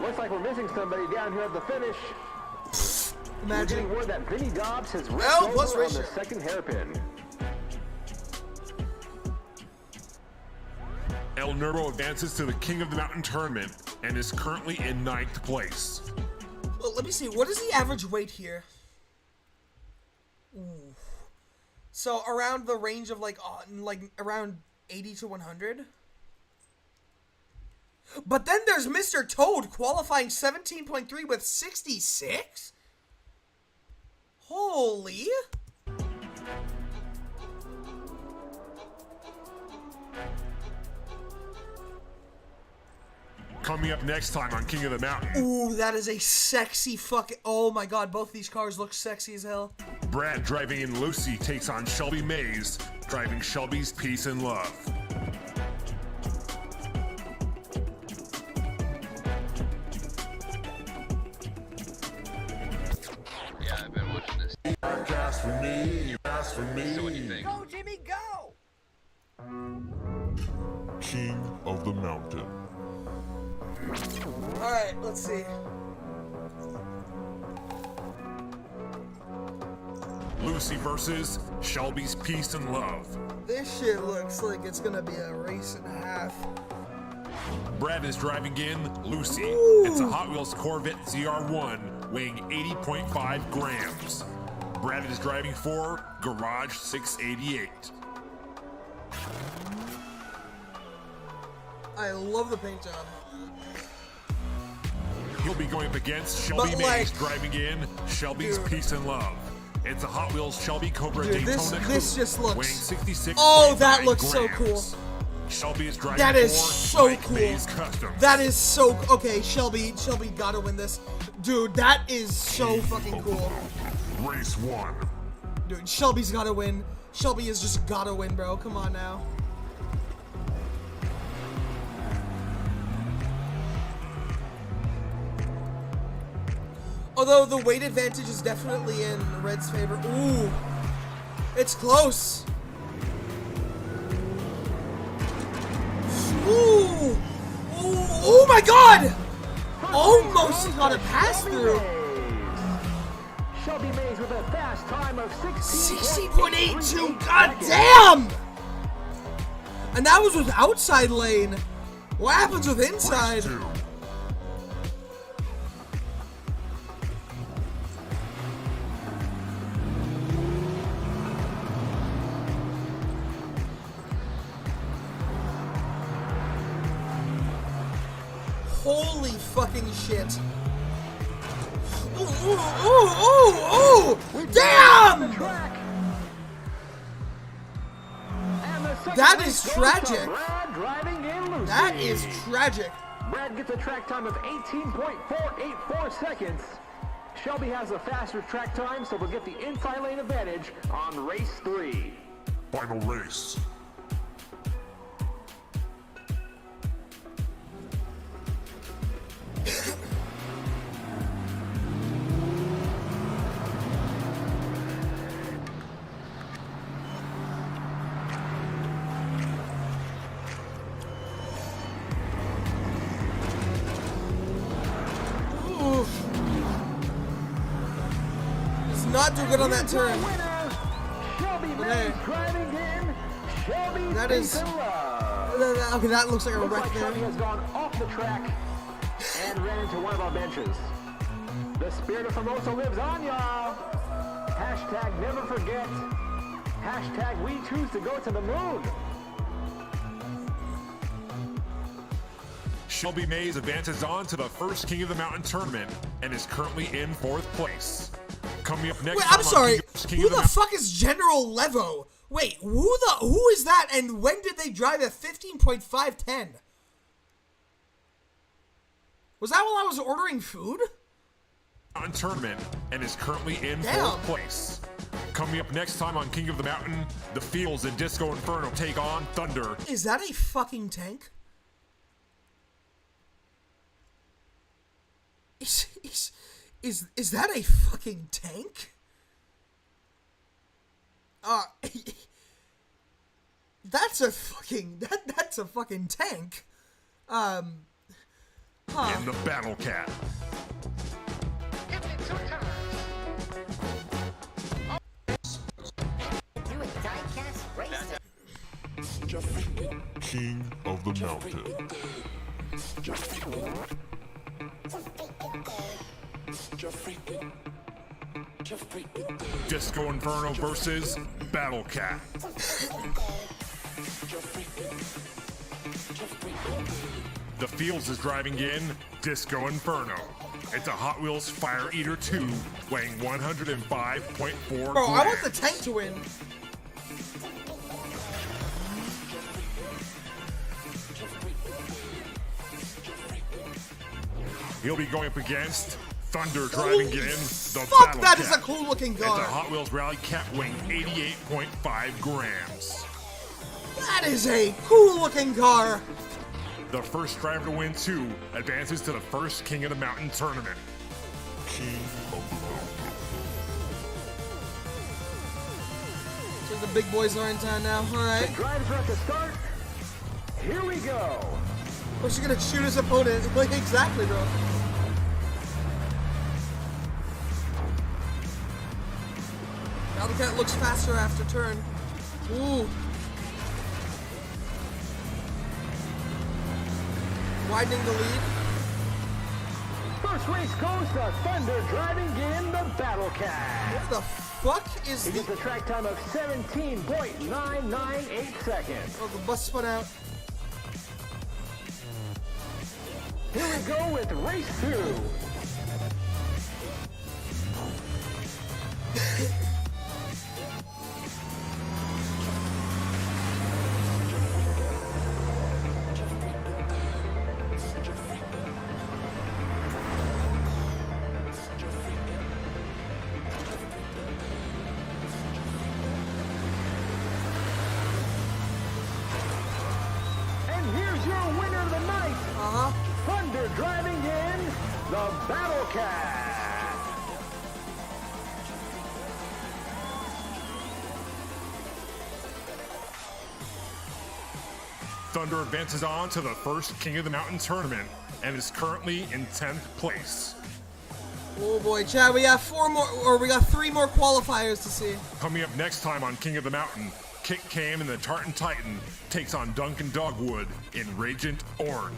Looks like we're missing somebody down here at the finish. We're Imagine. getting word that Vinny Dobbs has ripped Well, over let's on race the it. second hairpin. El Nervo advances to the King of the Mountain tournament and is currently in 9th place. Well, let me see. What is the average weight here? Ooh. So around the range of like around 80 to 100. But then there's Mr. Toad qualifying 17.3 with 66. Holy. Coming up next time on King of the Mountain, Ooh, that is a sexy fucking. Oh my god, both these cars look sexy as hell. Brad driving in Lucy takes on Shelby Mays driving Shelby's Peace and Love. Yeah, I've been watching this. Cast for me, cast for me. So what do you think? Go, Jimmy, go! King of the Mountain. Alright, let's see. Lucy versus Shelby's Peace and Love. This shit looks like it's gonna be a race and a half. Brad is driving in Lucy. Ooh. It's a Hot Wheels Corvette ZR1 weighing 80.5 grams. Brad is driving for Garage 688. I love the paint job. He'll be going up against Shelby But, Mays like, driving in Shelby's dude. Peace and Love. It's a Hot Wheels Shelby Cobra Dude, Daytona this Coupe just looks- weighing 66. Oh, that looks so cool. Shelby is driving That is for so Mike cool. Mays Customs. That is so okay. Shelby gotta win this, dude. That is so fucking cool, Race 1. dude. Shelby's gotta win. Shelby has just gotta win, bro. Come on now. Although the weight advantage is definitely in Red's favor. Ooh, it's close. Ooh, ooh, oh my God! Almost got a pass through. Shelby Mays with a fast time of 16.82. God damn! And that was with outside lane. What happens with inside? Holy fucking shit. Ooh, ooh, ooh, ooh! Damn! That is tragic. That is tragic. Brad gets a track time of 18.484 seconds. Shelby has a faster track time, so we'll get the inside lane advantage on race 3. Final race. Not do good on that turn. Mays driving in. Shelby That is. Okay, that looks like a wreck there. Shelby has gone off the track and ran into one of our benches. The spirit of Formosa lives on, y'all. Hashtag never forget. Hashtag we choose to go to the moon. Shelby Mays advances on to the first King of the Mountain tournament and is currently in 4th place. Coming up next. Wait, I'm sorry. Who the fuck is General Levo? Wait, who is that? And when did they drive at 15.510? Was that while I was ordering food? Mountain tournament and is currently in 4th place. Coming up next time on King of the Mountain, the Fields and Disco Inferno take on Thunder. Is that a fucking tank? Is that a fucking tank? That's a fucking that's a fucking tank. In the Battle Cat. King of the Mountain. Disco Inferno versus Battle Cat. The Fields is driving in Disco Inferno. It's a Hot Wheels Fire Eater 2 weighing 105.4 Bro, grams. I want the tank to win. He'll be going up against Thunder driving in the Fuck, Battle that Cat. is a cool looking car. It's a Hot Wheels Rally Cat weighing 88.5 grams. That is a cool looking car. The first driver to win 2 advances to the first King of the Mountain tournament. King of the Mountain. So the big boys are in town now. Alright. Drives are at the start. Here we go. What's he gonna shoot his opponent? Like, exactly, bro. Battle Cat looks faster after turn. Ooh. Widening the lead. First race goes to Thunder driving in the Battle Cat. What the fuck is He gets a track time of 17.998 seconds. Oh, the bus spun out. Here we go with race 2. And here's your winner of the night. Thunder driving in the Battle Cat. Thunder advances on to the first King of the Mountain tournament and is currently in 10th place. Oh boy, Chad, we got 3 more qualifiers to see. Coming up next time on King of the Mountain, Kit Cam and the Tartan Titan takes on Duncan Dogwood in Radiant Orange.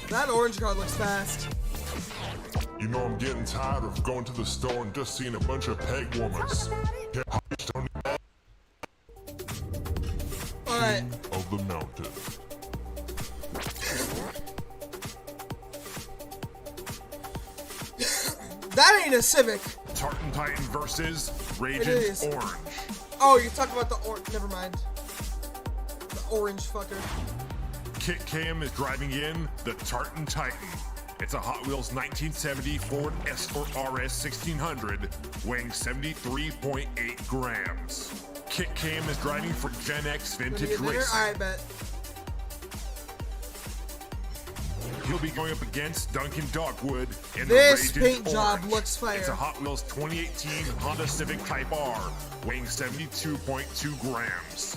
That orange card looks fast. You know I'm getting tired of going to the store and just seeing a bunch of peg womas. Alright. Of the Mountain. That ain't a Civic. Tartan Titan versus It Radiant is. Orange. Oh, you're talking about the orange. Never mind. The orange fucker. Kit Cam is driving in the Tartan Titan. It's a Hot Wheels 1970 Ford Escort RS 1600, weighing 73.8 grams. Kit Cam is driving for Gen X Vintage Racing. Alright, bet. He'll be going up against Duncan Dogwood in This the Radiant paint job Orange. looks fire. It's a Hot Wheels 2018 Honda Civic Type R, weighing 72.2 grams.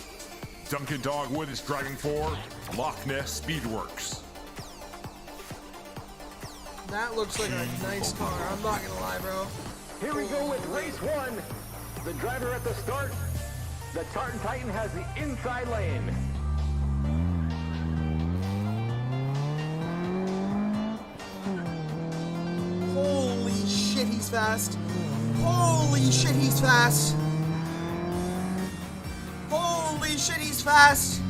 Duncan Dogwood is driving for Loch Ness Speedworks. That looks like a nice car. I'm not gonna lie, bro. Here we go with race 1. The driver at the start. The Tartan Titan has the inside lane. Holy shit, he's fast. Holy shit, he's fast. Holy shit, he's fast.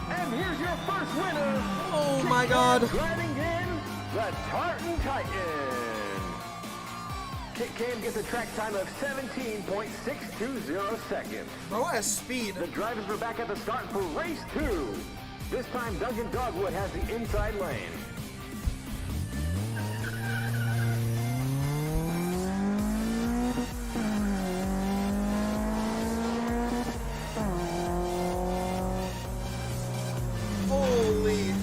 And here's your first winner. Oh my god. Driving in the Tartan Titan. Kit Cam gets a track time of 17.620 seconds. Bro has speed. The drivers are back at the start for race 2. This time, Duncan Dogwood has the inside lane. Holy.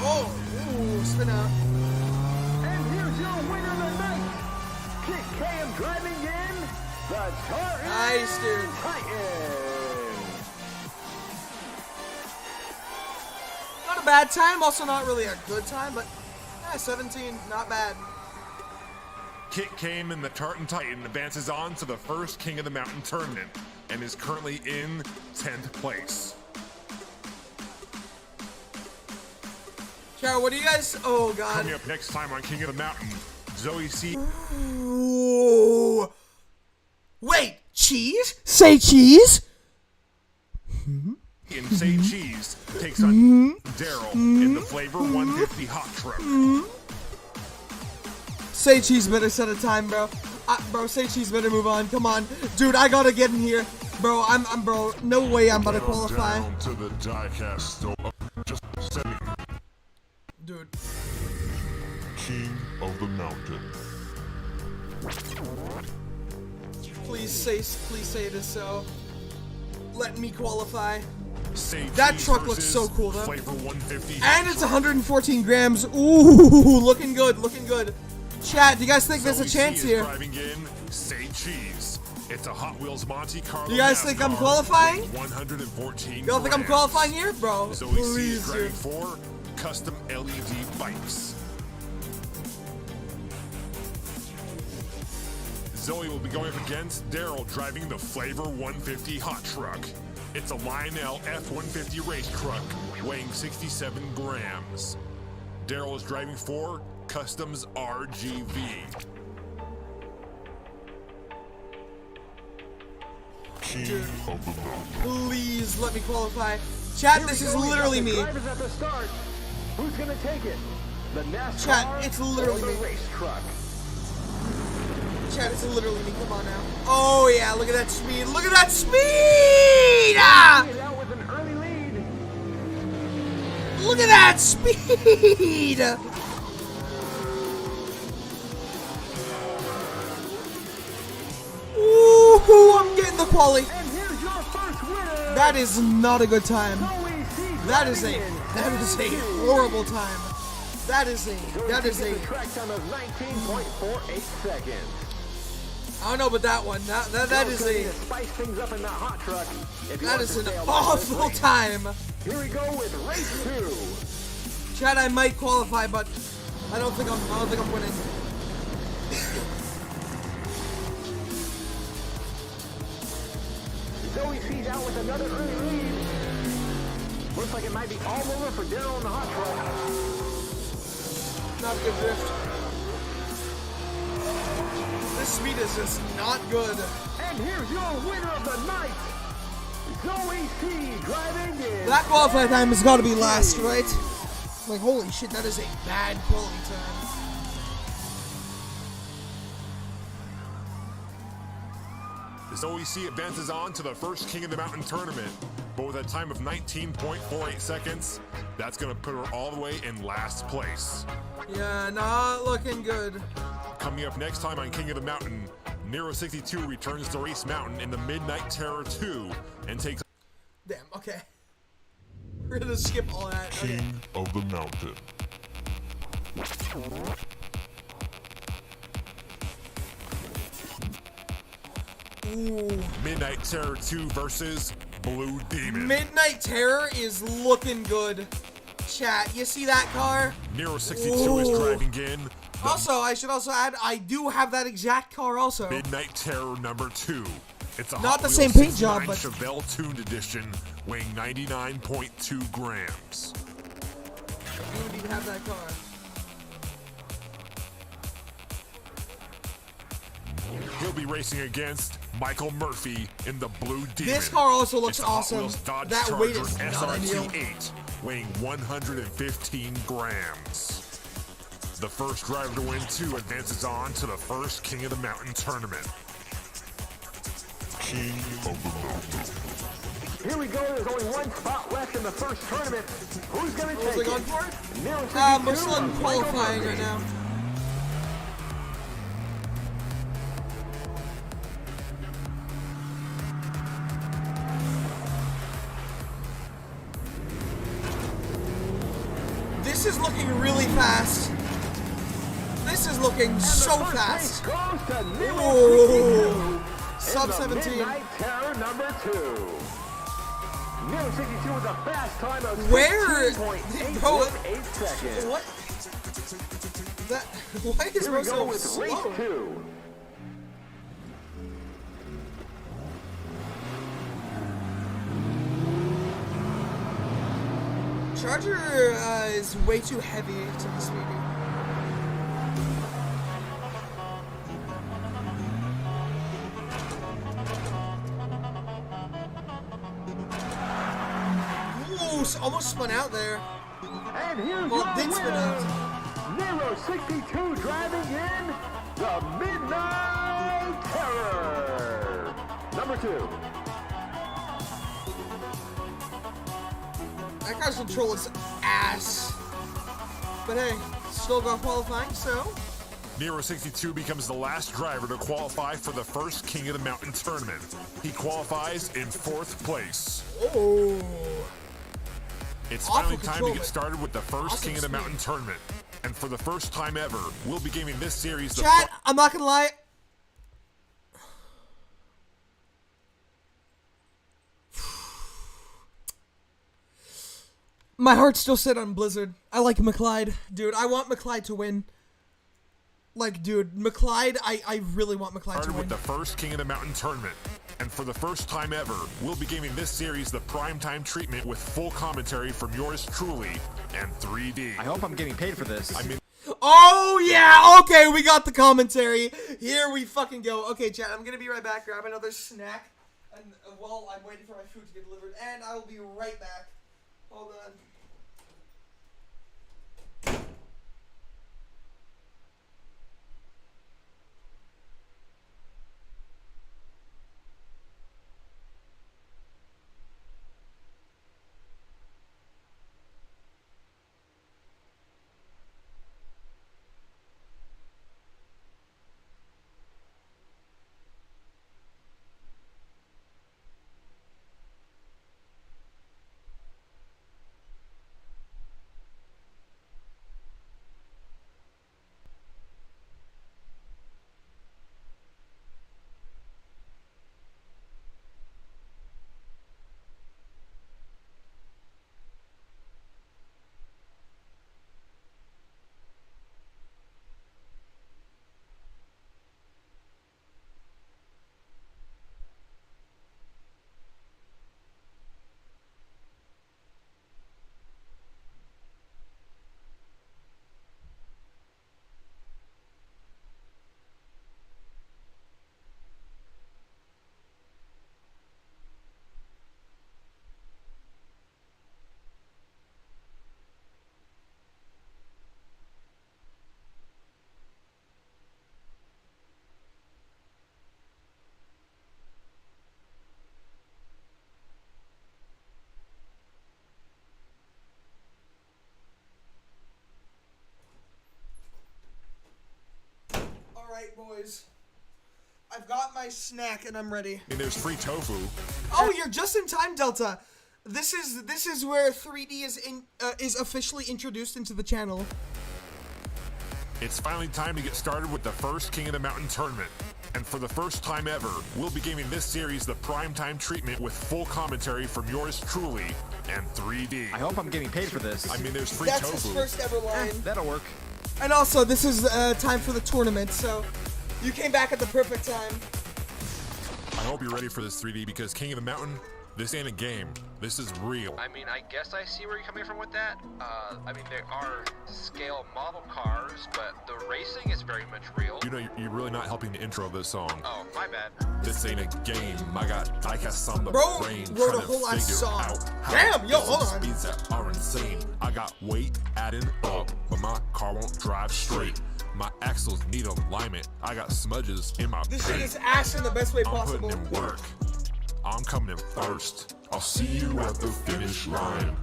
Oh, ooh, spin out. And here's your winner tonight. Kit Cam driving in the Tartan Nice, dude. Titan. Not a bad time, also not really a good time, but 17, not bad. Kit Cam and the Tartan Titan advances on to the first King of the Mountain tournament and is currently in 10th place. Chad, what do you guys? Oh god. Coming up next time on King of the Mountain, Zoe C. Ooh. Wait, cheese? Say cheese? in Say Cheese takes on Daryl in the Flavor 150 Hot Truck. Say Cheese better set a time, bro. Bro, Say Cheese better move on. Come on, dude. I gotta get in here, bro. Bro. No way I'm about to qualify. Down to the diecast store. Just setting. Dude. King of the Mountain. Please say it is so. Let me qualify. Say That Cheese truck looks versus so cool, though. Flavor 150 And it's 114 grams. Ooh, looking good, looking good. Chat, do you guys think there's a chance here? Driving in Say Cheese. It's a Hot Wheels Monte Carlo. Do you guys think I'm NASCAR qualifying? 114 Y'all think I'm grams. qualifying here? Bro, Zoe C is please, driving dude. for custom LED bikes. Zoe will be going up against Daryl driving the Flavor 150 Hot Truck. It's a Lionel F-150 race truck weighing 67 grams. Daryl is driving for Customs RGV. Dude, please let me qualify. Chat, this is literally me. Drivers at the start. Who's gonna take it? The NASCAR Chat, it's literally or the me. race truck? Chat, it's literally me. Come on now. Oh yeah, look at that speed. Look at that speed! Ah! Get out with an early lead. Look at that speed! Ooh, I'm getting the quali. And here's your first winner. That is not a good time. Zoe C That is a driving in. horrible time. That is a Track time of 19.48 seconds. I don't know about that one. That is a spice things up in that hot truck. If you that want is to an stay alive awful this race. time. Here we go with race 2. Chad, I might qualify, but I don't think I'm winning. Zoe C's out with another early lead. Looks like it might be all over for Daryl in the hot truck. Not good drift. This speed is just not good. And here's your winner of the night, Zoe C driving in. That qualifying time has got to be last, right? Like, holy shit, that is a bad quality time. Zoe C advances on to the first King of the Mountain tournament, but with a time of 19.48 seconds, that's going to put her all the way in last place. Yeah, not looking good. Coming up next time on King of the Mountain, Nero 62 returns to Race Mountain in the Midnight Terror 2 and takes Damn, okay. We're gonna skip all that. Okay. King of the Mountain. Ooh. Midnight Terror 2 versus Blue Demon. Midnight Terror is looking good. Chat, you see that car? Nero 62 is driving in. Also, I should also add, I do have that exact car also. Midnight Terror number 2. It's a Not Hot the Wheels same paint 69 job, but- Chevelle tuned edition, weighing 99.2 grams. You would even have that car. He'll be racing against Michael Murphy in the Blue Demon. This car also looks It's a Hot awesome. Wheels Dodge That Charger weight is not ideal. SRT8, weighing 115 grams. The first driver to win 2 advances on to the first King of the Mountain tournament. King of the Mountain. Here we go. There's only one spot left in the first tournament. Who's going to What was take I going it? for? Nero We're 62 still in or Michael qualifying Murphy? right now. This is looking really fast. This is looking so The first fast. race goes to Nero Ooh. 62 Sub in the 17. Midnight Terror number 2. Nero 62 with a fast time of Where- 16.818 seconds. What? That? Why is Here we Rosso go with slow? race 2. Charger is way too heavy to be speedy. Ooh, almost spun out there. And here's Well, your did spin winner, out. Nero 62 driving in the Midnight Terror number 2. That car's control is ass. But hey, still got qualifying, so. Nero 62 becomes the last driver to qualify for the first King of the Mountain tournament. He qualifies in 4th place. Oh. It's Awful finally time control, to get but started with the first awesome King of the speed. Mountain tournament. And for the first time ever, we'll be giving this series the Chat, I'm not gonna lie. My heart's still set on Blizzard. I like McLeod. Dude, I want McLeod to win. Like, dude, McLeod, I really want McLeod to started win. with the first King of the Mountain tournament. And for the first time ever, we'll be giving this series the primetime treatment with full commentary from yours truly and 3D. I hope I'm getting paid for this. I mean, Oh, yeah, okay, we got the commentary. Here we fucking go. Okay, chat, I'm gonna be right back, grab another snack, and while I'm waiting for my food to get delivered, and I will be right back. Hold on. right, boys. I've got my snack and I'm ready. And there's free tofu. Oh, you're just in time, Delta. This is where 3D is officially introduced into the channel. It's finally time to get started with the first King of the Mountain tournament. And for the first time ever, we'll be giving this series the primetime treatment with full commentary from yours truly and 3D. I hope I'm getting paid for this. I mean, there's free That's tofu. his first ever line. That'll work. And also, this is time for the tournament, so you came back at the perfect time. I hope you're ready for this 3D because King of the Mountain, this ain't a game. This is real. I mean, I guess I see where you're coming from with that. I mean, there are scale model cars, but the racing is very much real. You know, you're really not helping the intro of this song. Oh, my bad. This ain't a game. I got diecast on the Bro brain. wrote a trying to whole ass figure song. out how Damn, yo, to hold get on. Speeds that are insane. I got weight adding up, but my car won't drive straight. My axles need alignment. I got smudges in my This shit paint. is ass in the best way I'm possible. putting in work. I'm coming in first. I'll see you at the finish line.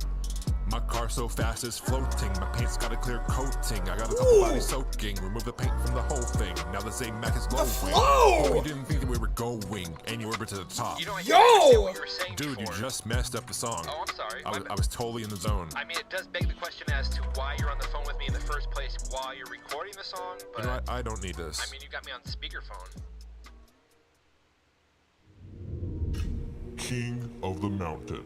My car so fast it's floating. My paint's got a clear coating. I got a couple bodies soaking. Remove the paint from the whole thing. Now the same Mac is glowing. flow! Oh, you didn't think that we were going, and you were to the top. You know, I Yo! understand what you were saying Dude, you before. just messed up the song. Oh, I'm sorry. I was totally in the zone. I mean, it does beg the question as to why you're on the phone with me in the first place while you're recording the song, but You know what? I don't need this. I mean, you got me on speakerphone. King of the Mountain.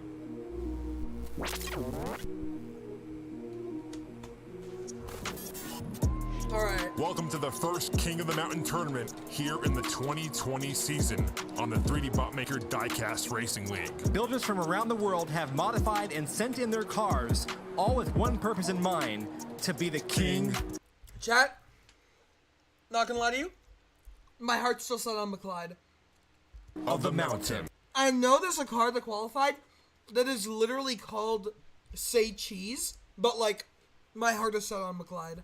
Alright. Welcome to the first King of the Mountain tournament here in the 2020 season on the 3D Botmaker Diecast Racing League. Builders from around the world have modified and sent in their cars, all with one purpose in mind, to be the king. Chat, not gonna lie to you, my heart's still set on McLeod. Of the Mountain. I know there's a car that qualified that is literally called Say Cheese, but like, my heart is set on McLeod.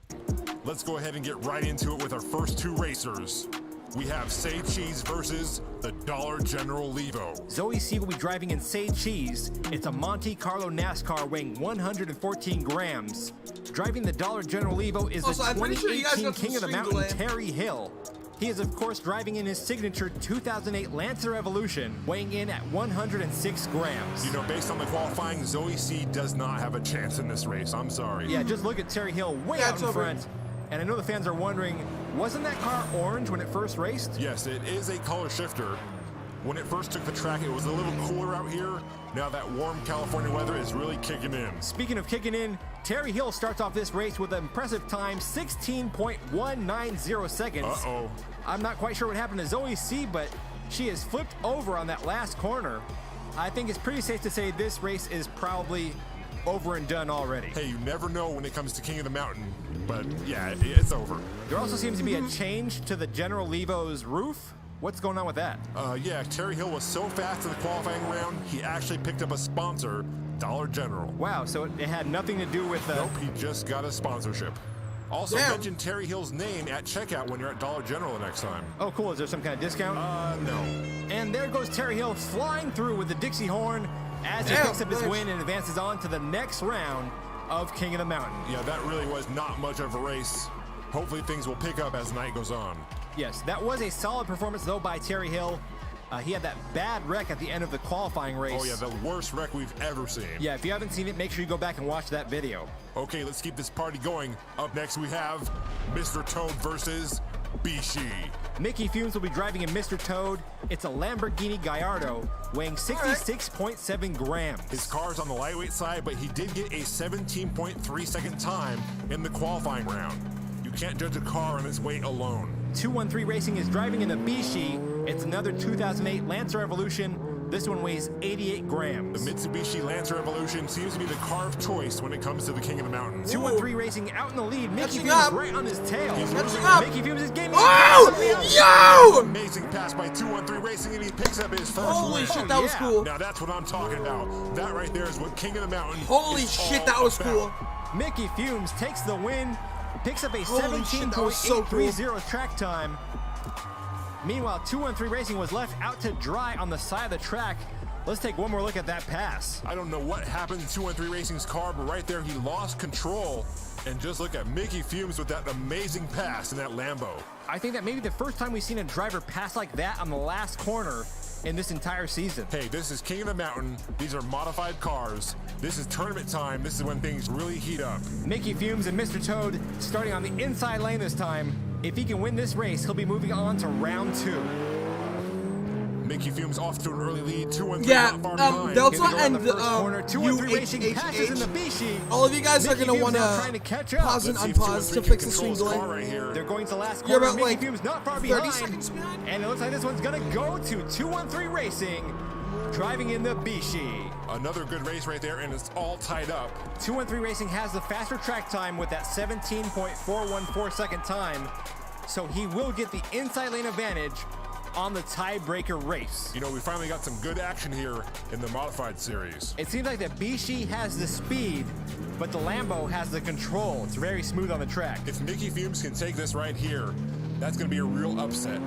Let's go ahead and get right into it with our first two racers. We have Say Cheese versus the Dollar General Levo. Zoe C will be driving in Say Cheese. It's a Monte Carlo NASCAR weighing 114 grams. Driving the Dollar General Levo is Also, the I'm pretty sure you guys 2018 got some King of the stream Mountain, delay. Terry Hill. He is, of course, driving in his signature 2008 Lancer Evolution, weighing in at 106 grams. You know, based on the qualifying, Zoe C does not have a chance in this race. I'm sorry. Yeah, just look at Terry Hill way Yeah, out it's in over. front. And I know the fans are wondering, wasn't that car orange when it first raced? Yes, it is a color shifter. When it first took the track, it was a little cooler out here. Now that warm California weather is really kicking in. Speaking of kicking in, Terry Hill starts off this race with an impressive time, 16.190 seconds. Uh-oh. I'm not quite sure what happened to Zoe C, but she is flipped over on that last corner. I think it's pretty safe to say this race is probably over and done already. Hey, you never know when it comes to King of the Mountain, but yeah, it's over. There also seems to be a change to the General Levo's roof. What's going on with that? Yeah, Terry Hill was so fast in the qualifying round, he actually picked up a sponsor, Dollar General. Wow, so it had nothing to do with Nope, he just got a sponsorship. Also, Damn. mention Terry Hill's name at checkout when you're at Dollar General the next time. Oh, cool. Is there some kind of discount? No. And there goes Terry Hill flying through with the Dixie horn as he Damn, picks up his nice. win and advances on to the next round of King of the Mountain. Yeah, that really was not much of a race. Hopefully things will pick up as the night goes on. Yes, that was a solid performance, though, by Terry Hill. He had that bad wreck at the end of the qualifying race. Oh yeah, the worst wreck we've ever seen. Yeah, if you haven't seen it, make sure you go back and watch that video. Okay, let's keep this party going. Up next we have Mr. Toad versus Bishi. Mickey Fumes will be driving in Mr. Toad. It's a Lamborghini Gallardo, weighing 66.7 grams. His car's on the lightweight side, but he did get a 17.3 second time in the qualifying round. You can't judge a car on its weight alone. 213 Racing is driving in the Bishi. It's another 2008 Lancer Evolution. This one weighs 88 grams. The Mitsubishi Lancer Evolution seems to be the car of choice when it comes to the King of the Mountain. 213 Racing out in the lead. Mickey Catching Fumes up. right on his tail. He's Catching losing. up. Mickey Fumes is gaining. Oh! Yo! Amazing pass by 213 Racing, and he picks up his first Holy win. shit, that was yeah. cool. Now that's what I'm talking about. That right there is what King of the Mountain Holy is shit, all that was about. cool. Mickey Fumes takes the win, picks up a Holy shit, that was so cool. 17.830 track time. Meanwhile, 213 Racing was left out to dry on the side of the track. Let's take one more look at that pass. I don't know what happened to 213 Racing's car, but right there he lost control. And just look at Mickey Fumes with that amazing pass in that Lambo. I think that maybe the first time we've seen a driver pass like that on the last corner in this entire season. Hey, this is King of the Mountain. These are modified cars. This is tournament time. This is when things really heat up. Mickey Fumes and Mr. Toad starting on the inside lane this time. If he can win this race, he'll be moving on to round 2. Mickey Fumes off to an early lead. 213 Yeah, not far behind. Delta Here we go in and the first corner. 213 Racing passes in the UHHH. Bishi. All of you guys are Mickey gonna Fumes want now trying to catch up. pause and Let's see if unpause to 213 fix the can stream control his delay. car right here. They're going to last You're corner. about, Mickey like, Fumes not far 30 behind. seconds behind. And it looks like this one's gonna go to 213 Racing, driving in the Bishi. Another good race right there, and it's all tied up. 213 Racing has the faster track time with that 17.414 second time, so he will get the inside lane advantage on the tiebreaker race. You know, we finally got some good action here in the modified series. It seems like the Bishi has the speed, but the Lambo has the control. It's very smooth on the track. If Mickey Fumes can take this right here, that's going to be a real upset.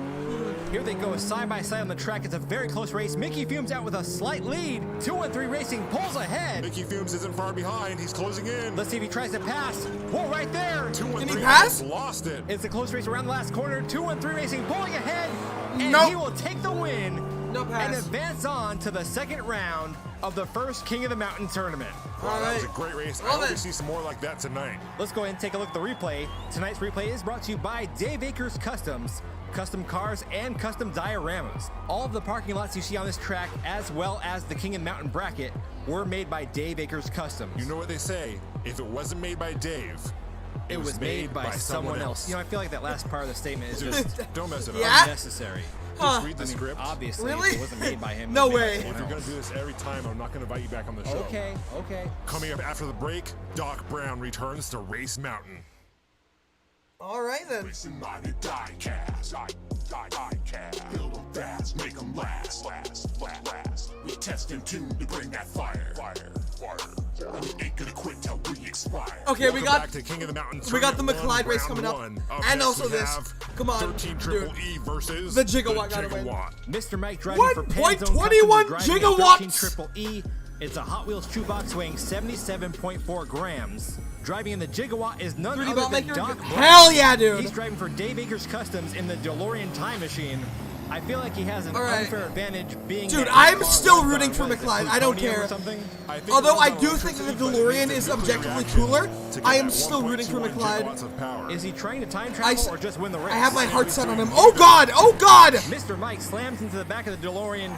Here they go side by side on the track. It's a very close race. Mickey Fumes out with a slight lead. 213 Racing pulls ahead. Mickey Fumes isn't far behind. He's closing in. Let's see if he tries to pass. Whoa, right there. 213 Can he pass? almost lost it. It's a close race around the last corner. 213 Racing pulling ahead. And Nope. he will take the win No and pass. advance on to the second round of the first King of the Mountain tournament. Wow, that was a Alright. great race. I Love hope we it. see some more like that tonight. Let's go ahead and take a look at the replay. Tonight's replay is brought to you by Dave Akers Customs, custom cars and custom dioramas. All of the parking lots you see on this track, as well as the King of the Mountain bracket, were made by Dave Akers Customs. You know what they say, if it wasn't made by Dave, it was made by someone else. You know, I feel like that last part of the statement is just Just don't mess it Yeah? up. unnecessary. Just read the script. Obviously, Really? if it wasn't made by him. No it was made by way. someone If you're going else. to do this every time, I'm not going to invite you back on the show. Okay, okay. Coming up after the break, Doc Brown returns to Race Mountain. All right then. Racing mighty die-cast. Die-cast. Build them fast, make them last. We test and tune to bring that fire. And we ain't gonna quit till we expire. Okay, we Welcome got back to King of the Mountain. we got the Tournament McLeod race round coming up, one. and next also we this. have Come on, 13 dude. Triple E versus The Gigawatt gotta win. Gigawatt. Mr. Mike driving for 1.21 gigawatts. Triple E. It's a Hot Wheels shoebox weighing 77.4 grams. Driving in the Gigawatt is none 3D other bot than maker? Doc Brown. Hell yeah, dude. He's driving for Dave Akers Customs in the DeLorean Time Machine. I feel like he has an All right. unfair advantage being. Dude, that I'm car still was, rooting for what is it, McLeod. I don't plutonium or care. something? Although I think do it's think that the electricity, but it DeLorean needs is a nuclear objectively reaction cooler, to get I am that still rooting for 1.21 McLeod. gigawatts of power. Is he trying to time travel or just win the race? I have my heart set on him. Oh God! Oh God! Mr. Mike slams into the back of the DeLorean.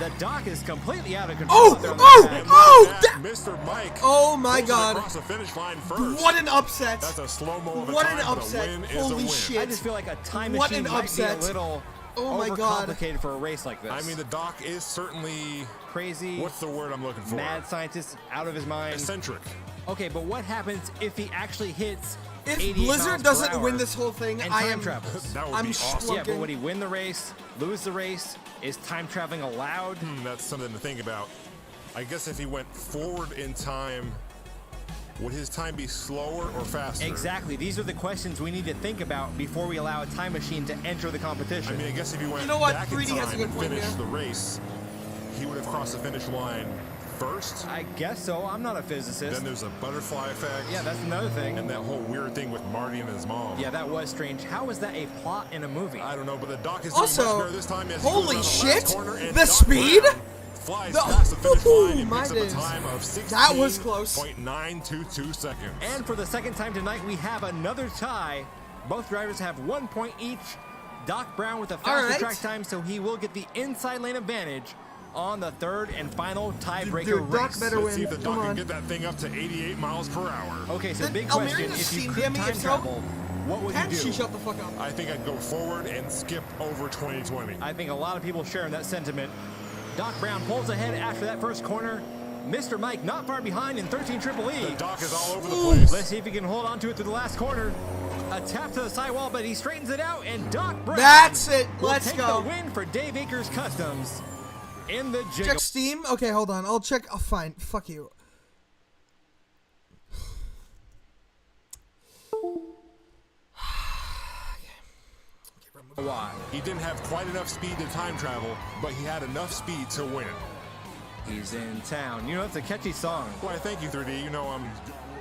The Doc is completely out of control. Oh! out there on the Oh! track. Oh! That Mr. Mike. Oh my goes God! Across the finish line first. What an upset! That's a slow-mo of a What time, an but a upset! win is a Holy win. shit! I just feel like a time What machine an might upset. be a little Oh my God. overcomplicated for a race like this. I mean, the Doc is certainly, crazy, what's the word I'm looking for? mad scientist, out of his mind. Eccentric. Okay, but what happens if he actually hits If 88 Blizzard miles per doesn't hour win this whole thing, and I time am. travels? That would I'm be awesome. Yeah, but would he win the race, lose the race? Is time traveling allowed? That's something to think about. I guess if he went forward in time, would his time be slower or faster? Exactly. These are the questions we need to think about before we allow a time machine to enter the competition. I mean, I guess if he went You know what? back in 3D has a time good and point finished there. the race, he would have crossed the finish line first. I guess so. I'm not a physicist. Then there's a butterfly effect. Yeah, that's another thing. And that whole weird thing with Marty and his mom. Yeah, that was strange. How was that a plot in a movie? I don't know, but the Doc is doing much Also, better this time as he holy goes around the last shit, corner, and the Doc speed? Brown flies The- past the finish line and my picks up a days. time of That was close. 16.922 seconds. And for the second time tonight, we have another tie. Both drivers have 1 point each. Doc Brown with a faster right. track time, so he will get the inside lane advantage on the third and final tiebreaker Dude, Doc race. better Let's see win. if the Come Doc can on. get that thing up to 88 miles per hour. Okay, so Then big Almeria's question: a if you steam could damn time if so, travel, what would you And do? she shut the fuck up. I think I'd go forward and skip over 2020. I think a lot of people sharing that sentiment. Doc Brown pulls ahead after that first corner. Mr. Mike not far behind in 13 Triple E. The Doc is all over the place. Let's see if he can hold on to it through the last corner. A tap to the sidewall, but he straightens it out, and Doc Brown That's it. will Let's take go. the win for Dave Akers Customs in the Check Steam. Okay, hold on. I'll check. Oh, fine. Fuck you. Why? He didn't have quite enough speed to time travel, but he had enough speed to win. He's in town. You know, it's a catchy song. Why, thank you, 3D. You know, I'm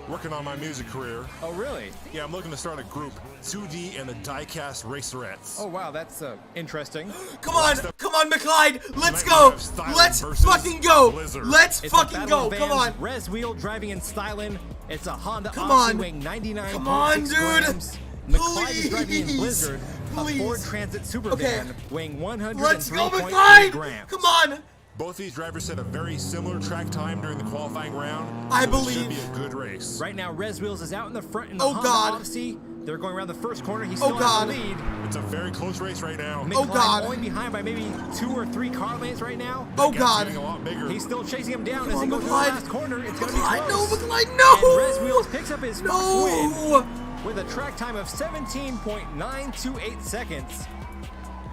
working on my music career. Oh, really? Yeah, I'm looking to start a group, 2D and the Diecast Racerettes. Oh, wow, that's interesting. Come on, McClyde, let's Tonight go. we have Stylin Let's versus fucking go. Blizzard. Let's It's a fucking battle go. of Come on. vans, Res wheel driving in stylin'. It's a Honda Come Odyssey on. weighing 99.6 Come on, dude. grams. McClyde is driving in Please. Blizzard, Please. a Ford Transit Super Okay. van weighing Let's go, 103.3 McClyde. grams. Come on. Both these drivers set a very similar track time during the qualifying round. I so this should believe. be a good race. Right now, Res Wheels is out in the front in the Oh, Honda God. Odyssey. They're going around the first corner. He's Oh, still God. in the lead. It's a very close race right now. Oh, McClyde God. only behind by maybe 2 or 3 car lanes right now. Oh, Gap's God. getting a lot bigger. He's still chasing him down Come as he on, goes to the McClyde. last corner. It's going to be McClyde, no, close. McClyde, no. And Res Wheels picks up his first win No. with a track time of 17.928 seconds.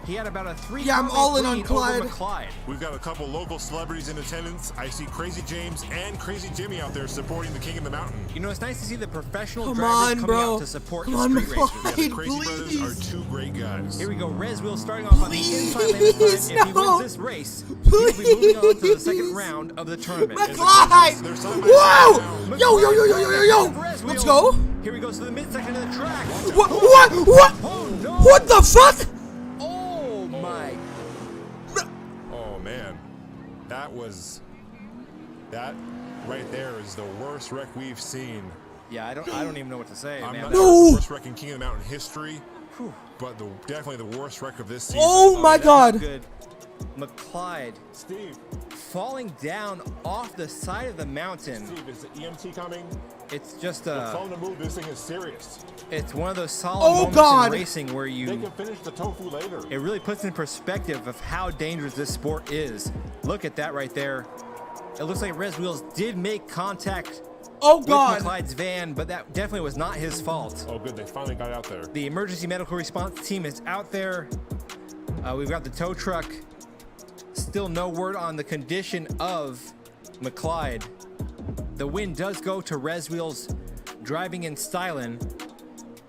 He had about a 3 Yeah, I'm all in on lead Clyde. over McClyde. We've got a couple local celebrities in attendance. I see Crazy James and Crazy Jimmy out there supporting the King of the Mountain. You know, it's nice to see the professional Come drivers on, coming bro. out to support Come the on, street racers. Yeah, the Hey, Crazy please. Brothers are two great guys. Here we go. Res Wheels starting off on the inside lane this Please, time. If he no. wins this race, he will be moving on to the second Please. round of the tournament. McClyde. They're side by Whoa. side now. Yo, yo, yo, yo, yo, yo, yo. Res Let's Wheels. go. Here he goes to the midsection of the track. What? Oh, no. What the fuck? Oh, my. Oh man, that right there is the worst wreck we've seen. Yeah, I don't even know what to say, I'm man. not No. sure it's the worst wreck in King of the Mountain history, but definitely the worst wreck of this season. Oh my That's God. Good. McClyde Steve, falling down off the side of the mountain. Steve, is the EMT coming? It's just Tell them to move. This thing is serious. it's one of those solemn Oh, moments God. in racing where They you can finish the tofu later. it really puts in perspective of how dangerous this sport is. Look at that right there. It looks like Res Wheels did make contact Oh with God. McClyde's van, but that definitely was not his fault. Oh good, they finally got out there. The emergency medical response team is out there. We've got the tow truck. Still no word on the condition of McClyde. The win does go to Res Wheels driving in stylin'.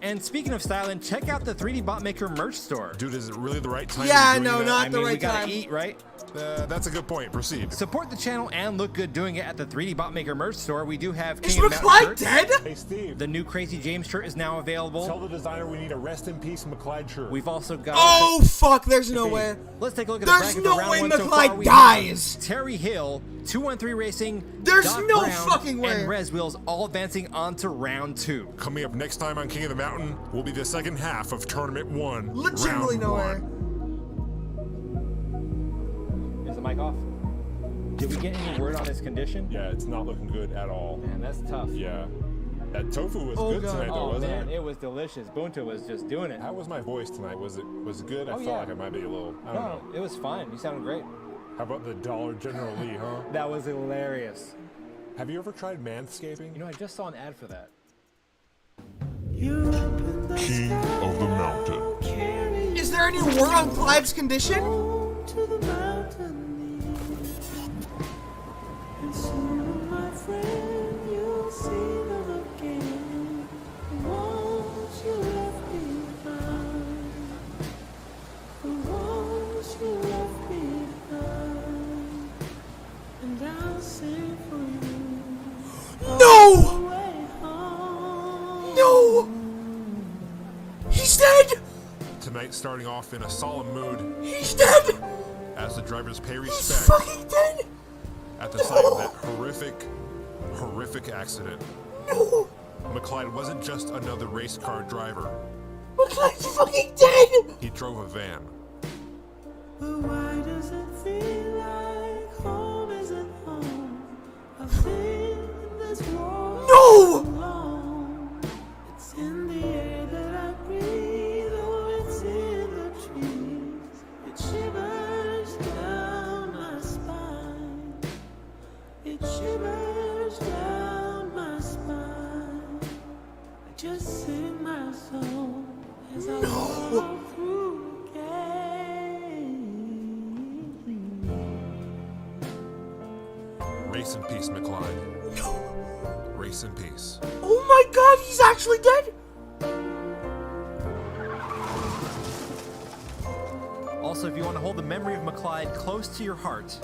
And speaking of stylin', check out the 3D Bot Maker merch store. Dude, is it really the right time? Yeah, to be doing no, that? not I the mean, right we gotta time. eat, right? That's a good point. Proceed. Support the channel and look good doing it at the 3D Bot Maker merch store. We do have Is King of the Mountain McClyde shirts. dead? Hey Steve, The new Crazy James shirt is now available. tell the designer we need a rest in peace McClyde shirt. We've also got. Oh fuck. There's no way. Let's take a look at There's the bracket no for round way one so McClyde far. We dies. have Terry Hill, 213 Racing. There's Doc no Brown, fucking way. And Res Wheels all advancing on to round 2. Coming up next time on King of the Mountain will be the second half of Tournament 1. Legitimately round no way. 1. Is the mic off? Did we get any word on his condition? Yeah, it's not looking good at all. Man, that's tough. Yeah. That tofu was Oh, good God. tonight, though, Oh wasn't man, it? it was delicious. Bunta was just doing it. How was my voice tonight? Was it good? I Oh, felt yeah. like I might be a little. I don't know. No, it was fine. You sounded great. How about the Dollar General Lee, huh? That was hilarious. Have you ever tried manscaping? You know, I just saw an ad for that. King of the Mountain. Is there any word on Clyde's condition? No! No! He's dead! Tonight, starting off in a solemn mood He's dead! as the drivers pay He's respect fucking dead! at the site of that horrific accident. No! McClyde wasn't just another race car driver. McClyde's fucking dead! He drove a van. Why does it feel like home isn't home? I've been this world No! alone. It's in the air that I breathe, oh, it's in the trees. It shivers down my spine. It shivers down my spine. I just sing my song as I walk through the Race in peace, McClyde. Race in peace. Oh my god, he's actually dead? Also, if you want to hold the memory of McClyde close to your heart,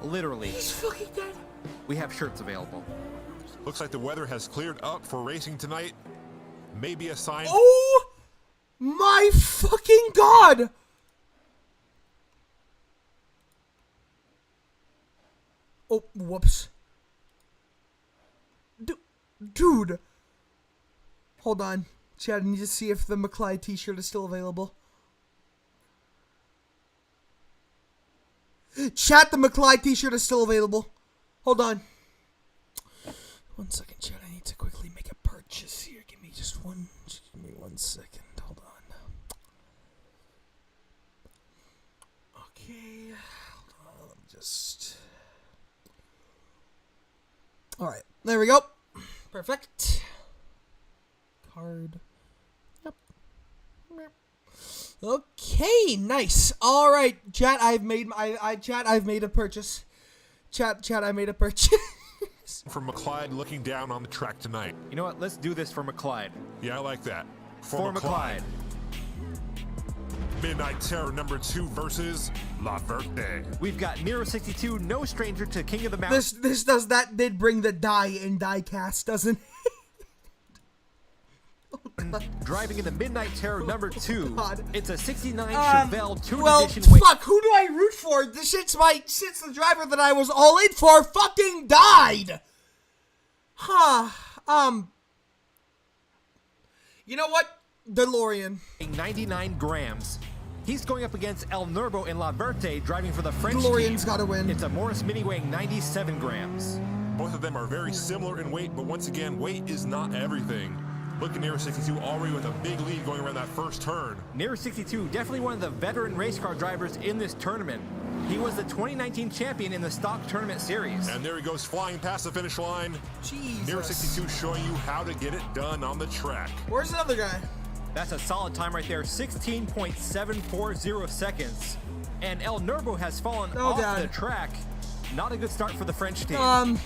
Literally. He's fucking dead. We have shirts available. Looks like the weather has cleared up for racing tonight. Maybe a sign. Oh my fucking god! Oh, whoops. Dude. Hold on. Chad, I need to see if the McClyde t-shirt is still available. Chat, the McClyde t-shirt is still available. Hold on. 1 second, Chad. I need to quickly make a purchase here. Give me 1 second. Hold on. Okay. Hold on. Let me just... Alright. There we go. Perfect. Card. Yep. Okay, nice. All right, chat. I've made a purchase. Chat. I made a purchase. From McClyde looking down on the track tonight. You know what? Let's do this for McClyde. Yeah, I like that. For McClyde. Midnight Terror number 2 versus La Verte. We've got Nero 62, no stranger to King of the Mountain. That did bring the die in diecast, doesn't it? Driving in the Midnight Terror number 2. God. It's a 69 Chevelle 2 well, edition. Fuck, who do I root for? Since the driver that I was all in for fucking died. You know what? DeLorean. 99 grams. He's going up against El Nervo in La Verte, driving for the French DeLorean's team. gotta win. It's a Morris Mini weighing 97 grams. Both of them are very similar in weight, but once again, weight is not everything. Look at Nero 62 already with a big lead going around that first turn. Nero 62, definitely one of the veteran race car drivers in this tournament. He was the 2019 champion in the stock tournament series. And there he goes flying past the finish line. Jesus. Nero 62 showing you how to get it done on the track. Where's the other guy? That's a solid time right there, 16.740 seconds. And El Nervo has fallen off the track. Not a good start for the French team.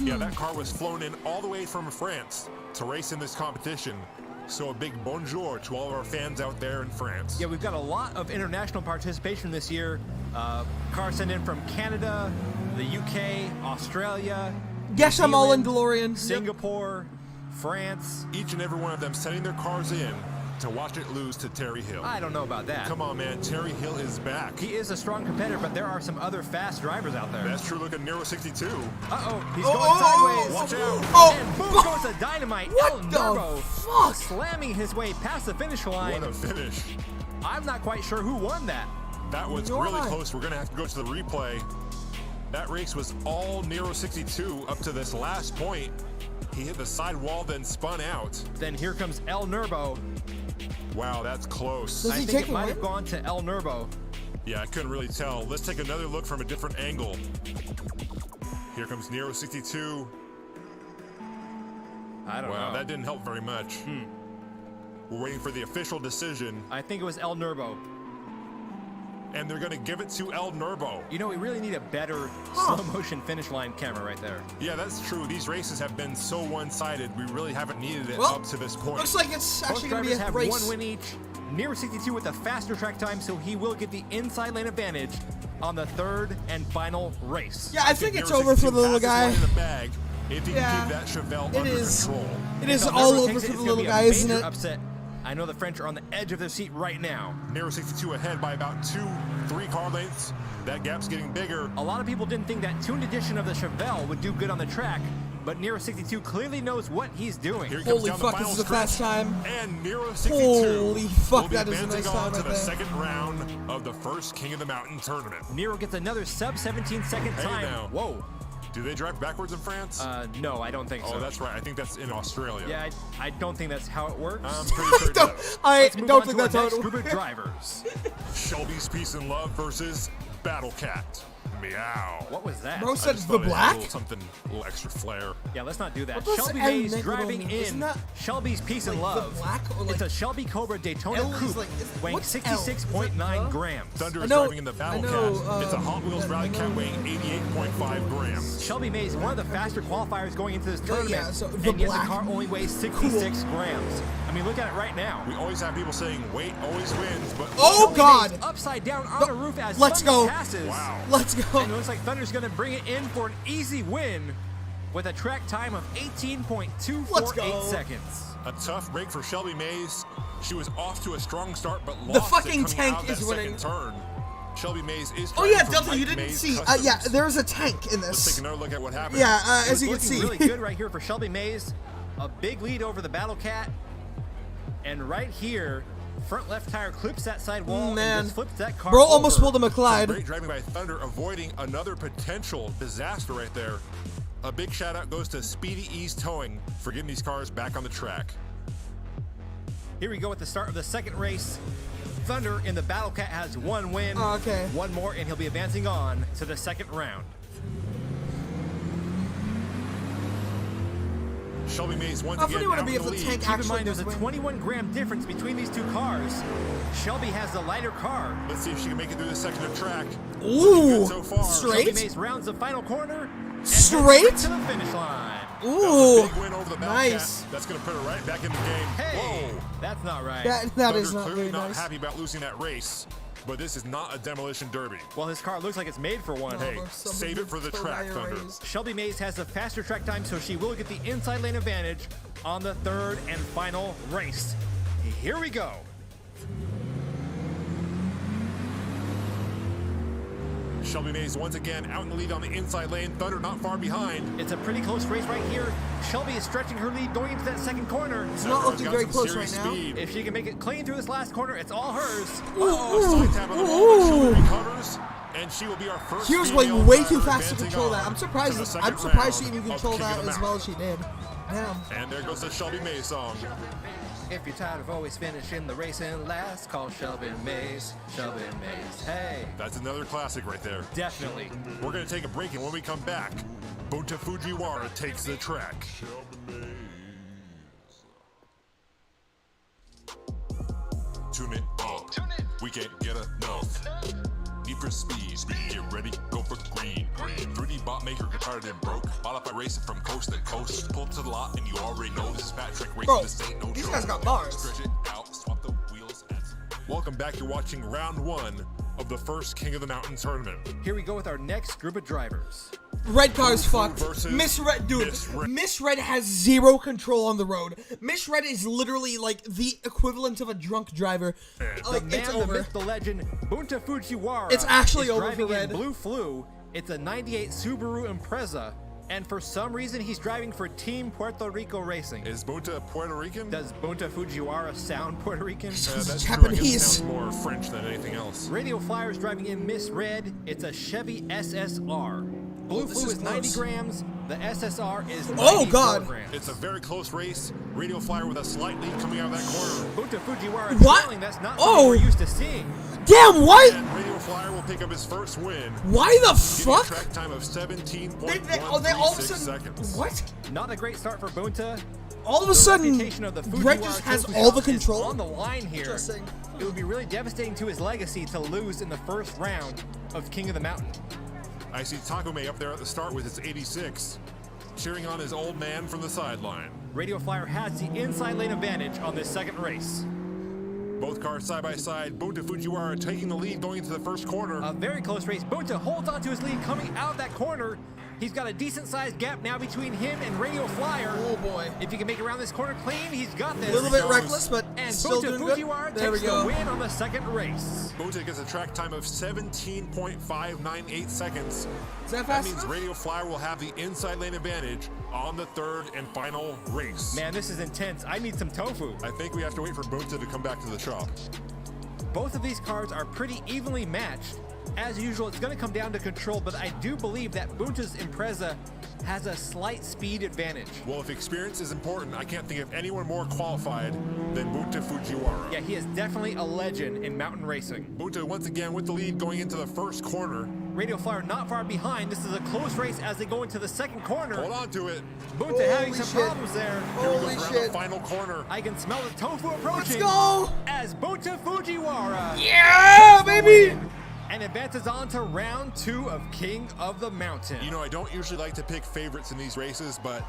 Yeah, that car was flown in all the way from France to race in this competition. So a big bonjour to all of our fans out there in France. Yeah, we've got a lot of international participation this year. Cars sent in from Canada, the UK, Australia. Yes, I'm all in DeLorean. Singapore, France. Each and every one of them sending their cars in to watch it lose to Terry Hill. I don't know about that. Come on, man. Terry Hill is back. He is a strong competitor, but there are some other fast drivers out there. That's true. Look at Nero 62. Uh-oh, he's going sideways. Watch out. And boom goes the dynamite. El Nervo slamming his way past the finish line. What a finish. I'm not quite sure who won that. That was really close. We're going to have to go to the replay. That race was all Nero 62 up to this last point. He hit the side wall, then spun out. Then here comes El Nervo. Wow, that's close. I think it might have gone to El Nervo. Yeah, I couldn't really tell. Let's take another look from a different angle. Here comes Nero 62. I don't know. Wow, that didn't help very much. We're waiting for the official decision. I think it was El Nervo. And they're going to give it to El Nervo. You know, we really need a better slow motion finish line camera right there. Yeah, that's true. These races have been so one-sided. We really haven't needed it up to this point. Looks like it's actually going to be a have race. One win each. Nero 62 with a faster track time, so he will get the inside lane advantage on the third and final race. Yeah, I think it's over for the little guy. In the bag if he can keep that Chevelle under control. It is all over for the little guy, isn't it? Upset. I know the French are on the edge of their seat right now. Nero 62 ahead by about 2-3 car lengths. That gap's getting bigger. A lot of people didn't think that tuned edition of the Chevelle would do good on the track, but Nero 62 clearly knows what he's doing. Here he comes Holy down fuck, the final this is a fast time. And Nero 62 Holy fuck, will be that is a nice advancing time on to right the there. second round of the first King of the Mountain tournament. Nero gets another sub 17 second time. Now. Whoa. Do they drive backwards in France? No, I don't think so. Oh, that's right. I think that's in Australia. Yeah, I don't think that's how it works. I'm pretty sure it does. I don't think that's how it group of drivers. Shelby's Peace and Love versus Battle Cat. Meow. What was that? Bro said the black? Something, a little extra flair. Yeah, let's not do that. What does Shelby L Mays negro driving mean? in Isn't that Shelby's Peace and like the Love. black or like It's a Shelby Cobra Daytona L is Coupe like- weighing what's L? Is it 66.9 grams. Thunder I is know- driving in the Battle I know, Cat. It's a Hot Wheels Rally Cat weighing 88.5 grams. Shelby Mays, one of the faster qualifiers going into this tournament, yeah, so the and yet black- the car only weighs 66 grams. I mean, look at it right now. We always have people saying, "Wait always wins," but Oh Shelby God! Mays upside down on the roof as Let's Thunder go. passes. Wow. Let's go. And it looks like Thunder's going to bring it in for an easy win with a track time of Let's 18.248 go. seconds. a tough break for Shelby Mays. She was off to a strong start, but The lost fucking it coming tank out of that is winning. second turn. Shelby Mays is Oh trying yeah, for Delta, Mike you didn't Mays see. Customs. Yeah, there's a tank in Let's this. take another look at what happened. Yeah, as It's you can looking see. really good right here for Shelby Mays. A big lead over the Battle Cat. And right here, front left tire clips that side wall Man. and just flips that car Bro almost over. pulled a McLeod. Great driving by Thunder, avoiding another potential disaster right there. A big shout out goes to Speedy Ease Towing for getting these cars back on the track. Here we go at the start of the second race. Thunder in the Battle Cat has one win. Oh, okay. One more and he'll be advancing on to the second round. Shelby Mays once How again funny would it out be in if the the lead. tank Keep in actually mind there's does a win? 21-gram difference between these two cars. Shelby has the lighter car. Let's see if she can make it through this section of track. Ooh, so far. Shelby straight. Mays rounds the final corner. And Straight? heads to the finish line. That was Ooh, a big win over the Battle nice. Cat. That's going to put her right back in the game. Hey, Whoa. that's not right. That Thunder is not clearly very not nice. happy about losing that race, but this is not a demolition derby. Well, his car looks like it's made for one. Hey, Almost somebody save it for the told track, I Thunder. erased. Shelby Mays has a faster track time, so she will get the inside lane advantage on the third and final race. Here we go. Shelby Mays once again out in the lead on the inside lane. Thunder not far behind. It's a pretty close race right here. Shelby is stretching her lead going into that second corner. It's not Thunder's looking got very some close right serious now. speed. If she can make it clean through this last corner, it's all hers. Side tap on the wall, but Shelby recovers, and she will be our first. She was female way too driver fast to advancing control on that. I'm to surprised. the second I'm surprised she round even of controlled King of that the as well Mountain. as she did. Damn. And there goes the Shelby Mays song. If you're tired of always finishing the racing last, call Shelby Mays. Shelby Mays. Hey, That's another classic right there. definitely. We're going to take a break, and when we come back, Bunta Fujiwara takes the track. Tune it up. We can't get enough. Need for speed. Get ready, go for green. 3D bot maker got tired and broke. Bought up by racing from coast to coast. Pull up to the lot, and you already know this is Patrick racing. Bro, This ain't no these joke. guys got bars. Stretch it out, swap the wheels. Welcome back. You're watching round one of the first King of the Mountain tournament. Here we go with our next group of drivers. Red car's fucked. versus Miss Red, dude. Miss Red. Miss Red has zero control on the road. Miss Red is literally like the equivalent of a drunk driver. Like The it's man, the over. myth, the legend, Bunta Fujiwara. It's actually is over for driving in Red. Blue Flu. It's a 98 Subaru Impreza. And for some reason, he's driving for Team Puerto Rico Racing. Is Bunta Puerto Rican? Does Bunta Fujiwara sound Puerto Rican? It's That's Japanese. true. I guess it sounds more French than anything else. Radio Flyers driving in Miss Red. It's a Chevy SSR. Blue this Flu is is 90 close. grams. The SSR is 94 Oh, God. grams. It's a very close race. Radio Flyer with a slight lead coming out of that corner. Bunta Fujiwara What? trailing. That's not Oh. something we're used to seeing. Damn, why? And Radio Flyer will pick up his first win. Why the Getting a fuck? track time of 17.136 They all of a sudden. seconds. What? Not a great start for Bunta. All of a The sudden, reputation of the Red Fujiwara just has Tofu all the shop is control. on the line here. Interesting. It would be really devastating to his legacy to lose in the first round of King of the Mountain. I see Takume up there at the start with his 86, cheering on his old man from the sideline. Radio Flyer has the inside lane advantage on this second race. Both cars side by side. Bunta Fujiwara taking the lead going into the first corner. A very close race. Bunta holds on to his lead coming out of that corner. He's got a decent sized gap now between him and Radio Flyer. Oh boy. If he can make it around this corner clean, he's got this. A little bit goes. reckless, but And still Bunta doing good. Fujiwara There we takes the go. win on the second race. Bunta gets a track time of 17.598 seconds. Is that That fast means enough? Radio Flyer will have the inside lane advantage on the third and final race. Man, this is intense. I need some tofu. I think we have to wait for Bunta to come back to the shop. Both of these cars are pretty evenly matched. As usual, it's going to come down to control, but I do believe that Bunta's Impreza has a slight speed advantage. Well, if experience is important, I can't think of anyone more qualified than Bunta Fujiwara. Yeah, he is definitely a legend in mountain racing. Bunta once again with the lead going into the first corner. Radio Flyer not far behind. This is a close race as they go into the second corner. Hold on to it. Bunta having Holy some shit. problems there. Here we go Holy around shit. the final corner. I can smell the tofu approaching. Let's go. As Bunta Fujiwara Yeah, baby. and advances on to round 2 of King of the Mountain. You know, I don't usually like to pick favorites in these races, but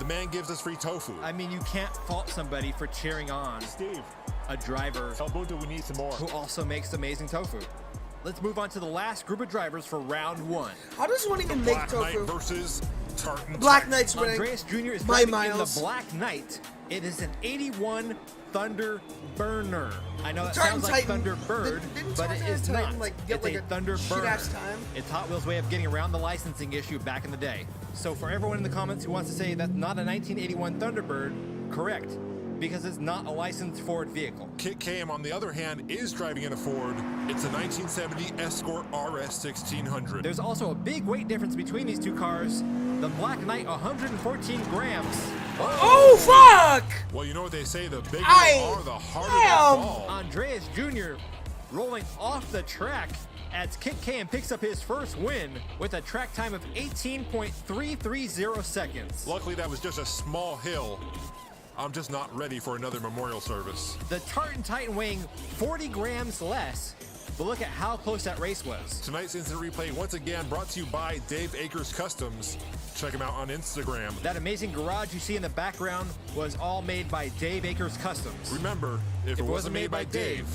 The man gives us free tofu. I mean, you can't fault somebody for cheering on Steve, a driver tell Bunta we need some more. who also makes amazing tofu. Let's move on to the last group of drivers for round 1. How does one even make Black Knight tofu? versus Tartan Black Titan. Knight's winning. Andreas Jr. is By driving in the miles. Black Knight. It is an 81 Thunder Burner. I know that Tartan sounds like Titan- Thunderbird, didn't but it Tartan is Titan, not. like, get, It's like, a a Thunderbird. shit-ass time? It's Hot Wheels' way of getting around the licensing issue back in the day. So for everyone in the comments who wants to say that's not a 1981 Thunderbird, correct, because it's not a licensed Ford vehicle. Kit Cam, on the other hand, is driving in a Ford. It's a 1970 Escort RS 1600. There's also a big weight difference between these two cars. The Black Knight, 114 grams. Oh, fuck! Well, you know what they say, the bigger Aye. they are, the harder Damn. they fall. Andreas Jr. rolling off the track as Kit Cam picks up his first win with a track time of 18.330 seconds. Luckily, that was just a small hill. I'm just not ready for another memorial service. The Tartan Titan weighing 40 grams less, but look at how close that race was. Tonight's instant replay, once again, brought to you by Dave Akers Customs. Check him out on Instagram. That amazing garage you see in the background was all made by Dave Akers Customs. Remember, if it wasn't made by Dave,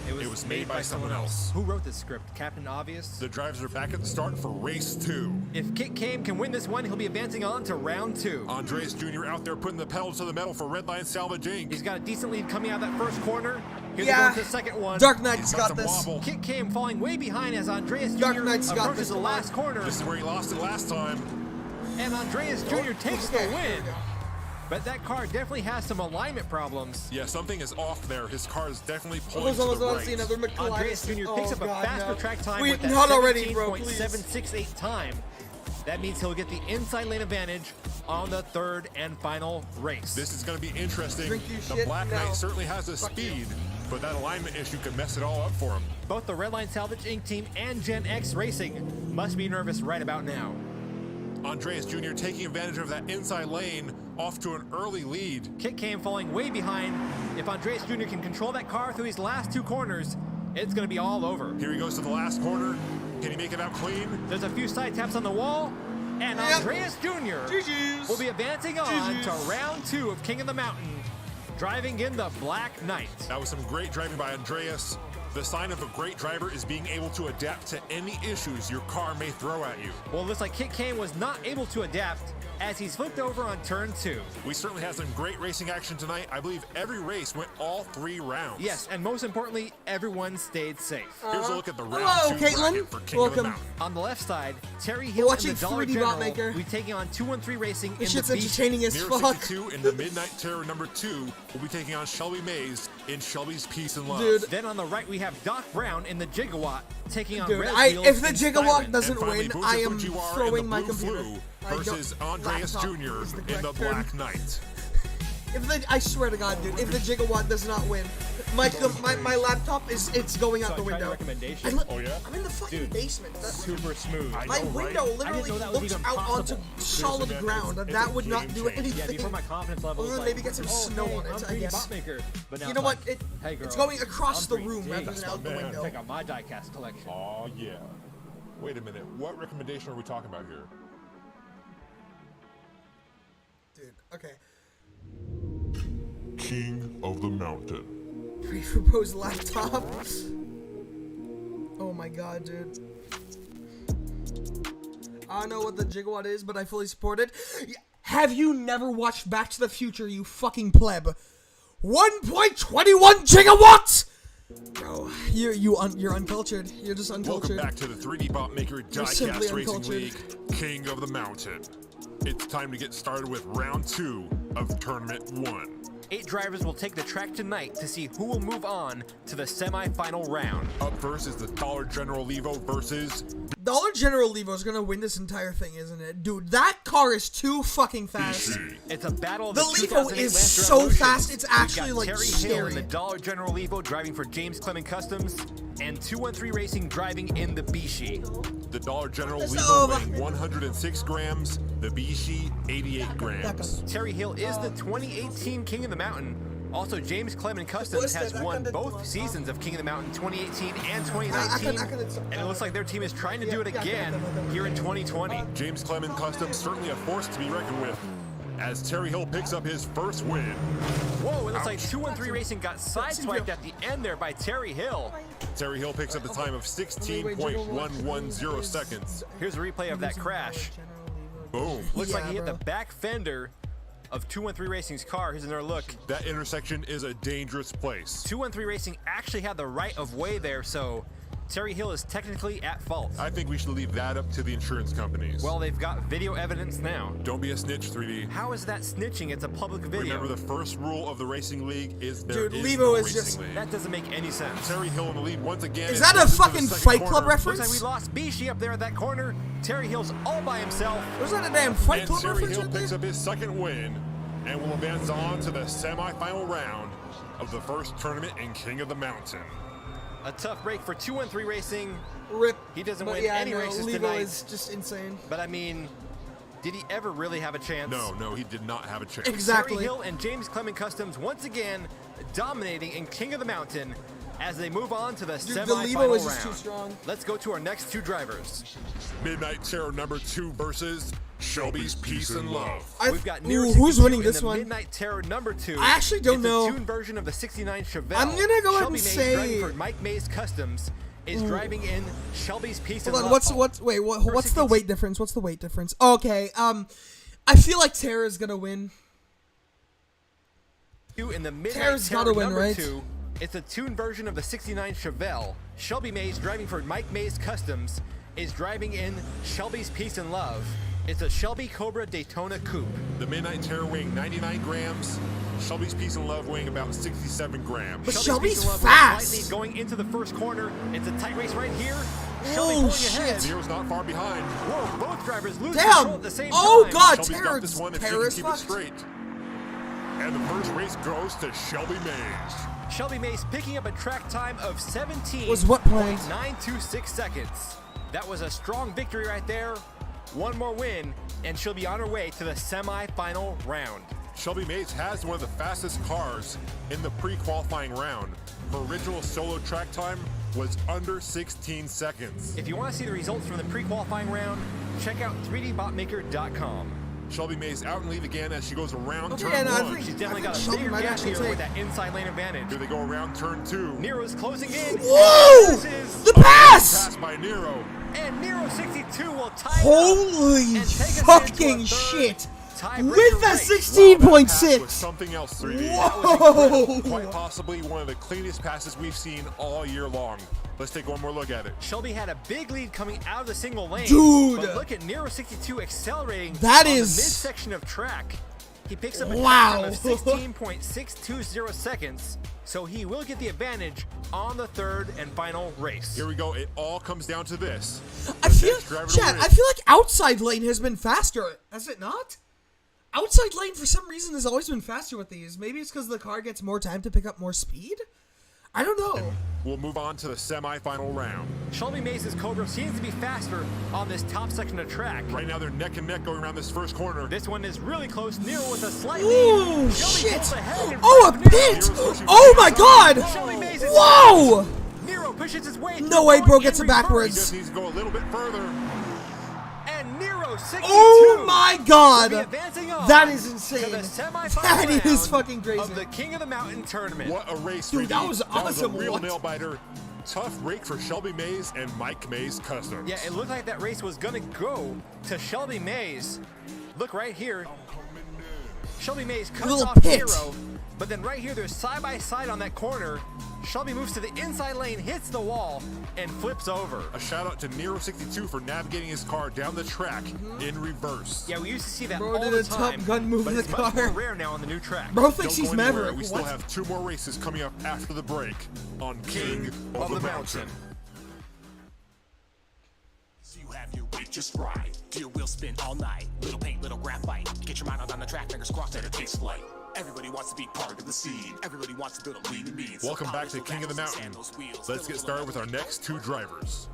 it was made by someone else. Who wrote this script? Captain Obvious? The drivers are back at the start for race 2. If Kit Cam can win this one, he'll be advancing on to round 2. Andreas Jr. out there putting the pedal to the metal for Redline Salvage Inc. He's got a decent lead coming out of that first corner. Here's Yeah. going to the second one. Dark Knight's He's got some this. wobble. Kit Cam falling way behind as Andreas Dark Jr. Knight's got approaches this, the come last on. corner. This is where he lost it last time. And Andreas Jr. takes Okay, the here win. we go. But that car definitely has some alignment problems. Yeah, something is off there. His car is definitely pulling Almost, to almost, the almost right. another McCollum. Andreas Jr. picks up a faster track time Wait, with that not already, bro, please. 17.768 time. That means he'll get the inside lane advantage on the third and final race. This is going to be interesting. Drink your The shit Black now. Knight certainly has the Fuck you. speed, but that alignment issue could mess it all up for him. Both the Redline Salvage Inc. team and Gen X Racing must be nervous right about now. Andreas Jr. taking advantage of that inside lane, off to an early lead. Kit Cam falling way behind. If Andreas Jr. can control that car through these last two corners, it's going to be all over. Here he goes to the last corner. Can he make it out clean? There's a few side taps on the wall, and Yep. Andreas Jr. GG's. will be advancing on GG's. to round 2 of King of the Mountain, driving in the Black Knight. That was some great driving by Andreas. The sign of a great driver is being able to adapt to any issues your car may throw at you. Well, it looks like Kit Cam was not able to adapt as he's flipped over on turn 2. We certainly had some great racing action tonight. I believe every race went all 3 rounds. Yes, and most importantly, everyone stayed safe. Here's a look at the round Hello, 2 Caitlin. bracket for King of the Welcome. Mountain. On the left side, Terry You're Hill watching and the Dollar 3D General Bot Maker. will be taking on 213 Racing This in shit's the beach. entertaining as Mirror fuck. 62 in the Midnight Terror number 2 will be taking on Shelby Mays in Shelby's Peace and Love. Dude. Then on the right, we have Doc Brown in the Gigawatt taking on Dude, Red Wheels if the in Gigawatt Siren. doesn't And finally, win, Buja I am Fujiwara throwing in the my Blue computer. Flu I don't- versus Andreas laptop Jr. is the in the correct term. Black Knight. I swear to God, dude, if the Gigawatt does not win, my laptop it's going out So the I tried window. a recommendation. Oh, yeah? I'm in the fucking Dude, basement. Super smooth. I My know, right? window I didn't literally know that was looks even out onto possible. solid Seriously, man, ground, and it's that a would not game do changer. anything. Yeah, before my confidence level Other was than like, maybe get some oh, snow hey, on it, I'm I 3D guess. Bot Maker. But now You it's know what? like, hey, girl, It's going across I'm the room 3D. rather That's than out the my man. window. Check out my diecast collection. Oh, yeah. Wait a minute. What recommendation are we talking about here? Dude, okay. King of the Mountain. Pre-proposed laptop. Oh my god, dude. I don't know what the Gigawatt is, but I fully support it. Have you never watched Back to the Future, you fucking pleb? 1.21 gigawatts! Bro, you're uncultured. You're just uncultured. Welcome back to the 3D Bot Maker You're simply Diecast Racing uncultured. League, King of the Mountain. It's time to get started with round 2 of Tournament 1. 8 drivers will take the track tonight to see who will move on to the semi-final round. Up first is the Dollar General Levo versus Dollar General Levo is gonna win this entire thing, isn't it? Dude, that car is too fucking fast. BC. It's a battle of The the Levo 2008 is Lancer so Evolution. fast, it's actually, We've got like, Terry Hill scary. in the Dollar General Levo driving for James Clement Customs, and 213 Racing driving in the Bishi. the Dollar General It's Levo over. weighing 106 grams, the BC 88 grams. Terry Hill is the 2018 King of the Mountain. Also, James Clement Customs has won both seasons of King of the Mountain 2018 and 2019, and it looks like their team is trying to do it again here in 2020. James Clement Customs certainly a force to be reckoned with. as Terry Hill picks up his first win. Whoa, it looks like 213 Racing got sideswiped at the end there by Terry Hill. Terry Hill picks up the time of 16.110 seconds. Here's a replay of that crash. Boom. Looks like he hit the back fender of 213 Racing's car. Here's another look. That intersection is a dangerous place. 213 Racing actually had the right of way there, so Terry Hill is technically at fault. I think we should leave that up to the insurance companies. Well, they've got video evidence now. Don't be a snitch, 3D. How is that snitching? It's a public video. Remember, the first rule of the racing league is there Dude, is Levo no is racing just- league. That doesn't make any sense. Terry Hill in the lead once again. Is that a into the fucking second Fight Club corner. reference? Looks like we lost Bishi up there at that corner. Terry Hill's all by himself. Was that a damn Fight And Club Terry reference Hill right picks there? up his second win and will advance on to the semifinal round of the first tournament in King of the Mountain. A tough break for 213 Racing. Rip. He doesn't But win yeah, any no, races Levo tonight. is just insane. But I mean, did he ever really have a chance? No, he did not have a chance. Exactly. Terry Hill and James Clement Customs once again dominating in King of the Mountain as they move on to the Dude, the semifinal Levo is round. just too strong. Let's go to our next two drivers. Midnight Terror number 2 versus Shelby's Peace and Love. We've got Nero Ooh, who's 62 winning in this the one? Midnight Terror number 2. I actually don't know. It's a tuned version of the 69 Chevelle. I'm gonna go ahead Shelby and Mays, say- driving for Mike Mays Customs, is driving in Shelby's Peace and Hold on, Love. what's the weight difference? What's the weight difference? Okay, I feel like Tara's gonna win. In the Midnight Tara's Terror gotta win, number right? 2, it's a tuned version of the 69 Chevelle. Shelby Mays, driving for Mike Mays Customs, is driving in Shelby's Peace and Love. It's a Shelby Cobra Daytona Coupe. The Midnight Terror weighing 99 grams. Shelby's Peace and Love weighing about 67 grams. But Peace Shelby's and Love with a fast. slight lead going into the first corner. It's a tight race right here. Shelby Oh, pulling shit. ahead. Nero's not far behind. Whoa, both drivers lose Damn! control at the same Oh, time. God, Shelby's got this one if she can Tara's keep it fucked. straight. And the first race goes to Shelby Mays. Shelby Mays picking up a track time of 17. Was what point? 926 seconds. That was a strong victory right there. One more win, and she'll be on her way to the semi-final round. Shelby Mays has one of the fastest cars in the pre-qualifying round. Her original solo track time was under 16 seconds. If you want to see the results from the pre-qualifying round, check out 3dbotmaker.com. Shelby Mays out in lead again as she goes around Okay, turn and I 1. think- She's definitely got a Shelby bigger might gap actually here take- with that inside lane advantage. Here they go around turn 2. Nero's closing in. Whoa! This is- The pass! Passed by Nero. And Nero 62 will tie it Holy and take us fucking into a third shit! tiebreaker With that race. 16.6! Was something else, 3D. Whoa! Quite possibly one of the cleanest passes we've seen all year long. Let's take one more look at it. Shelby had a big lead coming out of the single lane. Dude! But look at Nero 62 accelerating That on is- the midsection of track. He picks up a Wow. time of 16.620 seconds, so he will get the advantage on the third and final race. Here we go. It all comes down to this. I feel, next driver to Chad, win. I feel like outside lane has been faster. Has it not? Outside lane, for some reason, has always been faster with these. Maybe it's because the car gets more time to pick up more speed? I don't know. We'll move on to the semi-final round. Shelby Mays' Cobra seems to be faster on this top section of track. Right now, they're neck and neck going around this first corner. This one is really close. Nero with a slight lead. Ooh, Shelby shit. pulls ahead in Oh, a front of Nero. pit! Oh my god! Shelby Mays is Whoa! Nero pushes his way. No through way, going bro in gets it reverse. He backwards. just needs to go a little bit further. And Nero 62. Oh my god! will be advancing on That is to insane. the semifinal That is round fucking crazy. of the King of the Mountain tournament. What a race, Dude, 3D. that was That was a awesome. real What? nail-biter. Tough break for Shelby Mays and Mike Mays Customs. Yeah, it looked like that race was gonna go to Shelby Mays. Look right here. Shelby Mays cuts Little off pit. Nero, but then right here, they're side by side on that corner. Shelby moves to the inside lane, hits the wall, and flips over. A shout out to Nero 62 for navigating his car down the track in reverse. Yeah, we used to see that Bro all did the a time, Top Gun move but in it's the much car. more rare now on the new track. Bro thinks Don't he's go anywhere. Maverick. We still What? have 2 more races coming up after the break on King of the Mountain. So you have your weight just right. Gear wheel spin all night. Little paint, little graphite. Get your mind out on the track, fingers crossed that it takes flight. Everybody wants to be part of the scene. Everybody wants to build a lean and mean. So Welcome back to polish King of the those Mountain. and those wheels. Let's get started with our next 2 drivers.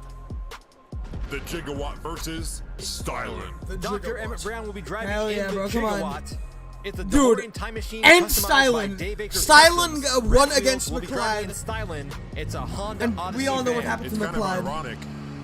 The Gigawatt versus Stylin. Dr. Emmett Brown will be driving Hell in yeah, the bro, come on. Gigawatt. It's a Dude, DeLorean time machine and customized by Stylin. Dave Akers Stylin Customs. won Red against Wheels will be driving McLeod. in Stylin. It's a Honda And Odyssey we all know what van. happened It's to kind of McLeod. ironic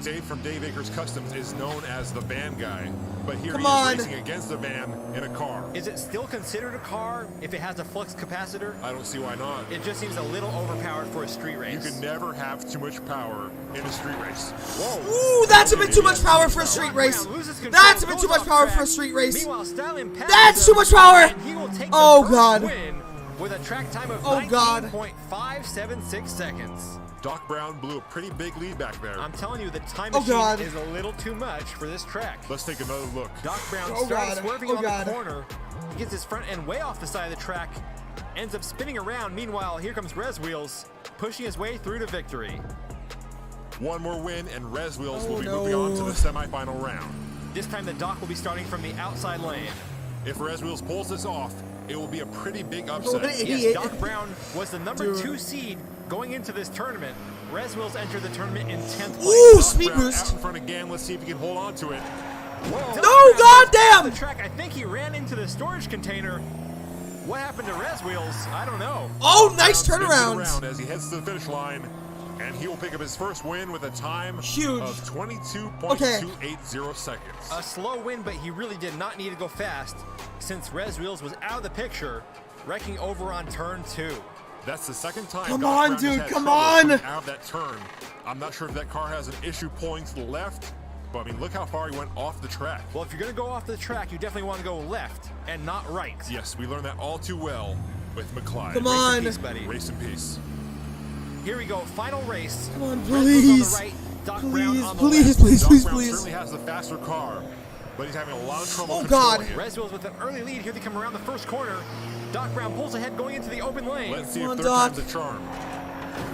Dave from Dave Akers Customs is known as the van guy, but here Come he on. is racing against the van in a car. Is it still considered a car if it has a flux capacitor? I don't see why not. It just seems a little overpowered for a street race. You can never have too much power in a street race. Whoa. Ooh, that's a bit too much power for a street race. That's a bit too much power for a street race. Meanwhile, Stallion passes That's too him, much power. and he will take the Oh, first God. win with a track time of Oh, God. 19.576 seconds. Doc Brown blew a pretty big lead back there. I'm telling you, the time Oh, machine God. is a little too much for this track. Let's take another look. Doc Brown Oh, starts God. swerving Oh, on God. the corner. He gets his front end way off the side of the track, ends up spinning around. Meanwhile, here comes Rez Wheels, pushing his way through to victory. One more win, and Rez Wheels will be no. moving on to the semifinal round. This time, the Doc will be starting from the outside lane. If Rez Wheels pulls this off, it will be a pretty big What upset. an Yes, idiot. Doc Brown was the number Dude. 2 seed going into this tournament. Rez Wheels entered the tournament in 10th place. Ooh, Doc speed Brown boost. out in front again. Let's see if he can hold on to it. Doc No, Brown goddamn! the track. I think he ran into the storage container. What happened to Rez Wheels? I don't know. Oh, nice Spins it turnaround. around as he heads to the finish line, and he will pick up his first win with a time Huge. of 22.280 seconds. A slow win, but he really did not need to go fast since Rez Wheels was out of the picture, wrecking over on turn 2. That's the second time. Come Doc on, Brown has dude, had come trouble on. coming out of that turn. I'm not sure if that car has an issue pulling to the left, but I mean, look how far he went off the track. Well, if you're going to go off the track, you definitely want to go left and not right. Yes, we learned that all too well with McClyde. Come Rest in on. peace, buddy. Race in peace. Here we go, final race. Come on, Rez Wheels please. on the right, Doc Brown Please, on the please, left. please, Doc please, Brown please. certainly has the faster car, but he's having a lot of trouble Oh, controlling God. it. Rez Wheels with an early lead. Here they come around the first corner. Doc Brown pulls ahead going into the open lane. Let's see Come if on, third Doc. time's a charm.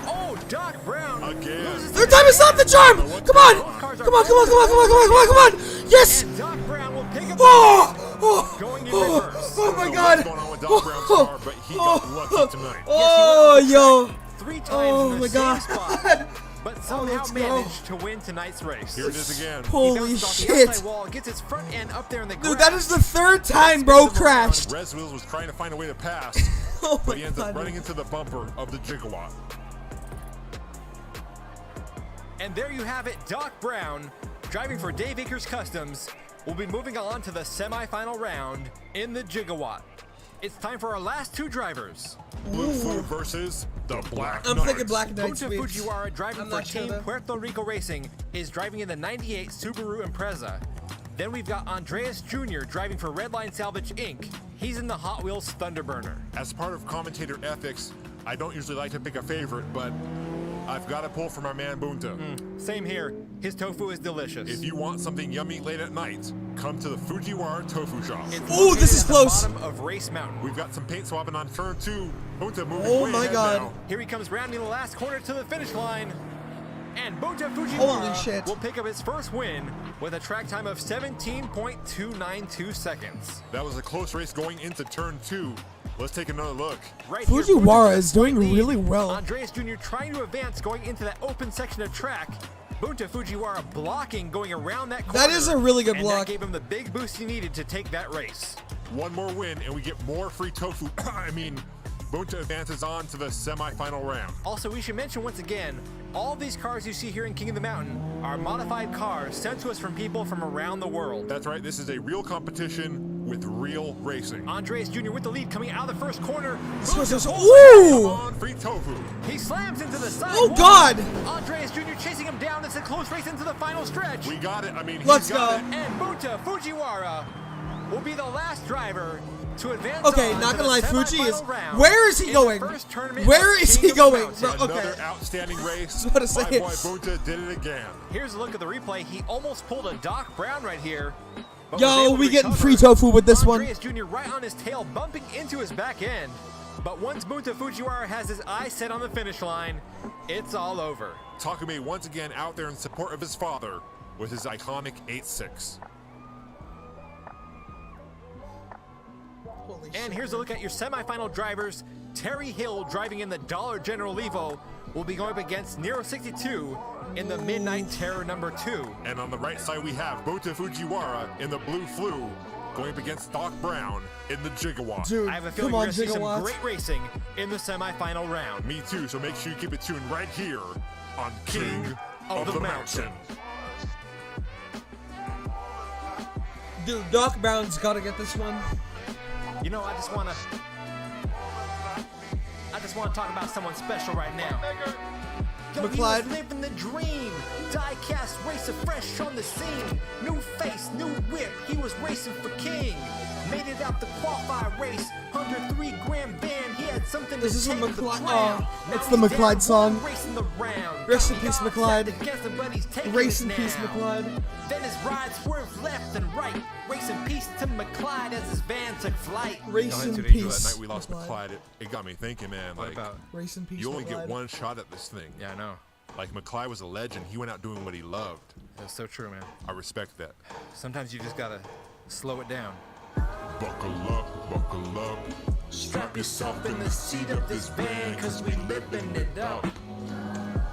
Oh, Doc Brown Again. loses Third the time is not the charm. Come on. Come on, come on, come on, come on, come on, come on, come on. Yes. And Doc Brown will pick up Oh, oh, going in oh, reverse. oh I my don't know God. what's going on with Doc Brown's car, but he got lucky tonight. Oh, yo. 3 times Oh, in the my same God. spot, but somehow let's go. managed to win tonight's race. Here it is again. He Holy bounces off the shit. outside wall, gets his front end up there in the Dude, grass. that is the third time bro crashed. Rez Wheels was trying to find a way to pass, Oh but my he ends up God. running into the bumper of the Gigawatt. And there you have it, Doc Brown, driving for Dave Akers Customs, will be moving on to the semifinal round in the Gigawatt. It's time for our last 2 drivers. Blue Flu versus the Black I'm Knight. thinking Black Knight Punta speed. Fujiwara, driving I'm for not sure, Team though. Puerto Rico Racing, is driving in the 98 Subaru Impreza. Then we've got Andreas Jr. driving for Redline Salvage Inc. He's in the Hot Wheels Thunderburner. As part of commentator ethics, I don't usually like to pick a favorite, but I've got to pull for my man Bunta. Same here. His tofu is delicious. If you want something yummy late at night, come to the Fujiwara Tofu Shop. It's Ooh, this located is at the close. bottom of Race Mountain. We've got some paint swapping on turn 2. Bunta moving Oh way my ahead God. now. Here he comes rounding the last corner to the finish line. And Bunta Holy Fujiwara shit. will pick up his first win with a track time of 17.292 seconds. That was a close race going into turn 2. Let's take another look. Right here, Fujiwara Bunta is doing lead. really well. Andreas Jr. trying to advance going into that open section of track. Bunta Fujiwara blocking going around that corner. That is a really good and block. that gave him the big boost he needed to take that race. One more win and we get more free tofu. Bunta advances on to the semifinal round. Also, we should mention once again, all these cars you see here in King of the Mountain are modified cars sent to us from people from around the world. That's right, this is a real competition with real racing. Andreas Jr. with the lead coming out of the first corner. Come Ooh. on, free tofu. He slams into the side Oh, wall. God. Andreas Jr. chasing him down. It's a close race into the final stretch. We got it. Let's he's got go. it. And Bunta Fujiwara will be the last driver to advance Okay, on not to gonna the lie, Fuji is. semifinal round Where is he in the going? first tournament Where of is King he of the going? Mountain. Bro, okay. Another outstanding race. about to My say. boy Bunta did it again. Here's a look at the replay. He almost pulled a Doc Brown right here. but was Yo, able to we getting recover. free tofu with this one. Andreas Jr. right on his tail, bumping into his back end. But once Bunta Fujiwara has his eyes set on the finish line, it's all over. Takumi once again out there in support of his father with his iconic 8.6. And here's a look at your semifinal drivers. Terry Hill driving in the Dollar General Evo will be going up against Nero 62 in the Midnight Terror number 2. And on the right side we have Bunta Fujiwara in the Blue Flu going up against Doc Brown in the Gigawatt. Dude, I have a feeling come we're on, going to see some Gigawatts. great racing in the semifinal round. Me too, so make sure you keep it tuned right here on King of the Mountain. Dude, Doc Brown's gotta get this one. You know, I just wanna talk about someone special right now. Yo, McClyde. he was living the dream. Die-cast racer fresh on the scene. New face, new whip. He was racing for king. Made it out the qualifier race. 103-gram band. He had something Is to this a take to the McClyde? ground. Oh, Now it's the he's McClyde down song. one, racing the round. Rest in He peace, got McClyde. set against him, but he's taking Race it in peace, now. McClyde. Then his ride swerved left and right. Race in peace to McClyde as his van took flight. Race in That peace. night we lost McClyde, it got me thinking, man. What Like, about? Race in peace. you only McClyde. get one shot at this thing. Yeah, I know. Like, McClyde was a legend. He went out doing what he loved. That's so true, man. I respect that. Sometimes you just gotta slow it down. Buckle up. Strap yourself in the seat of this van, cause we living it up.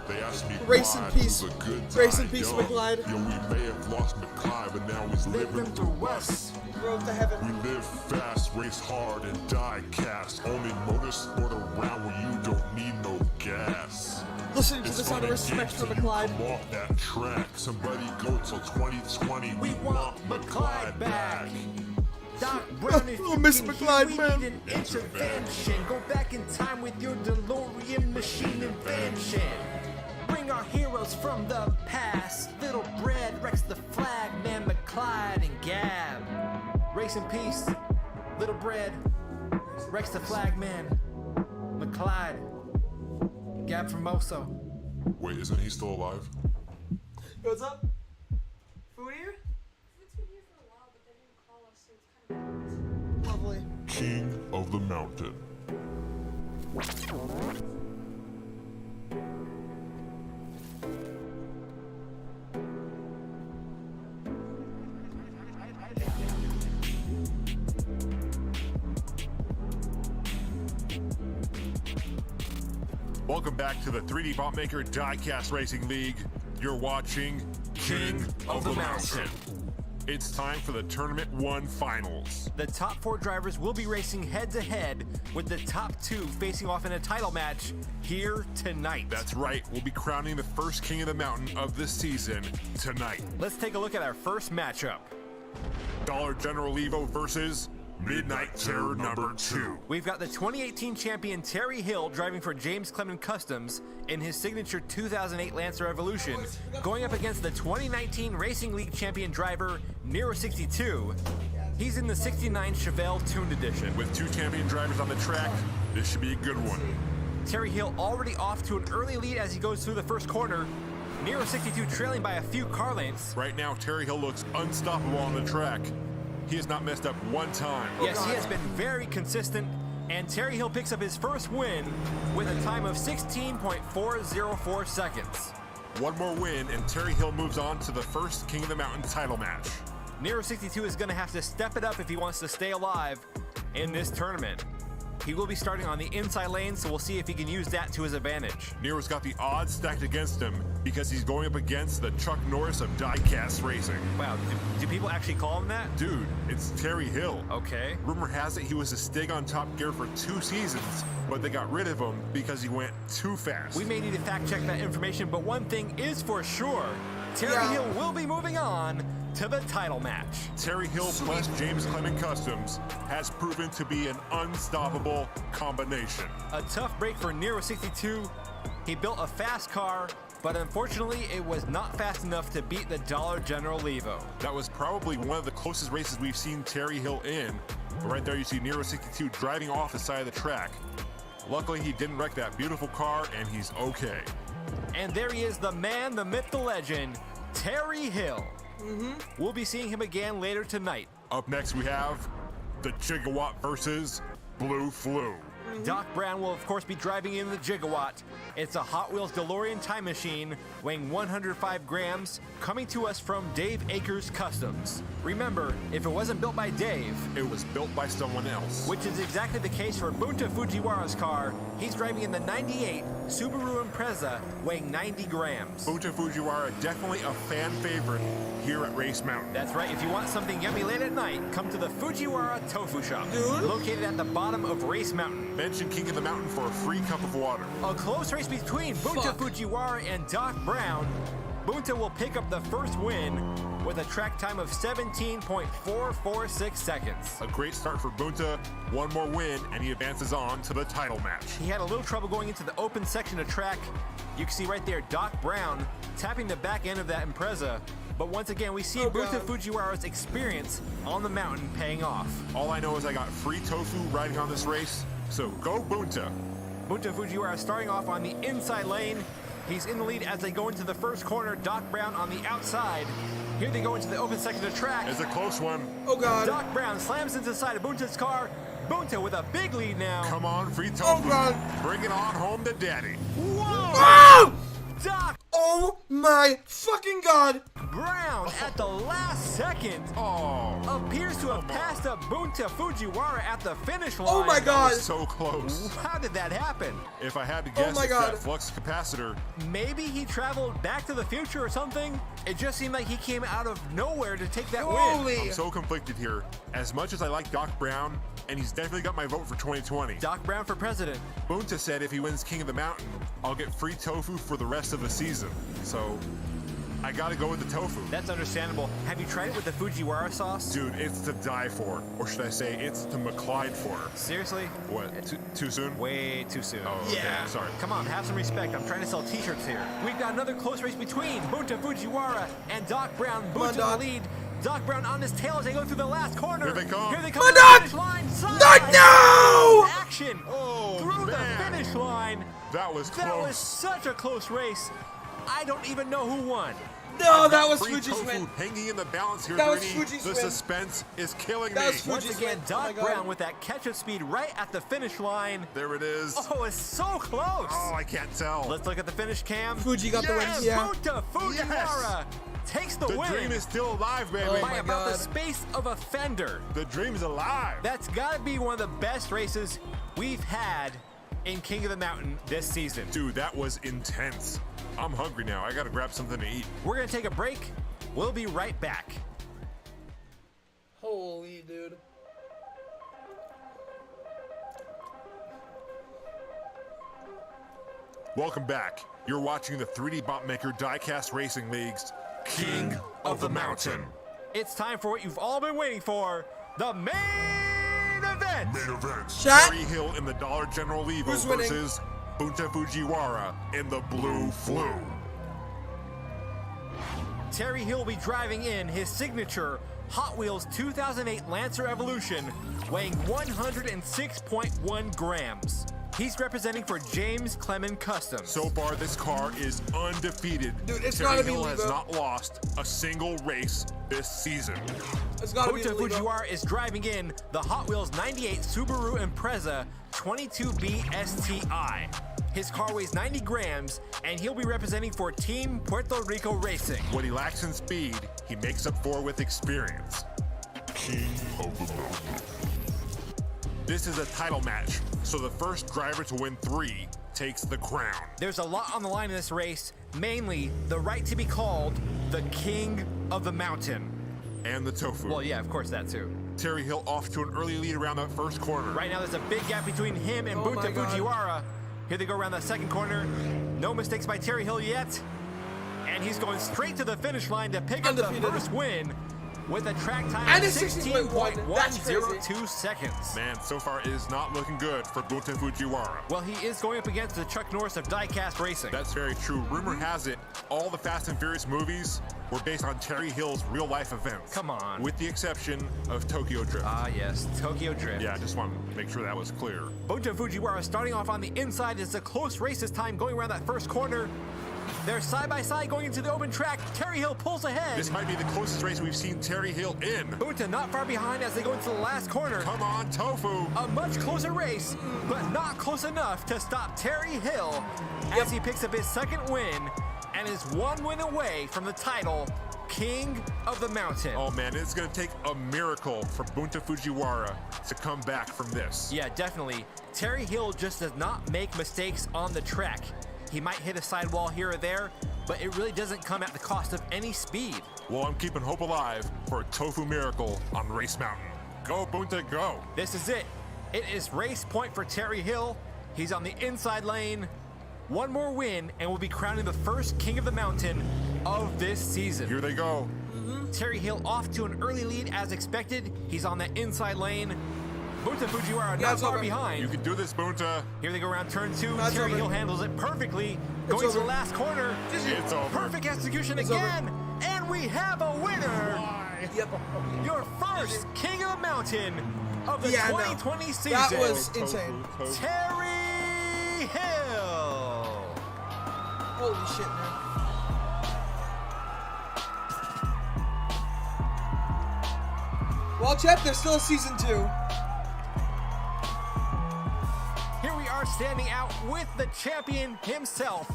They asked me Race in why, peace. it was a good Race time, in peace, yo. McClyde. Yo, we may have lost McClyde, but now he's living through us. Road to heaven. We live fast, race hard, and die cast. Only motorsport around where you don't need no gas. Listening to It's this out of gonna respect get for till you McClyde. come off that track. Somebody go till 2020. We want McClyde back. Doc Brown, if Oh, you Miss can McClyde, hear, we man. need an intervention. Go back in time with your DeLorean machine invention. Bring our heroes from the past. Little Bread, Rex the Flag, Man, McClyde, and Gab. Race in peace, Little Bread, Rex the Flag Man, McClyde, Gab Formoso. Wait, isn't he still alive? What's up? Food here? Lovely. King of the Mountain. Welcome back to the 3D Botmaker Diecast Racing League. You're watching King of the Mountain. It's time for the Tournament 1 Finals. The top 4 drivers will be racing head-to-head with the top 2 facing off in a title match here tonight. That's right, we'll be crowning the first King of the Mountain of this season tonight. Let's take a look at our first matchup. Dollar General Evo versus Midnight Terror number 2. We've got the 2018 champion Terry Hill driving for James Clement Customs in his signature 2008 Lancer Evolution, going up against the 2019 Racing League champion driver Nero 62. He's in the 69 Chevelle Tuned Edition. With 2 champion drivers on the track, this should be a good one. Terry Hill already off to an early lead as he goes through the first corner. Nero 62 trailing by a few car lengths. Right now, Terry Hill looks unstoppable on the track. He has not messed up one time. Yes, he has been very consistent, and Terry Hill picks up his first win with a time of 16.404 seconds. One more win, and Terry Hill moves on to the first King of the Mountain title match. Nero 62 is going to have to step it up if he wants to stay alive in this tournament. He will be starting on the inside lane, so we'll see if he can use that to his advantage. Nero's got the odds stacked against him because he's going up against the Chuck Norris of diecast racing. Wow, do people actually call him that? Dude, it's Terry Hill. Okay. Rumor has it he was a Stig on Top Gear for 2 seasons, but they got rid of him because he went too fast. We may need to fact check that information, but one thing is for sure. Terry Hill will be moving on to the title match. Terry Hill plus James Clement Customs has proven to be an unstoppable combination. A tough break for Nero 62. He built a fast car, but unfortunately it was not fast enough to beat the Dollar General Evo. That was probably one of the closest races we've seen Terry Hill in. Right there you see Nero 62 driving off the side of the track. Luckily he didn't wreck that beautiful car and he's okay. And there he is, the man, the myth, the legend, Terry Hill. We'll be seeing him again later tonight. Up next we have the Gigawatt versus Blue Flu. Doc Brown will of course be driving in the Gigawatt. It's a Hot Wheels DeLorean time machine weighing 105 grams, coming to us from Dave Akers Customs. Remember, if it wasn't built by Dave, It was built by someone else. which is exactly the case for Bunta Fujiwara's car, he's driving in the 98 Subaru Impreza weighing 90 grams. Bunta Fujiwara, definitely a fan favorite here at Race Mountain. That's right, if you want something yummy late at night, come to the Fujiwara Tofu Shop, located at the bottom of Race Mountain. Mention King of the Mountain for a free cup of water. A close race between Bunta Fujiwara and Doc Brown. Bunta will pick up the first win with a track time of 17.446 seconds. A great start for Bunta. One more win, and he advances on to the title match. He had a little trouble going into the open section of track. You can see right there Doc Brown tapping the back end of that Impreza. But once again, we see Bunta Fujiwara's experience on the mountain paying off. All I know is I got free tofu riding on this race, so go Bunta. Bunta Fujiwara starting off on the inside lane. He's in the lead as they go into the first corner. Doc Brown on the outside. Here they go into the open section of track. It's a close one. Oh, God. Doc Brown slams into the side of Bunta's car. Bunta with a big lead now. Come on, free tofu. Oh, God. Bring it on home to daddy. Whoa! Oh! Doc Oh, my fucking God. Brown at the last second appears to have passed up Bunta Fujiwara at the finish line. Oh, my God. So close. How did that happen? If I had to guess, my it's God. that flux capacitor. Maybe he traveled back to the future or something? It just seemed like he came out of nowhere to take that win. Holy. I'm so conflicted here. As much as I like Doc Brown, and he's definitely got my vote for 2020. Doc Brown for president. Bunta said if he wins King of the Mountain, I'll get free tofu for the rest of the season. So, I gotta go with the tofu. That's understandable. Have you tried it with the Fujiwara sauce? Dude, it's to die for. Or should I say, it's to McClyde for. Seriously? What, too soon? Way too soon. Oh, okay, Yeah. sorry. Come on, have some respect. I'm trying to sell t-shirts here. We've got another close race between Bunta Fujiwara and Doc Brown. on, Bunta in Doc. the lead. Doc Brown on his tail as they go through the last corner. Here they come. Here they come Come to on, the Doc! finish line. Side Doc, by no! side Action Oh, through man. the finish line. That was close. That was such a close race. I don't even know who won. No, that was Free Fuji's tofu win. hanging in the balance here, That was Greeny. Fuji's The win. suspense is killing That me. was Once Fuji's again, win. Doc Oh my God. Brown with that catch-up speed right at the finish line. There it is. Oh, it's so close. Oh, I can't tell. Let's look at the finish cam. Fuji got the win. Yes! Yeah. Bunta Fujiwara takes the The win dream is still alive, baby. Oh by my about the God. space of a fender. The dream is alive. That's got to be one of the best races we've had in King of the Mountain this season. Dude, that was intense. I'm hungry now. I gotta grab something to eat. We're going to take a break. We'll be right back. Holy dude. Welcome back. You're watching the 3D Bot Maker Diecast Racing League's King of the Mountain. It's time for what you've all been waiting for, the main event. Main event. Chat. Terry Hill in the Dollar General Levo Who's winning? versus Bunta Fujiwara in the Blue Flu. Terry Hill will be driving in his signature Hot Wheels 2008 Lancer Evolution, weighing 106.1 grams. He's representing for James Clement Customs. So far, this car is undefeated. Dude, it's Terry gotta be Hill has Levo. not lost a single race this season. It's gotta be Bunta illegal. Fujiwara is driving in the Hot Wheels 98 Subaru Impreza 22B STI. His car weighs 90 grams, and he'll be representing for Team Puerto Rico Racing. What he lacks in speed, he makes up for with experience. King of the Mountain. This is a title match, so the first driver to win 3 takes the crown. There's a lot on the line in this race, mainly the right to be called the King of the Mountain. And the tofu. Well, yeah, of course, that too. Terry Hill off to an early lead around that first corner. Right now, there's a big gap between him and Oh Bunta my God. Fujiwara. Here they go around that second corner. No mistakes by Terry Hill yet. And he's going straight to the finish line to pick up the Undefeated. first win with a track time And of it's 16.1. That's crazy. 16.102 seconds. Man, so far it is not looking good for Bunta Fujiwara. Well, he is going up against the Chuck Norris of Diecast Racing. That's very true. Rumor has it, all the Fast and Furious movies were based on Terry Hill's real-life events. Come on. With the exception of Tokyo Drift. Ah, yes, Tokyo Drift. Yeah, I just want to make sure that was clear. Bunta Fujiwara starting off on the inside. It's a close race this time going around that first corner. They're side by side going into the open track. Terry Hill pulls ahead. This might be the closest race we've seen Terry Hill in. Bunta not far behind as they go into the last corner. Come on, Tofu. A much closer race, but not close enough to stop Terry Hill as he picks up his second win and is 1 win away from the title, King of the Mountain. Oh man, it's gonna take a miracle for Bunta Fujiwara to come back from this. Yeah, definitely. Terry Hill just does not make mistakes on the track. He might hit a sidewall here or there, but it really doesn't come at the cost of any speed. Well, I'm keeping hope alive for a Tofu miracle on Race Mountain. Go, Bunta, go. This is it. It is race point for Terry Hill. He's on the inside lane. One more win, and we'll be crowning the first King of the Mountain of this season. Here they go. Terry Hill off to an early lead as expected. He's on that inside lane. Bunta Fujiwara not far behind. You can do this, Bunta. Here they go around turn 2. That's Terry over. Hill handles it perfectly. Going to the over. last corner. It's over. Perfect execution It's again. And we have a winner. Yep. Your first King of the Mountain of the Yeah, no. 2020 season. That was insane. Terry Hill. Holy shit, man. Well, Chet, there's still a season 2. Here we are standing out with the champion himself,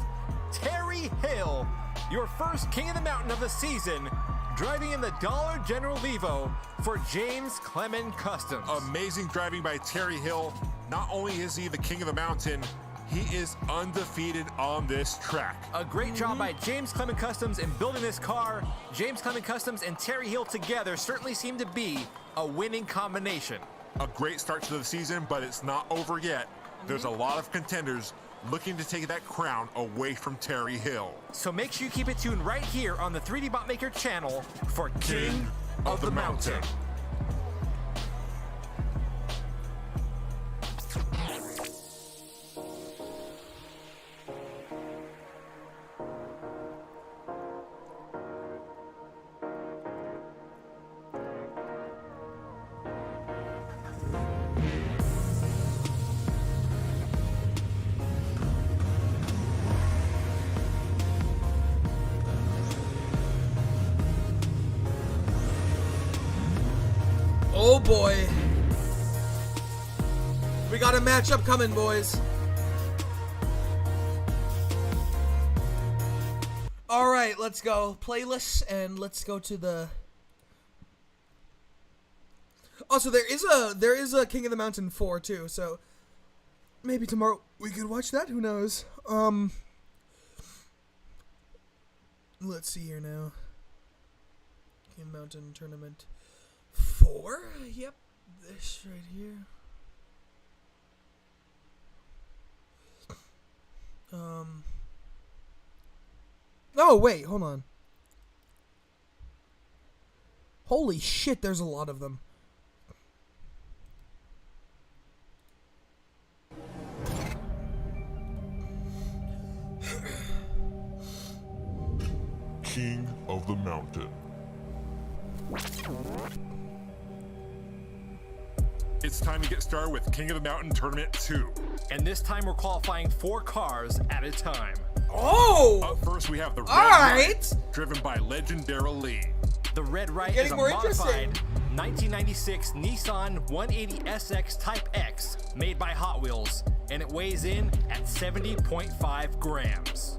Terry Hill, your first King of the Mountain of the season, driving in the Dollar General Levo for James Clement Customs. Amazing driving by Terry Hill. Not only is he the King of the Mountain, he is undefeated on this track. A great job by James Clement Customs in building this car. James Clement Customs and Terry Hill together certainly seem to be a winning combination. A great start to the season, but it's not over yet. There's a lot of contenders looking to take that crown away from Terry Hill. So make sure you keep it tuned right here on the 3D Botmaker channel for King of the Mountain. Oh boy. We got a matchup coming, boys. All right, let's go playlists and let's go to the. Also, there is a King of the Mountain 4 too, so maybe tomorrow we could watch that. Who knows? Let's see here now. King of the Mountain Tournament 4. Yep, this right here. Oh, wait, hold on. Holy shit, there's a lot of them. King of the Mountain. It's time to get started with King of the Mountain Tournament 2. And this time we're qualifying 4 cars at a time. Oh! Up first, we have the Red Alright. Knight, driven by legendarily. The Red Right Getting is a more modified interesting. 1996 Nissan 180SX Type X made by Hot Wheels, and it weighs in at 70.5 grams.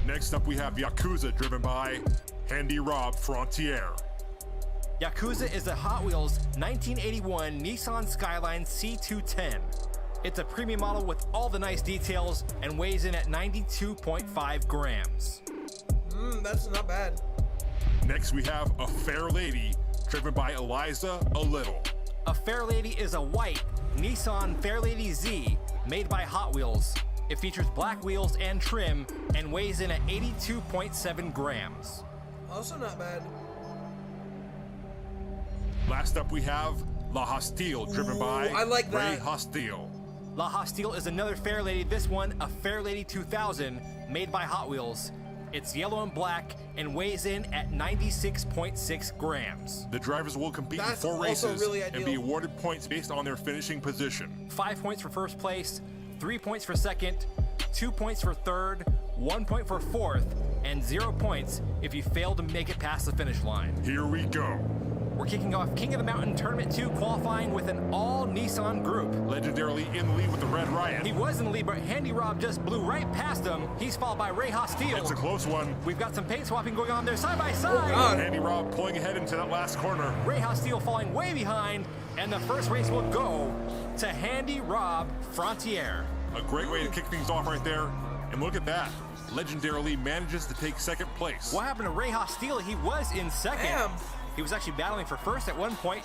Next up, we have Yakuza, driven by Handy Rob Frontier. Yakuza is a Hot Wheels 1981 Nissan Skyline C210. It's a premium model with all the nice details and weighs in at 92.5 grams. That's not bad. Next, we have A Fair Lady, driven by Eliza A Little. A Fair Lady is a white Nissan Fairlady Z made by Hot Wheels. It features black wheels and trim and weighs in at 82.7 grams. Also not bad. Last up, we have La Hostile, driven by I like Ray that. Hostile. La Hostile is another Fairlady, this one a Fairlady 2000 made by Hot Wheels. It's yellow and black and weighs in at 96.6 grams. The drivers will compete That's in 4 also races really and ideal. be awarded points based on their finishing position. 5 points for first place, 3 points for second, 2 points for third, 1 point for fourth, and 0 points if you fail to make it past the finish line. Here we go. We're kicking off King of the Mountain Tournament 2 qualifying with an all-Nissan group. Legendarily in the lead with the Red Riot. He was in the lead, but Handy Rob just blew right past him. He's followed by Ray Hostile. It's a close one. We've got some paint swapping going on there side by side. God. Handy Rob pulling ahead into that last corner. Ray Hostile falling way behind, and the first race will go to Handy Rob Frontier. A great way to kick things off right there. And look at that. Legendarily manages to take second place. What happened to Ray Hostile? He was in second. Damn. He was actually battling for first at one point.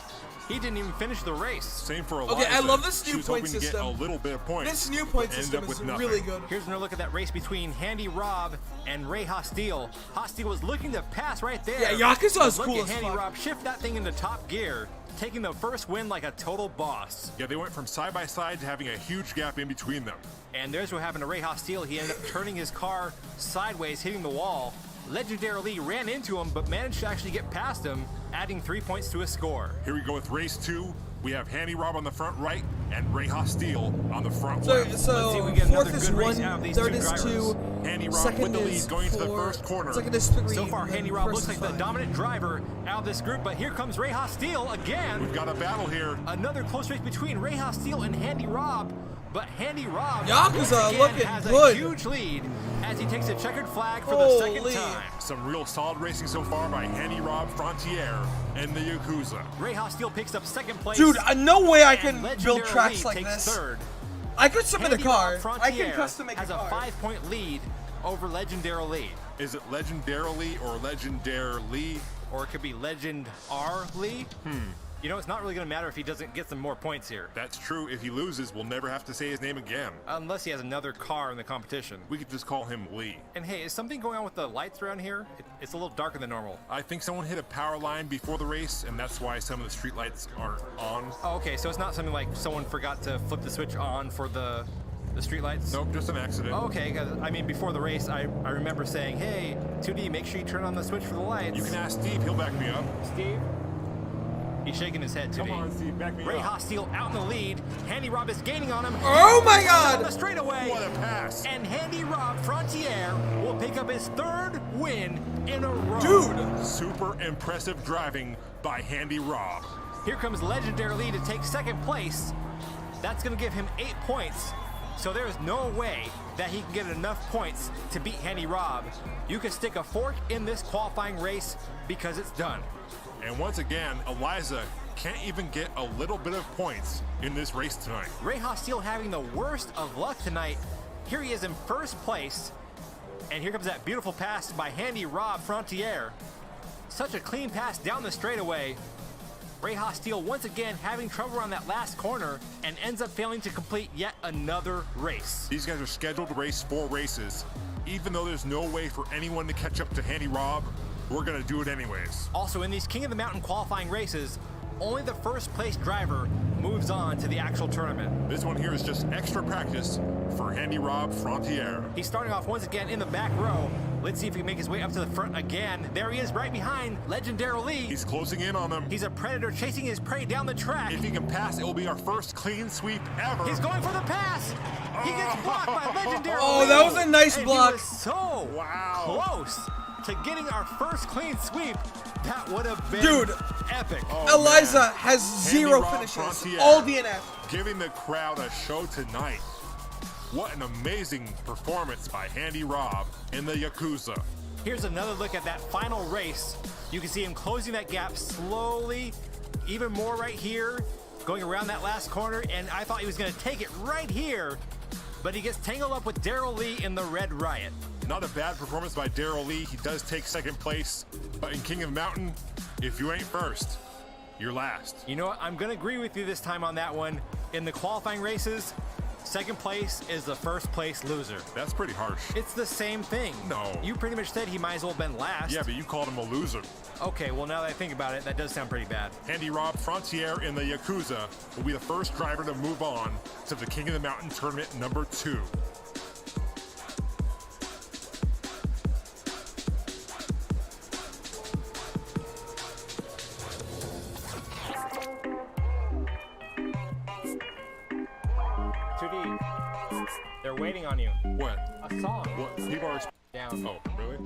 He didn't even finish the race. Same for Eliza. Okay, I love this She new was point hoping to system. get a little bit of points. This new point but ended system up is with nothing. really good. Here's another look at that race between Handy Rob and Ray Hostile. Hostile was looking to pass right there. Yeah, Yakuza is Look cool at as Handy fuck. Rob shift that thing into top gear, taking the first win like a total boss. Yeah, they went from side by side to having a huge gap in between them. And there's what happened to Ray Hostile. He ended up turning his car sideways, hitting the wall. Legendary Lee ran into him, but managed to actually get past him, adding 3 points to his score. Here we go with race 2. We have Handy Rob on the front right and Ray Hostile on the front So, left. Let's see if so we get fourth another is good race 1, out of these third two is drivers. 2, Handy Rob with second the lead is going to the 4, first corner. second is 3. So far, and Handy then Rob first looks like is the 5. dominant driver out of this group, but here comes Ray Hostile again. We've got a battle here. Another close race between Ray Hostile and Handy Rob, but Handy Rob Yakuza once again looking has good. a huge lead as he takes a checkered flag for the second Holy. time. Some real solid racing so far by Handy Rob, Frontier, and the Yakuza. Ray Hostile picks up second place. Dude, no way I and can Legendary build tracks Lee like takes this. third. I could submit a Handy car. Rob I Frontier can custom make a has a car. 5-point lead over Legendary Lee. Is it Legendarily or Legendarily? Or it could be Legend R Lee. You know, it's not really going to matter if he doesn't get some more points here. That's true. If he loses, we'll never have to say his name again. Unless he has another car in the competition. We could just call him Lee. And hey, is something going on with the lights around here? It's a little darker than normal. I think someone hit a power line before the race, and that's why some of the street lights aren't on. Oh, okay, so it's not something like someone forgot to flip the switch on for the street lights? Nope, just an accident. Oh, okay, 'cause, I mean, before the race, I remember saying, hey, 2D, make sure you turn on the switch for the lights. You can ask Steve, he'll back me up. Steve? He's shaking his head, 2D. Come on, Steve, back me Ray up. Hostile out in the lead. Handy Rob is gaining on him. Oh my On the god! straightaway. What a pass. And Handy Rob Frontier will pick up his third win in a row. Dude! Super impressive driving by Handy Rob. Here comes Legendary Lee to take second place. That's going to give him 8 points. So there is no way that he can get enough points to beat Handy Rob. You can stick a fork in this qualifying race because it's done. And once again, Eliza can't even get a little bit of points in this race tonight. Ray Hostile having the worst of luck tonight. Here he is in first place. And here comes that beautiful pass by Handy Rob Frontier. Such a clean pass down the straightaway. Ray Hostile once again having trouble on that last corner and ends up failing to complete yet another race. These guys are scheduled to race 4 races. Even though there's no way for anyone to catch up to Handy Rob, we're gonna do it anyways. Also, in these King of the Mountain qualifying races, only the first place driver moves on to the actual tournament. This one here is just extra practice for Handy Rob Frontier. He's starting off once again in the back row. Let's see if he can make his way up to the front again. There he is right behind Legendary Lee. He's closing in on him. He's a predator chasing his prey down the track. If he can pass, it will be our first clean sweep ever. He's going for the pass. He gets blocked by Legendary Oh, Lee. that was a nice And block. He was so Wow. close to getting our first clean sweep. That would have been Dude. epic. Oh, Eliza man. has Handy 0 Rob finishes. Frontier All DNF. Giving the crowd a show tonight. What an amazing performance by Handy Rob in the Yakuza. Here's another look at that final race. You can see him closing that gap slowly, even more right here, going around that last corner, and I thought he was gonna take it right here, but he gets tangled up with Daryl Lee in the Red Riot. Not a bad performance by Daryl Lee. He does take second place, but in King of the Mountain, if you ain't first, you're last. You know what, I'm gonna agree with you this time on that one. In the qualifying races, second place is the first place loser. That's pretty harsh. It's the same thing. No. You pretty much said he might as well have been last. Yeah, but you called him a loser. Okay, well now that I think about it, that does sound pretty bad. Handy Rob Frontier in the Yakuza will be the first driver to move on to the King of the Mountain tournament number 2. They're waiting on you. What? A song. What? People are Down. Oh, really?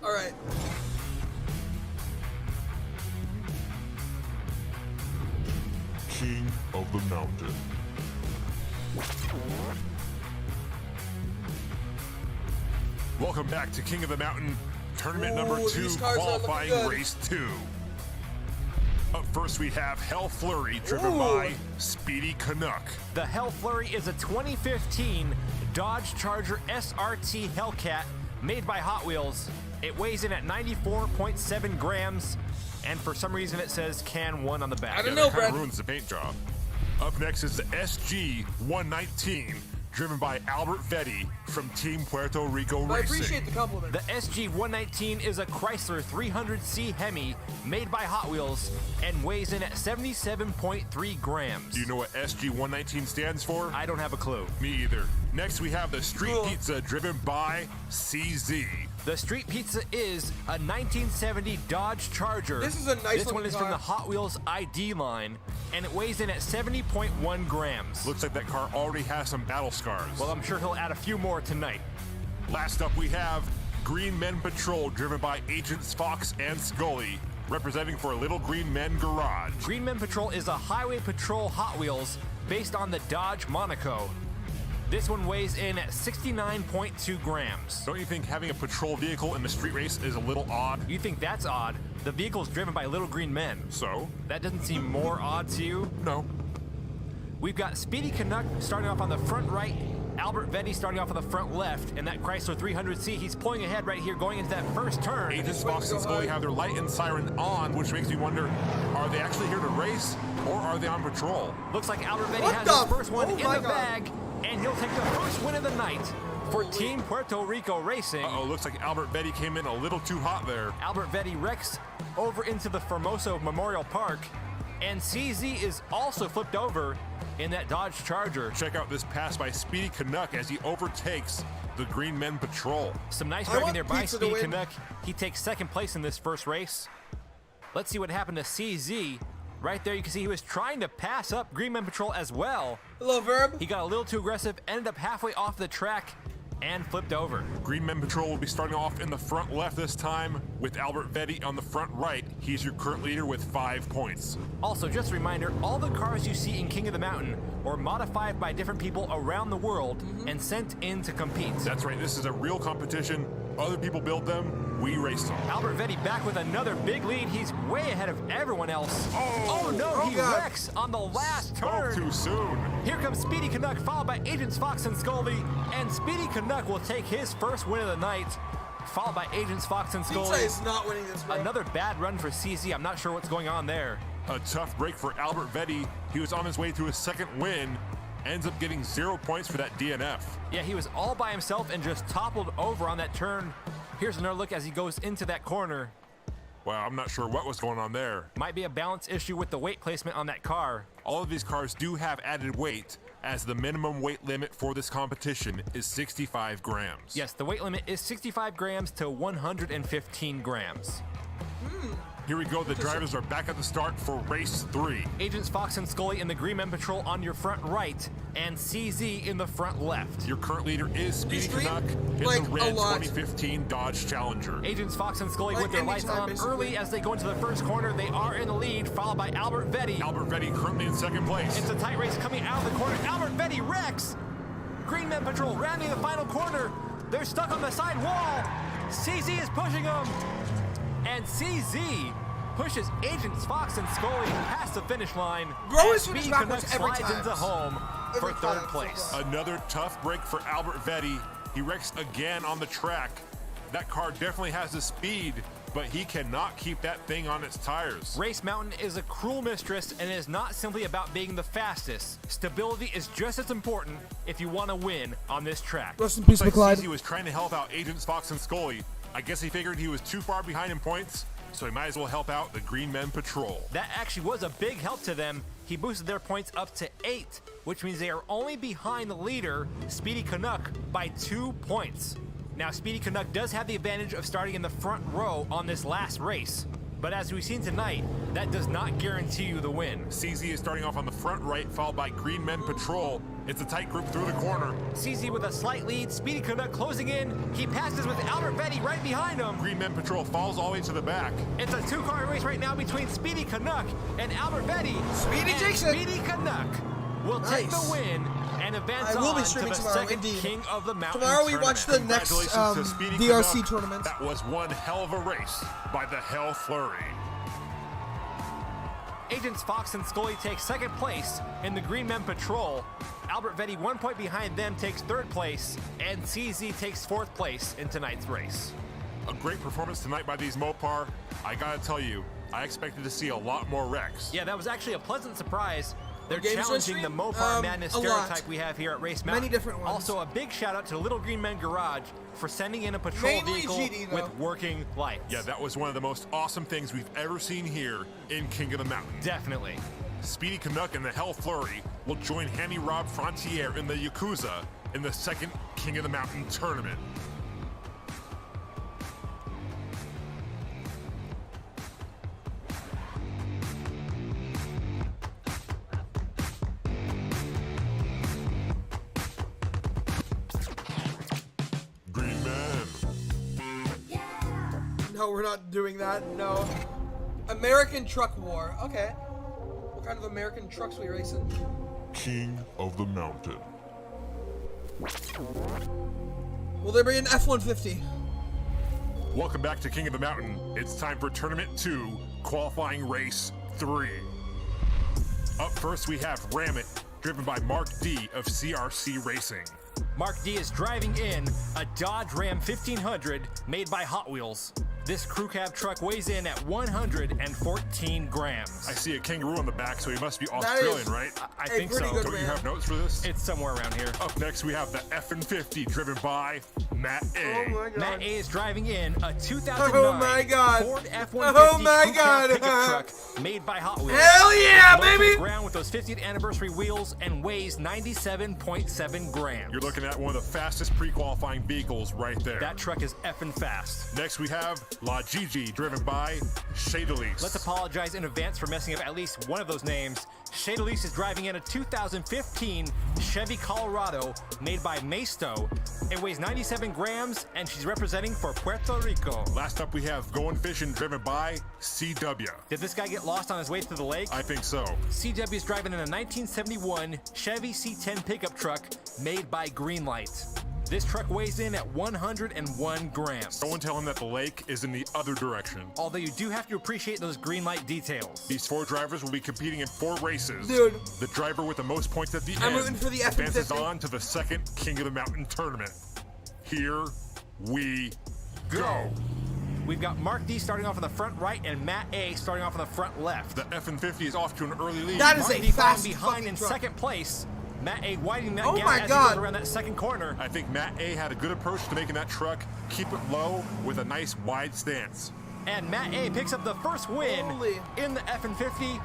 Alright. King of the Mountain. Welcome back to King of the Mountain tournament number Ooh, 2, these cars are looking qualifying good. race 2. Up first we have Hell Flurry driven Ooh. by Speedy Canuck. The Hell Flurry is a 2015 Dodge Charger SRT Hellcat made by Hot Wheels. It weighs in at 94.7 grams, and for some reason it says Can 1 on the back. I don't Yeah, know, that kinda Brad. ruins the paint job. Up next is the SG-119, driven by Albert Vetti from Team Puerto Rico I Racing. appreciate the compliment. The SG-119 is a Chrysler 300C Hemi made by Hot Wheels and weighs in at 77.3 grams. Do you know what SG-119 stands for? I don't have a clue. Me either. Next we have the Street Cool. Pizza, driven by CZ. The Street Pizza is a 1970 Dodge Charger. This is a nice This one looking is from car. the Hot Wheels ID line, and it weighs in at 70.1 grams. Looks like that car already has some battle scars. Well, I'm sure he'll add a few more tonight. Last up we have Green Men Patrol, driven by Agents Fox and Scully, representing for Little Green Men Garage. Green Men Patrol is a highway patrol Hot Wheels based on the Dodge Monaco. This one weighs in at 69.2 grams. Don't you think having a patrol vehicle in the street race is a little odd? You think that's odd? The vehicle's driven by Little Green Men. So? That doesn't seem more odd to you? No. We've got Speedy Canuck starting off on the front right, Albert Vetti starting off on the front left, and that Chrysler 300C, he's pulling ahead right here going into that first turn. Agents Fox and Scully have their light and siren on, which makes me wonder, are they actually here to race, or are they on patrol? Looks like Albert Vetti What has the- his first one oh in my the God. bag, and he'll take the first win of the night for Team Puerto Rico Racing. Uh-oh, looks like Albert Vetti came in a little too hot there. Albert Vetti wrecks over into the Formosa Memorial Park, and CZ is also flipped over in that Dodge Charger. Check out this pass by Speedy Canuck as he overtakes the Green Men Patrol. Some nice I driving want there by pizza to Speedy win. Canuck. He takes second place in this first race. Let's see what happened to CZ. Right there, you can see he was trying to pass up Green Men Patrol as well. Hello, Verb. He got a little too aggressive, ended up halfway off the track, and flipped over. Green Men Patrol will be starting off in the front left this time, with Albert Vetti on the front right. He's your current leader with 5 points. Also, just a reminder, all the cars you see in King of the Mountain were modified by different people around the world and sent in to compete. That's right, this is a real competition. Other people build them, we race them. Albert Vetti back with another big lead. He's way ahead of everyone else. Oh no, oh he God. wrecks on the last Oh, turn. too soon. Here comes Speedy Canuck, followed by Agents Fox and Scully, and Speedy Canuck will take his first win of the night, followed by Agents Fox and Pizza Scully. is not winning this, bro. Another bad run for CZ. I'm not sure what's going on there. A tough break for Albert Vetti. He was on his way to his second win, ends up getting 0 points for that DNF. Yeah, he was all by himself and just toppled over on that turn. Here's another look as he goes into that corner. Wow, I'm not sure what was going on there. Might be a balance issue with the weight placement on that car. All of these cars do have added weight, as the minimum weight limit for this competition is 65 grams. Yes, the weight limit is 65 grams to 115 grams. Here we go, the drivers are back at the start for race 3. Agents Fox and Scully in the Green Men Patrol on your front right, and CZ in the front left. Your current leader is Speedy These three, Canuck in like, the a red lot. 2015 Dodge Challenger. Agents Fox and Scully Like with their lights anytime, on basically. early as they go into the first corner. They are in the lead, followed by Albert Vetti. Albert Vetti currently in second place. It's a tight race coming out of the corner. Albert Vetti wrecks. Green Men Patrol rounding the final corner. They're stuck on the side wall. CZ is pushing them. And CZ pushes Agents Fox and Scully past the finish line. Bro and is finished Speedy backwards Canuck every slides time. into home for Every third time, place. so far. Another tough break for Albert Vetti. He wrecks again on the track. That car definitely has the speed, but he cannot keep that thing on its tires. Race Mountain is a cruel mistress and is not simply about being the fastest. Stability is just as important if you want to win on this track. Rest in peace, Looks McLeod. like CZ was trying to help out Agents Fox and Scully. I guess he figured he was too far behind in points, so he might as well help out the Green Men Patrol. That actually was a big help to them. He boosted their points up to 8, which means they are only behind the leader, Speedy Canuck, by 2 points. Now, Speedy Canuck does have the advantage of starting in the front row on this last race, but as we've seen tonight, that does not guarantee you the win. CZ is starting off on the front right, followed by Green Men Patrol. It's a tight group through the corner. CZ with a slight lead, Speedy Canuck closing in. He passes with Albert Vetti right behind him. Green Men Patrol falls all the way to the back. It's a 2-car race right now between Speedy Canuck and Albert Vetti. Speedy and takes it. Speedy Canuck will take the Nice. win and advance I will be on to streaming the tomorrow, second indeed. King of the Mountain Tomorrow we tournament. watch the next Congratulations to Speedy DRC Canuck. tournament. That was one hell of a race by the Hell Flurry. Agents Fox and Scully take second place in the Green Men Patrol. Albert Vetti 1 point behind them takes third place, and CZ takes fourth place in tonight's race. A great performance tonight by these Mopar. I gotta tell you, I expected to see a lot more wrecks. Yeah, that was actually a pleasant surprise. They're games on challenging the stream? Mopar Madness A lot. stereotype we have here at Race Mountain. Many different ones. Also, a big shout out to Little Green Men Garage for sending in a patrol Mainly vehicle GD, though. with working lights. Yeah, that was one of the most awesome things we've ever seen here in King of the Mountain. Definitely. Speedy Canuck and the Hell Flurry will join Hammy Rob Frontier in the Yakuza in the second King of the Mountain tournament. Green Man. No, we're not doing that. No. American Truck War. Okay. What kind of American trucks we racing? King of the Mountain. Will there be an F-150? Welcome back to King of the Mountain. It's time for Tournament 2, qualifying race 3. Up first, we have Ram It, driven by Mark D of CRC Racing. Mark D is driving in a Dodge Ram 1500 made by Hot Wheels. This crew cab truck weighs in at 114 grams. I see a kangaroo on the back, so he must be Australian, right? I think so. pretty good Don't you Ram. have notes for this? It's somewhere around here. Up next, we have the F-50, driven by Matt A. Oh my god. Matt A is driving in a 2009 Oh my God. Ford F-150 Oh my crew cab God. pickup truck made by Hot Wheels. Hell yeah, Low to the baby! ground with those 50th anniversary wheels and weighs 97.7 grams. You're looking at one of the fastest pre-qualifying vehicles right there. That truck is effing fast. Next, we have La Gigi, driven by Shadalise. Let's apologize in advance for messing up at least one of those names. Shadalise is driving in a 2015 Chevy Colorado made by Maisto. It weighs 97 grams and she's representing for Puerto Rico. Last up, we have Going Fishing, driven by CW. Did this guy get lost on his way to the lake? I think so. CW is driving in a 1971 Chevy C10 pickup truck made by Greenlight. This truck weighs in at 101 grams. Someone tell him that the lake is in the other direction. Although you do have to appreciate those Greenlight details. These 4 drivers will be competing in 4 races. Dude. The driver with the most points at the I'm end rooting for the advances F-150. on to the second King of the Mountain tournament. Here we go. We've got Mark D starting off in the front right and Matt A starting off in the front left. The F-50 is off to an early lead. That is Mark a D falling fast behind fucking in truck. second place. Matt A widening that Oh gap my as God. he goes around that second corner. I think Matt A had a good approach to making that truck keep it low with a nice wide stance. And Matt A picks up the first win Holy. in the F-150.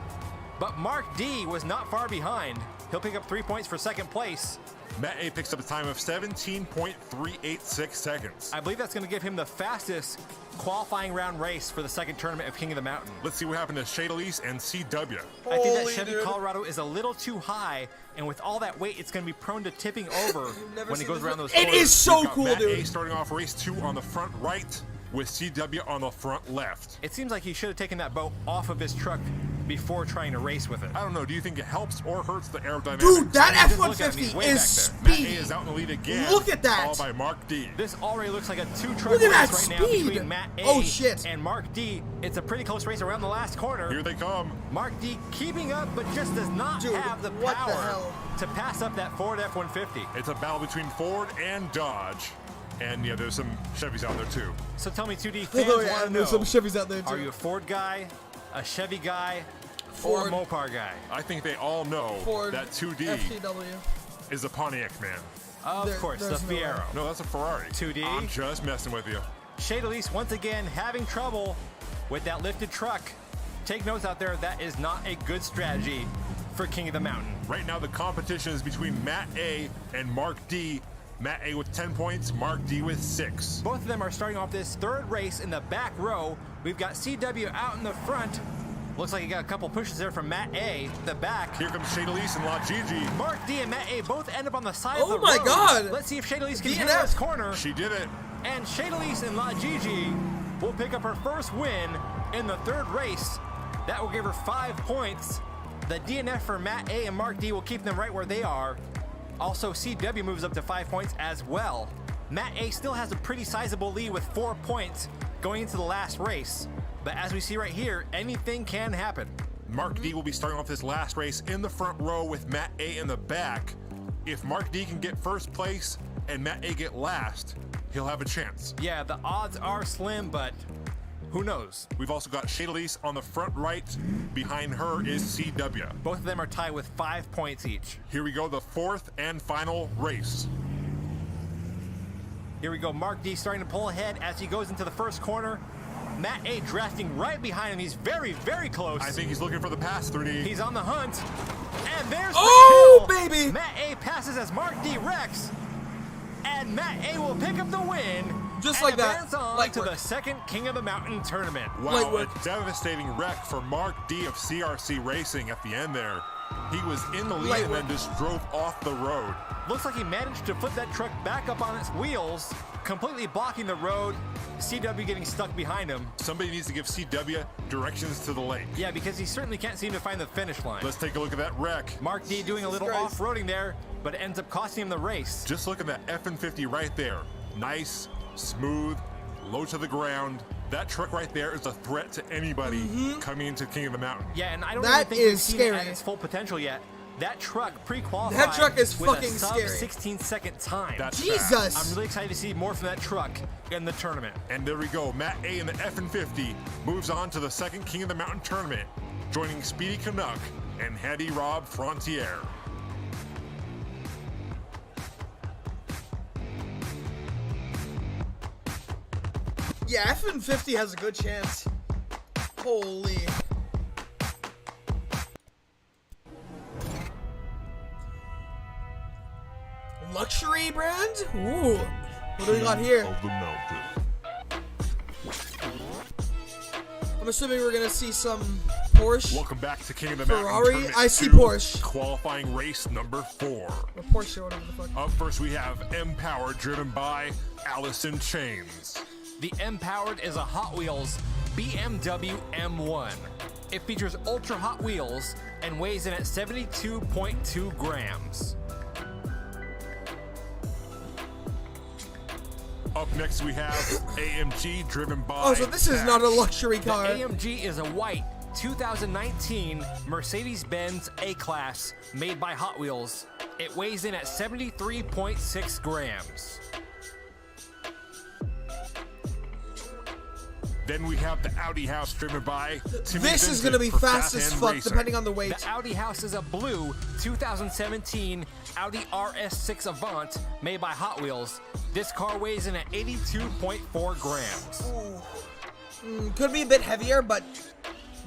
But Mark D was not far behind. He'll pick up 3 points for second place. Matt A picks up a time of 17.386 seconds. I believe that's going to give him the fastest qualifying round race for the second tournament of King of the Mountain. Let's see what happened to Shadalise and CW. I think that Holy Chevy dude. Colorado is a little too high, and with all that weight, it's going to be prone to tipping over never when it seen goes this around one. those It corners. is so We've got cool, Matt A dude. starting off race 2 on the front right with CW on the front left. It seems like he should have taken that boat off of his truck before trying to race with it. I don't know, do you think it helps or hurts the aerodynamics? Dude, that Just look at him, he's F-150 way is back Matt A speedy. is out in the lead again. Look at that. Followed by Mark D. This already looks like a two-truck Look at race that right now speed. between Matt A Oh, shit. and Mark D. It's a pretty close race around the last corner. Here they come. Mark D keeping up, but just does not Dude, have the what the power hell? to pass up that Ford F-150. It's a battle between Ford and Dodge. And yeah, there's some Chevys out there too. So tell me, 2D fans Oh want yeah, to and know, there's some Chevys out there too. are you a Ford guy, a Chevy guy, Ford. or a Mopar guy? I think they all know Ford that 2D FTW. is a Pontiac man. Of There- course, the there's no way. Fiero. No, that's a Ferrari. 2D? I'm just messing with you. Shadalise once again having trouble with that lifted truck. Take notes out there, that is not a good strategy for King of the Mountain. Right now, the competition is between Matt A and Mark D. Matt A with 10 points, Mark D with 6. Both of them are starting off this third race in the back row. We've got CW out in the front. Looks like he got a couple pushes there from Matt A. The back. Here comes Shadalise and La Gigi. Mark D and Matt A both end up on the side of Oh the my road. God. Let's see if Shadalise can DNF. handle this corner. She did it. And Shadalise and La Gigi will pick up her first win in the third race. That will give her 5 points. The DNF for Matt A and Mark D will keep them right where they are. Also, CW moves up to 5 points as well. Matt A still has a pretty sizable lead with 4 points going into the last race. But as we see right here, anything can happen. Mark D will be starting off this last race in the front row with Matt A in the back. If Mark D can get first place, and Matt A get last, he'll have a chance. Yeah, the odds are slim, but who knows? We've also got Shadalise on the front right. Behind her is CW. Both of them are tied with 5 points each. Here we go, the fourth and final race. Here we go, Mark D starting to pull ahead as he goes into the first corner. Matt A drafting right behind him. He's very, very close. I think he's looking for the pass, 3D. He's on the hunt. And there's Oh, the kill. baby! Matt A passes as Mark D wrecks. And Matt A will pick up the win. Just and like that. advance on Light to work. the second King of the Mountain tournament. Wow, Light a work. devastating wreck for Mark D of CRC Racing at the end there. He was in the lead Light and work. then just drove off the road. Looks like he managed to flip that truck back up on its wheels, completely blocking the road. CW getting stuck behind him. Somebody needs to give CW directions to the lake. Yeah, because he certainly can't seem to find the finish line. Let's take a look at that wreck. Mark D doing a little Christ. off-roading there, but it ends up costing him the race. Just look at that F-50 right there. Nice, smooth, low to the ground. That truck right there is a threat to anybody coming into King of the Mountain. Yeah, and I don't That even think we've is seen it at scary. its full potential yet. That truck pre-qualified That truck is with fucking a sub scary. 16-second time. That's Jesus! fast. I'm really excited to see more from that truck in the tournament. And there we go. Matt A in the F-50 moves on to the second King of the Mountain tournament, joining Speedy Canuck and Hattie Rob Frontier. Yeah, F-50 has a good chance. Holy. Luxury brand? Ooh. What do we got here? Of the Mountain. I'm assuming we're gonna see some Porsche. Welcome back to King of the Mountain. Ferrari? Tournament I see 2, Porsche. Qualifying race number 4. Or Porsche, whatever the fuck. Up first, we have M-Power, driven by Allison Chains. The M-Powered is a Hot Wheels BMW M1. It features ultra Hot Wheels and weighs in at 72.2 grams. Up next, we have AMG, driven by Oh, so this is not a luxury The car. AMG is a white 2019 Mercedes-Benz A-Class made by Hot Wheels. It weighs in at 73.6 grams. Then we have the Audi House, driven by Timmy This is Vincent gonna be for fast Fat as Hand fuck, Racing. depending on the weight. The Audi House is a blue 2017 Audi RS6 Avant made by Hot Wheels. This car weighs in at 82.4 grams. Could be a bit heavier, but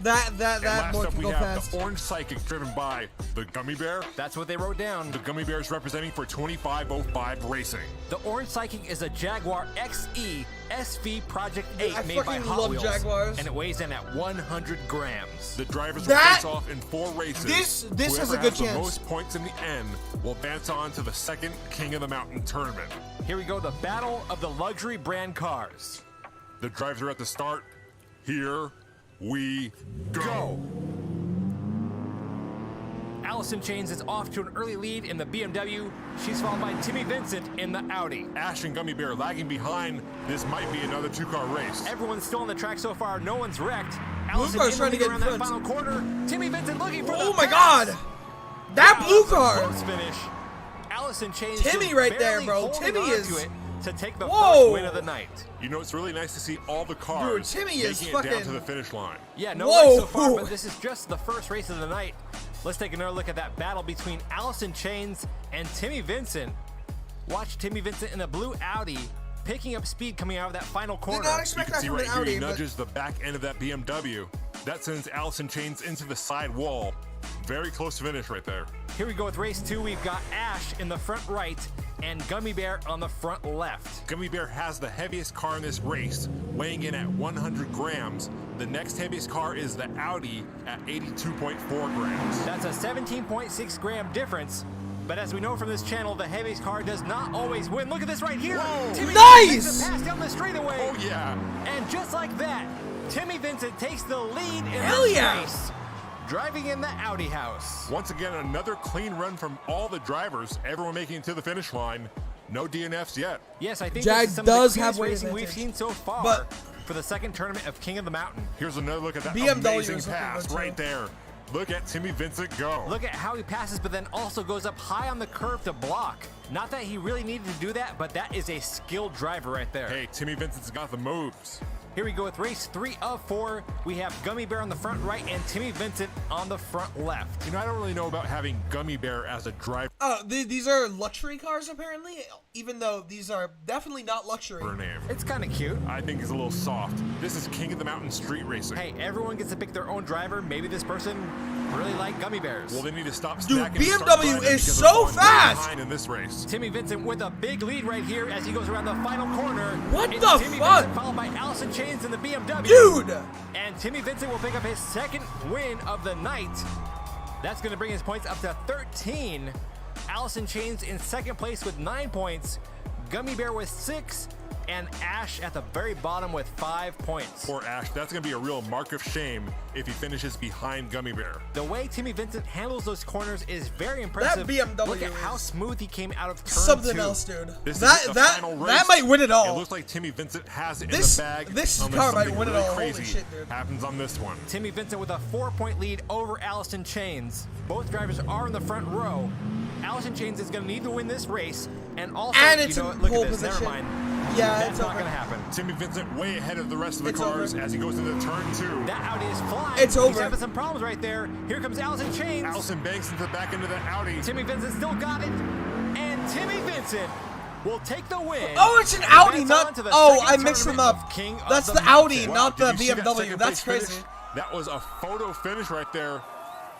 that And boy last up, can we go have fast. the Orange Psychic, driven by the Gummy Bear. That's what they wrote down. The Gummy Bear is representing for 2505 Racing. The Orange Psychic is a Jaguar XE SV Project 8 I made by fucking Hot love Wheels, Jaguars. and it weighs in at 100 grams. The drivers will That- face off in 4 races. This has Whoever a good has chance. the most points in the end will advance on to the second King of the Mountain tournament. Here we go, the battle of the luxury brand cars. The drivers are at the start. Here we go. Allison Chains is off to an early lead in the BMW. She's followed by Timmy Vincent in the Audi. Ash and Gummy Bear lagging behind. This might be another 2-car race. Everyone's still on the track so far. No one's wrecked. Allison car's in trying the to lead get around in that front. final corner. Timmy Vincent looking for the Oh my pass. god! That Wow, blue that's a car! close finish. Allison Chains Timmy just right there, barely bro. holding Timmy on is- to it to take the Whoa. first win of the night. You know, it's really nice to see all the cars Dude, Timmy is making it down fucking- to the finish line. Yeah, no Whoa. wrecks so far, but this is just the first race of the night. Let's take another look at that battle between Allison Chains and Timmy Vincent. Watch Timmy Vincent in the blue Audi picking up speed coming out of that final corner. Did not You expect can that see from right an here, Audi, he but nudges the back end of that BMW. That sends Allison Chains into the side wall. Very close to finish right there. Here we go with race 2. We've got Ash in the front right and Gummy Bear on the front left. Gummy Bear has the heaviest car in this race, weighing in at 100 grams. The next heaviest car is the Audi at 82.4 grams. That's a 17.6 gram difference. But as we know from this channel, the heaviest car does not always win. Look at this right here. Whoa. Timmy Nice! makes a pass down the straightaway. Oh yeah. And just like that, Timmy Vincent takes the lead in Hell this yeah! race, driving in the Audi House. Once again, another clean run from all the drivers. Everyone making it to the finish line. No DNFs yet. Yes, I think Jag this is some does of the have cleanest weight racing we've advantage. seen so far But- for the second tournament of King of the Mountain. Here's another look at that BMW amazing is looking pass good, too. right there. Look at Timmy Vincent go. Look at how he passes, but then also goes up high on the curve to block. Not that he really needed to do that, but that is a skilled driver right there. Hey, Timmy Vincent's got the moves. Here we go with race 3 of 4. We have Gummy Bear on the front right and Timmy Vincent on the front left. You know, I don't really know about having Gummy Bear as a driver. These are luxury cars apparently, even though these are definitely not luxury. Her name. It's kind of cute. I think it's a little soft. This is King of the Mountain street racing. Hey, everyone gets to pick their own driver. Maybe this person really liked Gummy Bears. Well, they need to stop Dude, stacking and start BMW grinding is because so they're going way fast! behind in this race. Timmy Vincent with a big lead right here as he goes around the final corner. What It's the Timmy fuck? Vincent followed by Allison Chains in the BMW. Dude! And Timmy Vincent will pick up his second win of the night. That's going to bring his points up to 13. Allison Chains in second place with 9 points. Gummy Bear with 6. And Ash at the very bottom with 5 points. Poor Ash, that's going to be a real mark of shame if he finishes behind Gummy Bear. The way Timmy Vincent handles those corners is very impressive. That BMW Look at how is smooth he came out of turn something 2. else, dude. This That is the final race. that might win it all. It looks like Timmy Vincent has it This- in the bag. this unless car might something win it really all. Holy crazy shit, dude. happens on this one. Timmy Vincent with a 4-point lead over Allison Chains. Both drivers are in the front row. Allison Chains is going to need to win this race. And also, And it's you know in what, look pole at this. position. Never mind. Yeah, That's it's not over. going to happen. Timmy Vincent way ahead of the rest of the It's cars over. as he goes into turn 2. That Audi is flying. It's over. He's having some problems right there. Here comes Allison Chains. Allison banks into back into the Audi. Timmy Vincent still got it. And Timmy Vincent will take the win. Oh, it's an and Audi, advance not. on to the Oh, second I mixed them tournament up. of King of That's the the Audi, Mountain. not Did the you see that BMW. second That's place crazy. finish? That was a photo finish right there.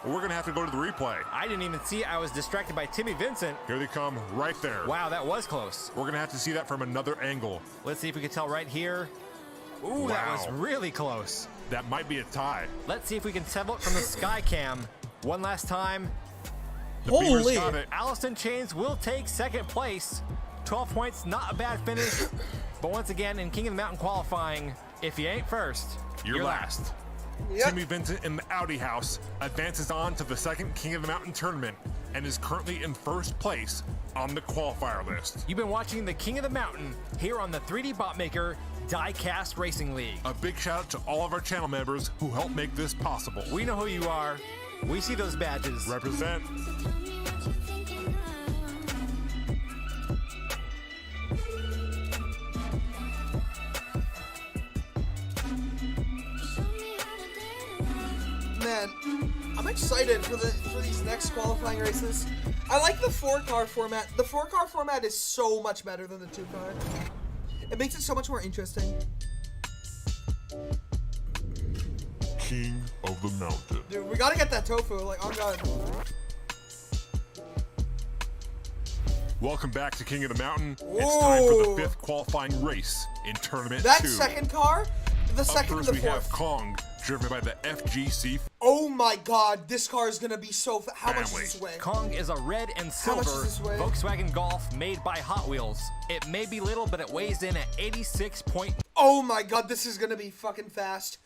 We're going to have to go to the replay. I didn't even see. I was distracted by Timmy Vincent. Here they come right there. Wow, that was close. We're going to have to see that from another angle. Let's see if we can tell right here. Ooh, that was Wow. really close. That might be a tie. Let's see if we can settle it from the sky cam. One last time. The Beavers Holy. got it. Allison Chains will take second place. 12 points, not a bad finish. But once again, in King of the Mountain qualifying, if you ain't first, You're last. Yep. Timmy Vincent in the Audi house advances on to the second King of the Mountain tournament and is currently in first place on the qualifier list. You've been watching the King of the Mountain here on the 3D Botmaker Diecast Racing League. A big shout out to all of our channel members who helped make this possible. We know who you are. We see those badges. Represent. Man, I'm excited for these next qualifying races. I like the 4-car format. The 4-car format is so much better than the 2-car. It makes it so much more interesting. King of the Mountain. Dude, we gotta get that tofu. Like, oh god. Welcome back to King of the Mountain. It's time for Whoa. the 5th qualifying race in Tournament 2. That second car, the Up second and first the we have fourth. Kong, driven by the FGC Oh my god, this car is gonna be so How much Family. does this weigh? Kong is a red and How much silver does this weigh? Volkswagen Golf made by Hot Wheels. It may be little, but it weighs in at 86.9 Oh my god, this is gonna be fucking fast.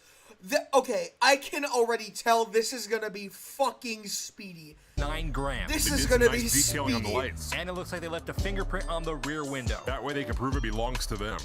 Okay, I can already tell this is gonna be fucking speedy. grams. This They is did some gonna nice be detailing on the speedy. lights. And it looks like they left a fingerprint on the rear window. That way they can prove it belongs to them.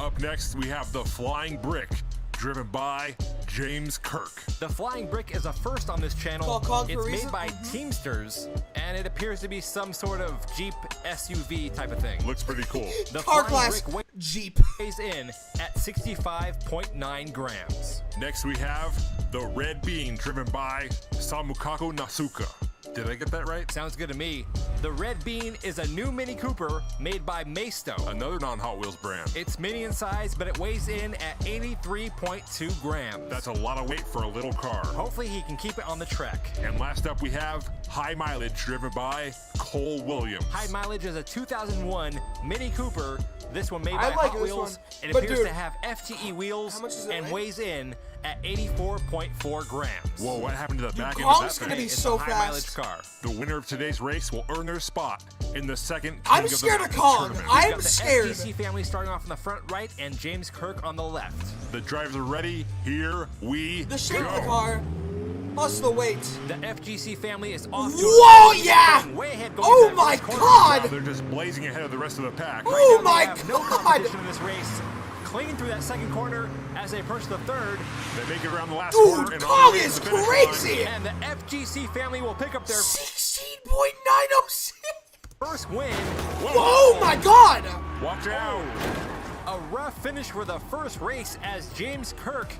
Up next, we have the Flying Brick, driven by James Kirk. The Flying Brick is a first on this channel. Called for It's a made reason? by Teamsters, and it appears to be some sort of Jeep SUV type of thing. Looks pretty cool. The Car Flying class Brick Jeep. weighs in at 65.9 grams. Next, we have the Red Bean, driven by Samukako Nasuka. Did I get that right? Sounds good to me. The Red Bean is a new Mini Cooper made by Maisto. Another non-Hot Wheels brand. It's mini in size, but it weighs in at 83.2 grams. That's a lot of weight for a little car. Hopefully he can keep it on the track. And last up, we have High Mileage, driven by Cole Williams. High Mileage is a 2001 Mini Cooper. This one made by I like Hot this Wheels. one. It But appears dude, to have FTE wheels how much does it and weigh? weighs in at 84.4 grams. Whoa, what happened to the back end of Kong's that gonna thing? be It's so a high mileage fast. car. The winner of today's race will earn their spot in the second King I'm of the scared of Mountain Kong. tournament. I'm Got the scared. FGC family starting off in the front right and James Kirk on the left. The drivers are ready. Here we The shape go. of the car, plus the weight. The FGC family is off to Whoa, a yeah! way ahead going Oh into that my first corner. Wow, god! they're just blazing ahead of the rest of the pack. Oh Now they my have no god! competition in this race. clinging through that second corner as they approach the third. They make it around the last Dude, corner. And Kong on is the finish crazy! line. And the FGC family will pick up their 16.906! first win. Oh my god! Watch out! A rough finish for the first race as James Kirk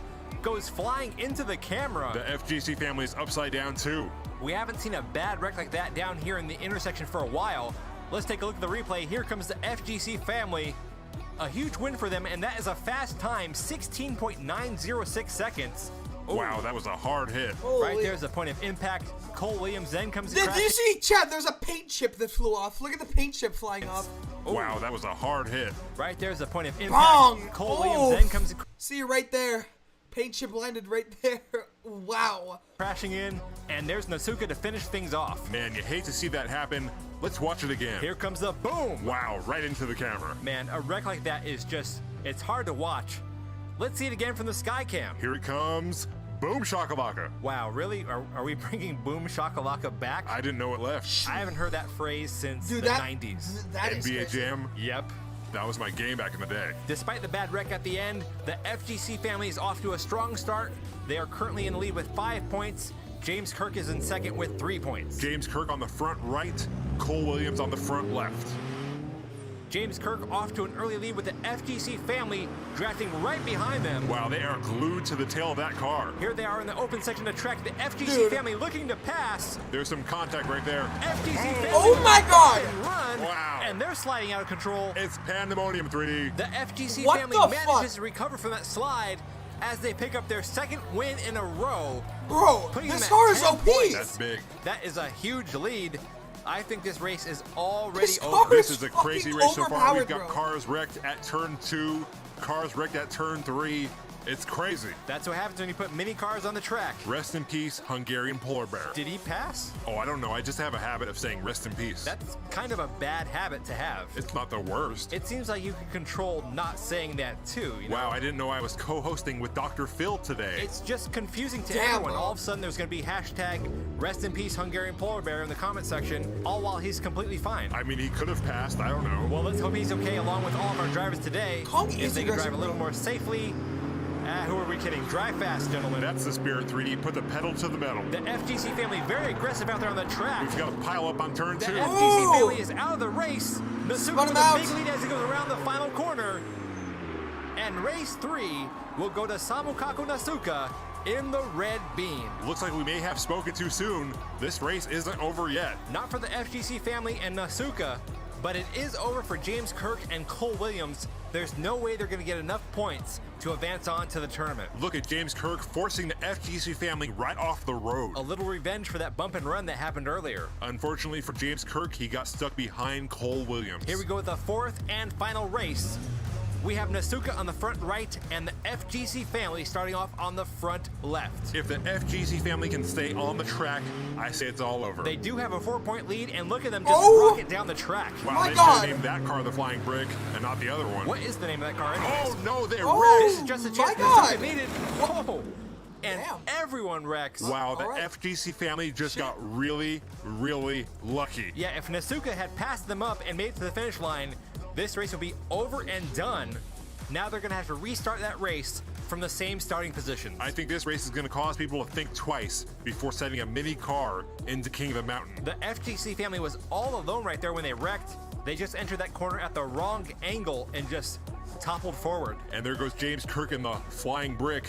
goes flying into the camera. The FGC family is upside down too. We haven't seen a bad wreck like that down here in the intersection for a while. Let's take a look at the replay. Here comes the FGC family. A huge win for them, and that is a fast time, 16.906 seconds. Ooh. Wow, that was a hard hit. Right there's the point of impact. Cole Williams then comes to Did you see, Chad? There's a paint chip that flew off. Look at the paint chip flying off. Wow, that was a hard hit. Right there's the point of impact. Bong! Cole Williams then comes to See you right there. Paint chip landed right there. Wow. crashing in, and there's Nasuka to finish things off. Man, you hate to see that happen. Let's watch it again. Here comes the boom. Wow, right into the camera. Man, a wreck like that is just, it's hard to watch. Let's see it again from the sky cam. Here it comes. Boom shakalaka. Wow, really? Are we bringing boom shakalaka back? I didn't know it left. I haven't heard that phrase since Dude, the that, 90s. That is NBA crazy. Jam. Yep. That was my game back in the day. Despite the bad wreck at the end, the FGC family is off to a strong start. They are currently in the lead with 5 points. James Kirk is in second with 3 points. James Kirk on the front right, Cole Williams on the front left. James Kirk off to an early lead with the FGC family drafting right behind them. Wow, they are glued to the tail of that car. Here they are in the open section of the track. The FGC Dude. family looking to pass. There's some contact right there. FGC family Oh my god! run. Wow. And they're sliding out of control. It's pandemonium 3D. The FGC What family the manages fuck? to recover from that slide as they pick up their second win in a row. Bro, Putting this them at car is 10 OP! points. That's big. That is a huge lead. I think this race is already This over. car This is is a crazy fucking race so far. We've overpowered, got bro. cars wrecked at turn 2, cars wrecked at turn 3. It's crazy. That's what happens when you put mini cars on the track. Rest in peace, Hungarian polar bear. Did he pass? Oh, I don't know. I just have a habit of saying rest in peace. That's kind of a bad habit to have. It's not the worst. It seems like you can control not saying that too. You know? Wow, I didn't know I was co-hosting with Dr. Phil today. It's just confusing to Damn, everyone. bro. All of a sudden, there's going to be hashtag rest in peace Hungarian polar bear in the comment section, all while he's completely fine. I mean, he could have passed. I don't know. Well, let's hope he's okay along with all of our drivers today. Kong if is they can drive aggressive, a little bro. more safely. Who are we kidding? Drive fast, gentlemen. That's the spirit, 3D. Put the pedal to the metal. The FGC family very aggressive out there on the track. We've got to pile up on turn The 2. FGC Ooh. family is out of the race. Nasuka Run with him a out. big lead as he goes around the final corner. And race 3 will go to Samukaku Nasuka in the red beam. Looks like we may have spoken too soon. This race isn't over yet. Not for the FGC family and Nasuka, but it is over for James Kirk and Cole Williams. There's no way they're going to get enough points to advance on to the tournament. Look at James Kirk forcing the FGC family right off the road. A little revenge for that bump and run that happened earlier. Unfortunately for James Kirk, he got stuck behind Cole Williams. Here we go with the fourth and final race. We have Nasuka on the front right and the FGC family starting off on the front left. If the FGC family can stay on the track, I say it's all over. They do have a 4-point lead, and look at them just Oh! rocket down the track. Wow, My they God. should have named that car the Flying Brick and not the other one. What is the name of that car anyways? Oh no, they Oh! wrecked! This is just a my chance God. Nasuka needed. Whoa! And Damn. everyone wrecks. Wow, the All right. FGC family just got really, really lucky. Yeah, if Nasuka had passed them up and made it to the finish line, this race would be over and done. Now they're going to have to restart that race from the same starting positions. I think this race is going to cause people to think twice before setting a mini car into King of the Mountain. The FGC family was all alone right there when they wrecked. They just entered that corner at the wrong angle and just toppled forward. And there goes James Kirk in the Flying Brick,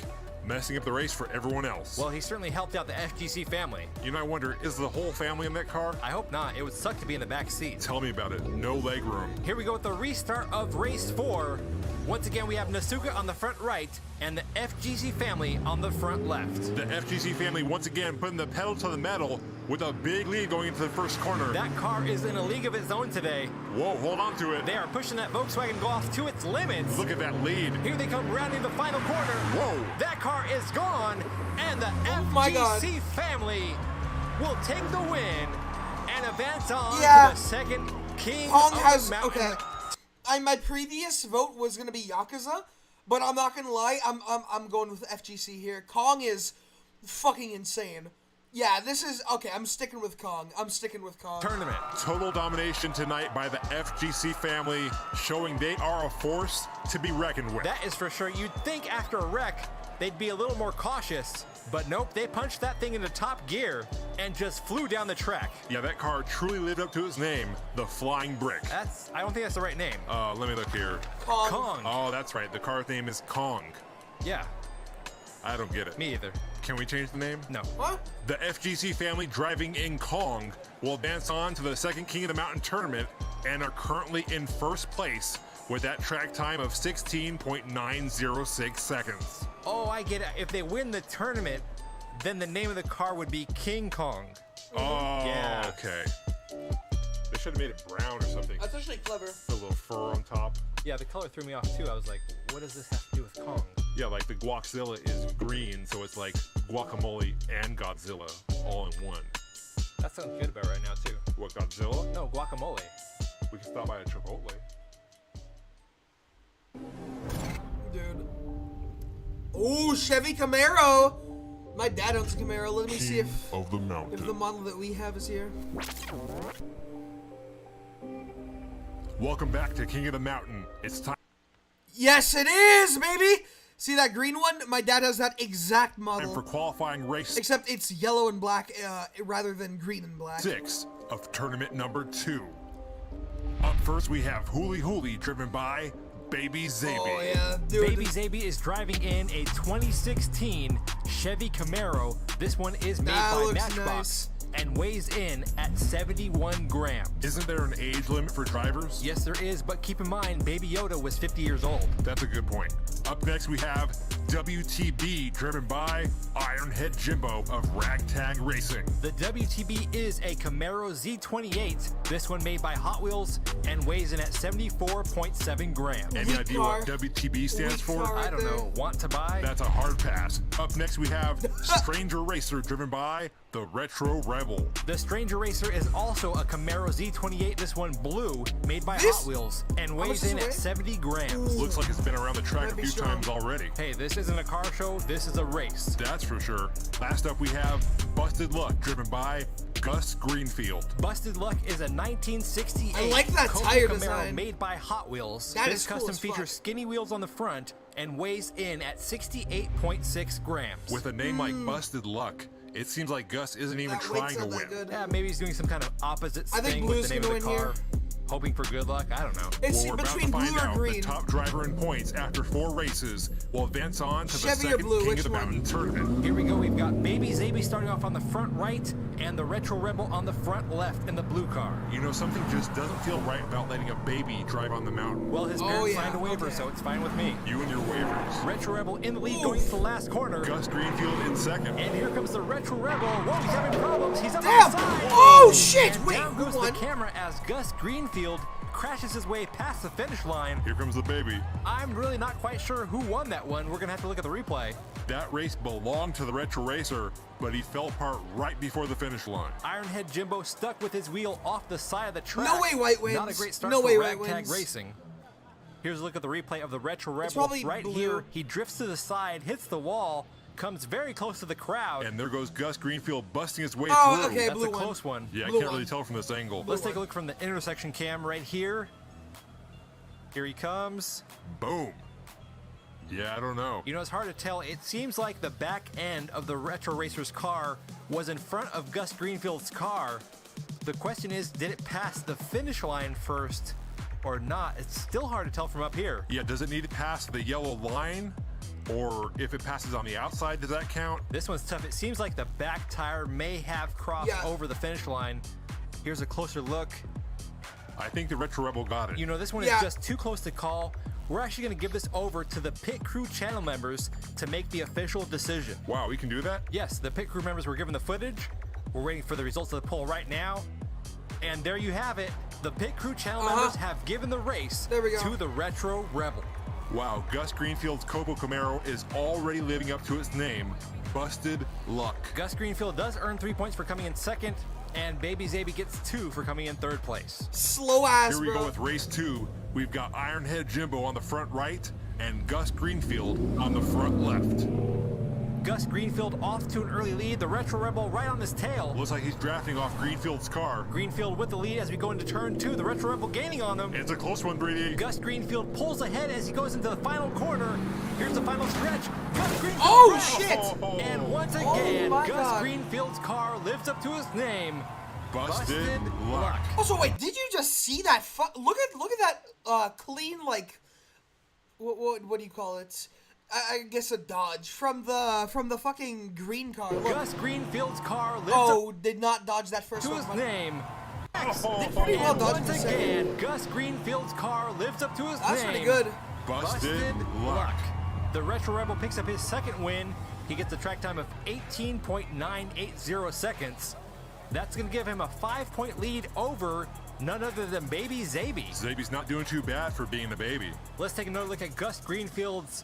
messing up the race for everyone else. Well, he certainly helped out the FGC family. You know, I wonder, is the whole family in that car? I hope not. It would suck to be in the back seat. Tell me about it. No leg room. Here we go with the restart of race 4. Once again, we have Nasuka on the front right and the FGC family on the front left. The FGC family once again putting the pedal to the metal with a big lead going into the first corner. That car is in a league of its own today. Whoa, hold on to it. They are pushing that Volkswagen Golf to its limits. Look at that lead. Here they come rounding the final corner. Whoa. That car is gone, and the my God. FGC family will take the win and advance on Yeah. to the second King Kong of has the Mountain. okay. My previous vote was gonna be Yakuza, but I'm not gonna lie. I'm going with FGC here. Kong is fucking insane. Yeah, this is okay. I'm sticking with Kong. Tournament. Total domination tonight by the FGC family, showing they are a force to be reckoned with. That is for sure. You'd think after a wreck, they'd be a little more cautious, but nope, they punched that thing into top gear and just flew down the track. Yeah, that car truly lived up to its name, the Flying Brick. I don't think that's the right name. Let me look here. Kong. Oh, that's right. The car's name is Kong. Yeah, I don't get it. me either. Can we change the name? No. What? The FGC family driving in Kong will advance on to the second King of the Mountain tournament and are currently in first place with that track time of 16.906 seconds. Oh, I get it. If they win the tournament, then the name of the car would be King Kong. Oh, Yeah. okay. They should have made it brown or something. That's actually clever. A little fur on top. Yeah, the color threw me off too. I was like, what does this have to do with Kong? Yeah, like the Guaczilla is green, so it's like guacamole and Godzilla all in one. That sounds good about right now too. What, Godzilla? No, guacamole. We can stop by a Chipotle. Dude. Oh, Chevy Camaro. My dad owns a Camaro. Let me see if Of the mountain. the model that we have is here. Welcome back to King of the Mountain. It's time Yes, it is, baby. See that green one? My dad has that exact model. for qualifying race Except it's yellow and black rather than green and black. 6 of tournament number 2. Up first, we have Hooly Hooly, driven by Baby Zaby. Oh, yeah. Dude. Baby Zaby is driving in a 2016 Chevy Camaro. This one is made That by looks Matchbox nice. and weighs in at 71 grams. Isn't there an age limit for drivers? Yes, there is, but keep in mind, Baby Yoda was 50 years old. That's a good point. Up next, we have WTB, driven by Ironhead Jimbo of Ragtag Racing. The WTB is a Camaro Z28. This one made by Hot Wheels and weighs in at 74.7 grams. Any Weak idea car. what WTB stands Weak for? car. I don't there. know. Want to buy? That's a hard pass. Up next, we have Stranger Racer, driven by the Retro Rebel. The Stranger Racer is also a Camaro Z28. This one blue, made by This- Hot Wheels, and much weighs does in it at weigh? 70 grams. Looks like it's been around the track Might a be few strong. times already. Hey, this isn't a car show. This is a race. That's for sure. Last up, we have Busted Luck, driven by Gus Greenfield. Busted Luck is a 1968 I like that Coke tire Camaro design. made by Hot Wheels. That this is cool custom as fuck. features skinny wheels on the front and weighs in at 68.6 grams. With a name like Busted Luck, it seems like Gus isn't even That weight's trying to not that win. good. Yeah, maybe he's doing some kind of opposite I think thing blue's with the name gonna of the win car. here. Hoping for good luck? I don't know. It's Well, we're about to between find blue or out. green. The top driver in points after 4 races will advance on to the Chevy or second blue, King which of the one? Mountain tournament. Here we go. We've got Baby Zaby starting off on the front right and the Retro Rebel on the front left in the blue car. You know, something just doesn't feel right about letting a baby drive on the mountain. Well, his Oh, parents yeah, signed a waiver, okay. so it's fine with me. You and your waivers. Retro Rebel in the lead Oof. going to the last corner. Gus Greenfield in second. And here comes the Retro Rebel. Whoa, he's having problems. He's up Damn! on the side. Oh, shit! And Wait, down who goes won? the camera as Gus Greenfield crashes his way past the finish line. Here comes the baby. I'm really not quite sure who won that one. We're going to have to look at the replay. That race belonged to the Retro Racer, but he fell apart right before the finish line. Ironhead Jimbo stuck with his wheel off the side of the track. No way White wins. Not a great start No for way White Ragtag wins. Racing. Here's a look at the replay of the Retro Rebel. probably Right blue. here, he drifts to the side, hits the wall, comes very close to the crowd. And there goes Gus Greenfield busting his way Oh, through. okay. That's blue a one. close one. Yeah, I Blue can't really one. tell from this angle. Let's take a look from the intersection cam right here. Here he comes. Boom. Yeah, I don't know. You know, it's hard to tell. It seems like the back end of the Retro Racer's car was in front of Gus Greenfield's car. The question is, did it pass the finish line first or not? It's still hard to tell from up here. Yeah, does it need to pass the yellow line? Or if it passes on the outside, does that count? This one's tough. It seems like the back tire may have crossed Yeah. over the finish line. Here's a closer look. I think the Retro Rebel got it. You know, this one Yeah. is just too close to call. We're actually going to give this over to the pit crew channel members to make the official decision. Wow, we can do that? Yes, the pit crew members were given the footage. We're waiting for the results of the poll right now. And there you have it. The pit crew channel members have given the race There we go. to the Retro Rebel. Wow, Gus Greenfield's Cobo Camaro is already living up to its name, Busted Luck. Gus Greenfield does earn 3 points for coming in second, and Baby Zaby gets 2 for coming in third place. Slow ass, Here we bro. go with race 2. We've got Ironhead Jimbo on the front right and Gus Greenfield on the front left. Gus Greenfield off to an early lead. The Retro Rebel right on his tail. Looks like he's drafting off Greenfield's car. Greenfield with the lead as we go into turn 2. The Retro Rebel gaining on him. It's a close one, 3D. Gus Greenfield pulls ahead as he goes into the final corner. Here's the final stretch. Gus Greenfield. Oh, shit! And once again, my Gus God. Greenfield's car lives up to his name. Busted luck. Also, wait, did you just see that? Look at that clean, like, what do you call it? I guess a dodge from the fucking green car. Look. Gus Greenfield's car lives up Did not dodge that first to one. his name. Did pretty well And dodge once the second. again, Gus Greenfield's car lives up to his That's name. pretty good. Busted luck. The Retro Rebel picks up his second win. He gets a track time of 18.980 seconds. That's going to give him a 5-point lead over none other than Baby Zaby. Zaby's not doing too bad for being a baby. Let's take another look at Gus Greenfield's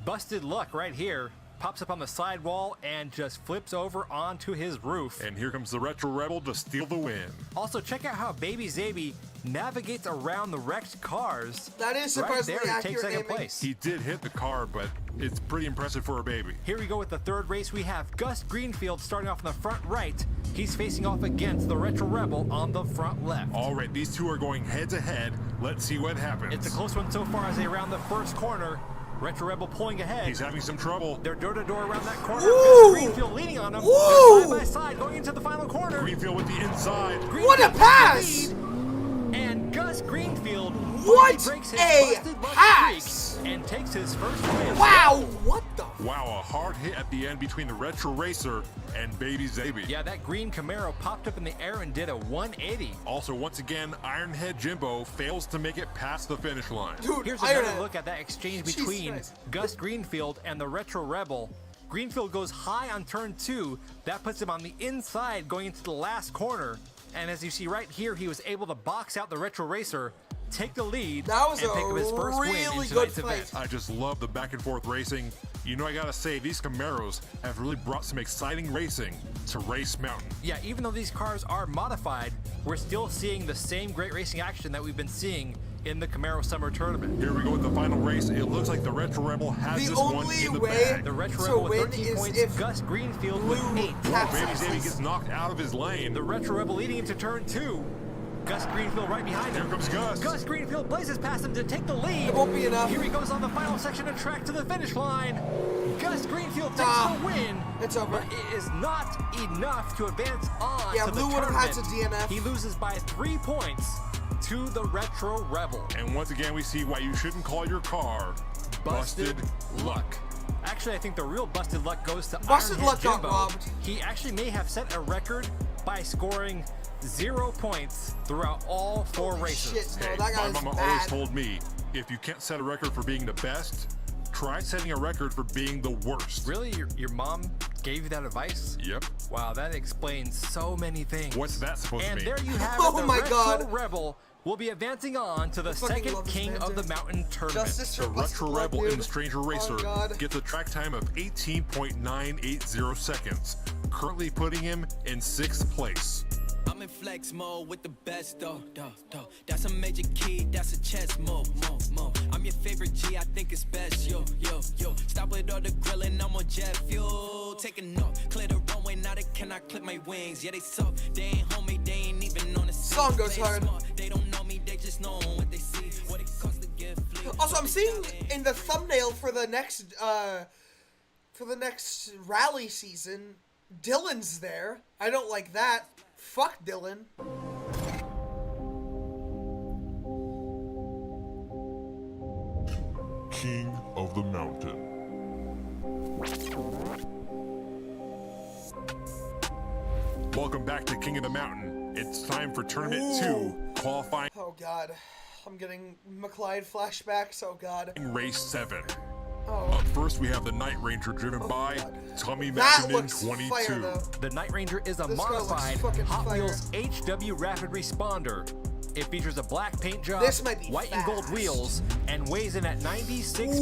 busted luck right here. Pops up on the sidewall and just flips over onto his roof. And here comes the Retro Rebel to steal the win. Also, check out how Baby Zaby navigates around the wrecked cars. That is Right surprisingly there, he takes accurate second aiming. place. He did hit the car, but it's pretty impressive for a baby. Here we go with the third race. We have Gus Greenfield starting off in the front right. He's facing off against the Retro Rebel on the front left. All right, these two are going head to head. Let's see what happens. It's a close one so far as they round the first corner. Retro Rebel pulling ahead. He's having some trouble. They're door-to-door around that corner. Woo! Gus Greenfield leading on him. Woo! They're side by side going into the final corner. Greenfield with the inside. What a Greenfield pass! takes the lead, and Gus Greenfield What breaks his a busted luck pass! streak and takes his first win. Wow! What the? Wow, a hard hit at the end between the Retro Racer and Baby Zaby. Yeah, that green Camaro popped up in the air and did a 180. Also, once again, Ironhead Jimbo fails to make it past the finish line. Dude, Here's Ironhead. another look at that exchange Jesus between Christ. Gus Greenfield and the Retro Rebel. Greenfield goes high on turn 2. That puts him on the inside going into the last corner. And as you see right here, he was able to box out the Retro Racer, take the lead, That was and a pick up his first win really in good tonight's fight. event. I just love the back and forth racing. You know, I gotta say, these Camaros have really brought some exciting racing to Race Mountain. Yeah, even though these cars are modified, we're still seeing the same great racing action that we've been seeing in the Camaro Summer Tournament. Here we go with the final race. It looks like the Retro Rebel has The this one only in the way bag. The Retro to Rebel with win 13 is points, if Gus Greenfield with Blue 8. taps Baby us. Zaby gets knocked out of his lane. The Retro Rebel leading into turn 2. Gus Greenfield right behind him. Here comes Gus. Gus Greenfield blazes past him to take the lead. It won't be enough. Here he goes on the final section of track to the finish line. Gus Greenfield takes Ah, the win. it's over. But it is not enough to advance on Yeah, to Blue the would have had tournament. to DNF. He loses by 3 points to the Retro Rebel. And once again, we see why you shouldn't call your car Busted Luck. Actually, I think the real busted luck goes to Busted Ironhead luck got Jimbo. robbed. He actually may have set a record by scoring 0 points throughout all 4 Holy races. shit, no, Hey, that my guy's mama bad. always told me, if you can't set a record for being the best, try setting a record for being the worst. Really? Your mom gave you that advice? Yep. Wow, that explains so many things. What's that supposed to And mean? there you have Oh it. The my Retro God. Rebel will be advancing on to the fucking second love this King man, of the dude. Mountain tournament. Justice The for Busted Retro Luck, Rebel dude. and the Stranger Racer Oh, God. gets a track time of 18.980 seconds, currently putting him in 6th place. I'm in flex mode with the best, though. That's a major key, that's a chess move. I'm your favorite G, I think it's best, yo. Stop with all the grilling, I'm on jet fuel. Taking off, clear the runway, now they cannot clip my wings. Yeah, they suck, they ain't homie, they ain't even on the scene. Song goes They hard. smart, they don't know me, they just know what they see. What it costs to get fleet. Also, I'm seeing in the thumbnail for the next rally season, Dylan's there. I don't like that. Fuck Dylan. King of the Mountain. Welcome back to King of the Mountain. It's time for Tournament 2, qualifying Oh God, I'm getting McLeod flashbacks. Oh God. Race 7. Oh. Up first, we have the Night Ranger driven by Tommy That McKinnon, looks 22. fire though. The Night Ranger is a This car looks modified fucking Hot fire. Wheels HW Rapid Responder. It features a black paint job, This might be white and gold fast. wheels, and weighs in at 96.4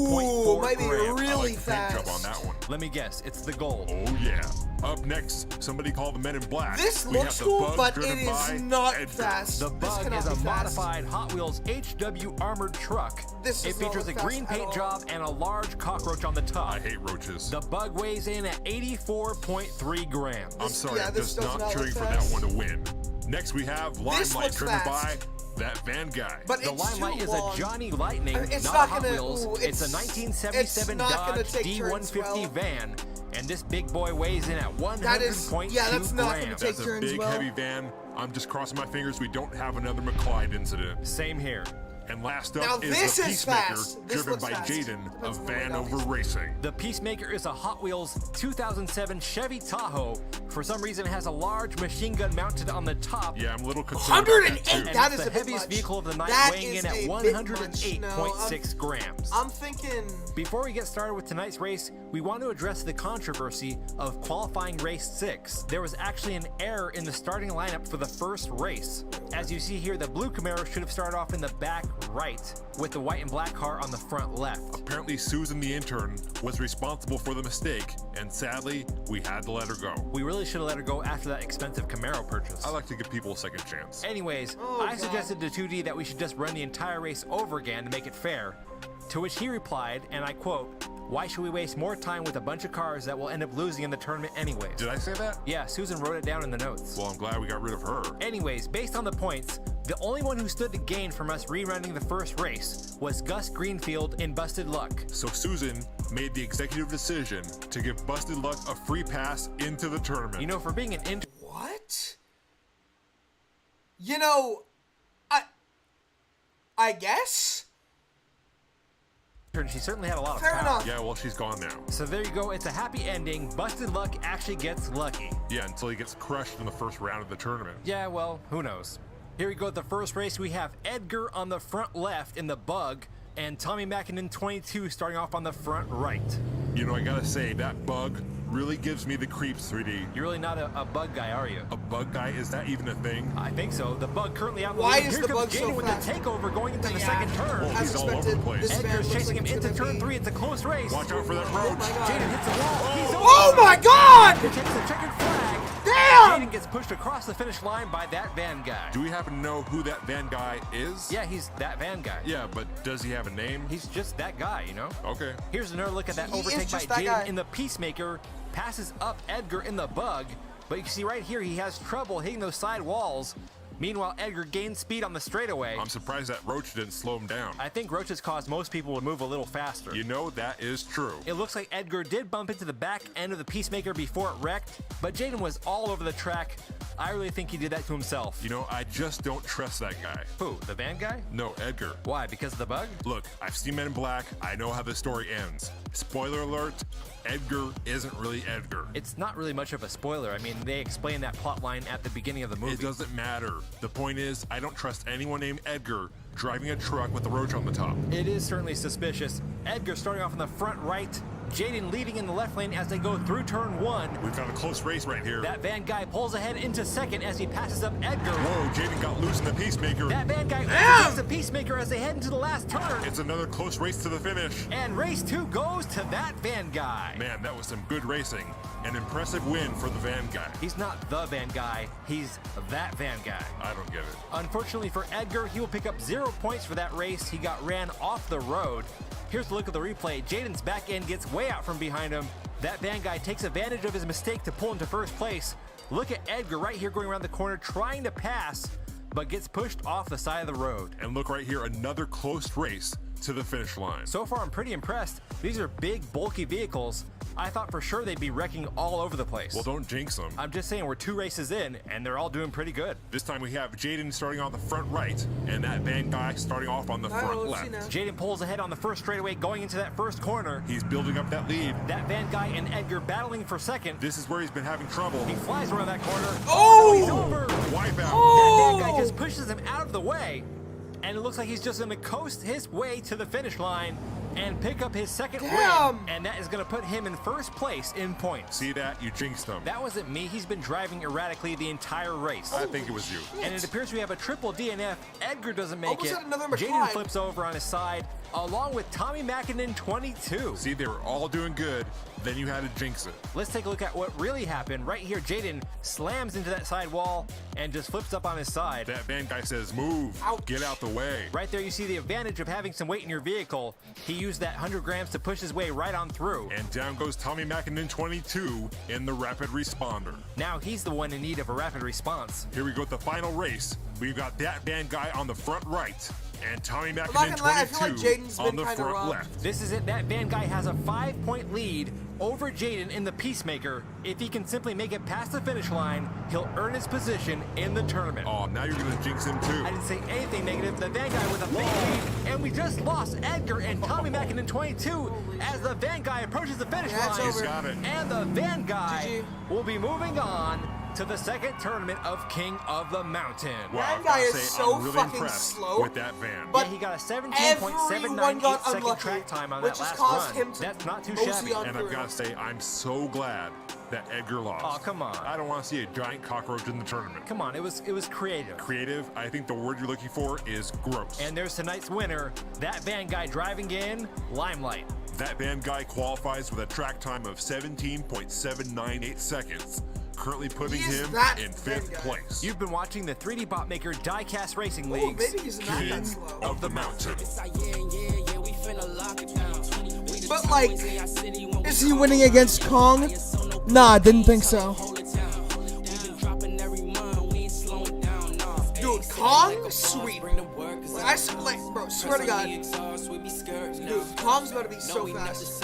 Ooh, might be grams. really I like the paint fast. job on that one. Let me guess, it's the gold. Oh yeah. Up next, somebody called the Men in Black. This We looks have the cool, Bug but driven it by is not Edgar. fast. The This Bug cannot is a be fast. modified Hot Wheels HW armored truck. This It does not features a look fast green at paint all. job and a large cockroach on the top. I hate roaches. The Bug weighs in at 84.3 grams. I'm sorry, yeah, I'm this just does not not cheering look for that fast. one to win. Next, we have Limelight looks driven fast. by that van guy. But The it's Limelight too is long. a Johnny Lightning, It's not not a Hot gonna- Wheels. ooh, It's a it's 1977 not gonna Dodge take turns D150 well. van, and this big boy weighs in at 100.2 That is- yeah, that's not gonna grams. take That's a turns big, well. heavy van. I'm just crossing my fingers we don't have another McClyde incident. Same here. And last Now up this is the is Peacemaker, fast. This driven looks by fast. Jaden Depends of on the way Vanover down. Racing. The Peacemaker is a Hot Wheels 2007 Chevy Tahoe. For some reason, it has a large machine gun mounted on the top. Yeah, I'm a little concerned about 108. that too. And That it's is the a bit heaviest much. vehicle of the night, That weighing is in at a bit 108.6 grams. I'm thinking. Before we get started with tonight's race, we want to address the controversy of qualifying race 6. There was actually an error in the starting lineup for the first race. As you see here, the blue Camaro should have started off in the back right, with the white and black car on the front left. Apparently, Susan the intern was responsible for the mistake, and sadly, we had to let her go. We really should have let her go after that expensive Camaro purchase. I like to give people a second chance. Anyways, Oh, I God. suggested to 2D that we should just run the entire race over again to make it fair, to which he replied, and I quote, "Why should we waste more time with a bunch of cars that will end up losing in the tournament anyways?" Did I say that? Yeah, Susan wrote it down in the notes. Well, I'm glad we got rid of her. Anyways, based on the points, the only one who stood to gain from us rerunning the first race was Gus Greenfield in Busted Luck. So Susan made the executive decision to give Busted Luck a free pass into the tournament. You know, for being an intern, What? You know, I guess. she certainly had a lot of Fair power. enough. Yeah, well, she's gone now. So there you go, it's a happy ending. Busted Luck actually gets lucky. Yeah, until he gets crushed in the first round of the tournament. Yeah, well, who knows. Here we go at the first race. We have Edgar on the front left in the Bug, and Tommy Mackinnon 22 starting off on the front right. You know, I gotta say, that bug really gives me the creeps, 3D. You're really not a Bug guy, are you? A bug guy, is that even a thing? I think so. The Bug currently out in the Why lead. is Here the comes Bug so Jaden with fast? the takeover going into the Yeah. second turn. Well, As he's all over the expected, place. this van Edgar's looks chasing like him it's into gonna turn be- 3. It's a close race. Watch out for that Oh roach. my God. Jaden hits the wall. He's over. Oh my God! He takes the checkered flag. Damn! Jaden gets pushed across the finish line by that van guy. Do we happen to know who that van guy is? Yeah, he's that van guy. Yeah, but does he have a name? He's just that guy, you know? Okay. Here's another look at that He is overtake by just that guy. Jaden in the Peacemaker. Passes up Edgar in the Bug, but you can see right here he has trouble hitting those side walls. Meanwhile, Edgar gains speed on the straightaway. I'm surprised that roach didn't slow him down. I think roaches caused most people to move a little faster. You know, that is true. It looks like Edgar did bump into the back end of the Peacemaker before it wrecked, but Jaden was all over the track. I really think he did that to himself. You know, I just don't trust that guy. Who, the van guy? No, Edgar. Why, because of the Bug? Look, I've seen Men in Black. I know how the story ends. Spoiler alert, Edgar isn't really Edgar. It's not really much of a spoiler. I mean, they explain that plot line at the beginning of the movie. It doesn't matter. The point is, I don't trust anyone named Edgar driving a truck with a roach on the top. It is certainly suspicious. Edgar starting off in the front right, Jaden leading in the left lane as they go through turn 1. We've got a close race right here. That van guy pulls ahead into second as he passes up Edgar. Whoa, Jaden got loose in the Peacemaker. That van guy overtakes the Peacemaker as they head into the last turn. It's another close race to the finish. And race 2 goes to that van guy. Man, that was some good racing. An impressive win for the van guy. He's not the van guy, he's that van guy. I don't get it. Unfortunately for Edgar, he will pick up 0 points for that race. He got ran off the road. Here's a look at the replay. Jaden's back end gets way out from behind him. That van guy takes advantage of his mistake to pull into first place. Look at Edgar right here going around the corner trying to pass, but gets pushed off the side of the road. And look right here, another close race to the finish line. So far, I'm pretty impressed. These are big, bulky vehicles. I thought for sure they'd be wrecking all over the place. Well, don't jinx them. I'm just saying we're 2 races in, and they're all doing pretty good. This time we have Jaden starting on the front right, and that van guy starting off on the front left. Jaden pulls ahead on the first straightaway going into that first corner. He's building up that lead. That van guy and Edgar battling for second. This is where he's been having trouble. He flies around that corner. Oh! He's over. Wipeout. That van guy just pushes him out of the way. and it looks like he's just going to coast his way to the finish line and pick up his second Damn. win, and that is going to put him in first place in points. See that? You jinxed him. That wasn't me. He's been driving erratically the entire race. I think it was you. And it appears we have a triple DNF. Edgar doesn't make Almost it. had another Jaden McLeod. flips over on his side, along with Tommy Mackinnon 22. See, they were all doing good. Then you had to jinx it. Let's take a look at what really happened. Right here, Jaden slams into that side wall and just flips up on his side. That van guy says, move. Ouch. Get out the way. Right there, you see the advantage of having some weight in your vehicle. He used that 100 grams to push his way right on through. And down goes Tommy Mackinnon 22 in the rapid responder. Now he's the one in need of a rapid response. Here we go at the final race. We've got that van guy on the front right and Tommy not Mackinnon gonna lie, I feel like 22 Jaden's on been the kinda front robbed. left. This is it. That van guy has a 5-point lead over Jaden in the Peacemaker. If he can simply make it past the finish line, he'll earn his position in the tournament. Oh, now you're gonna jinx him too. I didn't say anything negative. The van guy with a big lead, and we just lost Edgar and Tommy Mackinnon 22 as the van guy approaches the finish Yeah, it's line. over. He's got it. And the van guy GG. will be moving on to the second tournament of King of the Mountain. Wow, That I've guy gotta is say, so I'm really fucking impressed slow, with that van. but Yeah, he got a everyone 17.798 got second unlucky, track time on which that has last caused run. him to That's not too mosey shabby. on And I've got to say, I'm so glad that Edgar lost. Oh, come on. I don't want to see a giant cockroach in the tournament. Come on, it was creative. Creative, I think the word you're looking for is gross. And there's tonight's winner, that van guy driving in Limelight. That van guy qualifies with a track time of 17.798 seconds, currently putting He is him that in van 5th guy. place. You've been watching the 3D Bot Maker Diecast Racing Ooh, Leagues. maybe he's not King that slow. of the Mountain. But like, is he winning against Kong? Nah, didn't think so. Dude, Kong, sweet. Like, bro, swear to God. Dude, Kong's about to be so fast.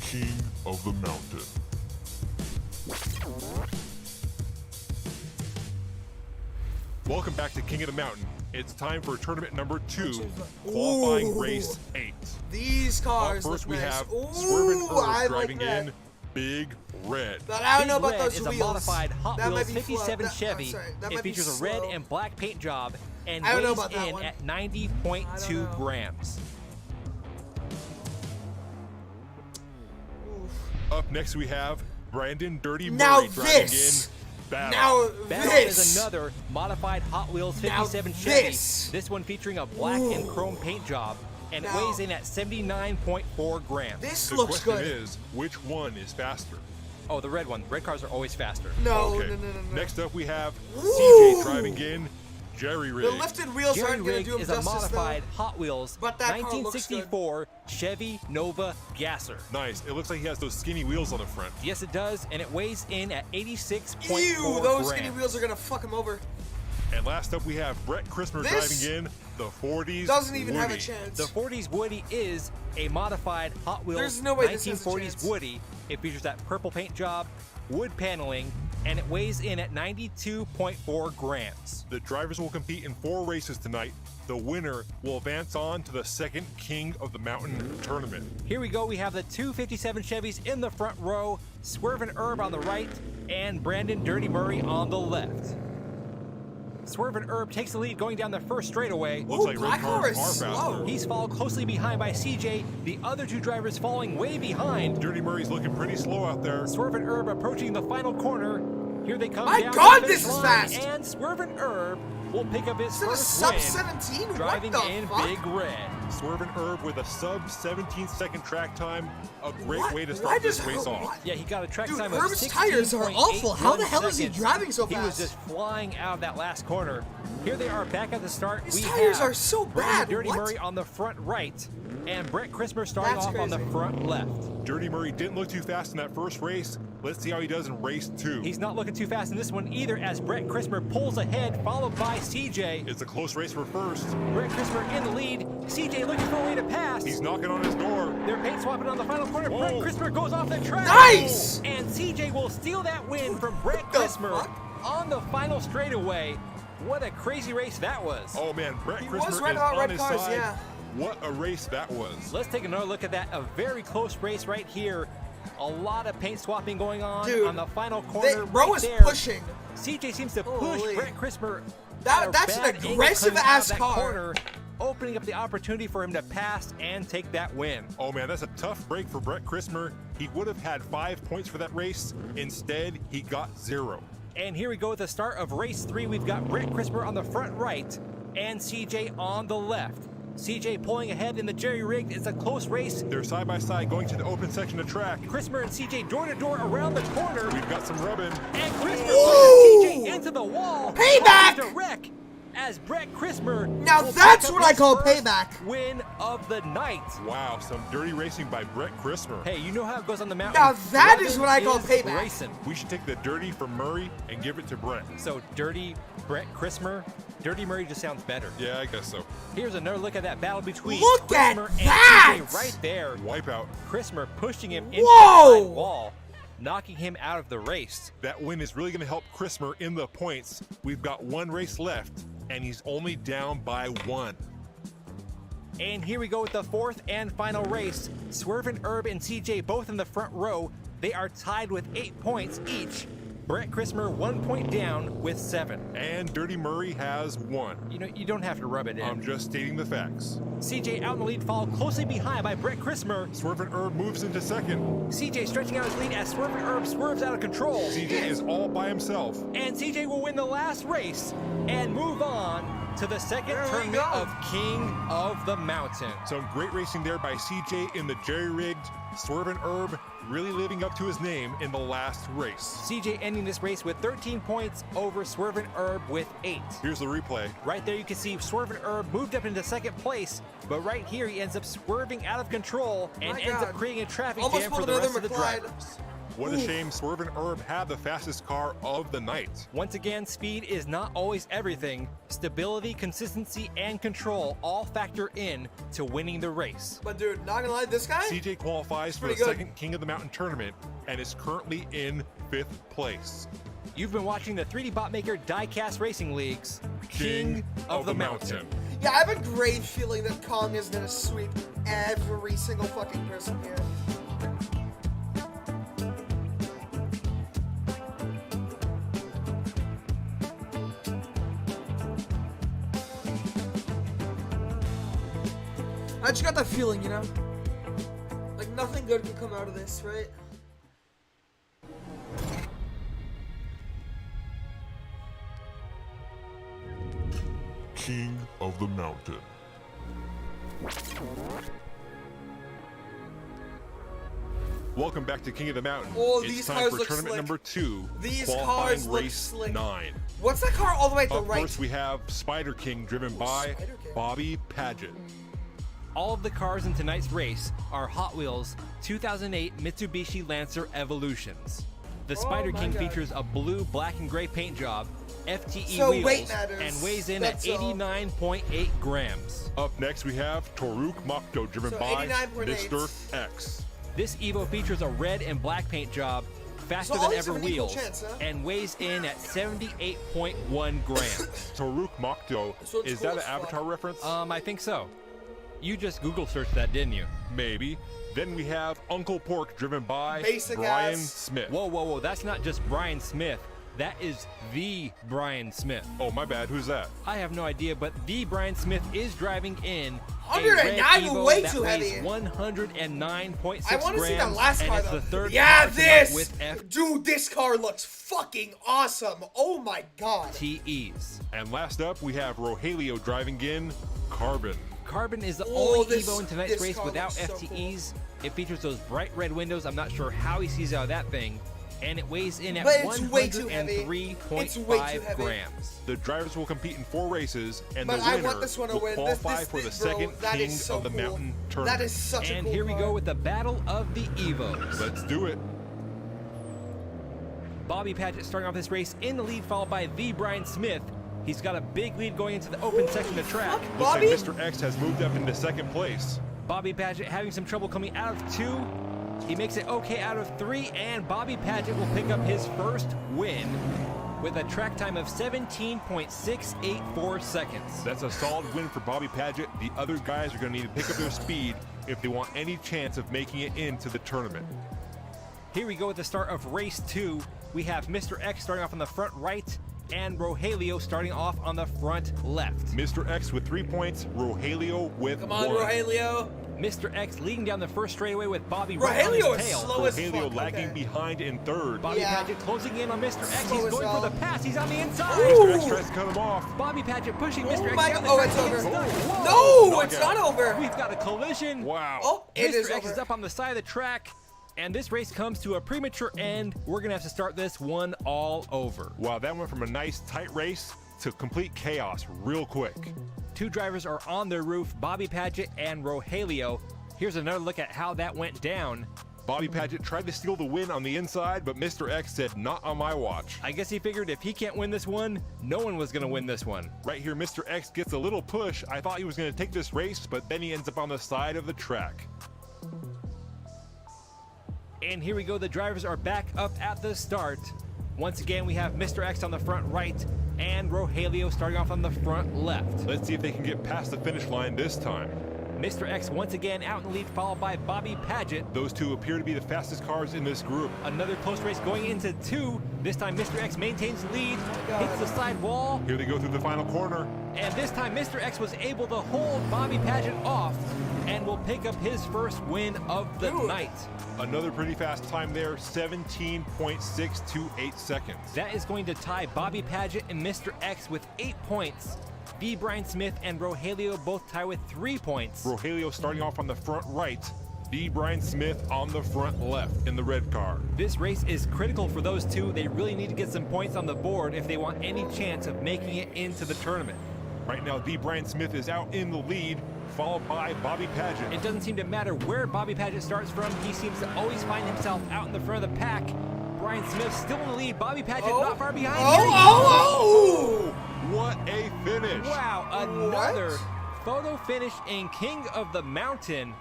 King of the Mountain. Welcome back to King of the Mountain. It's time for tournament number 2, qualifying Ooh. race 8. These Up cars first, look we nice. have Ooh, Swervin I Earth like driving that. in Big Red. But I don't know Big about Red those is wheels. a modified Hot That might Wheels be 57 slow. Chevy. That It might be features a red slow. and black paint job and I don't know weighs about that in one. at I 90.2 don't know. grams. Up next, we have Brandon Dirty Now Murray driving this. in Battle. Now Battle this. is another modified Hot Wheels Now 57 Chevy. this. This one featuring a black and chrome paint job, and it Now- weighs in at 79.4 grams. This The looks question good. is, which one is faster? Oh, the red one. Red cars are always faster. No, Okay. no, no, no, no. Next up, we have Ooh. CJ driving in Jerry The Rig. lifted wheels Jerry aren't gonna Rig do him is a justice modified though. Hot Wheels But that car looks 1964 Chevy Nova Gasser. Nice. It looks like he has those skinny wheels on the front. Yes, it does, and it weighs in at 86.4 Ew, those skinny grams. wheels are gonna fuck him over. And last up, we have Brett Christmer This driving in the 40s Doesn't even have a Woody. chance. The 40s Woody is a modified Hot Wheels There's no way this has a 1940s chance. Woody. It features that purple paint job, wood paneling, and it weighs in at 92.4 grams. The drivers will compete in 4 races tonight. The winner will advance on to the second King of the Mountain tournament. Here we go. We have the 257 Chevys in the front row, Swervin' Herb on the right, and Brandon Dirty Murray on the left. Swervin' Herb takes the lead going down the first straightaway. Looks like Black red cars car are is faster. slow. He's followed closely behind by CJ, the other 2 drivers following way behind. Dirty Murray's looking pretty slow out there. Swervin' Herb approaching the final corner. Here they come My down God, the this finish is line, fast. And Swervin' Herb will pick up his Is it a first sub win, 17? driving What the in fuck? Big Red. Swervin' Herb with a sub 17-second track time. A great What? way to Why start does this race Herb- off. what? Yeah, he got a track Dude, time Herb's of tires are awful. How the 16.81 hell is he seconds. driving so He was fast? just flying out of that last corner. Here they are back at the start. His we tires have are so Brandon bad. Dirty What? Murray on the front right, and Brett Christmer starting That's off on the crazy. front left. Dirty Murray didn't look too fast in that first race. Let's see how he does in race 2. He's not looking too fast in this one either, as Brett Christmer pulls ahead, followed by CJ. It's a close race for first. Brett Christmer in the lead. CJ looking for a way to pass. He's knocking on his door. They're paint swapping on the final corner. Whoa. Brett Christmer goes off the track. Nice! And CJ will steal that win from Brett the Christmer fuck? on the final straightaway. What a crazy race that was. Oh man, Brett He Christmer was right is about on red his cars, side. yeah. What a race that was. Let's take another look at that. A very close race right here. A lot of paint swapping going on. Dude, on the final corner. bro right is there. pushing. CJ seems to push Holy. Brett Crismer. That's an aggressive-ass car. Corner, opening up the opportunity for him to pass and take that win. Oh man, that's a tough break for Brett Crismer. He would have had 5 points for that race. Instead, he got 0. And here we go at the start of race 3. We've got Brett Crismer on the front right and CJ on the left. CJ pulling ahead in the jerry-rigged. It's a close race. They're side by side going to the open section of track. Crismer and CJ door to door around the corner. We've got some rubbing. And Crismer Ooh! pushes CJ into the wall. Payback! To wreck as Brett Crismer. Now will that's pick up what I his call first payback. Win of the night. Wow, some dirty racing by Brett Crismer. Hey, you know how it goes on the mountain. Now that is Rubbing what I call is payback. Racing. We should take the dirty from Murray and give it to Brett. So dirty Brett Crismer. Dirty Murray just sounds better. Yeah, I guess so. Here's another look at that battle between Look at Crismer that! and CJ right there. Wipeout. Crismer pushing him into Whoa! the side wall, knocking him out of the race. That win is really going to help Crismer in the points. We've got 1 race left, and he's only down by 1. And here we go with the 4th and final race. Swervin' Herb and CJ both in the front row. They are tied with 8 points each. Brett Crismer 1 point down with 7. And Dirty Murray has 1. You know, you don't have to rub it in. I'm just stating the facts. CJ out in the lead, followed closely behind by Brett Crismer. Swervin' Herb moves into second. CJ stretching out his lead as Swervin' Herb swerves out of control. CJ is all by himself. And CJ will win the last race and move on to the second tournament of King of the Mountain. Some great racing there by CJ in the jerry-rigged. Swervin' Herb really living up to his name in the last race. CJ ending this race with 13 points over Swervin' Herb with 8. Here's the replay. Right there you can see Swervin' Herb moved up into second place, but right here he ends up swerving out of control and ends up creating a traffic Almost jam for pulled the another rest of the McLeod. drivers. What a shame Swervin' Herb had the fastest car of the night. Once again, speed is not always everything. Stability, consistency, and control all factor in to winning the race. But dude, not gonna lie, this guy? CJ qualifies for the pretty good. second King of the Mountain tournament and is currently in 5th place. You've been watching the 3D Botmaker Diecast Racing League's King of the Mountain. Yeah, I have a great feeling that Kong is gonna sweep every single fucking person here. I just got that feeling, you know? Like nothing good can come out of this, right? King of the Mountain. Welcome back to King of the Mountain. Oh, it's these time cars for look tournament slick. number 2. These qualifying cars look race slick. 9. What's that car all the way at the Up right? first we have Spider King driven by Spider King. Bobby Paget. All of the cars in tonight's race are Hot Wheels 2008 Mitsubishi Lancer Evolutions. The Spider my King God. features a blue, black, and gray paint job, FTE So wheels, weight matters. and weighs in That's at all. 89.8 grams. Up next we have Toruk Makto driven So by 89.8. Mr. X. This Evo features a red and black paint job, faster So than all these ever have an equal wheels, chance, huh? and weighs in at 78.1 grams. Toruk Makto, So it's is cool that an as fuck. Avatar reference? I think so. You just Google searched that, didn't you? Maybe. Then we have Uncle Pork driven by Basic Brian ass. Smith. Whoa, whoa, whoa, that's not just Brian Smith. That is the Brian Smith. Oh, my bad. Who's that? I have no idea, but the Brian Smith is driving in a 109 red is Evo way that too weighs heavy. 109.6 I want to see that grams, last and car it's though. the third Yeah, car tonight this! with Dude, this car looks fucking awesome. Oh my god. FTEs. And last up, we have Rogelio driving in Carbon. Carbon is the Oh, only this- Evo in tonight's this race car without looks so FTEs. It features those bright red windows. I'm not sure how he sees out of that thing. And it weighs in at But it's way too heavy. It's way too 103.5 heavy. grams. The drivers will compete in 4 races, and But the I winner want this one to will win. qualify for the bro, second that King is so of the cool. Mountain tournament. That is such a And cool here we car. go with the Battle of the Evos. Let's do it. Bobby Paget starting off this race in the lead, followed by the Brian Smith. He's got a big lead going into the open section of track. Looks Bobby? like Mr. X has moved up into second place. Bobby Paget having some trouble coming out of 2. He makes it okay out of 3, and Bobby Paget will pick up his first win with a track time of 17.684 seconds. That's a solid win for Bobby Paget. The other guys are going to need to pick up their speed if they want any chance of making it into the tournament. Here we go with the start of race 2. We have Mr. X starting off on the front right and Rogelio starting off on the front left. Mr. X with 3 points, Rogelio with Come on, 1. Rogelio. Mr. X leading down the first straightaway with Bobby right on his Rogelio is tail. slow as Rogelio fuck. lagging Okay. behind in third. Bobby Yeah. Paget closing in on Mr. X. Slow He's as going hell. for the pass. He's on the inside. Mr. X tries to cut him off. Bobby Paget pushing Oh Mr. X my down God. the Oh, track. it's He over. gets stuck. Whoa. No, it's not over. We've got a collision. Wow. Oh, it Mr. is X over. is up on the side of the track, and this race comes to a premature end. We're gonna have to start this one all over. Wow, that went from a nice tight race to complete chaos real quick. Two drivers are on their roof, Bobby Paget and Rogelio. Here's another look at how that went down. Bobby Paget tried to steal the win on the inside, but Mr. X said, not on my watch. I guess he figured if he can't win this one, no one was gonna win this one. Right here, Mr. X gets a little push. I thought he was going to take this race, but then he ends up on the side of the track. And here we go, the drivers are back up at the start. Once again, we have Mr. X on the front right and Rogelio starting off on the front left. Let's see if they can get past the finish line this time. Mr. X once again out in the lead, followed by Bobby Paget. Those two appear to be the fastest cars in this group. Another close race going into 2. This time Mr. X maintains the lead, hits the side wall, Here they go through the final corner. and this time Mr. X was able to hold Bobby Paget off and will pick up his first win of the night. Another pretty fast time there, 17.628 seconds. That is going to tie Bobby Paget and Mr. X with 8 points. D. Brian Smith and Rogelio both tie with 3 points. Rogelio starting off on the front right. D. Brian Smith on the front left in the red car. This race is critical for those two. They really need to get some points on the board if they want any chance of making it into the tournament. Right now, D. Brian Smith is out in the lead, followed by Bobby Paget. It doesn't seem to matter where Bobby Paget starts from. He seems to always find himself out in the front of the pack. Brian Smith still in the lead. Bobby Paget not far behind. Here he goes. What a finish! Wow, another photo finish in King of the Mountain.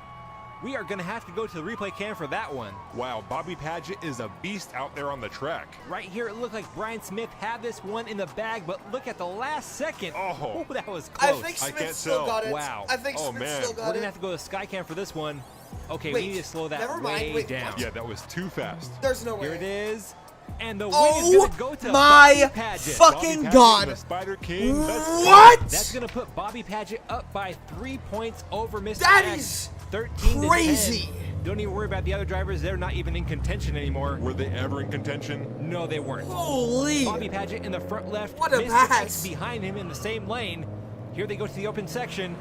We are going to have to go to the replay cam for that one. Wow, Bobby Paget is a beast out there on the track. Right here, it looked like Brian Smith had this one in the bag, but look at the last second. Oh. That was I close. think I Smith can't still tell. got it. Wow. I think Oh, Smith man. still We're got going it. to have to go to Skycam for this one. Okay, Wait, we need to slow that never mind. way Wait, down. what? Yeah, that was too fast. There's no way. Here it is. And the win is Oh going to go to my Bobby Paget. fucking Bobby Paget God. and the Spider King. Let's go. What? That's going to put Bobby Paget up by 3 points over Mr. That X. is 13 crazy. to 10. Don't even worry about the other drivers. They're not even in contention anymore. Were they ever in contention? No, they weren't. Holy. Bobby Paget in the front left. What a Mr. pass. X behind him in the same lane. Here they go to the open section.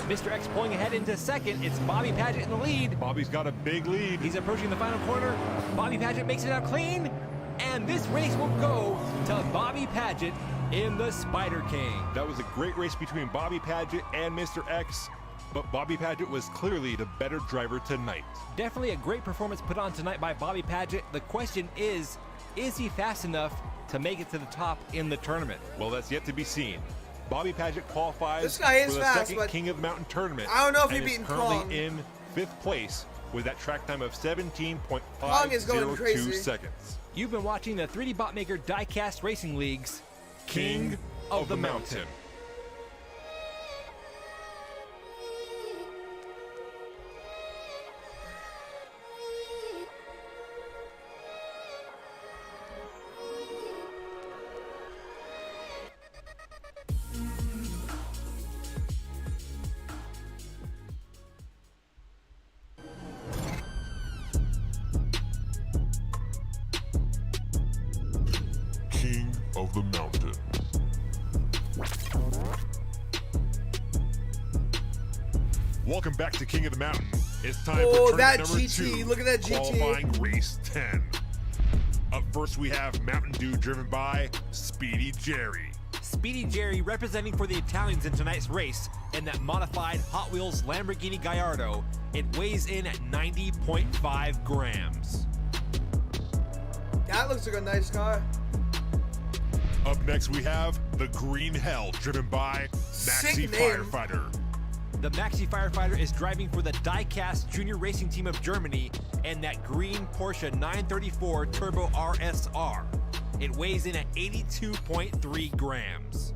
Mr. X pulling ahead into second. It's Bobby Paget in the lead. Bobby's got a big lead. He's approaching the final corner. Bobby Paget makes it out clean. And this race will go to Bobby Paget in the Spider King. That was a great race between Bobby Paget and Mr. X, but Bobby Paget was clearly the better driver tonight. Definitely a great performance put on tonight by Bobby Paget. The question is he fast enough to make it to the top in the tournament? Well, that's yet to be seen. Bobby Paget qualifies This guy is for the fast, second but King of the Mountain tournament. I don't know if and he is beaten currently Kong. in 5th place with that track time of Kong is going 17.502 crazy. seconds. You've been watching the 3D Botmaker Diecast Racing League's King of the Mountain. King of the Mountain. Welcome back to King of the Mountain. It's time Oh, for that tournament number GT. 2. Look at that GT. Qualifying race 10. Up first, we have Mountain Dew driven by Speedy Jerry. Speedy Jerry representing for the Italians in tonight's race in that modified Hot Wheels Lamborghini Gallardo. It weighs in at 90.5 grams. That looks like a nice car. Up next, we have the Green Hell driven by Maxi Sick name. Firefighter. The Maxi Firefighter is driving for the Diecast Junior Racing Team of Germany and that green Porsche 934 Turbo RSR. It weighs in at 82.3 grams.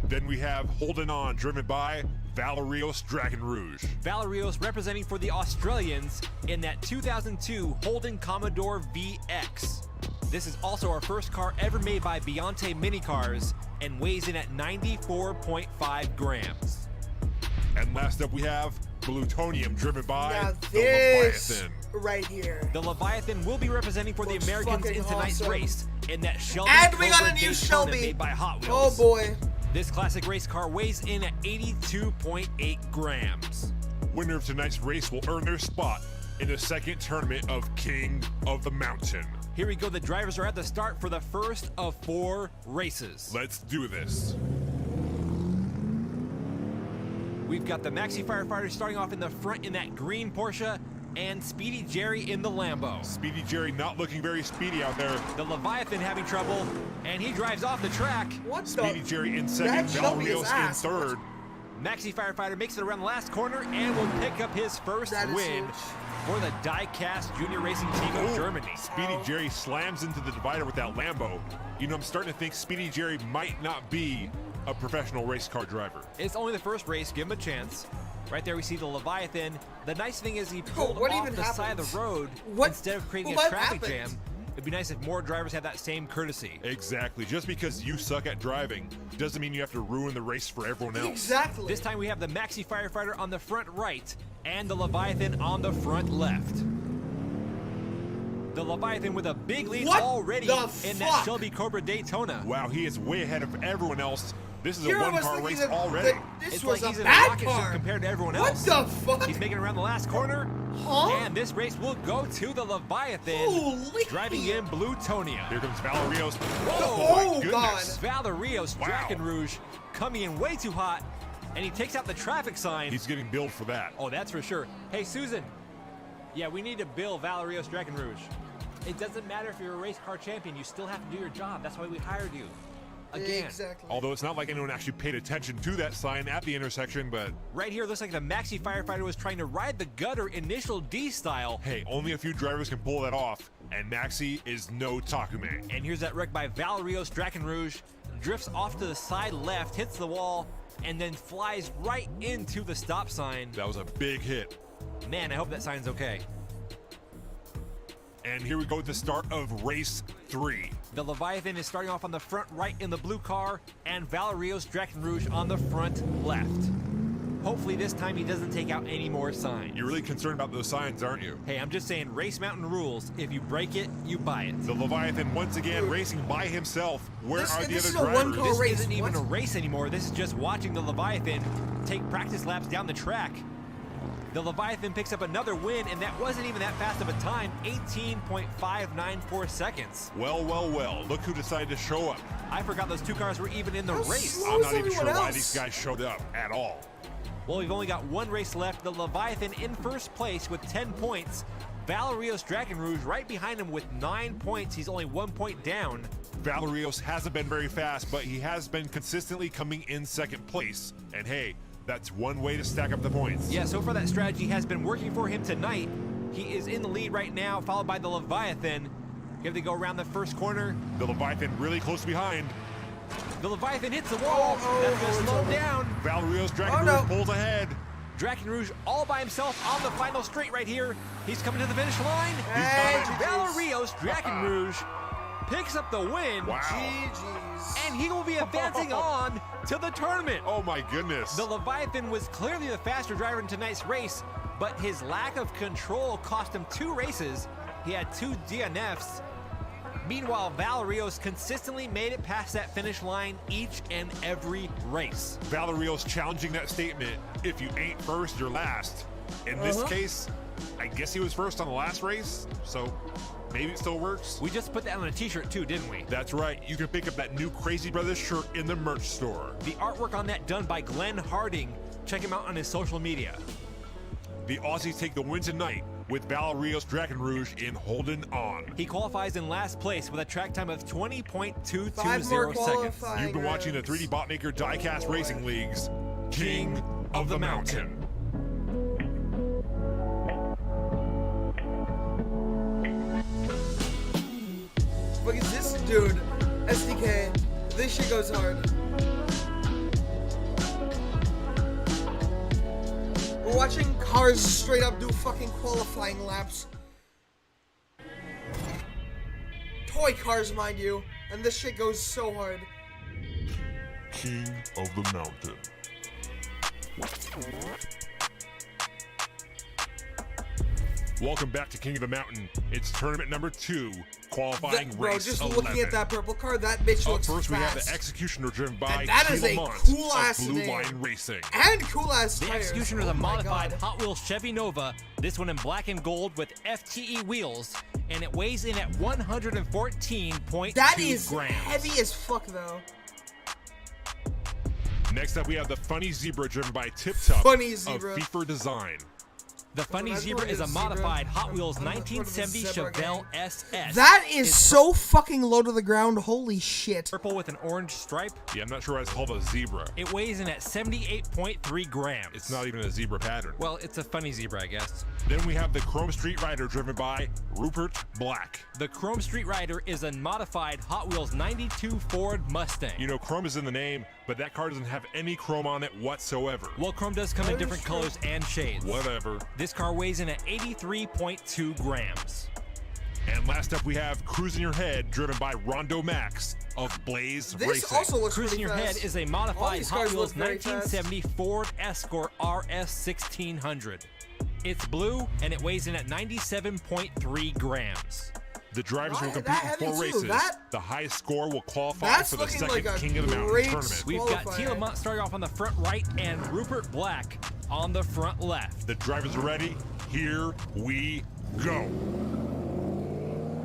Then we have Holding On, driven by Valerios Dragon Rouge. Valerios representing for the Australians in that 2002 Holden Commodore VX. This is also our first car ever made by Beyonce Minicars and weighs in at 94.5 grams. And last up we have Plutonium, driven by Now the this Leviathan. right here. The Leviathan will be representing for the Looks Americans fucking in tonight's awesome. race in that Shelby And we got Cobra a new Daytona Shelby. made by Hot Oh Wheels. boy. This classic race car weighs in at 82.8 grams. Winner of tonight's race will earn their spot in the second tournament of King of the Mountain. Here we go, the drivers are at the start for the first of 4 races. Let's do this. We've got the Maxi Firefighter starting off in the front in that green Porsche, and Speedy Jerry in the Lambo. Speedy Jerry not looking very speedy out there. The Leviathan having trouble, and he drives off the track. What Speedy the? Jerry in second, That Shelby is Valerios in ass. third. Maxi Firefighter makes it around the last corner and will pick up his first That is win huge. for the Die-Cast Junior Racing Team of Ooh, Germany. Speedy Jerry slams into the divider with that Lambo. You know, I'm starting to think Speedy Jerry might not be a professional race car driver. It's only the first race, give him a chance. Right there we see the Leviathan. The nice thing is he pulled what off even the side of happened? the road What- instead of creating what a traffic happened? jam. It'd be nice if more drivers had that same courtesy. Exactly. Just because you suck at driving doesn't mean you have to ruin the race for everyone else. Exactly. This time we have the Maxi Firefighter on the front right and the Leviathan on the front left. The Leviathan with a big lead What already the in that fuck? Shelby Cobra Daytona. Wow, he is way ahead of everyone else. This is Here a I was one-car thinking race that- already. that this It's was like he's a in a bad rocket ship car. compared to everyone What else. the fuck? He's making it around the last corner. Huh? And this race will go to the Leviathan, Holy. driving in Bluetonia. Here comes Valerios. Oh, my God. goodness. Valerios Wow. Dragon Rouge coming in way too hot, and he takes out the traffic sign. He's getting billed for that. Oh, that's for sure. Hey, Susan. Yeah, we need to bill Valerios Dragon Rouge. It doesn't matter if you're a race car champion, you still have to do your job. That's why we hired you. Again. Exactly. Although it's not like anyone actually paid attention to that sign at the intersection, but Right here, looks like the Maxi Firefighter was trying to ride the gutter initial D style. hey, only a few drivers can pull that off, and Maxi is no Takume. And here's that wreck by Valerios Dragon Rouge. Drifts off to the side left, hits the wall, and then flies right into the stop sign. That was a big hit. Man, I hope that sign's okay. And here we go with the start of race 3. The Leviathan is starting off on the front right in the blue car, and Valerios Dragon Rouge on the front left. Hopefully this time he doesn't take out any more signs. You're really concerned about those signs, aren't you? Hey, I'm just saying, Race Mountain rules. If you break it, you buy it. The Leviathan once again racing by himself. Where This- are the this other is a drivers? one-car This race. isn't even What? a race anymore. This is just watching the Leviathan take practice laps down the track. The Leviathan picks up another win, and that wasn't even that fast of a time, 18.594 seconds. Well, well, well. Look who decided to show up. I forgot those two cars were even in the How race. slow I'm is not even sure everyone why else? these guys showed up at all. Well, we've only got one race left. The Leviathan in first place with 10 points. Valerios Dragon Rouge right behind him with 9 points. He's only 1 point down. Valerios hasn't been very fast, but he has been consistently coming in second place. And hey, that's one way to stack up the points. Yeah, so far that strategy has been working for him tonight. He is in the lead right now, followed by the Leviathan. You have to go around the first corner. The Leviathan really close behind. The Leviathan hits the wall. That's going to slow him down. Valerios Dragon Oh, no. Rouge pulls ahead. Dragon Rouge all by himself on the final straight right here. He's coming to the finish line. Hey, And Valerios Dragon Rouge picks up the win. Wow. GG's. And he will be advancing on to the tournament. Oh my goodness. The Leviathan was clearly the faster driver in tonight's race, but his lack of control cost him 2 races. He had 2 DNFs. Meanwhile, Valerios consistently made it past that finish line each and every race. Valerios challenging that statement, if you ain't first, you're last. In this case, I guess he was first on the last race, so maybe it still works. We just put that on a t-shirt too, didn't we? That's right, you can pick up that new Crazy Brothers shirt in the merch store. The artwork on that done by Glenn Harding. Check him out on his social media. The Aussies take the win tonight with Valerios Dragon Rouge in Holding On. He qualifies in last place with a track time of 20.220 5 more seconds. qualifying You've been watching the 3D Botmaker Diecast Racing League's King of the Mountain. fuck is this dude? SDK. This shit goes hard. We're watching cars straight up do fucking qualifying laps. Toy cars, mind you. And this shit goes so hard. King of the Mountain. Welcome back to King of the Mountain. It's tournament number 2, qualifying Bro, race just 11. looking at that purple car, that bitch Up looks first, fast. we have the Executioner driven by And that is a Lamont cool-ass of Blue name. Line Racing. And cool ass The tires. Executioner is Oh a my modified God. Hot Wheels Chevy Nova, this one in black and gold with FTE wheels, and it weighs in at 114.2 That is grams. heavy as fuck though. Next up, we have the Funny Zebra driven by Tip Top Funny of Zebra. FIFA Design. The Funny I've Zebra heard is a of Zebra. modified Hot I'm- Wheels I'm not heard of the 1970 Zebra Chevelle gang. SS. That is It's so fucking low to the ground. Holy shit. purple with an orange stripe. Yeah, I'm not sure why it's called a zebra. It weighs in at 78.3 grams. It's not even a zebra pattern. Well, it's a Funny Zebra, I guess. Then we have the Chrome Street Rider driven by Rupert Black. The Chrome Street Rider is a modified Hot Wheels 92 Ford Mustang. You know, chrome is in the name, but that car doesn't have any chrome on it whatsoever. Well, chrome does come in different colors and shades. Whatever. This car weighs in at 83.2 grams. And last up, we have Cruising Your Head driven by Rondo Max of Blaze This Racing. also looks Cruising pretty Your fast. Head is a All modified these Hot cars Wheels look very fast. 1970 Ford Escort RS 1600. It's blue and it weighs in at 97.3 grams. The drivers will Not compete that in heavy 4 too. races. That- The highest score will qualify That's for the looking second like a King of the Mountain great tournament. We've got qualifying. T. Lamont starting off on the front right and Rupert Black on the front left. The drivers are ready. Here we go.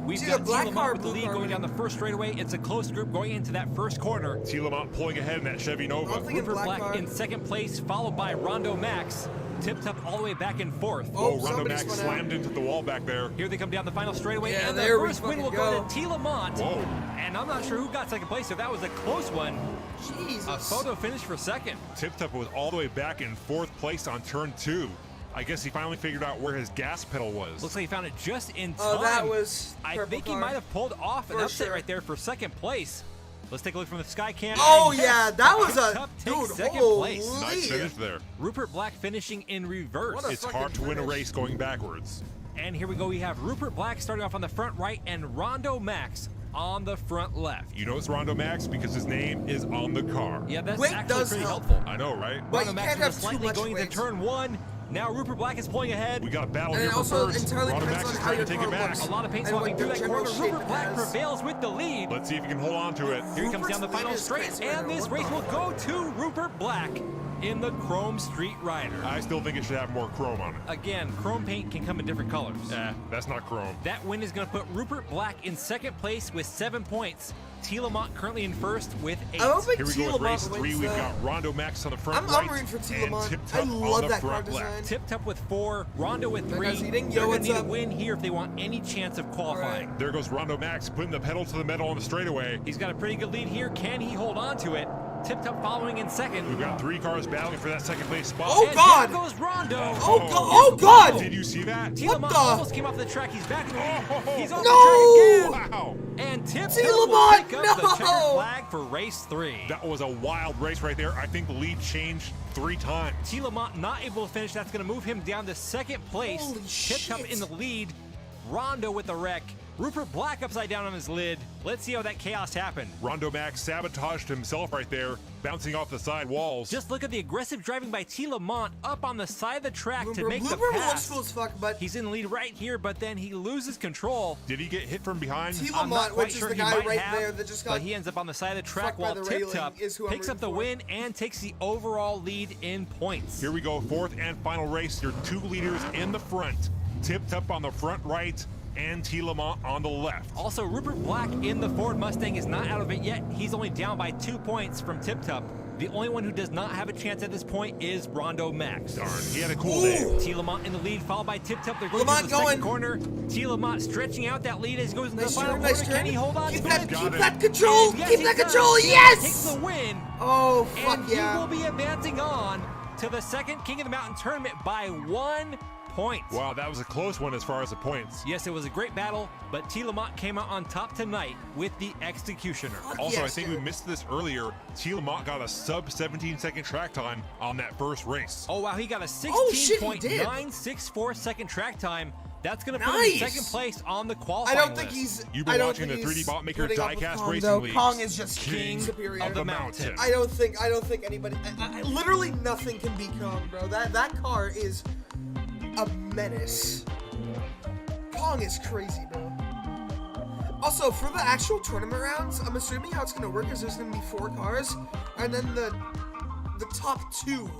We've See, got the T. black car, Lamont with the blue lead car, going down the first straightaway. It's a close group going into that first corner. T. Lamont pulling ahead in that Chevy Nova. I'm thinking Rupert black Black car. in second place, followed by Rondo Max, tipped up all the way back and forth. Oh, Rondo somebody Max spun out. slammed into the wall back there. Here they come down the final straightaway, Yeah, and the there we first win will fucking go go. to T. Lamont. Whoa. And I'm not sure who got second place, so that was a close one. Jesus. A photo finish for second. Tip Top was all the way back in 4th place on turn 2. I guess he finally figured out where his gas pedal was. Looks like he found it just in time. Oh, that was I purple think he car. might have pulled off an For upset sure. right there for second place. Let's take a look from the sky cam. Oh And yeah, yes, that was Tip a Top dude. takes second Holy. place. Nice finish there. Rupert Black finishing in reverse. What a It's fucking hard to win a finish. race going backwards. And here we go. We have Rupert Black starting off on the front right and Rondo Max on the front left. You know it's Rondo Max because his name is on the car. Yeah, that's Weight actually does pretty help. helpful. I know, right? But Rondo you Max can't was have too slightly much going weight. into turn 1. Now Rupert Black is pulling ahead. We got a battle And here it for also first. entirely Rondo depends Max on is how trying your to take it car back. works. A lot of paint And swapping what through the that general corner. shape Rupert it Black has. prevails with the lead. Let's see if he can hold on to it. Here he comes Rupert's down the lead final is straight, crazy right and now. this What race the will go fuck? to Rupert Black in the Chrome Street Rider. I still think it should have more chrome on it. Again, chrome paint can come in different colors. That's not chrome. That win is going to put Rupert Black in second place with 7 points. T. Lamont currently in first with 8. I don't think Here we T. go with race Lamont 3. wins We've that. got Rondo Max on the front I'm right rooting for T. and Lamont. Tip I Top on love the that car front design. left. Tipped up with 4, Rondo with 3. guy's eating. Yo, They're going what's to need a up? win here if they want any chance of qualifying. Alright. There goes Rondo Max putting the pedal to the metal on the straightaway. He's got a pretty good lead here. Can he hold on to it? Tipped up following in second. We've got 3 cars battling for that second place spot. Oh, And God! down goes Rondo. Oh God! Did you see that? T. What Lamont the- almost came off the track. He's back in the lead. Oh, He's on no! the track again. Wow. And Tip T. will Lamont, pick up the no! checkered flag for race 3. That was a wild race right there. I think the lead changed 3 times. T. Lamont not able to finish. That's going to move him down to second place. Holy Tipped up shit. in the lead. Rondo with the wreck. Rupert Black upside down on his lid. Let's see how that chaos happened. Rondo Max sabotaged himself right there, bouncing off the side walls. Just look at the aggressive driving by T. Lamont up on the side of the track to Blooper make the looks pass. cool as fuck, but He's in the lead right here, but then he loses control. Did he get hit from behind? T. I'm not Lamont, quite which is sure the he guy might right have, there that just got but he ends up on the side of the track fucked by while the Tip railing Top is who I'm picks up rooting the for. win and takes the overall lead in points. Here we go, 4th and final race. Your 2 leaders in the front. Tipped up on the front right and T. Lamont on the left. Also, Rupert Black in the Ford Mustang is not out of it yet. He's only down by 2 points from Tip Top. The only one who does not have a chance at this point is Rondo Max. Darn, he had a cool day. T. Lamont in the lead, followed by Tip Top. They're going Lamont to the second going. corner. T. Lamont stretching out that lead as he goes into Nice the final turn, corner. nice Can turn. he hold on Keep to that, it? Got keep it. that control! Yes, Keep he that does. control! He takes Yes! the win. Oh fuck And yeah! he will be advancing on to the second King of the Mountain tournament by 1 points. Wow, that was a close one as far as the points. Yes, it was a great battle, but T. Lamont came out on top tonight with the Executioner. Also, Yes, I think we missed this earlier. T. Lamont got a sub 17-second track time on that first race. Oh, wow, he got a Oh, shit, he did. 16.964 second track time. That's going to put him in Nice. second place on the I qualifying don't think list. he's. You've I been don't watching the think 3D he's Bot Maker putting up with Diecast Kong, Racing though. League. Kong is just King superior. of the mountain. I don't think anybody. Literally nothing can beat Kong, bro. That car is a menace. Kong is crazy, bro. Also, for the actual tournament rounds, I'm assuming how it's gonna work is there's gonna be 4 cars, and then the top 2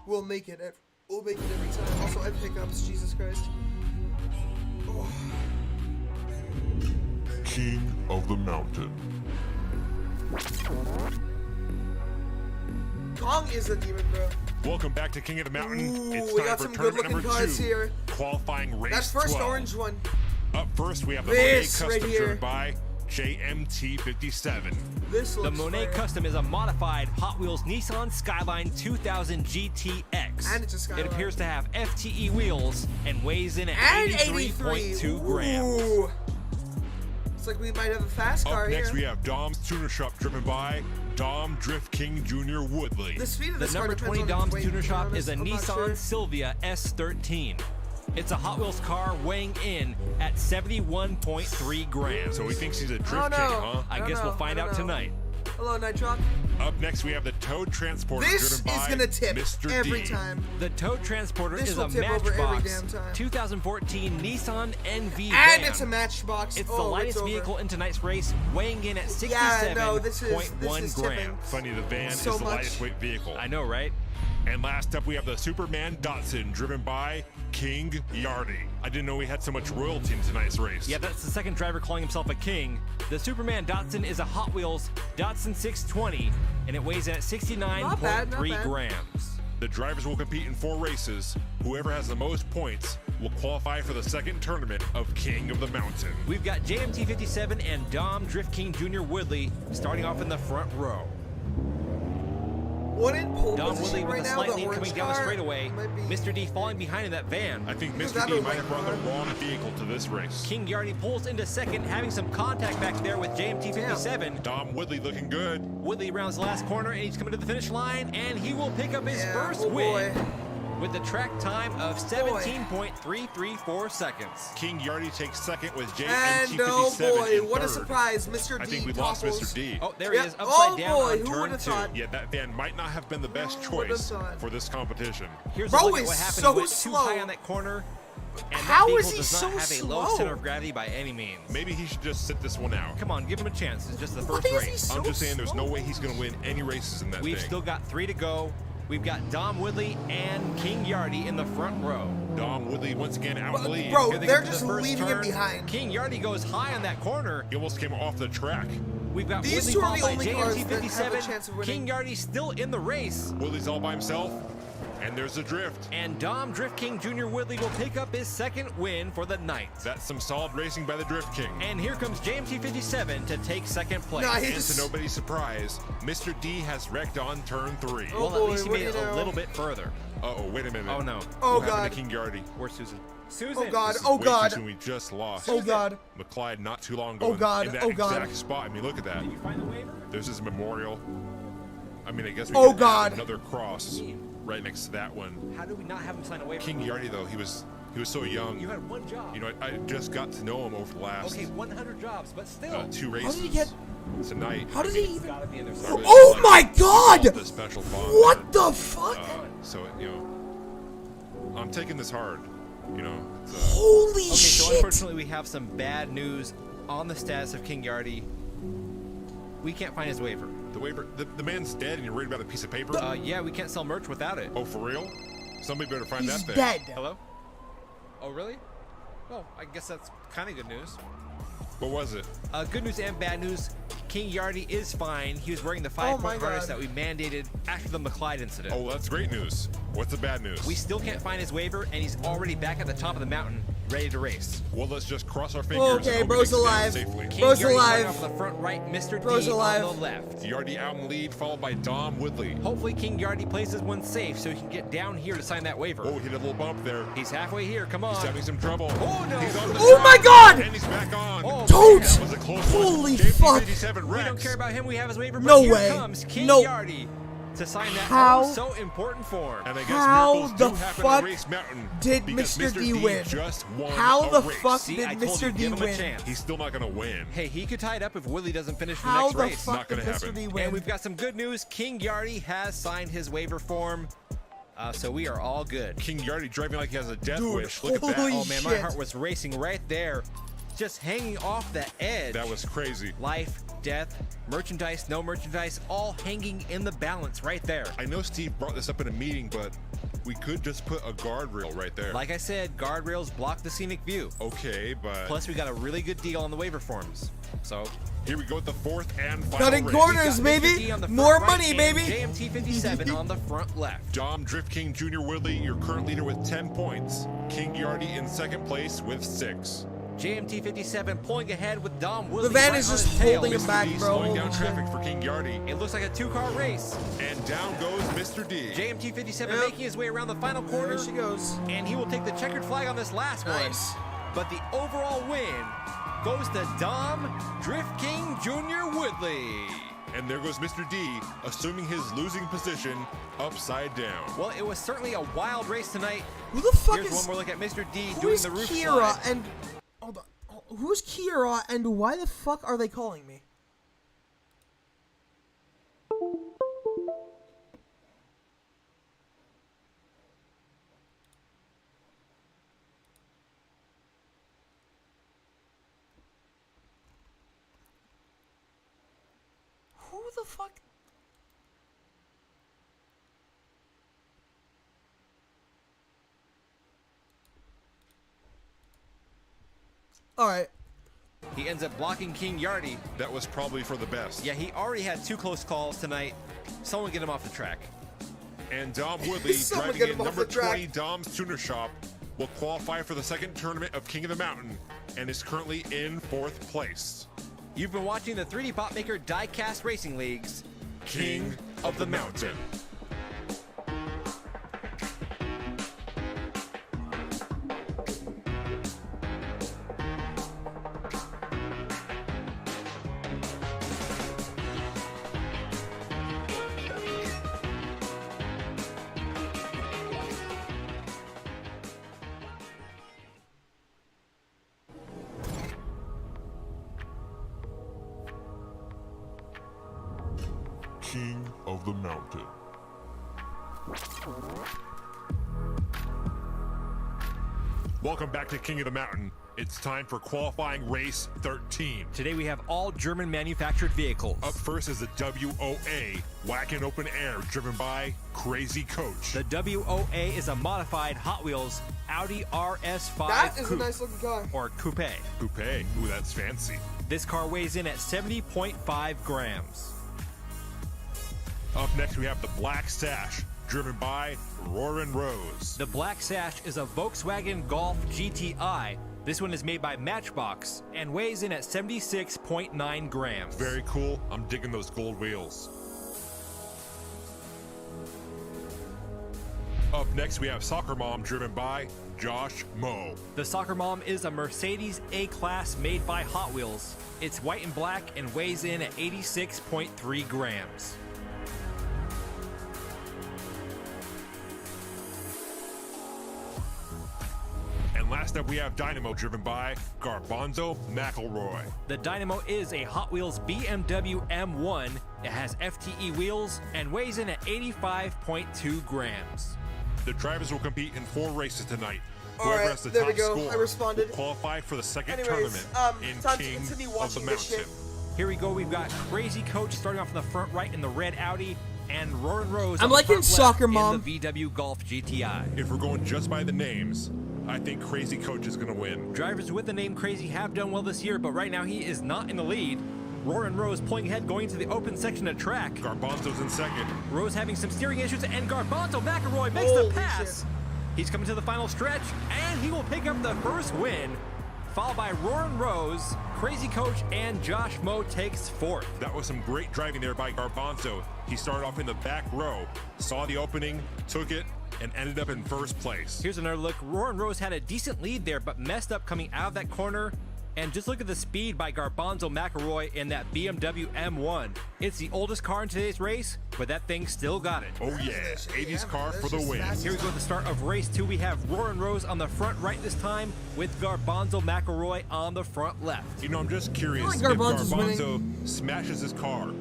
will make it. Will make it every time. Also, I pickups. Jesus Christ. Oh. King of the mountain. Kong is a demon, bro. Welcome back to King of the Mountain. Ooh, It's we time got for some tournament good-looking number cars 2. here. Qualifying race That first 12. orange one. Up first, we have the This Monet right Custom here. driven by JMT57. This The looks Monet fire. Custom is a modified Hot Wheels Nissan Skyline 2000 GTX. And it's a Skyline. It appears to have FTE wheels and weighs in at And 83.2 grams. Ooh. It's like we might have a fast car Up next, here. we have Dom's Tuner Shop driven by Dom Drift King Jr. Woodley. The speed of The this car number depends 20 on its Dom's weight, Tuner to be Shop honest. is a I'm not Nissan sure. Silvia S13. It's a Hot Wheels car weighing in at 71.3 grams. So he thinks he's a drift I don't king, know. huh? I guess we'll find out tonight. Hello, Nitrock. Up next, we have the Toad Transporter This driven is by gonna tip Mr. every D. time. The Toad Transporter This is will a tip over every Matchbox damn time. 2014 Nissan NV And van. it's a Matchbox. It's the oh, lightest it's over. vehicle in tonight's race, weighing in at Yeah, no, this is 67.1 tipping. grams. Funny, the van So is the much. lightest weight vehicle. I know, right? And last up, we have the Superman Datsun driven by King Yardy. I didn't know we had so much royalty in tonight's race. Yeah, that's the second driver calling himself a king. The Superman Datsun is a Hot Wheels Datsun 620, and it weighs in at 69.3 bad. grams. The drivers will compete in 4 races. Whoever has the most points will qualify for the second tournament of King of the Mountain. We've got JMT57 and Dom Drift King Jr. Woodley starting off in the front row. One in pole Dom position Woodley with right a now, slight the lead orange coming down the car straightaway. might be- Mr. D falling behind in that van. I think Is Mr. that D a might have white brought the car? wrong vehicle to this race. King Yardy pulls into second, having some contact back there with JMT57. Dom Woodley looking good. Woodley rounds the last corner, and he's coming to the finish line, and he will pick up his Yeah, first oh win boy. with the track time of 17.334 seconds. King Yardy takes second with And JMT57 oh boy, in what a third. surprise. Mr. D I think we lost topples. Mr. D. Oh, there Yep. he is, upside Oh down boy, on who turn would've 2. thought? Yeah, that van might not have been the best Who would've choice thought? for this competition. Here's Bro a look at is what happened. so He went too slow. high on that corner, and How that is vehicle he does so not have a low slow? center of gravity by any means. Maybe he should just sit this one out. Come on, give him a chance. It's just the Why first is he race. so I'm just saying there's no slow? way he's going to win any races in that We've thing. still got 3 to go. We've got Dom Woodley and King Yardy in the front row. Dom Woodley once again out in the lead. Bro, Here they they're get to just the first leaving him turn. behind. King Yardy goes high on that corner. He almost came off the track. We've got These Woodley two are followed the by only cars that have a JMT57. chance of winning. King Yardy still in the race. Woodley's all by himself. And there's the drift. And Dom Drift King Jr. Woodley will pick up his second win for the night. That's some solid racing by the Drift King. And here comes JMT57 to take second place. Nice. And to nobody's surprise, Mr. D has wrecked on turn 3. Oh, Well, at boy, least he what made do it you a know? little bit further. Uh-oh, wait a minute. Oh, no. Oh, What happened God. to King Yardy? Where's Susan? Susan! Oh, God. This is Oh, way too God. soon. We just lost. Oh, God. McClyde not too long ago. Oh, God. In that Oh, God. exact spot. I mean, look at that. Did you find the waiver? There's his memorial. I mean, I guess we Oh, could add God. another cross right next to that one. How did we not have him sign a waiver? King Yardy, though, he was so young. You had one job. You know, I just got to know him over the last Okay, 100 jobs, but still. 2 How races. did he get? Tonight. How did he It's even? gotta be in there I somewhere. really Oh wanted my to God! solve the special bond. What the fuck? So, you know, I'm taking this hard. You know, it's, Holy Okay, so shit! unfortunately we have some bad news on the status of King Yardy. We can't find his waiver. the waiver. The man's dead, and you're worried about a piece of paper. Yeah, we can't sell merch without it. Oh, for real? Somebody better find He's that thing. dead. Hello? Oh, really? Oh, I guess that's kind of good news. What was it? Good news and bad news. King Yardy is fine. He was wearing the Oh my 5-point harness God. that we mandated after the McClyde incident. Oh, that's great news. What's the bad news? We still can't find his waiver, and he's already back at the top of the mountain. ready to race. Well, let's just cross our fingers. Okay, and hope bro's it extends alive. safely. King Bro's Yardy alive. starting off on the front right, Mr. Bro's D alive. on the left. Yardy out in the lead, followed by Dom Woodley. Hopefully King Yardy plays this one safe so he can get down here to sign that waiver. Oh, hit a little bump there. He's halfway here, come on. He's having some trouble. Oh, no. He's on the Oh track, my God! And he's back on. Oh, Don't! That was a close Holy one. fuck. JP57 We don't Rex. care about him, we have his waiver, No but here way. comes King No. Yardy to sign that How? so important form. And I guess How miracles the do happen fuck on Race Mountain did because Mr. D D win? just won How a the race. fuck See, did I told you, Mr. D give him a win? chance. He's still not going to win. Hey, he could tie it up if Willie doesn't finish the How next the race. fuck Not did gonna Mr. happen. D win? And we've got some good news. King Yardy has signed his waiver form, so we are all good. King Yardy driving like he has a death Dude, wish. Look at that. holy Oh man, my shit. heart was racing right there, just hanging off the edge. That was crazy. Life, death, merchandise, no merchandise, all hanging in the balance right there. I know Steve brought this up in a meeting, but we could just put a guardrail right there. Like I said, guardrails block the scenic view. Okay, but Plus, we got a really good deal on the waiver forms. So, here we go with the fourth and final Cutting race. corners, got baby. Mr. D on the front More right money, and baby. JMT 57 on the front left. Dom Drift King Jr. Woodley, your current leader with 10 points. King Yardy in second place with 6. JMT 57 pulling ahead with Dom Woodley. The van right is on just his tail. holding him Mr. back, D bro. slowing down Holy shit. traffic for King Yardy. It looks like a two-car race. And down goes Mr. D. JMT 57 Yep. making his way around the final corner. There she goes. And he will take the checkered flag on this last Nice. one. But the overall win goes to Dom Drift King Jr. Woodley. And there goes Mr. D, assuming his losing position upside down. Well, it was certainly a wild race tonight. Who the fuck Here's is? one more look at Mr. D Who doing is the roof Kira slide. and? Hold on. Who's Kira and why the fuck are they calling me? Who the fuck? All right. He ends up blocking King Yardy. That was probably for the best. Yeah, he already had 2 close calls tonight. Someone get him off the track. And Dom Woodley, Someone driving get in him off number the track. 20 Dom's Tuner Shop, will qualify for the second tournament of King of the Mountain and is currently in 4th place. You've been watching the 3D Bot Maker Diecast Racing League's King of the Mountain. King of the Mountain. Welcome back to King of the Mountain. It's time for qualifying race 13. Today we have all German manufactured vehicles. Up first is the WOA, Wacken Open Air, driven by Crazy Coach. The WOA is a modified Hot Wheels Audi RS5 That is a Coupe, nice looking car. or Coupe. Coupe. Ooh, that's fancy. This car weighs in at 70.5 grams. Up next, we have the Black Sash, driven by Roarin' Rose. The Black Sash is a Volkswagen Golf GTI. This one is made by Matchbox and weighs in at 76.9 grams. Very cool. I'm digging those gold wheels. Up next, we have Soccer Mom, driven by Josh Moe. The Soccer Mom is a Mercedes A-Class made by Hot Wheels. It's white and black and weighs in at 86.3 grams. And last up, we have Dynamo, driven by Garbanzo McElroy. The Dynamo is a Hot Wheels BMW M1. It has FTE wheels and weighs in at 85.2 grams. The drivers will compete in 4 races tonight. All Whoever right, has the there top we go. score I responded. will qualify for the second Anyways, tournament in time to King continue of the watching this Mountain. shit. Here we go. We've got Crazy Coach starting off in the front right in the red Audi, and Roarin' Rose I'm on the liking front Soccer left Mom. in the VW Golf GTI. If we're going just by the names, I think Crazy Coach is going to win. Drivers with the name Crazy have done well this year, but right now he is not in the lead. Roarin' Rose pulling ahead going to the open section of track. Garbanzo's in second. Rose having some steering issues, and Garbanzo McElroy makes Holy the pass. He's coming to the final stretch, and he will pick up the first win, followed by Roarin' Rose, Crazy Coach, and Josh Moe takes fourth. That was some great driving there by Garbanzo. He started off in the back row, saw the opening, took it, and ended up in first place. Here's another look. Roarin' Rose had a decent lead there, but messed up coming out of that corner. And just look at the speed by Garbanzo McElroy in that BMW M1. It's the oldest car in today's race, but that thing still got it. Oh yeah, 80s car for the win. Here we go at the start of race 2. We have Roarin' Rose on the front right this time, with Garbanzo McElroy on the front left. You know, I'm just curious, I if feel like Garbanzo's Garbanzo smashes his car,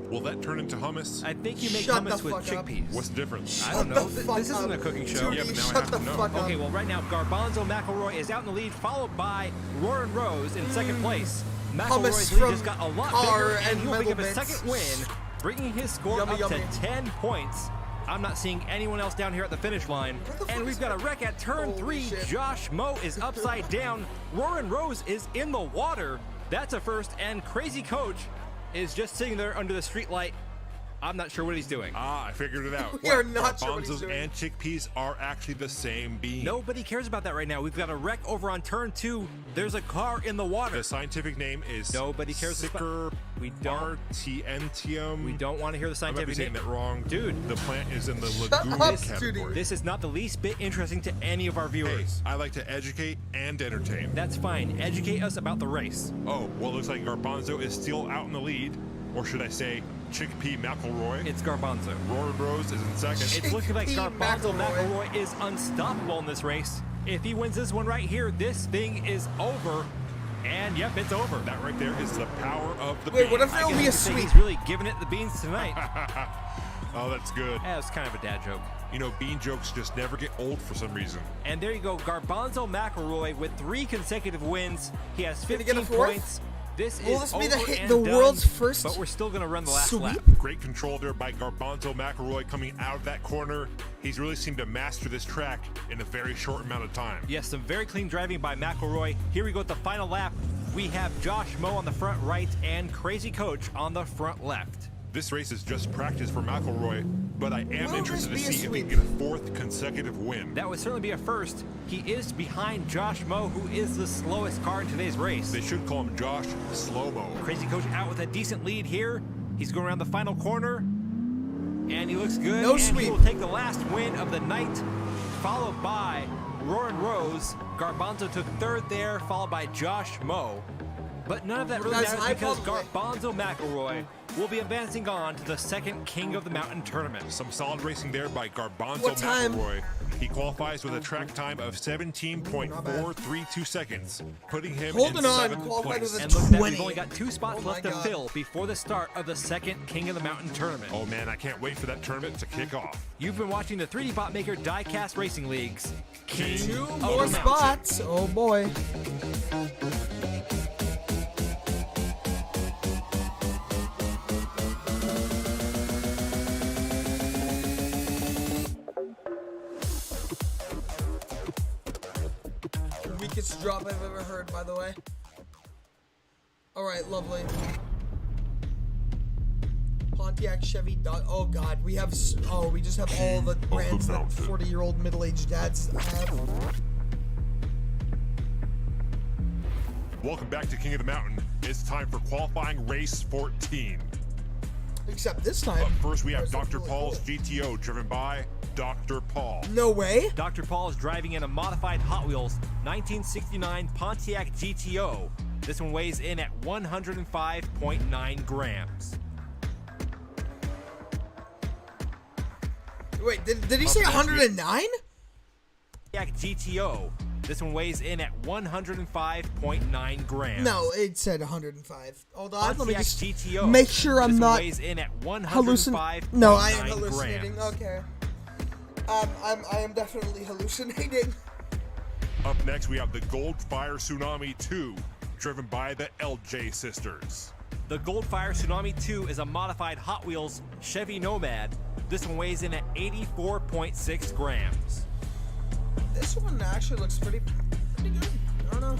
will that turn into hummus? I think you make Shut hummus the with fuck up. chickpeas. What's the difference? I don't know. This isn't a cooking show. Yeah, but now I Shut have the to know. fuck up. Okay, well, right now, Garbanzo McElroy is out in the lead, followed by Roarin' Rose in second place. McElroy's lead from just got a lot car bigger, and and he'll pick up metal a bits. second win, bringing his score Yummy, up yummy. to 10 points. I'm not seeing anyone else down here at the finish line. the fuck And we've is got a wreck at turn Holy 3. shit. Josh Moe is upside down. Roarin' Rose is in the water. That's a first. And Crazy Coach is just sitting there under the street light. I'm not sure what he's doing. Ah, I figured it out. We are not sure what he's Garbanzos doing. and chickpeas are actually the same bean. Nobody cares about that right now. We've got a wreck over on turn 2. There's a car in the water. The scientific name is Nobody cares about- We don't- Sicker We don't want to hear the I might be scientific saying name. that wrong. Dude. The plant is in the up, legume Judy. category. This is not the least bit interesting to any of our Hey, viewers. I like to educate and entertain. That's fine. Educate us about the race. Oh, well, looks like Garbanzo is still out in the lead. Or should I say, Chickpea McElroy. It's Garbanzo. Roarin' Rose is in second. It's looking like Chickpea Garbanzo McElroy. McElroy is unstoppable in this race. If he wins this one right here, this thing is over. And yep, it's over. That right there is the power of the Wait, bean. what if I it'll guess be you a could say sweep? he's really giving it the beans tonight. Oh, that's good. That was kind of a dad joke. You know, bean jokes just never get old for some reason. And there you go, Garbanzo McElroy with 3 consecutive wins. He has Gonna 15 get a fourth? points. This Will is this be the over hit- and the done, world's first but we're still gonna run the last sweep? lap. Great control there by Garbanzo McElroy coming out of that corner. He's really seemed to master this track in a very short amount of time. Yes, some very clean driving by McElroy. Here we go at the final lap. We have Josh Moe on the front right and Crazy Coach on the front left. This race is just practice for McElroy, but I am Will interested to this be a see if he sweep? can get a 4th consecutive win. That would certainly be a first. He is behind Josh Moe, who is the slowest car in today's race. They should call him Josh Slow-Mo. Crazy Coach out with a decent lead here. He's going around the final corner, and he looks good. No and sweep. he will take the last win of the night, followed by Roarin' Rose. Garbanzo took 3rd there, followed by Josh Moe. But none of that really Guys, matters I because probably- Garbanzo McElroy will be advancing on to the 2nd King of the Mountain tournament. Some solid racing there by Garbanzo What time? McElroy. He qualifies with a track time of 17.432 seconds, putting him Holding in on, 7th qualified place. with a And look at that, 20. we've only got 2 spots Oh my left to God. fill before the start of the 2nd King of the Mountain tournament. Oh man, I can't wait for that tournament to kick off. You've been watching the 3D Bot Maker Diecast Racing Leagues. King King of More the Mountain. spots. Oh boy. Weakest drop I've ever heard, by the way. Alright, lovely. Pontiac, Chevy, oh god, we have, we just have all the brands that 40-year-old middle-aged dads have. Welcome back to King of the Mountain. It's time for qualifying race 14. Except this time. Up first, we have Ours looks Dr. really Paul's cool. GTO, driven by Dr. Paul. No way. Dr. Paul is driving in a modified Hot Wheels 1969 Pontiac GTO. This one weighs in at 105.9 grams. Wait, did he say next, 109? Pontiac GTO. This one weighs in at 105.9 grams. No, it said 105. Hold on, let me Pontiac just GTO. make sure I'm This one not weighs in at hallucinating. No, I am 105.9 hallucinating. grams. Okay. I am definitely hallucinating. Up next, we have the Goldfire Tsunami 2, driven by the LJ sisters. The Goldfire Tsunami 2 is a modified Hot Wheels Chevy Nomad. This one weighs in at 84.6 grams. This one actually looks pretty good. I don't know.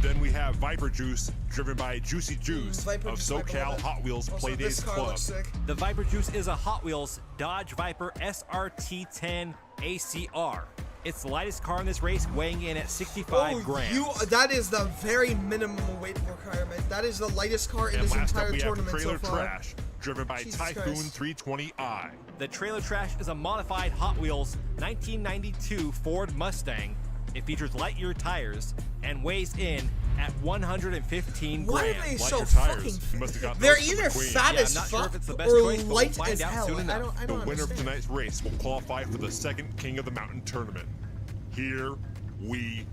Then we have Viper Juice, driven by Juicy Juice Viper of Juice, Viper, SoCal love it. Hot Wheels Also, this Playdays car Club. looks sick. The Viper Juice is a Hot Wheels Dodge Viper SRT10 ACR. It's the lightest car in this race, weighing in at 65 grams. That is the very minimum weight requirement. That is the lightest car in And this last up, entire we have tournament Trailer so far. Trash, driven by Jesus Typhoon Christ. 320i. The Trailer Trash is a modified Hot Wheels 1992 Ford Mustang. It features light year tires and weighs in at 115 Why are grams. they Light so year tires. fucking? You must have got They're those from the either Queen. fat Yeah, as I'm not sure fuck if it's the best or choice, but we'll light find as out hell. soon I enough. don't The winner of understand. tonight's race will qualify for the second King of the Mountain tournament. Here we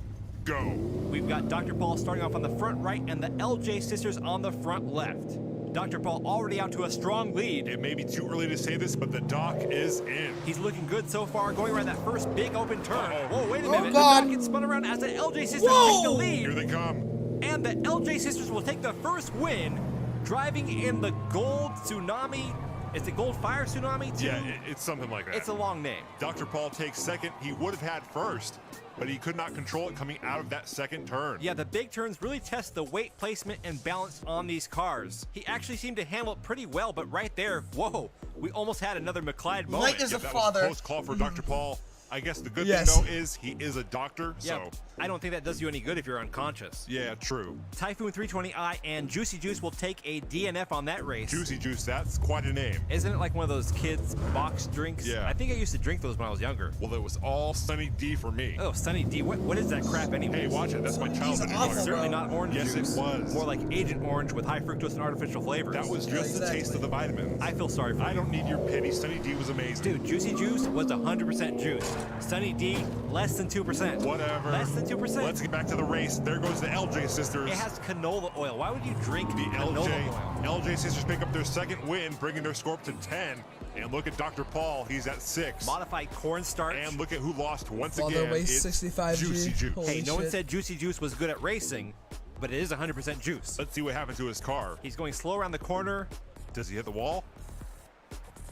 go. We've got Dr. Paul starting off on the front right and the LJ sisters on the front left. Dr. Paul already out to a strong lead. It may be too early to say this, but the dock is in. He's looking good so far, going around that first big open turn. Whoa, wait a Oh, minute. God. The back gets spun around as the LJ sisters Whoa. take the Here lead. they come. And the LJ sisters will take the first win, driving in the Gold Tsunami. Is it Gold Fire Tsunami too? Yeah, it's something like that. It's a long name. Dr. Paul takes second. He would have had first, but he could not control it coming out of that second turn. Yeah, the big turns really test the weight placement and balance on these cars. He actually seemed to handle it pretty well, but right there, whoa, we almost had another McLeod moment. Light as a That father. was a close call for Dr. Paul. I guess the good Yes. thing, though, is he is a doctor, Yeah, so... I don't think that does you any good if you're unconscious. Yeah, true. Typhoon 320i and Juicy Juice will take a DNF on that race. Juicy Juice, that's quite a name. Isn't it like one of those kids' box drinks? Yeah. I think I used to drink those when I was younger. Well, it was all Sunny D for me. Oh, Sunny D. What is that crap anyway? Hey, watch it. That's my childhood. awful, drink. Certainly bro. not orange Yes, juice. it was. More like Agent Orange with high fructose and artificial flavors. That was just the taste of the vitamins. I feel sorry for I you. don't need your pity. Sunny D was amazing. Dude, Juicy Juice was 100% juice. Sunny D, less than 2%. Whatever. Less than 2%. Let's get back to the race. There goes the LJ sisters. It has canola oil. Why would you drink The canola oil? LJ sisters pick up their second win, bringing their score up to 10. And look at Dr. Paul. He's at 6. Modified cornstarch. And look at who lost once Father again. weighs It's 65G. Juicy Juice. Holy Hey, no one shit. said Juicy Juice was good at racing, but it is 100% juice. Let's see what happened to his car. He's going slow around the corner. Does he hit the wall?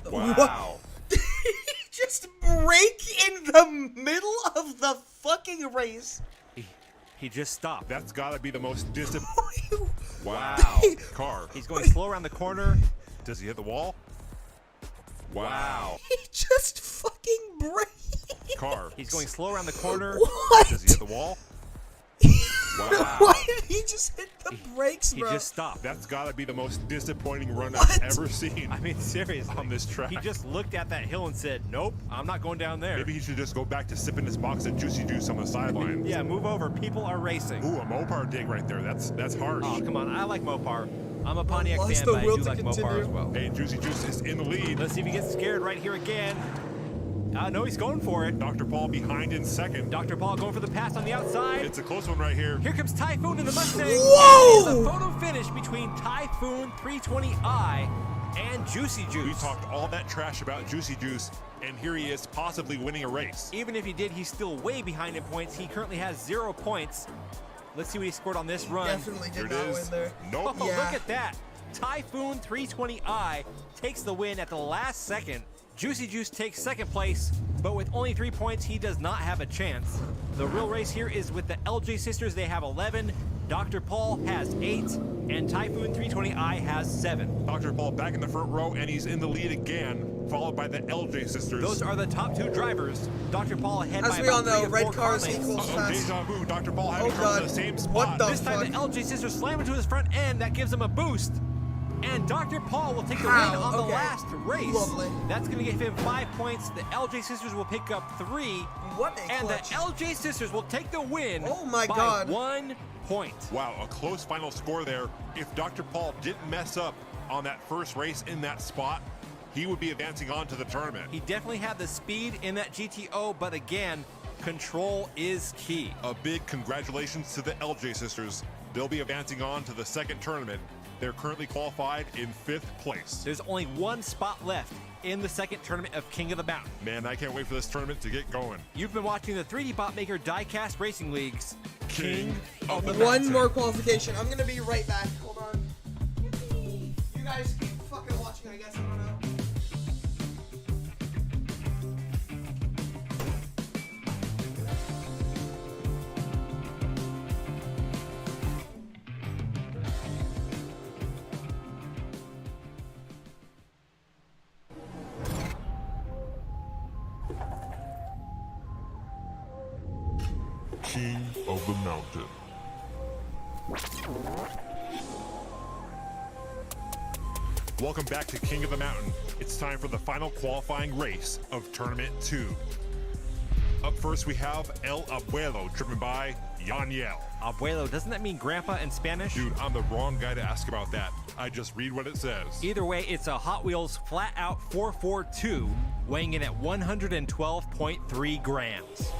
What? Wow. Just break in the middle of the fucking race. He just stopped. That's got to be the most disappointing. Wow. Car. He's going slow around the corner. Does he hit the wall? Wow. He just fucking break. Car. He's going slow around the corner. What? Does he hit the wall? Wow. Why did he just hit the brakes, He bro? just stopped. That's got to be the most disappointing run What? I've ever seen. I mean, seriously. On this track. He just looked at that hill and said, nope, I'm not going down there. Maybe he should just go back to sipping his box of Juicy Juice on the sideline. Yeah, move over. People are racing. Ooh, a Mopar dig right there. That's harsh. Oh, come on. I like Mopar. I'm a Pontiac Lost fan, the but I will do to like Mopar continue. as well. Hey, Juicy Juice is in the lead. Let's see if he gets scared right here again. No, he's going for it. Dr. Paul behind in second. Dr. Paul going for the pass on the outside. It's a close one right here. Here comes Typhoon in the Mustang. Whoa! And it's a photo finish between Typhoon 320i and Juicy We Juice. talked all that trash about Juicy Juice, and here he is possibly winning a race. Even if he did, he's still way behind in points. He currently has 0 points. Let's see what he scored on this run. Definitely Here did it not is. win there. Nope. Oh, Yeah. look at that. Typhoon 320i takes the win at the last second. Juicy Juice takes second place, but with only 3 points, he does not have a chance. The real race here is with the LJ sisters. They have 11. Dr. Paul has 8, and Typhoon 320i has 7. Dr. Paul back in the front row, and he's in the lead again, followed by the LJ sisters. Those are the top 2 drivers. Dr. Paul ahead As by we all about 3 know, to red 4 cars car lengths. equals fast. Deja vu. Dr. Paul having Oh, trouble in God. the same What spot. the This time the LJ sisters slam into his front end. That gives him a boost. And Dr. Paul will take the How? win on the Okay. last race. Lovely. That's going to give him 5 points. The LJ sisters will pick up 3. What a And clutch. the LJ sisters will take the win Oh my by God. 1 point. Wow, a close final score there. If Dr. Paul didn't mess up on that first race in that spot, he would be advancing on to the tournament. He definitely had the speed in that GTO, but again, control is key. A big congratulations to the LJ sisters. They'll be advancing on to the second tournament. They're currently qualified in 5th place. There's only 1 spot left in the second tournament of King of the Mountain. Man, I can't wait for this tournament to get going. You've been watching the 3D Bot Maker Diecast Racing League's King of the One Mountain. more qualification. I'm gonna be right back. Hold on. You guys keep fucking watching, I guess. I don't know. King of the Mountain. Welcome back to King of the Mountain. It's time for the final qualifying race of Tournament 2. Up first, we have El Abuelo, driven by Yaniel. Abuelo, doesn't that mean grandpa in Spanish? Dude, I'm the wrong guy to ask about that. I just read what it says. Either way, it's a Hot Wheels flat out 442, weighing in at 112.3 grams.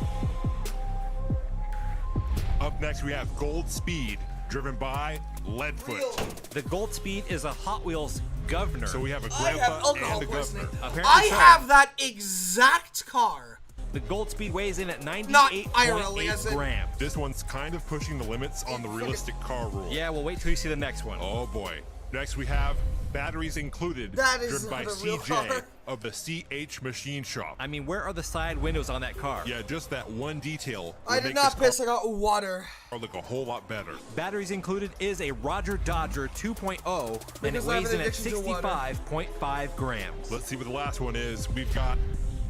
Up next, we have Gold Speed, driven by Leadfoot. The Gold Speed is a Hot Wheels governor. So we have a I have grandpa alcohol and a poisoning. governor. Apparently I so. have that exact car. The Gold Speed weighs in at Not IRL, 98.8 grams. This one's kind of pushing the limits on the realistic car rule. Yeah, well, wait till you see the next one. Oh boy. Next, we have batteries included, That is driven by the real CJ car. of the CH Machine Shop. I mean, where are the side windows on that car? Yeah, just that one detail I will did make not this piss. I got water. car look a whole lot better. Batteries included is a Roger Dodger 2.0, and it Because I have weighs an in at addiction to water. 65.5 grams. Let's see what the last one is. We've got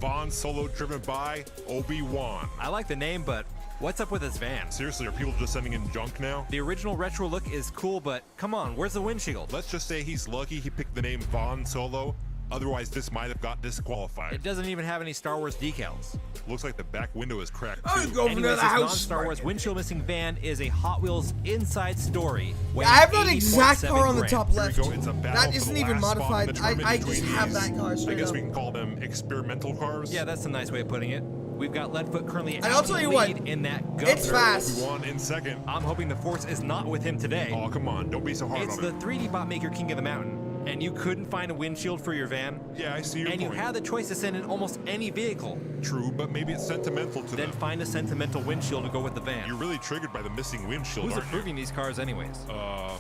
Von Solo, driven by Obi-Wan. I like the name, but what's up with this van? Seriously, are people just sending in junk now? The original retro look is cool, but come on, where's the windshield? Let's just say he's lucky he picked the name Von Solo. Otherwise, this might have got disqualified. It doesn't even have any Star Wars decals. Looks like the back window is cracked I was too. going to Anyways, the this house. non-Star Wars windshield missing van is a Hot Wheels Inside Story. weighing I have that exact 80.7 car on the grams. top Here we left. go. It's a battle That for isn't the even last spot in modified. the tournament I just between have these. that car I straight guess up. we can call them experimental cars. Yeah, that's a nice way of putting it. We've got Leadfoot currently And I'll out in tell the you what, lead in that governor. It's fast. Obi-Wan in second. I'm hoping the force is not with him today. Oh, come on. Don't be so hard It's on the it. 3D bot maker King of the Mountain, and you couldn't find a windshield for your van, Yeah, I see your and you point. had the choice to send in almost any vehicle. True, but maybe it's sentimental to Then them. find a sentimental windshield to go with the van. You're really triggered by the missing windshield, Who's aren't approving these cars anyways? you?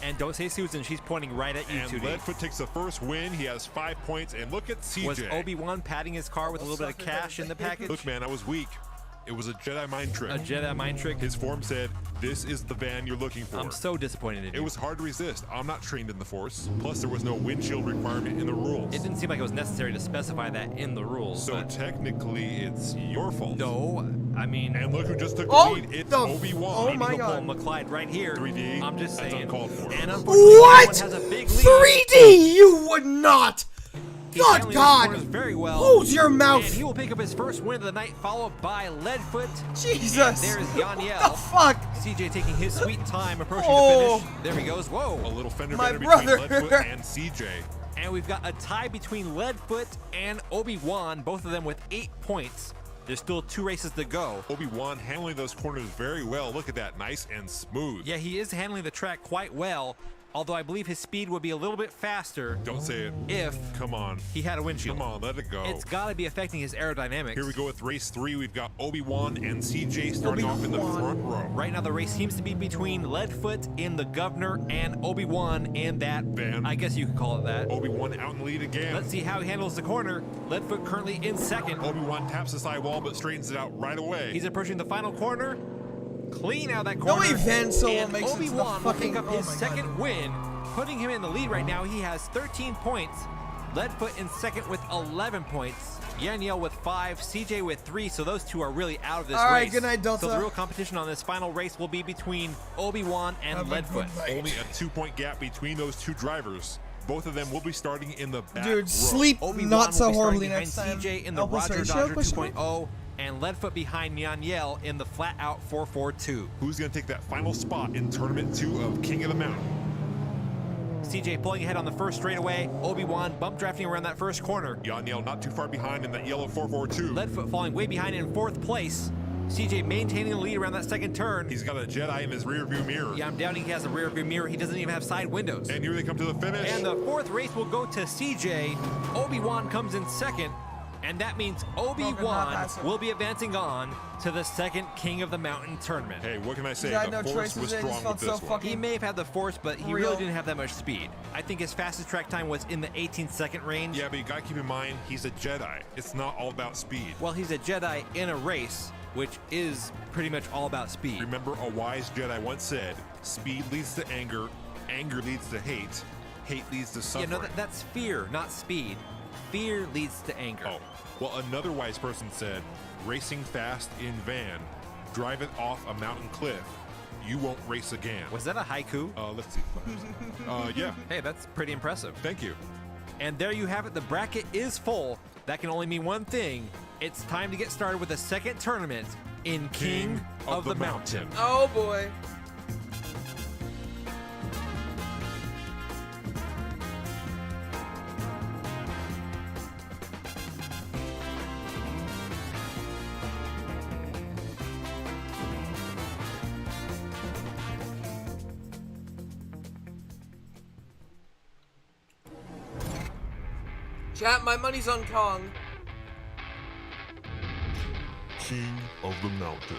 And don't say Susan, she's pointing right at you, And 2D. Leadfoot takes the first win. He has 5 points. And look at CJ. Was Obi-Wan patting his car with a little bit of cash in the package? Look, man, I was weak. It was a Jedi mind trick. A Jedi mind trick? His form said, "This is the van you're looking for." I'm so disappointed in you. It was hard to resist. I'm not trained in the Force. Plus, there was no windshield requirement in the rules. It didn't seem like it was necessary to specify that in the rules. So but technically, it's your fault. no, I mean, And look who just took the Oh, lead. It's the- Obi-Wan. oh maybe my he'll pull God. McClyde right here. 3D? I'm just That's saying. uncalled for. And unfortunately, What? Obi-Wan has a big lead. 3D? You would not. He's Good handling those God. corners very well. Hold your mouth. And he will pick up his first win of the night, followed by Leadfoot. Jesus. And there's What Yaniel. the fuck? CJ taking his sweet time approaching Oh. the finish. There he goes. A Whoa. little fender My bender brother. between Leadfoot and CJ. And we've got a tie between Leadfoot and Obi-Wan, both of them with 8 points. There's still 2 races to go. Obi-Wan handling those corners very well. Look at that, nice and smooth. Yeah, he is handling the track quite well, although I believe his speed would be a little bit faster Don't say it. if Come on. he had a windshield. Come on, let it go. It's got to be affecting his aerodynamics. Here we go with race 3. We've got Obi-Wan and CJ starting off in the front row. Right now, the race seems to be between Leadfoot in the governor and Obi-Wan in that Van. I guess you could call it that. Obi-Wan out in the lead again. Let's see how he handles the corner. Leadfoot currently in second. Obi-Wan taps the side wall but straightens it out right away. He's approaching the final corner. Clean out that No corner. way Van Solo and makes it to the Obi-Wan will fucking- pick up oh his my God. second win, putting him in the lead right now. He has 13 points. Leadfoot in second with 11 points. Yaniel with 5, CJ with 3, so those two are really out of this All race. right, good night, Delta. So the real competition on this final race will be between Obi-Wan and Have a Leadfoot. good night. Only a 2-point gap between those two drivers. Both of them will be starting in the back row. Dude, sleep Obi-Wan not so will be starting horribly behind next time. CJ in the Elbows Roger ratio, Dodger question mark? 2.0, and Leadfoot behind Yaniel in the flat-out 442. Who's going to take that final spot in Tournament 2 of King of the Mountain? CJ pulling ahead on the first straightaway. Obi-Wan bump drafting around that first corner. Yaniel not too far behind in that yellow 442. Leadfoot falling way behind in 4th place. CJ maintaining the lead around that second turn. He's got a Jedi in his rearview mirror. Yeah, I'm doubting he has a rear view mirror. He doesn't even have side windows. And here they come to the finish. And the 4th race will go to CJ. Obi-Wan comes in second. And that means Obi-Wan will be advancing on to the second King of the Mountain tournament. Hey, what can I say? He had The no Force choices, was it just strong felt with so this one. fucking- He may have had the force, but he Real. really didn't have that much speed. I think his fastest track time was in the 18-second range. Yeah, but you gotta keep in mind, he's a Jedi. It's not all about speed. Well, he's a Jedi in a race, which is pretty much all about speed. Remember, a wise Jedi once said, speed leads to anger, anger leads to hate, hate leads to Yeah, suffering. no, that's fear, not speed. Fear leads to anger. Oh, well, another wise person said, racing fast in van, drive it off a mountain cliff, you won't race again. Was that a haiku? Let's see. Yeah. Hey, that's pretty impressive. Thank you. And there you have it. The bracket is full. That can only mean one thing. It's time to get started with the second tournament in King of the Mountain. Oh boy. Chat, my money's on Kong. King of the Mountain.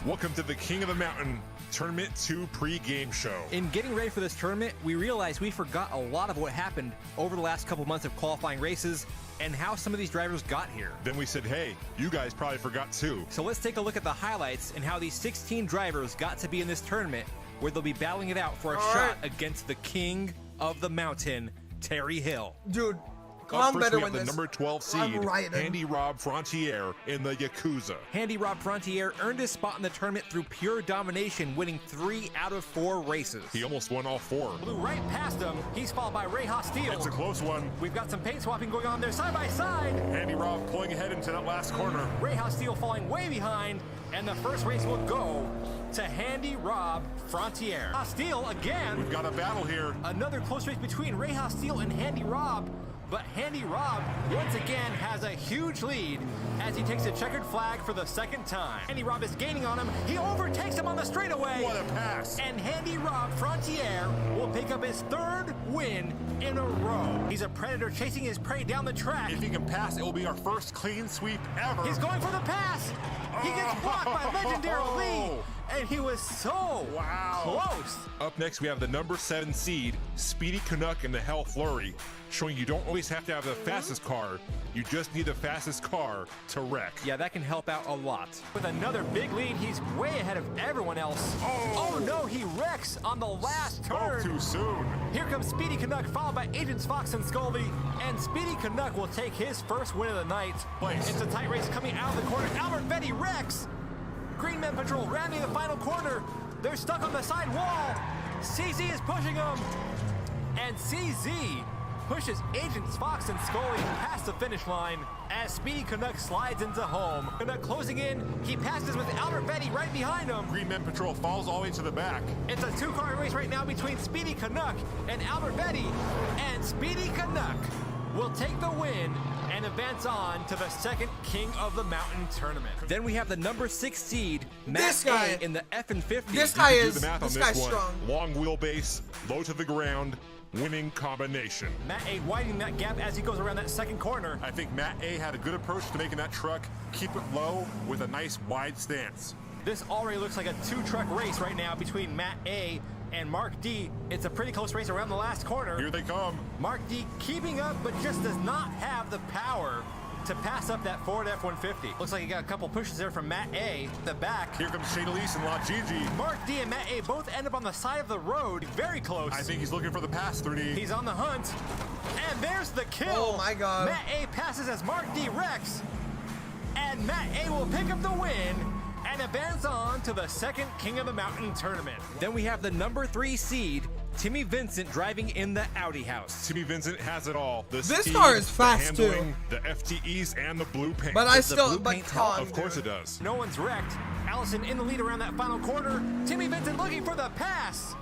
Welcome to the King of the Mountain Tournament 2 pre-game show. In getting ready for this tournament, we realized we forgot a lot of what happened over the last couple months of qualifying races and how some of these drivers got here. Then we said, hey, you guys probably forgot too. So let's take a look at the highlights and how these 16 drivers got to be in this tournament, where they'll be battling it out for a shot against the King of the Mountain, Terry Hill. Dude, Up Kong first, better we win have the this. number 12 I'm seed, riding. Handy Rob Frontier in the Yakuza. Handy Rob Frontier earned his spot in the tournament through pure domination, winning 3 out of 4 races. He almost won all 4. Blew right past him. He's followed by Ray Hostile. It's a close one. We've got some paint swapping going on there side by side. Handy Rob pulling ahead into that last corner. Ray Hostile falling way behind, and the first race will go to Handy Rob Frontier. Hostile again. We've got a battle here. Another close race between Ray Hostile and Handy Rob, but Handy Rob once again has a huge lead as he takes a checkered flag for the second time. Handy Rob is gaining on him. He overtakes him on the straightaway. What a pass. And Handy Rob Frontier will pick up his 3rd win in a row. He's a predator chasing his prey down the track. If he can pass, it will be our first clean sweep ever. He's going for the pass. He gets blocked by legendary Lee, and he was so close. Up next, we have the number 7 seed, Speedy Canuck in the Hell Flurry, showing you don't always have to have the fastest car, you just need the fastest car to wreck. Yeah, that can help out a lot. With another big lead, he's way ahead of everyone else. Oh no, he wrecks on the last turn. Too soon. Here comes Speedy Canuck, followed by Agents Fox and Scully, and Speedy Canuck will take his first win of the night. It's a tight race coming out of the corner. Albert Betty wrecks. Green Man Patrol rounding the final corner. They're stuck on the side wall. CZ is pushing them, and CZ pushes Agents Fox and Scully past the finish line as Speedy Canuck slides into home. Canuck closing in, he passes with Albert Betty right behind him. Green Men Patrol falls all the way to the back. It's a 2-car race right now between Speedy Canuck and Albert Betty, and Speedy Canuck will take the win and advance on to the second King of the Mountain tournament. Then we have the number 6 seed, Matt A in the F-50. This guy Do is the math on this this guy's one. strong. Long wheelbase, low to the ground, winning combination. Matt A widening that gap as he goes around that second corner. I think Matt A had a good approach to making that truck keep it low with a nice wide stance. This already looks like a 2-truck race right now between Matt A and Mark D. It's a pretty close race around the last corner. Here they come. Mark D keeping up, but just does not have the power to pass up that Ford F-150. Looks like he got a couple pushes there from Matt A. The back. Here comes Shane Elise and La Gigi. Mark D and Matt A both end up on the side of the road. Very close. I think he's looking for the pass, 3D. He's on the hunt. And there's the kill. Oh my God. Matt A passes as Mark D wrecks. And Matt A will pick up the win and advance on to the second King of the Mountain tournament. Then we have the number 3 seed, Timmy Vincent, driving in the Audi house. Timmy Vincent has it all. The This speed, car is the fast, too. handling, the FTEs, and the blue paint. But I Does the still, blue but paint help? Kong, Of course dude. it does. No one's wrecked. Allison in the lead around that final corner. Timmy Vincent looking for the pass.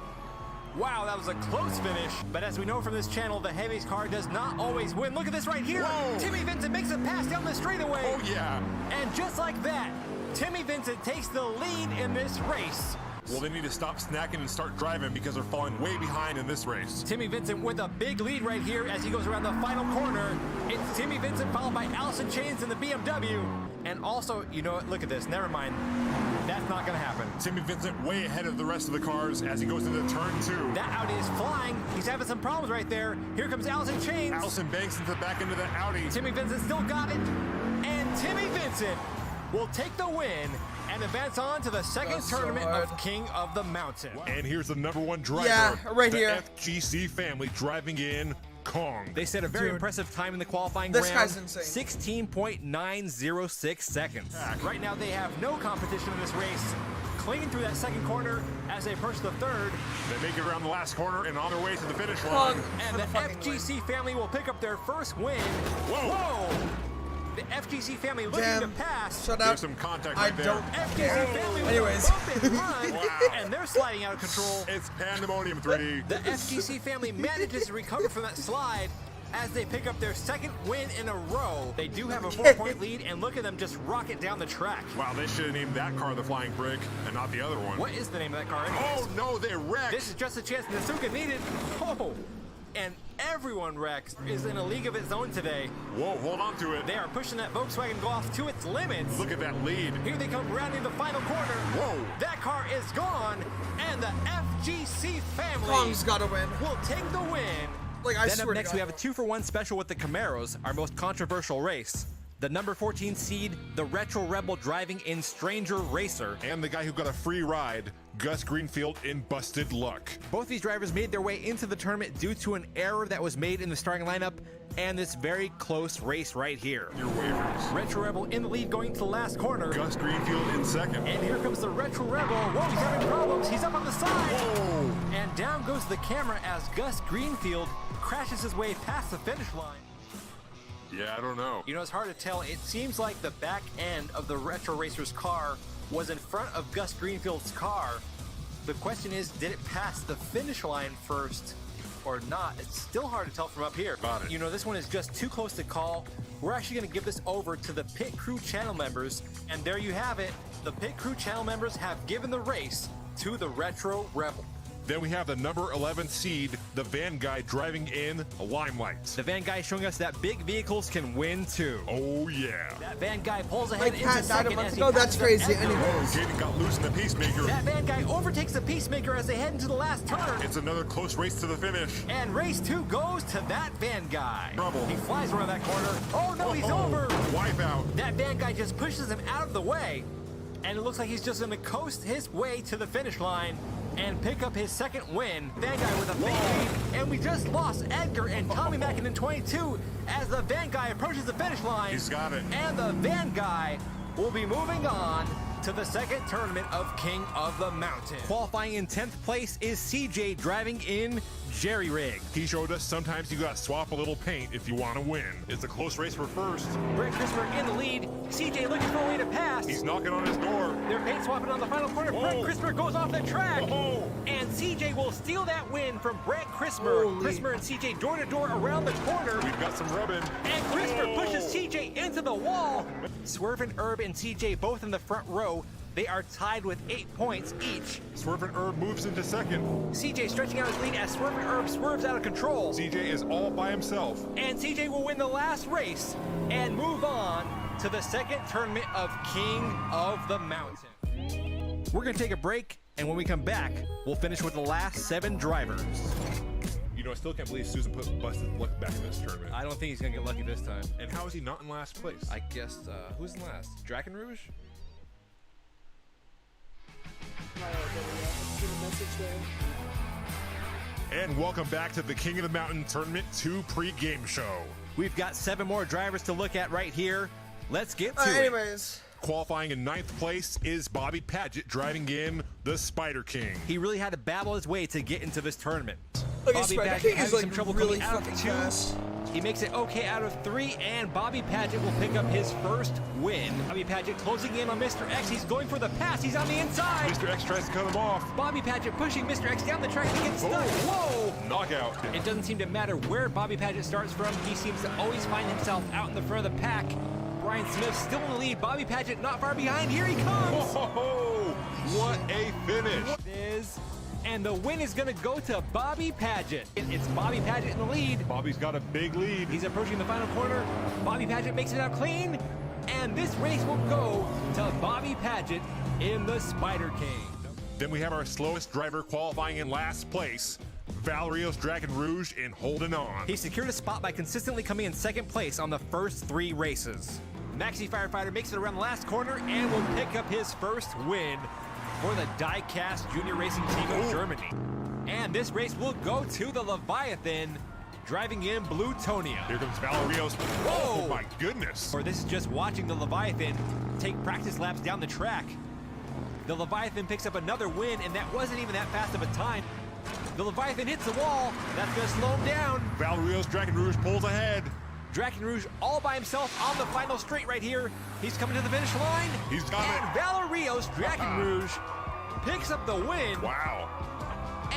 Wow, that was a close finish. But as we know from this channel, the heaviest car does not always win. Look at this right here. Whoa. Timmy Vincent makes a pass down the straightaway. Oh, yeah. And just like that, Timmy Vincent takes the lead in this race. Well, they need to stop snacking and start driving because they're falling way behind in this race. Timmy Vincent with a big lead right here as he goes around the final corner. It's Timmy Vincent followed by Allison Chains in the BMW. And also, you know what, look at this, never mind. That's not gonna happen. Timmy Vincent way ahead of the rest of the cars as he goes into turn 2. That Audi is flying. He's having some problems right there. Here comes Allison Chains. Allison banks into back into the Audi. Timmy Vincent still got it. And Timmy Vincent will take the win and advance on to the second That's so tournament hard. of King of the Mountain. And here's the number 1 driver. Yeah, right the here. FGC family driving in Kong. They set a very Dude. impressive time in the qualifying This round. guy's insane. 16.906 seconds. Right now they have no competition in this race. Clean through that second corner as they approach the third. They make it around the last corner and on their way to the finish line. Kong And for the fucking FGC family will pick up their first win. Whoa. The FGC family looking Damn. to pass. Shut up. There's some contact I right there. don't. FGC family will Anyways. bump and run, Wow. and they're sliding out of control. It's pandemonium, 3D. The FGC family manages to recover from that slide as they pick up their second win in a row. They do have a 4-point lead, and look at them just rocket down the track. Wow, they should have named that car the Flying Brick and not the other one. What is the name of that car anyways? Oh no, they wrecked. This is just a chance Nasuka needed. Oh, and everyone wrecks is in a league of its own today. Whoa, hold on to it. They are pushing that Volkswagen Golf to its limits. Look at that lead. Here they come rounding the final corner. Whoa. That car is gone, and the FGC family Kong's gotta win. will take the win. Like, I Then swear up to next, God. we have a 2-for-1 special with the Camaros, our most controversial race. The number 14 seed, the Retro Rebel driving in Stranger Racer. And the guy who got a free ride, Gus Greenfield in Busted Luck. Both these drivers made their way into the tournament due to an error that was made in the starting lineup and this very close race right here. Your waivers. Retro Rebel in the lead going to the last corner. Gus Greenfield in second. And here comes the Retro Rebel. Whoa, he's having problems. He's up on the side. Whoa. And down goes the camera as Gus Greenfield crashes his way past the finish line. Yeah, I don't know. You know, it's hard to tell. It seems like the back end of the Retro Racer's car was in front of Gus Greenfield's car. The question is, did it pass the finish line first or not? It's still hard to tell from up here. Got it. You know, this one is just too close to call. We're actually going to give this over to the Pit Crew channel members. And there you have it. The Pit Crew channel members have given the race to the Retro Rebel. Then we have the number 11 seed, the van guy driving in Limelight. The van guy showing us that big vehicles can win too. Oh yeah. That van guy pulls ahead Like into Pat died a second month as he ago. That's passes up crazy. Edgar. Anyways. Jaden got loose in the Peacemaker. That van guy overtakes the Peacemaker as they head into the last turn. It's another close race to the finish. And race 2 goes to that van guy. Trouble. He flies around that corner. Oh no, he's over. Wipe out. That van guy just pushes him out of the way. And it looks like he's just going to coast his way to the finish line and pick up his second win. Van guy with a big lead. And we just lost Edgar and Tommy Mackin in 22 as the van guy approaches the finish line. He's got it. And the van guy will be moving on to the second tournament of King of the Mountain. Qualifying in 10th place is CJ driving in Jerry Rig. He showed us sometimes you gotta swap a little paint if you want to win. It's a close race for first. Brett Crisper in the lead. CJ looking for a way to pass. He's knocking on his door. They're paint swapping on the final corner. Whoa. Brett Crisper goes off the track. Whoa. And CJ will steal that win from Brett Crisper. Holy. Crisper and CJ door to door around the corner. We've got some rubbing. And Crisper Whoa. pushes CJ into the wall. Swerve and Herb and CJ both in the front row. They are tied with 8 points each. Swerve and Herb moves into second. CJ stretching out his lead as Swerve and Herb swerves out of control. CJ is all by himself. And CJ will win the last race and move on to the second tournament of King of the Mountain. We're going to take a break, and when we come back, we'll finish with the last 7 drivers. You know, I still can't believe Susan put Busted Luck back in this tournament. I don't think he's going to get lucky this time. And how is he not in last place? I guess, who's in last? Draken Rouge? And welcome back to the King of the Mountain Tournament 2 pre-game show. We've got 7 more drivers to look at right here. Let's get to it. Anyways. Qualifying in 9th place is Bobby Paget driving in the Spider King. He really had to battle his way to get into this tournament. Look at Bobby Spider Paget King having is like some trouble really coming out of fucking 2. fast. He makes it okay out of 3, and Bobby Paget will pick up his first win. Bobby Paget closing in on Mr. X. He's going for the pass. He's on the inside. Mr. X tries to cut him off. Bobby Paget pushing Mr. X down the track and he gets stuck. Whoa! Knockout. It doesn't seem to matter where Bobby Paget starts from. He seems to always find himself out in the front of the pack. Brian Smith still in the lead. Bobby Paget not far behind. Here he comes. Whoa, what a finish. It is. And the win is going to go to Bobby Paget. It's Bobby Paget in the lead. Bobby's got a big lead. He's approaching the final corner. Bobby Paget makes it out clean. And this race will go to Bobby Paget in the Spider King. Then we have our slowest driver qualifying in last place, Valerios Dragon Rouge in Holding On. He secured a spot by consistently coming in second place on the first 3 races. Maxi Firefighter makes it around the last corner and will pick up his first win for the Diecast Junior Racing Team of Germany. And this race will go to the Leviathan driving in Blutonia. Here comes Valerios. Whoa! Oh my goodness. Or this is just watching the Leviathan take practice laps down the track. The Leviathan picks up another win, and that wasn't even that fast of a time. The Leviathan hits the wall. That's going to slow him down. Valerios Dragon Rouge pulls ahead. Dragon Rouge all by himself on the final straight right here. He's coming to the finish line. He's got and it. Valerios Dragon Rouge picks up the win. Wow.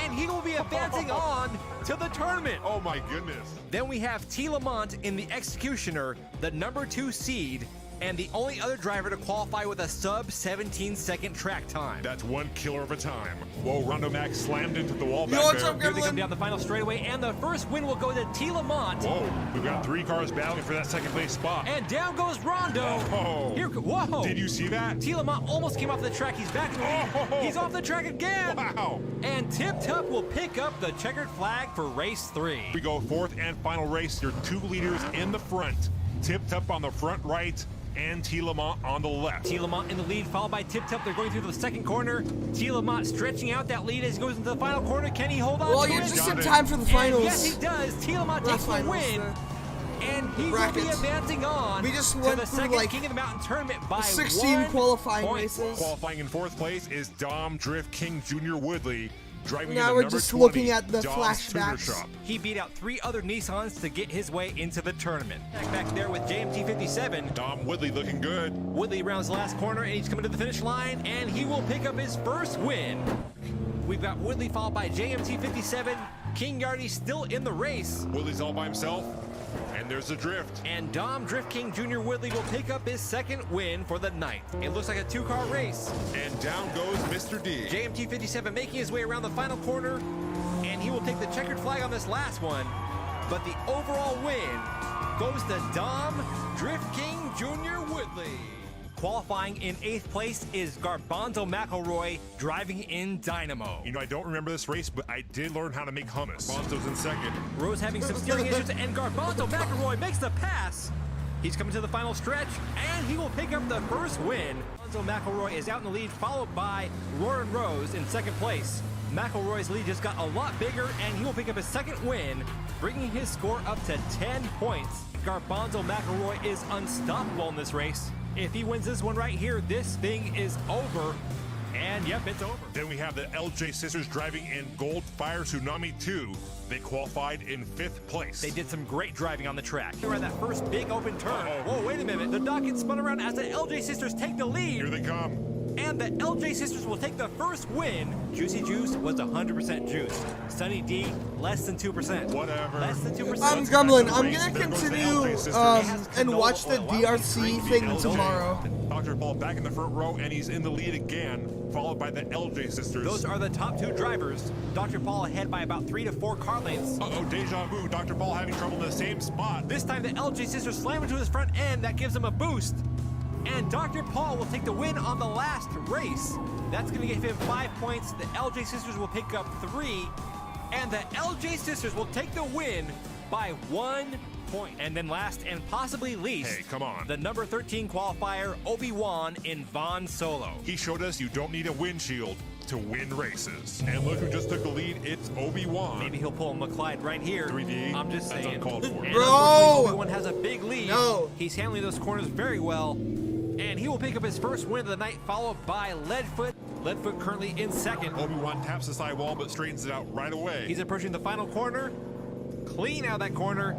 And he will be advancing on to the tournament. Oh my goodness. Then we have T. Lamont in the Executioner, the number 2 seed, and the only other driver to qualify with a sub 17-second track time. That's one killer of a time. Whoa, Rondo Max slammed into the wall Yo, back what's there. up, Here they come Gremlin? down the final straightaway, and the first win will go to T. Lamont. Whoa, we've got 3 cars battling for that second place spot. And down goes Rondo. Oh. Whoa. Did you see that? T. Lamont almost came off the track. He's back in the lead. Oh. He's off the track again. Wow. And Tip Top will pick up the checkered flag for race 3. We go 4th and final race. Your 2 leaders in the front. Tip Top on the front right and T. Lamont on the left. T. Lamont in the lead, followed by Tip Top. They're going through the second corner. T. Lamont stretching out that lead as he goes into the final corner. Can he hold on Well, to you're it? just Got in it. time for the And finals. yes, he does. T. Lamont Rough takes the finals, win. And he will be brackets. advancing on We just to went the through, second like, King of the Mountain tournament by 16 1 qualifying point. races. Qualifying in 4th place is Dom Drift King Jr. Woodley. Driving Now in the we're number just 20, looking at the Dom's Tuner flashbacks. Shop. He beat out 3 other Nissans to get his way into the tournament. Back there with JMT 57. Dom Woodley looking good. Woodley rounds the last corner and he's coming to the finish line and he will pick up his first win. We've got Woodley followed by JMT 57. King Yardy still in the race. Woodley's all by himself. And there's the drift. And Dom Drift King Jr. Woodley will pick up his second win for the night. It looks like a 2-car race. And down goes Mr. D. JMT 57 making his way around the final corner, and he will take the checkered flag on this last one. But the overall win goes to Dom Drift King Jr. Woodley. Qualifying in 8th place is Garbanzo McElroy driving in Dynamo. You know, I don't remember this race, but I did learn how to make hummus. Bonzo's in second. Rose having some steering issues, and Garbanzo McElroy makes the pass. He's coming to the final stretch, and he will pick up the first win. Garbanzo McElroy is out in the lead, followed by Roran Rose in second place. McElroy's lead just got a lot bigger, and he will pick up his second win, bringing his score up to 10 points. Garbanzo McElroy is unstoppable in this race. If he wins this one right here, this thing is over. And yep, it's over. Then we have the LJ sisters driving in Gold Fire Tsunami 2. They qualified in 5th place. They did some great driving on the track. Here on that first big open turn. Uh-oh. Whoa, wait a minute. The docket spun around as the LJ sisters take the lead. Here they come. And the LJ sisters will take the first win. Juicy Juice was 100% juice. Sunny D, less than 2%. Whatever. Less than 2%. I'm Gremlin. I'm gonna continue and watch the DRC thing tomorrow. Dr. Paul back in the front row, and he's in the lead again, followed by the LJ sisters. Those are the top 2 drivers. Dr. Paul ahead by about 3 to 4 car lengths. Uh-oh, deja vu. Dr. Paul having trouble in the same spot. This time the LJ sisters slam into his front end. That gives him a boost. And Dr. Paul will take the win on the last race. That's going to give him 5 points. The LJ sisters will pick up 3. And the LJ sisters will take the win by 1 point. And then last and possibly least, Hey, come on. the number 13 qualifier, Obi-Wan in Von Solo. He showed us you don't need a windshield to win races. And look who just took the lead. It's Obi-Wan. Maybe he'll pull a McClyde right here. 3D. I'm just That's saying. uncalled for. And Bro! unfortunately, Obi-Wan has a big lead. No. He's handling those corners very well. And he will pick up his first win of the night, followed by Leadfoot. Leadfoot currently in second. Obi-Wan taps the side wall, but straightens it out right away. He's approaching the final corner. Clean out of that corner.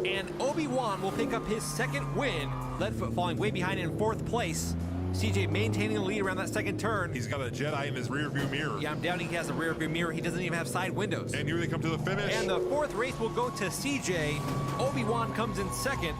And Obi-Wan will pick up his second win. Leadfoot falling way behind in 4th place. CJ maintaining the lead around that second turn. He's got a Jedi in his rear view mirror. Yeah, I'm doubting he has a rear view mirror. He doesn't even have side windows. And here they come to the finish. And the 4th race will go to CJ. Obi-Wan comes in second.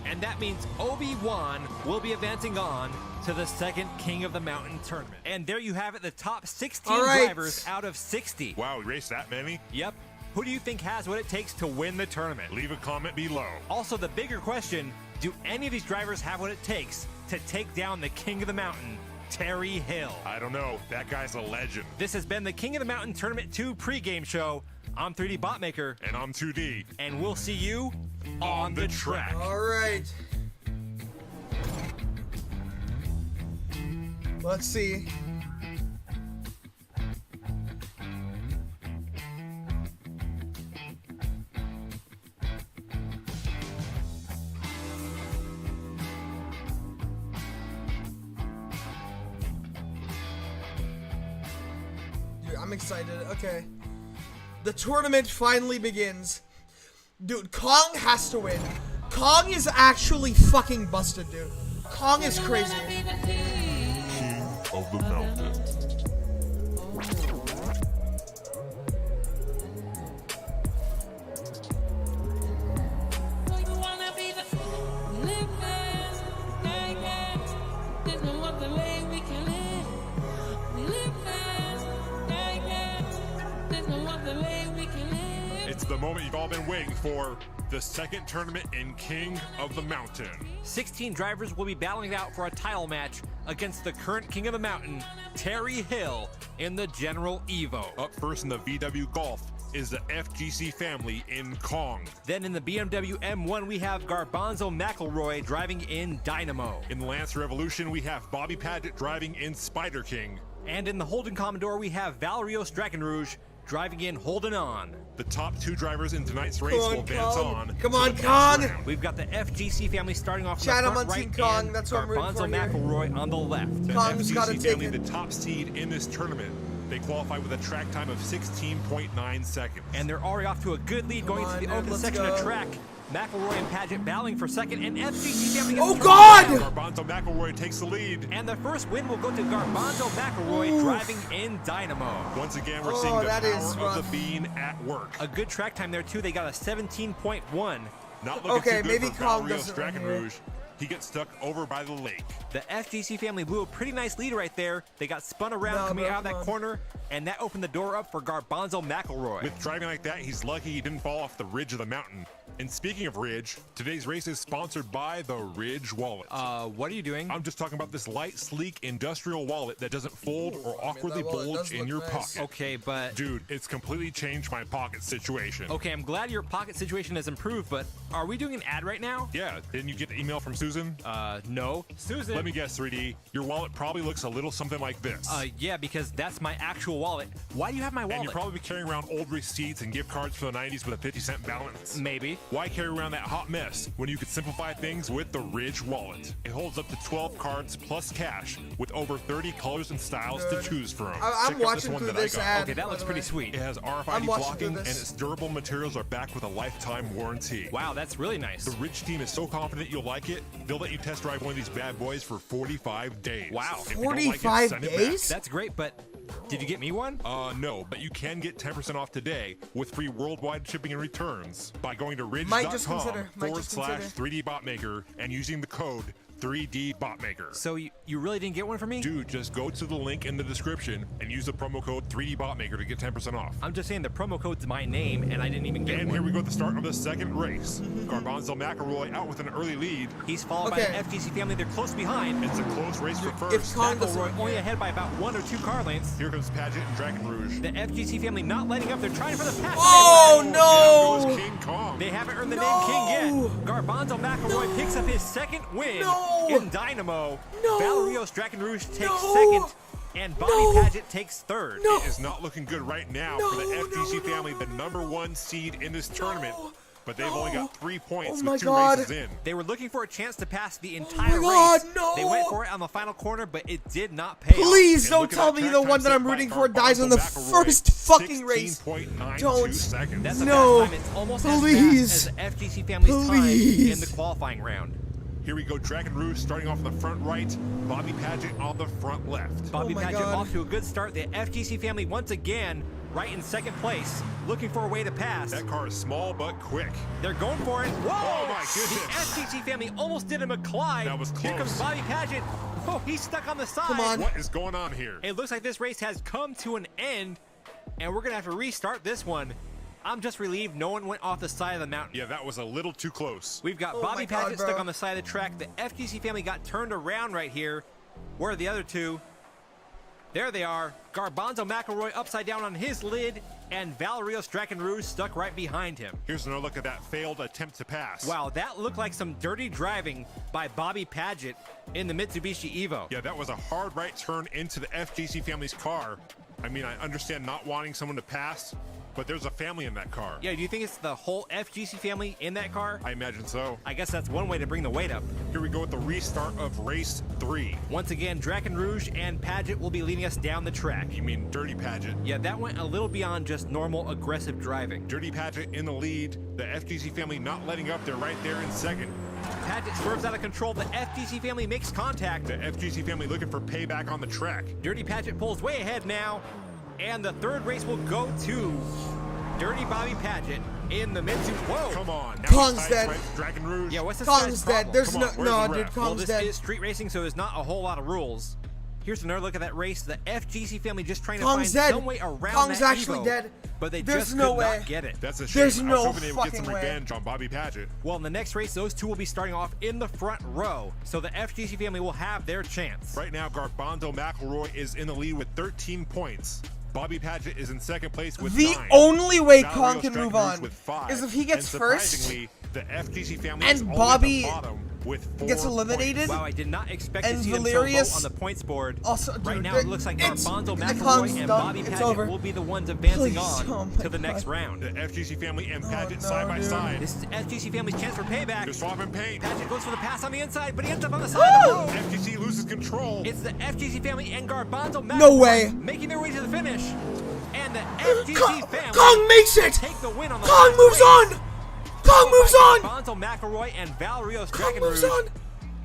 And that means Obi-Wan will be advancing on to the second King of the Mountain tournament. And there you have it, the top 16 All right. drivers out of 60. Wow, we raced that many? Yep. Who do you think has what it takes to win the tournament? Leave a comment below. Also, the bigger question, do any of these drivers have what it takes to take down the King of the Mountain, Terry Hill? I don't know. That guy's a legend. This has been the King of the Mountain Tournament 2 pregame show. I'm 3D Botmaker, And I'm 2D. and we'll see you on the track. All right. Let's see. I'm excited. Okay. The tournament finally begins. Dude, Kong has to win. Kong is actually fucking busted, dude. Kong is crazy. King of the Mountain. It's the moment you've all been waiting for. The second tournament in King of the Mountain. 16 drivers will be battling it out for a title match against the current King of the Mountain, Terry Hill, in the General Evo. Up first in the VW Golf is the FGC family in Kong. Then in the BMW M1, we have Garbanzo McElroy driving in Dynamo. In the Lance Revolution, we have Bobby Paget driving in Spider King. And in the Holden Commodore, we have Valerios Drakenrouge driving in Holding On. The top 2 drivers in tonight's race will advance on. Come to on, the next Kong. round. We've got the FGC family starting off in Chat, the I'm front on right Team Kong. and That's what I'm rooting Garbanzo for here. McElroy on the left. The Kong's gotta FGC take family, it. the top seed in this tournament. They qualify with a track time of 16.9 seconds. And they're already off to a good lead going on, into the man, open let's section of go. track. McElroy and Paget battling for second, and FGC family gets Oh, turned God! around. Garbanzo McElroy takes the lead. And the first win will go to Garbanzo McElroy driving in Dynamo. Once again, we're Oh, seeing the that is power of rough. the bean at work. A good track time there too. They got a 17.1. Not looking Okay, too good maybe for Kong Valerios doesn't win here. Drakenrouge. He gets stuck over by the lake. The FGC family blew a pretty nice lead right there. They got spun around No, coming bro, out of that come on. corner, and that opened the door up for Garbanzo McElroy. With driving like that, he's lucky he didn't fall off the ridge of the mountain. And speaking of Ridge, today's race is sponsored by the Ridge Wallet. What are you doing? I'm just talking about this light, sleek, industrial wallet that doesn't fold or awkwardly that wallet bulge does in look your nice. pocket. Okay, but Dude, it's completely changed my pocket situation. okay, I'm glad your pocket situation has improved, but are we doing an ad right now? Yeah, didn't you get the email from Susan? No. Susan. Let me guess, 3D. Your wallet probably looks a little something like this. Yeah, because that's my actual wallet. Why do you have my and wallet? you're probably carrying around old receipts and gift cards from the 90s with a 50-cent balance. Maybe. Why carry around that hot mess when you could simplify things with the Ridge Wallet? It holds up to 12 cards plus cash with over 30 colors and styles to choose from. I'm Check out watching one through that I this got. ad. Okay, that by looks the pretty way. sweet. It has RFID I'm watching blocking through and this. its durable materials are backed with a lifetime warranty. Wow, that's really nice. The Ridge team is so confident you'll like it, they'll let you test drive one of these bad boys for 45 days. Wow. If you don't like it, 45 send it back. days? That's great, but did you get me one? No, but you can get 10% off today with free worldwide shipping and returns by going to Might just ridge.com consider, might just consider. /3dbotmaker and using the code 3dbotmaker. So you really didn't get one for me? Dude, just go to the link in the description and use the promo code 3dbotmaker to get 10% off. I'm just saying the promo code's my name, and I didn't even get And one. here we go at the start of the second race. Garbanzo McElroy out with an early lead. He's followed Okay. by the FGC family. They're close behind. It's a close race for If first. Kong doesn't McElroy win only here. ahead by about 1 or 2 car lengths. Here comes Paget and Drakenrouge. The FGC family not letting up. They're trying for the pass. Oh, Down no! goes King Kong. They haven't earned the No! name King yet. Garbanzo McElroy picks up his second win No! in Dynamo. No! Valerios Drakenrouge takes No! second, and Bobby No! Paget takes third. No! It is not looking good right now for the FGC family, the #1 seed in this tournament. But they've only got 3 points Oh my with 2 God. races in. They were looking for a chance to pass the entire God, race. no! They went for it on the final corner, but it did not pay off. Please And don't look at tell that me track the time one that set I'm by rooting for dies Garbanzo on the McElroy, first fucking race. 16.92 Don't. seconds. That's a No. fast time. It's almost Please. as fast as the FGC family's time Please. in the qualifying round. Here we go, Drakenrouge starting off in the front right, Bobby Paget on the front left. Bobby my Paget God. off to a good start. The FGC family once again right in second place, looking for a way to pass. That car is small but quick. They're going for it. Whoa! Oh, my The goodness. FGC family almost did a McClyde. That was Here comes close. Bobby Paget. Oh, he's stuck on the side. Come on. What is going on here? It looks like this race has come to an end, and we're going to have to restart this one. I'm just relieved no one went off the side of the mountain. Yeah, that was a little too close. We've got Oh Bobby my God, Paget stuck bro. on the side of the track. The FGC family got turned around right here. Where are the other two? There they are. Garbanzo McElroy upside down on his lid, and Valerios Drakenrouge stuck right behind him. Here's another look at that failed attempt to pass. Wow, that looked like some dirty driving by Bobby Paget in the Mitsubishi Evo. Yeah, that was a hard right turn into the FGC family's car. I mean, I understand not wanting someone to pass, but there's a family in that car. Yeah, do you think it's the whole FGC family in that car? I imagine so. I guess that's one way to bring the weight up. Here we go with the restart of race 3. Once again, Draken Rouge and Paget will be leading us down the track. You mean Dirty Paget? Yeah, that went a little beyond just normal aggressive driving. Dirty Paget in the lead. The FGC family not letting up. They're right there in second. Paget swerves out of control. The FGC family makes contact. The FGC family looking for payback on the track. Dirty Paget pulls way ahead now. And the third race will go to Dirty Bobby Paget in the mid-2. Whoa! Come on. Now Kong's it's dead. Dragon Rouge. Yeah, what's this Kong's guy's dead. problem? There's Come no, on, where's no, the dude. ref? Well, Kong's this dead. is street racing, so there's not a whole lot of rules. Here's another look at that race. The FGC family just trying to Kong's find dead. some way around Kong's that actually Evo, dead. but they There's just no could way. not get it. That's a shame. There's I was no hoping they would get some fucking way. revenge on Bobby Paget. Well, in the next race, those two will be starting off in the front row, so the FGC family will have their chance. Right now, Garbanzo McElroy is in the lead with 13 points. Bobby Paget is in second place with The 9. only way Valerio Kong can Dragon move Rouge on with 5. is if he gets and first surprisingly, the FGC family and is only Bobby at the bottom with 4 gets eliminated. Wow, I did not expect And to see them so Valerius low on the points board. also- right dude, now, it looks like it's- Garbanzo the Kong's McElroy and done. Bobby It's Paget over. will be the ones advancing Please. on Oh my to the next God. round. The FGC family and Paget no, side by dude. side. This is FGC family's chance for payback. They're swapping paint. Paget goes for the pass on the inside, but he ends up on the side of the road. FGC loses control. It's the FGC family and Garbanzo McElroy No way. making their way to the finish. And the FGC family Kong makes it. take the win on the Kong last moves race. on. Kong moves on. Garbanzo McElroy and Valerios Kong Dragon moves Rouge. on.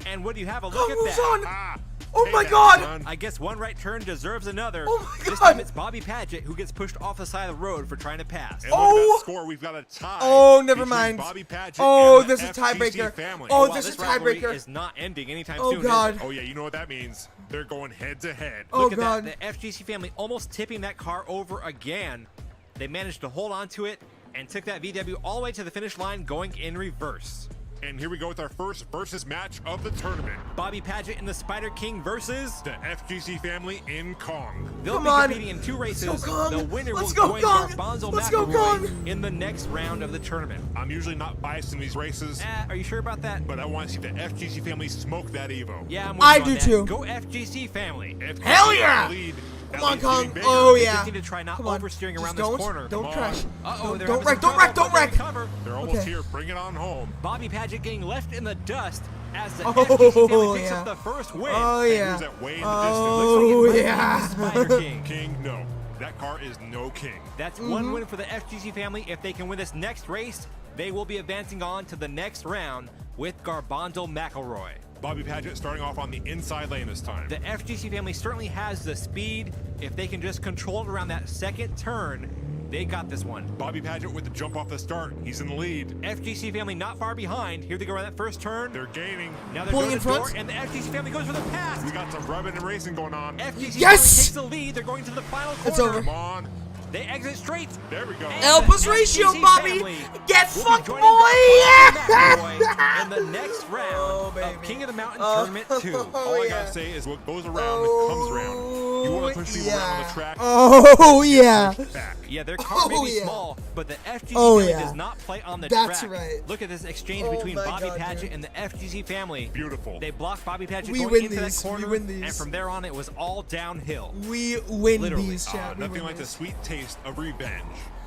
And would you have a look Kong at moves that? on. Ah, Oh my payback, God. son. I guess one right turn deserves another. Oh my This God. time it's Bobby Paget who gets pushed off the side of the road for trying to pass. And look at Oh. that score. We've got a tie. Oh, never between mind. Bobby Paget Oh, and the there's a FGC tiebreaker. family. Oh, Wow, there's this a rivalry tiebreaker. is not ending anytime Oh, soon. is it? God. Oh yeah, you know what that means? They're going head to head. Oh, Look at God. that. The FGC family almost tipping that car over again. They managed to hold on to it and took that VW all the way to the finish line going in reverse. And here we go with our first versus match of the tournament. Bobby Paget and the Spider King versus... The FGC family in Kong. They'll Come be on. competing in 2 races. Let's go, Kong. The winner Let's will go, join Kong. Garbanzo Let's go, McElroy Kong. in the next round of the tournament. I'm usually not biased in these races, Are you sure about that? but I want to see the FGC family smoke that Evo. Yeah, I'm with I you on do that. too. Go FGC family. FGC Hell yeah. in the lead. That Come on, lead's getting Kong. bigger. Oh, They yeah. just need to try not Come on. oversteering Just around don't, this corner. Don't Come crash. on. Uh-oh, they're Don't having wreck. some Don't wreck. trouble, Don't but they wreck. recover. They're almost Okay. here. Bring it on home. Bobby Paget getting left in the dust as the Oh, FGC family picks yeah. up the first win. Oh, And yeah. who's that way in the Oh, Looks like it might be yeah. the Spider King. King, no. That car is no king. That's Mm-hmm. one win for the FGC family. If they can win this next race, they will be advancing on to the next round with Garbanzo McElroy. Bobby Paget starting off on the inside lane this time. The FGC family certainly has the speed. If they can just control it around that second turn, they got this one. Bobby Paget with the jump off the start. He's in the lead. FGC family not far behind. Here they go around that first turn. They're gaining. Now they're Pulling going in to the door, front. and the FGC family goes for the pass. We got some rubbing and racing going on. FGC Yes! takes the lead. They're going to the final corner. It's over. Come on. They exit straight. There we go. And Elbows the ratio, FGC Bobby. family Get will be fucked, joining boy. Garbanzo McElroy in the next round Oh, baby. of King of the Mountain Oh, Tournament 2. All I yeah. gotta say is what goes around comes around. You want to push people around on the track? Oh, yeah. Back. Yeah, their car may Oh, be yeah. small, but the FGC Oh, family yeah. does not play on the That's track. right. Look at this exchange Oh, between my Bobby God, Paget dude. and the FGC family. Beautiful. They blocked Bobby Paget We going win into these. that corner, We win these. and from there on, it was all downhill. We win Literally. these, chat. We Nothing win like the these. sweet taste of revenge.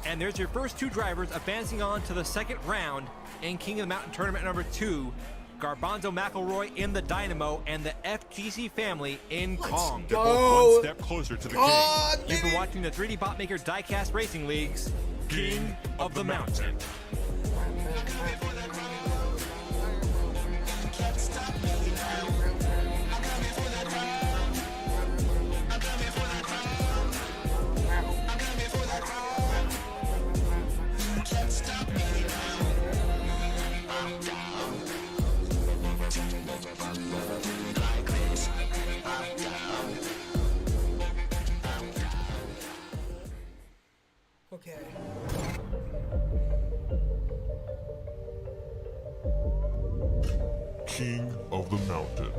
And there's your first 2 drivers advancing on to the second round in King of the Mountain Tournament number 2. Garbanzo McElroy in the Dynamo and the FGC family in Kong. They're go. both one step closer to the God, You've been baby. watching the 3D Bot Maker Diecast Racing League's King of the Mountain. Okay. King of the Mountain.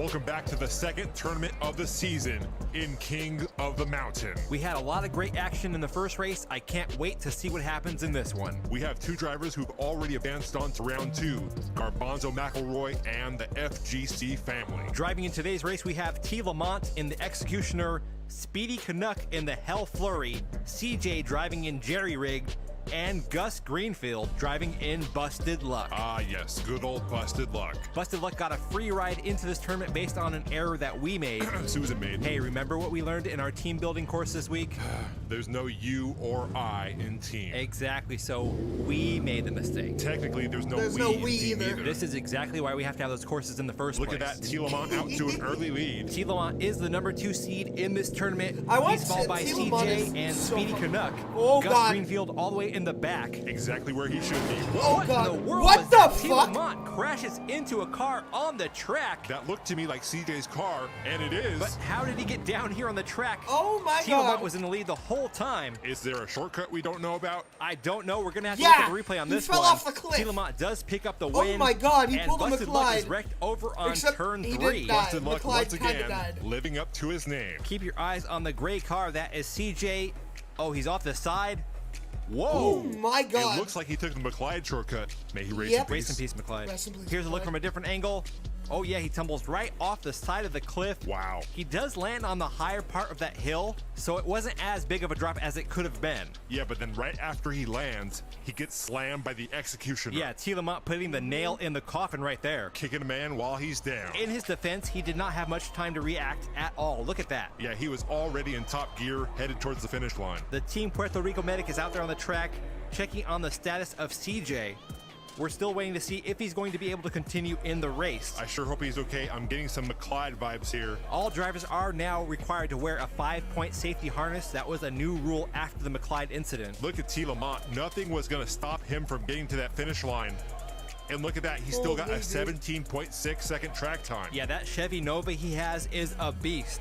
Welcome back to the second tournament of the season in King of the Mountain. We had a lot of great action in the first race. I can't wait to see what happens in this one. We have two drivers who've already advanced on to round 2, Garbanzo McElroy and the FGC family. Driving in today's race, we have T. Lamont in the Executioner, Speedy Canuck in the Hell Flurry, CJ driving in Jerry Rigged, and Gus Greenfield driving in Busted Luck. Ah, yes, good old Busted Luck. Busted Luck got a free ride into this tournament based on an error that we made. Susan made. Hey, remember what we learned in our team building course this week? There's no you or I in team. Exactly, so we made the mistake. Technically, there's no There's we no in we team either. This is exactly why we have to have those courses in the first Look place. at that, T. Lamont out to an early lead. T. Lamont is the number 2 seed in this tournament. I want He's followed to- by T. Lamont is CJ and so Speedy fucking- Canuck. Oh, Gus God. Greenfield all the way in the back. Exactly where he should be. Oh, What God. in the world What was the that? T. fuck? Lamont crashes into a car on the track. That looked to me like CJ's car, and it is. But how did he get down here on the track? Oh my T. Lamont God. was in the lead the whole time. Is there a shortcut we don't know about? I don't know. We're going to have to Yeah, look at the replay on he this fell one. off the cliff. T. Lamont does pick up the Oh win. my God, he and pulled a Busted Luck is McLeod. wrecked over on Except turn he 3. didn't die. Busted Luck McLeod once kinda again, died. living up to his name. Keep your eyes on the gray car. That is CJ. Oh, he's off the side. Oh Whoa. my God. It looks like he took the McLeod shortcut. May he race Yep. in Rest in peace. peace, McLeod. Rest in peace, Here's a look McLeod. from a different angle. Oh yeah, he tumbles right off the side of the cliff. Wow. He does land on the higher part of that hill, so it wasn't as big of a drop as it could have been. Yeah, but then right after he lands, he gets slammed by the executioner. Yeah, T. Lamont putting the nail in the coffin right there. Kicking a man while he's down. In his defense, he did not have much time to react at all. Look at that. Yeah, he was already in top gear, headed towards the finish line. The Team Puerto Rico medic is out there on the track, checking on the status of CJ. We're still waiting to see if he's going to be able to continue in the race. I sure hope he's okay. I'm getting some McLeod vibes here. All drivers are now required to wear a 5-point safety harness. That was a new rule after the McLeod incident. Look at T. Lamont. Nothing was going to stop him from getting to that finish line. And look at that. He's still got a 17.6 second track time. Yeah, that Chevy Nova he has is a beast.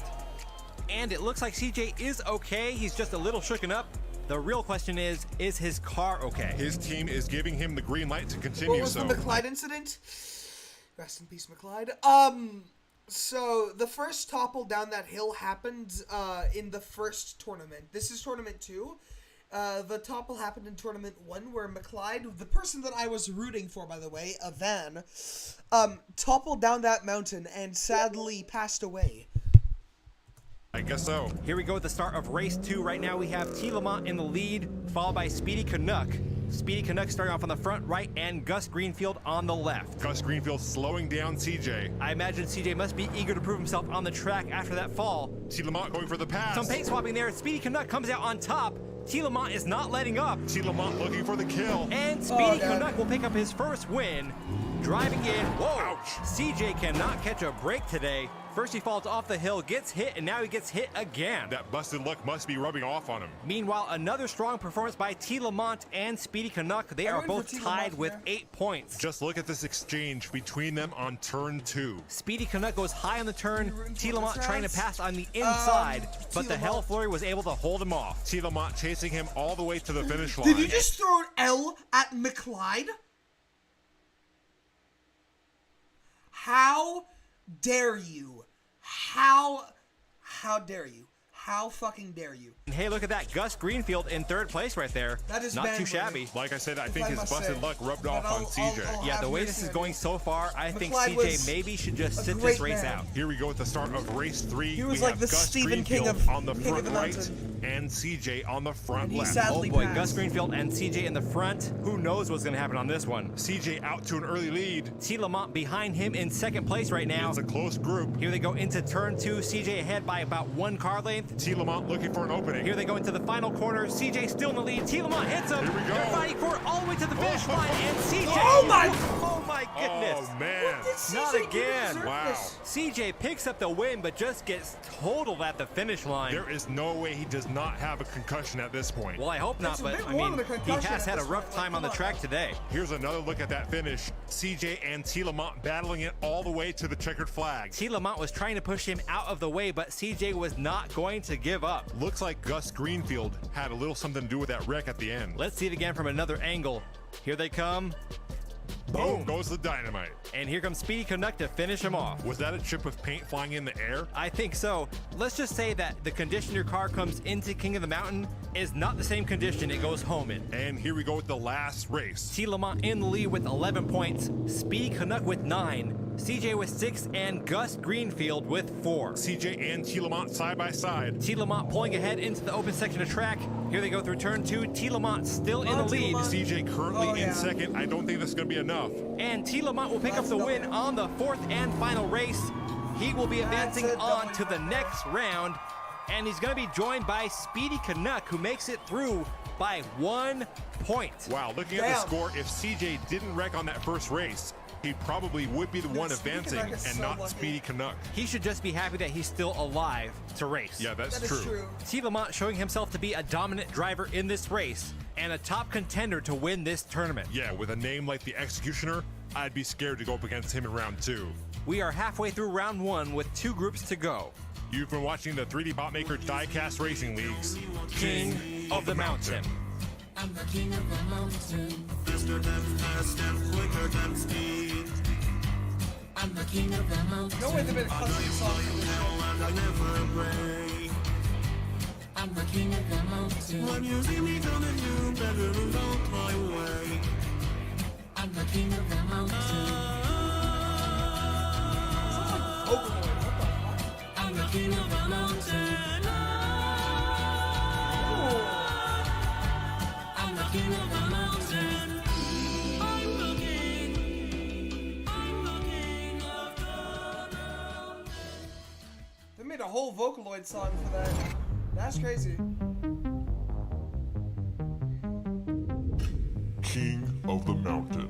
And it looks like CJ is okay. He's just a little shooken up. The real question is his car okay? His team is giving him the green light to continue. What was so the McLeod incident? Rest in peace, McLeod. So the first topple down that hill happened in the first tournament. This is tournament 2. The topple happened in tournament 1 where McLeod, the person that I was rooting for, by the way, a van, toppled down that mountain and sadly passed away. I guess so. Here we go at the start of race 2. Right now we have T. Lamont in the lead, followed by Speedy Canuck. Speedy Canuck starting off on the front right and Gus Greenfield on the left. Gus Greenfield slowing down CJ. I imagine CJ must be eager to prove himself on the track after that fall. T. Lamont going for the pass. Some paint swapping there. Speedy Canuck comes out on top. T. Lamont is not letting up. T. Lamont looking for the kill. And Speedy God. Canuck will pick up his first win. Driving in. Whoa. Ouch. CJ cannot catch a break today. First he falls off the hill, gets hit, and now he gets hit again. That busted luck must be rubbing off on him. Meanwhile, another strong performance by T. Lamont and Speedy Canuck. They are went for both T. tied Lamont with there. 8 points. Just look at this exchange between them on turn 2. Speedy Canuck goes high on the turn. rooting T. for Lamont the trying to Trans? pass on the inside, but T. the Hell Lamont. Flurry was able to hold him off. T. Lamont chasing him all the way to the finish line. Did you just throw an L at McLeod? How dare you? How dare you? How fucking dare you? And hey, look at that. Gus Greenfield in 3rd place right there. That is not bad too for shabby. me. Like I said, I think I his must busted say. luck rubbed But off on I'll- CJ. I'll Yeah, have the way mercy this is on going you. so far, I think McLeod CJ was maybe should just a sit great this race man. out. Here we go at the start of race 3. He was we like have the Gus Stephen King Greenfield of- on the King of front the right Mountain. and CJ on the front And he left. sadly Oh boy, passed. Gus Greenfield and CJ in the front. Who knows what's going to happen on this one? CJ out to an early lead. T. Lamont behind him in 2nd place right now. It's a close group. Here they go into turn 2. CJ ahead by about 1 car length. T. Lamont looking for an opening. Here they go into the final corner. CJ still in the lead. T. Lamont hits him. Here we go. They're fighting for it all the way to the finish line. And CJ. Oh my- Oh my goodness. Oh, man. Not CJ again. deserve Wow. this? CJ picks up the win, but just gets totaled at the finish line. There is no way he does not have a concussion at this point. Well, I hope not, It's a but bit I more mean, than a he concussion has at had a this rough point. time on the Come track on. today. Here's another look at that finish. CJ and T. Lamont battling it all the way to the checkered flag. T. Lamont was trying to push him out of the way, but CJ was not going to give up. Looks like Gus Greenfield had a little something to do with that wreck at the end. Let's see it again from another angle. Here they come. Boom goes the dynamite. And here comes Speedy Canuck to finish him off. Was that a chip with paint flying in the air? I think so. Let's just say that the condition your car comes into King of the Mountain is not the same condition it goes home in. And here we go with the last race. T. Lamont in the lead with 11 points, Speedy Canuck with 9, CJ with 6, and Gus Greenfield with 4. CJ and T. Lamont side by side. T. Lamont pulling ahead into the open section of track. Here they go through turn 2. T. Lamont still in the lead. CJ currently in second. I don't think this is going to be enough. And T. Lamont will pick up the win on the 4th and final race. He will be advancing on to the next round. And he's going to be joined by Speedy Canuck, who makes it through by 1 point. Wow, looking at the score, if CJ didn't wreck on that first race, he probably would be the one advancing and not Speedy Canuck. He should just be happy that he's still alive to race. Yeah, that's true. T. Lamont showing himself to be a dominant driver in this race and a top contender to win this tournament. Yeah, with a name like the Executioner, I'd be scared to go up against him in round 2. We are halfway through round 1 with 2 groups to go. You've been watching the 3D Botmaker Diecast Racing League's King of the Mountain. I'm the king of the mountain. Faster than fast and quicker than speed. I'm the king of the mountain. No way they've been a custom song for this show. And I never break. I'm the king of the mountain. When you see me coming, you better move out my way. I'm the king of the mountain. I'm the king of the mountain. I'm the king of the mountain. I'm the king. I'm the king of the mountain. They made a whole Vocaloid song for that. That's crazy. King of the Mountain.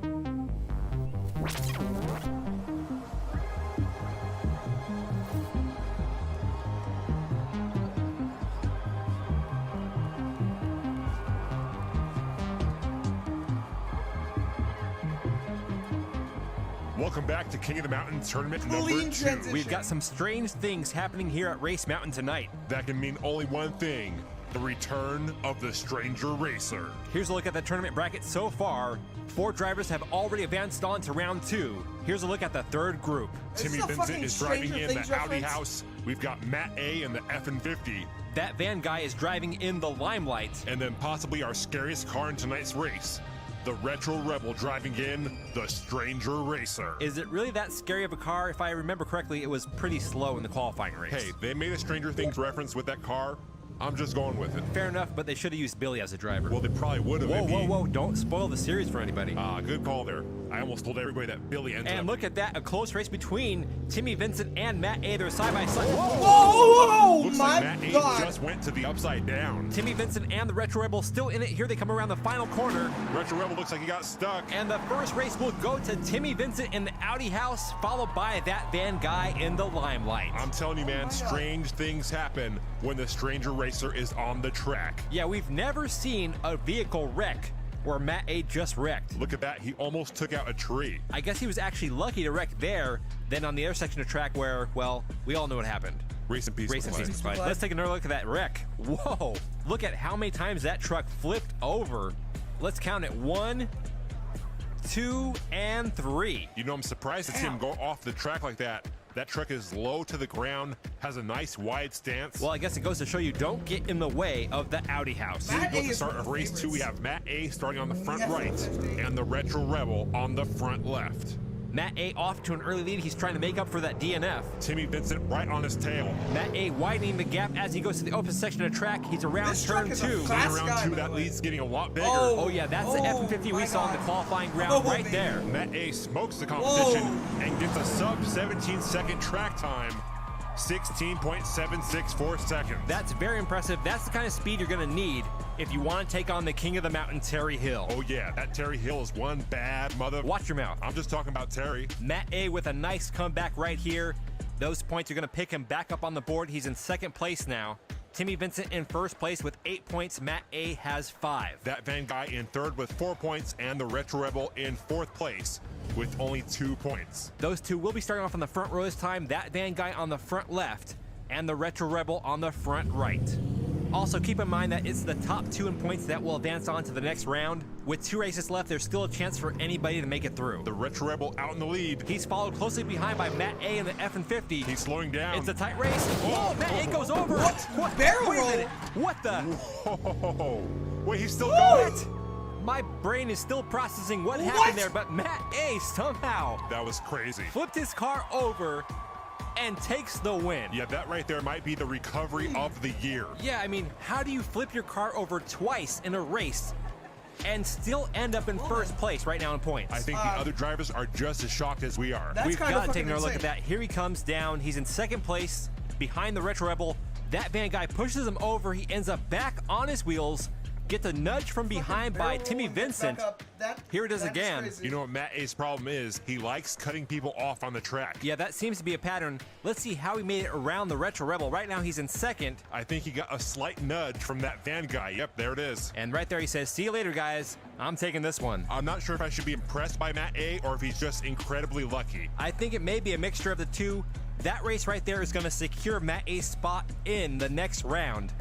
Welcome back to King of the Mountain Tournament Clean number 2. transition. We've got some strange things happening here at Race Mountain tonight. That can mean only one thing: the return of the Stranger Racer. Here's a look at the tournament bracket so far. 4 drivers have already advanced on to round 2. Here's a look at the 3rd group. Timmy this a Vincent fucking is driving Stranger in the Things Audi reference? House. We've got Matt A in the F-50. That van guy is driving in the Limelight. And then possibly our scariest car in tonight's race, the Retro Rebel driving in the Stranger Racer. Is it really that scary of a car? If I remember correctly, it was pretty slow in the qualifying race. Hey, they made a Stranger Things reference with that car. I'm just going with it. Fair enough, but they should have used Billy as a driver. Well, they probably would have. Whoa, don't spoil the series for anybody. Good call there. I almost told everybody that Billy ended up. And look at that, a close race between Timmy Vincent and Matt A. They're side by side. Whoa, Looks my like Matt God. A just went to the upside down. Timmy Vincent and the Retro Rebel still in it. Here they come around the final corner. Retro Rebel looks like he got stuck. And the first race will go to Timmy Vincent in the Audi House, followed by that van guy in the Limelight. I'm telling you, man, strange things happen when the Stranger Racer is on the track. Yeah, we've never seen a vehicle wreck where Matt A just wrecked. Look at that, he almost took out a tree. I guess he was actually lucky to wreck there than on the other section of track where, well, we all know what happened. Race in peace. Race in McFly. peace, McFly. Let's take another look at that wreck. Whoa, look at how many times that truck flipped over. Let's count it. 1, 2, and 3. You know, I'm surprised to see him go off the track like that. That truck is low to the ground, has a nice wide stance. Well, I guess it goes to show you don't get in the way of the Audi House. Here we go at the start of race 2. We have Matt A starting on the front right and the Retro Rebel on the front left. Matt A off to an early lead. He's trying to make up for that DNF. Timmy Vincent right on his tail. Matt A widening the gap as he goes to the open section of track. He's around This turn truck is a 2. fast Around guy, 2, by that the way. lead's getting a lot bigger. Oh yeah, that's the F-150 we my saw in the God. qualifying round Oh, right baby. there. Matt A smokes the competition and gets a sub 17-second track time, 16.764 seconds. That's very impressive. That's the kind of speed you're going to need if you want to take on the king of the mountain, Terry Hill. Oh yeah, that Terry Hill is one bad mother. Watch your mouth. I'm just talking about Terry. Matt A with a nice comeback right here. Those points are going to pick him back up on the board. He's in second place now. Timmy Vincent in first place with 8 points. Matt A has 5. That van guy in third with 4 points, and the Retro Rebel in fourth place with only 2 points. Those two will be starting off on the front row this time. That van guy on the front left and the Retro Rebel on the front right. Also, keep in mind that it's the top 2 in points that will advance on to the next round. With 2 races left, there's still a chance for anybody to make it through. The Retro Rebel out in the lead. He's followed closely behind by Matt A in the F-50. He's slowing down. It's a tight race. Whoa, Matt A goes over. What? Barrel Wait a roll? minute. What the? Whoa. Wait, he's still What? going. My brain is still processing what What? happened there, but Matt A somehow That was crazy. flipped his car over and takes the win. Yeah, that right there might be the recovery of the year. Yeah, I mean, how do you flip your car over twice in a race and still end up in first place right now in points? I think the other drivers are just as shocked as we are. That's We've kinda got to take fucking another look at insane. that. Here he comes down. He's in second place behind the Retro Rebel. That van guy pushes him over. He ends up back on his wheels. Gets a nudge from behind by Barrel Timmy roll and gets Vincent. back up. Here it is that again. crazy. You know what Matt A's problem is? He likes cutting people off on the track. Yeah, that seems to be a pattern. Let's see how he made it around the Retro Rebel. Right now he's in second. I think he got a slight nudge from that van guy. Yep, there it is. And right there he says, see you later, guys. I'm taking this one. I'm not sure if I should be impressed by Matt A or if he's just incredibly lucky. I think it may be a mixture of the two. That race right there is going to secure Matt A's spot in the next round.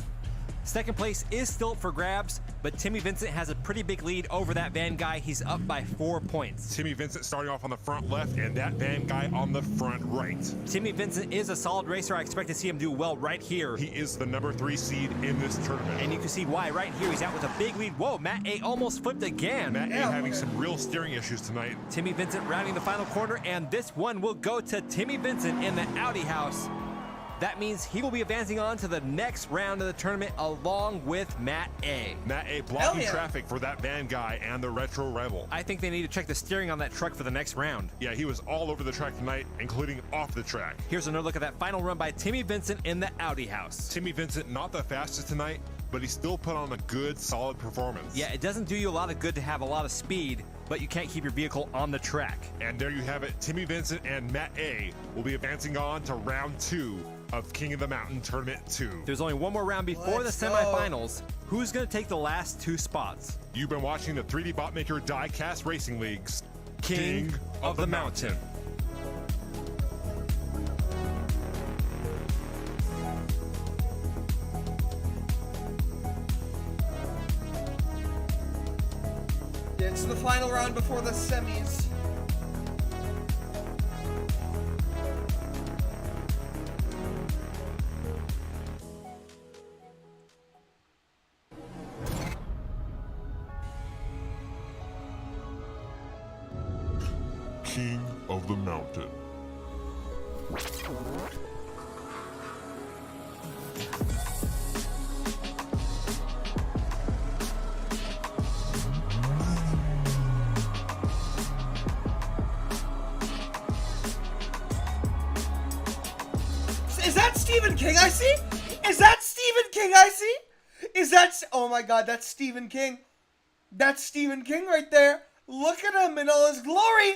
Second place is still up for grabs, but Timmy Vincent has a pretty big lead over that van guy. He's up by 4 points. Timmy Vincent starting off on the front left and that van guy on the front right. Timmy Vincent is a solid racer. I expect to see him do well right here. He is the number 3 seed in this tournament. And you can see why right here. He's out with a big lead. Whoa, Matt A almost flipped again. Matt A having some real steering issues tonight. Timmy Vincent rounding the final corner, and this one will go to Timmy Vincent in the Audi house. That means he will be advancing on to the next round of the tournament along with Matt A. Matt A blocking yeah. traffic for that van guy and the Retro Rebel. I think they need to check the steering on that truck for the next round. Yeah, he was all over the track tonight, including off the track. Here's another look at that final run by Timmy Vincent in the Audi house. Timmy Vincent, not the fastest tonight, but he still put on a good, solid performance. Yeah, it doesn't do you a lot of good to have a lot of speed, but you can't keep your vehicle on the track. And there you have it. Timmy Vincent and Matt A will be advancing on to round 2 of King of the Mountain Tournament 2. There's only one more round before Let's the go. semifinals. Who's going to take the last 2 spots? You've been watching the 3D Botmaker Die-Cast Racing League's King of the Mountain. It's the final round before the semis. King of the Mountain. Is that Stephen King I see? Is that Stephen King I see? Is that... Oh my god, that's Stephen King. That's Stephen King right there. Look at him in all his glory.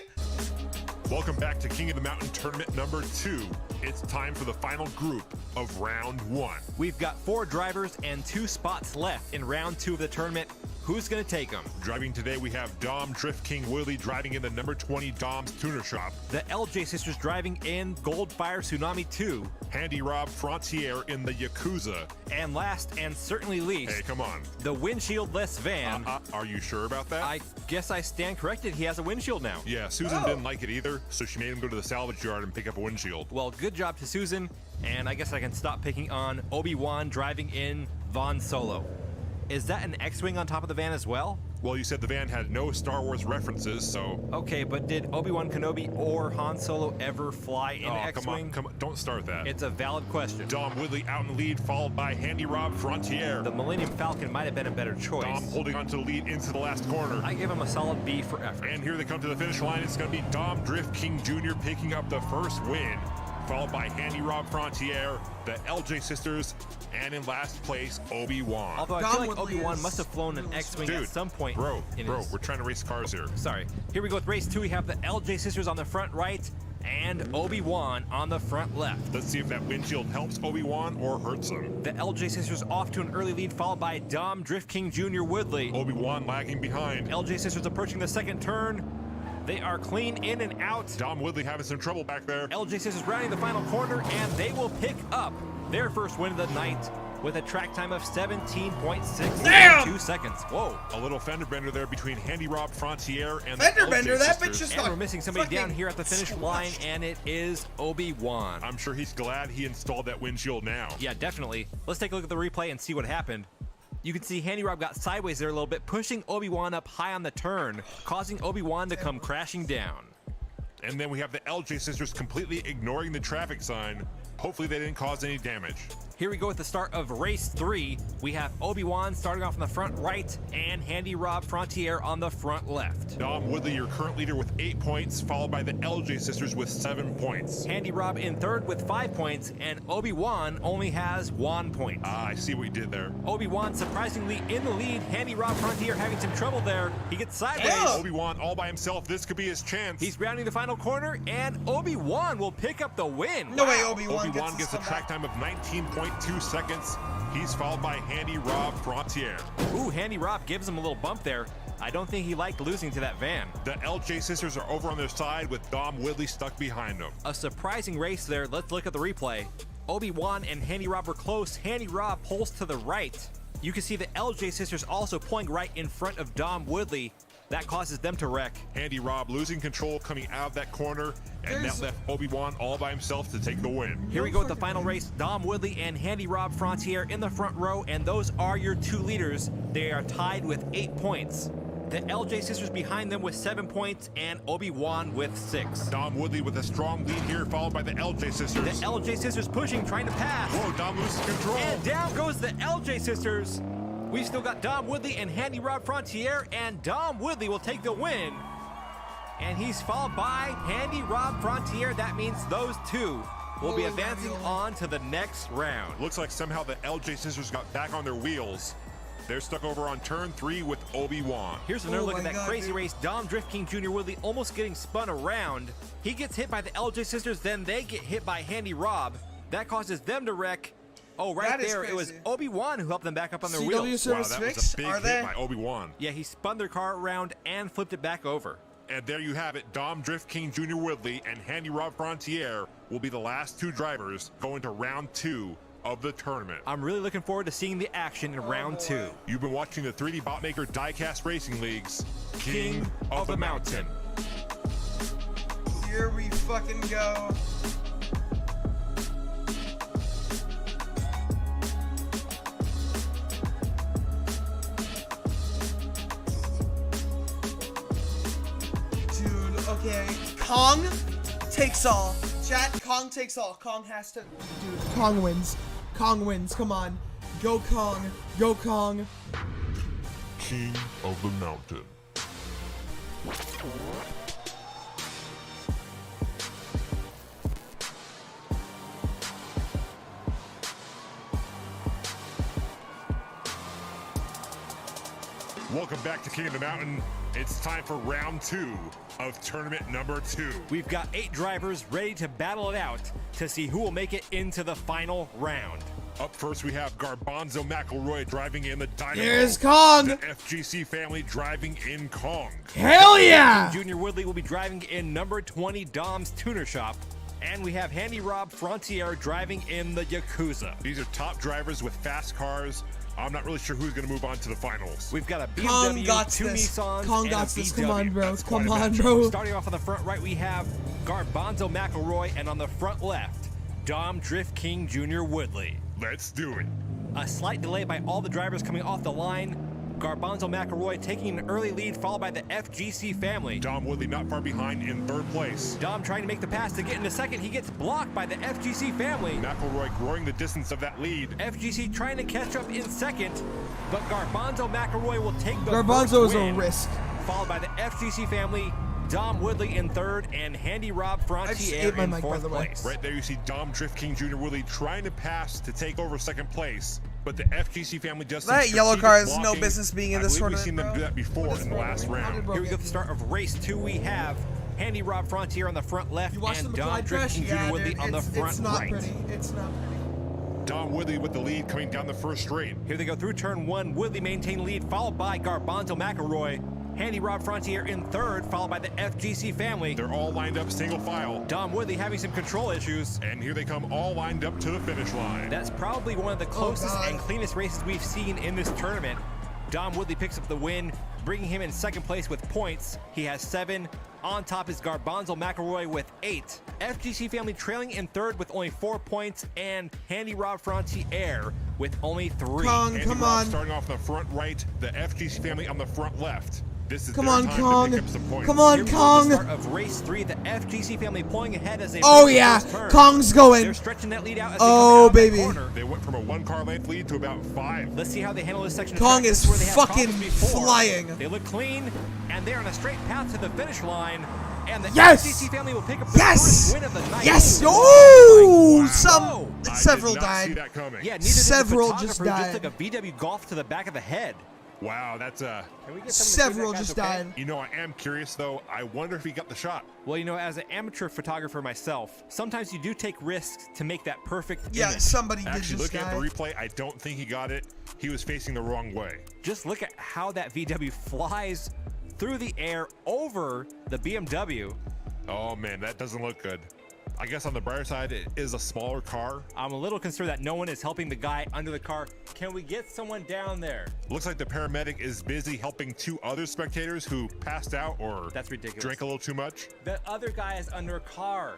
Welcome back to King of the Mountain Tournament number 2. It's time for the final group of round 1. We've got 4 drivers and 2 spots left in round 2 of the tournament. Who's going to take them? Driving today, we have Dom Drift King Willie driving in the number 20 Dom's Tuner Shop. The LJ sisters driving in Goldfire Tsunami 2. Handy Rob Frontier in the Yakuza. And last and certainly least, Hey, come on. the windshield-less van. Are you sure about that? I guess I stand corrected. He has a windshield now. Yeah, Susan didn't like it either, so she made him go to the salvage yard and pick up a windshield. Well, good job to Susan, and I guess I can stop picking on Obi-Wan driving in Von Solo. Is that an X-Wing on top of the van as well? Well, you said the van had no Star Wars references, so... Okay, but did Obi-Wan Kenobi or Han Solo ever fly in Oh, X-Wing? come on, don't start that. It's a valid question. Dom Woodley out in the lead, followed by Handy Rob Frontier. The Millennium Falcon might have been a better choice. Dom holding on to the lead into the last corner. I give him a solid B for effort. And here they come to the finish line. It's going to be Dom Drift King Jr. picking up the first win, followed by Handy Rob Frontier, the LJ sisters, and in last place, Obi-Wan. Although I Dom feel like Woodley Obi-Wan is must have flown an X-Wing Dude, at some point. Bro, in we're his- trying to race cars here. Sorry. Here we go with race 2. We have the LJ sisters on the front right and Obi-Wan on the front left. Let's see if that windshield helps Obi-Wan or hurts him. The LJ sisters off to an early lead, followed by Dom Drift King Jr. Woodley. Obi-Wan lagging behind. LJ sisters approaching the second turn. They are clean in and out. Dom Woodley having some trouble back there. LJ sisters rounding the final corner, and they will pick up their first win of the night with a track time of 17.6 Damn! seconds. Whoa. A little fender bender there between Handy Rob Frontier and Fender the bender, LJ that sisters. bitch just And got we're missing somebody down fucking here at the finish line, squashed. and it is Obi-Wan. I'm sure he's glad he installed that windshield now. Yeah, definitely. Let's take a look at the replay and see what happened. You can see Handy Rob got sideways there a little bit, pushing Obi-Wan up high on the turn, causing Obi-Wan to come crashing down. And then we have the LJ sisters completely ignoring the traffic sign. Hopefully they didn't cause any damage. Here we go at the start of race 3. We have Obi-Wan starting off in the front right and Handy Rob Frontier on the front left. Dom Woodley, your current leader with 8 points, followed by the LJ sisters with 7 points. Handy Rob in third with 5 points, and Obi-Wan only has 1 point. Ah, I see what you did there. Obi-Wan surprisingly in the lead. Handy Rob Frontier having some trouble there. He gets sideways. Obi-Wan all by himself. This could be his chance. He's rounding the final corner, and Obi-Wan will pick up the win. No way Wow. Obi-Wan Gets a track time of 19.2 seconds. He's followed by Handy Rob Frontier. Ooh, Handy Rob gives him a little bump there. I don't think he liked losing to that van. The LJ sisters are over on their side with Dom Woodley stuck behind them. A surprising race there. Let's look at the replay. Obi-Wan and Handy Rob were close. Handy Rob pulls to the right. You can see the LJ sisters also pulling right in front of Dom Woodley. That causes them to wreck. Handy Rob losing control coming out of that corner, and that left Obi-Wan all by himself to take the win. Here we go with the final race. Dom Woodley and Handy Rob Frontier in the front row, and those are your two leaders. They are tied with 8 points. The LJ sisters behind them with 7 points, and Obi-Wan with 6. Dom Woodley with a strong lead here, followed by the LJ sisters. The LJ sisters pushing, trying to pass. Whoa, Dom loses control. And down goes the LJ sisters. We've still got Dom Woodley and Handy Rob Frontier, and Dom Woodley will take the win. And he's followed by Handy Rob Frontier. That means those two will be advancing on to the next round. Looks like somehow the LJ sisters got back on their wheels. They're stuck over on turn 3 with Obi-Wan. Here's another look my at that God, crazy dude. race. Dom Drift King Jr. Woodley almost getting spun around. He gets hit by the LJ sisters, then they get hit by Handy Rob. That causes them to wreck. Oh, right That is there, it was crazy. Obi-Wan who helped them back up on their CW wheels. Wow, service that was fixed? a big Are hit they? by Obi-Wan. Yeah, he spun their car around and flipped it back over. And there you have it. Dom Drift King Jr. Woodley and Handy Rob Frontier will be the last two drivers going to round 2 of the tournament. I'm really looking forward to seeing the action in round 2. You've been watching the 3D Botmaker Diecast Racing League's King of the Mountain. Here we fucking go. Dude, okay. Kong takes all. Chat, Kong takes all. Kong has to. Dude, Kong wins. Kong wins. Come on. Go Kong. Go Kong. King of the Mountain. Welcome back to King of the Mountain. It's time for round 2 of tournament number 2. We've got 8 drivers ready to battle it out to see who will make it into the final round. Up first, we have Garbanzo McElroy driving in the Dynamo. Here's Kong. The FGC family driving in Kong. Hell yeah! Junior Woodley will be driving in number 20 Dom's Tuner Shop. And we have Handy Rob Frontier driving in the Yakuza. These are top drivers with fast cars. I'm not really sure who's going to move on to the finals. We've got a Kong BMW, got 2 this. Nissans, Kong and a got this. VW. Come on, bro. That's quite Come a on, matchup. bro. Starting off on the front right, we have Garbanzo McElroy, and on the front left, Dom Drift King Jr. Woodley. Let's do it. A slight delay by all the drivers coming off the line. Garbanzo McElroy taking an early lead, followed by the FGC family. Dom Woodley not far behind in third place. Dom trying to make the pass to get into second. He gets blocked by the FGC family. McElroy growing the distance of that lead. FGC trying to catch up in second, but Garbanzo McElroy will take the Garbanzo first is a win, risk. followed by the FGC family, Dom Woodley in third, and Handy Rob I just Frontier ate my in mic, by fourth the way. place. Right there you see Dom Drift King Jr. Woodley trying to pass to take over second place. But the FGC family just That yellow car has no business being in this I believe we've seen them tournament, do that before in the last round. Here we go at the start of race 2. We have Handy Rob Frontier on the front left You watched and the Dom McFly Drift crash? King Jr. Yeah, Woodley dude, on the front it's not right. pretty. It's not pretty. Dom Woodley with the lead coming down the first straight. Here they go through turn 1. Woodley maintain lead, followed by Garbanzo McElroy. Handy Rob Frontier in third, followed by the FGC family. They're all lined up single file. Dom Woodley having some control issues. And here they come all lined up to the finish line. That's probably one of the closest and cleanest races we've seen in this tournament. Dom Woodley picks up the win, bringing him in second place with points. He has 7. On top is Garbanzo McElroy with 8. FGC family trailing in third with only 4 points, and Handy Rob Frontier with only 3. Kong, Handy come Rob on. starting off in the front right, the FGC family on the front left. This is Come their on, time Kong. to pick up some points. Come on, Here we go, Kong. the start of race 3, the FGC family pulling ahead as they Oh reach the yeah, first turn. Kong's going. They're stretching that lead out as Oh, they come baby. down that corner. They went from a 1-car length lead to about 5. Let's see how they handle this section of Kong track. is This where they had fucking problems before. flying. They look clean, and they're on a straight path to the finish line. And the Yes! FGC family will pick up the Yes! first win of the night. Yes! Oh! Oh! I Several did not see died. that coming. Yeah, neither Several did the just photographer who died. just took a VW Golf to the back of the head. Wow, that's Can we get someone to see Several that guy's just okay? died. You know, I am curious though. I wonder if he got the shot. Well, you know, as an amateur photographer myself, sometimes you do take risks to make that perfect Yeah, image. somebody did Actually, just looking at die. the replay, I don't think he got it. He was facing the wrong way. Just look at how that VW flies through the air over the BMW. Oh man, that doesn't look good. I guess on the brighter side, it is a smaller car. I'm a little concerned that no one is helping the guy under the car. Can we get someone down there? Looks like the paramedic is busy helping 2 other spectators who passed out or That's ridiculous. drank a little too much. The other guy is under a car.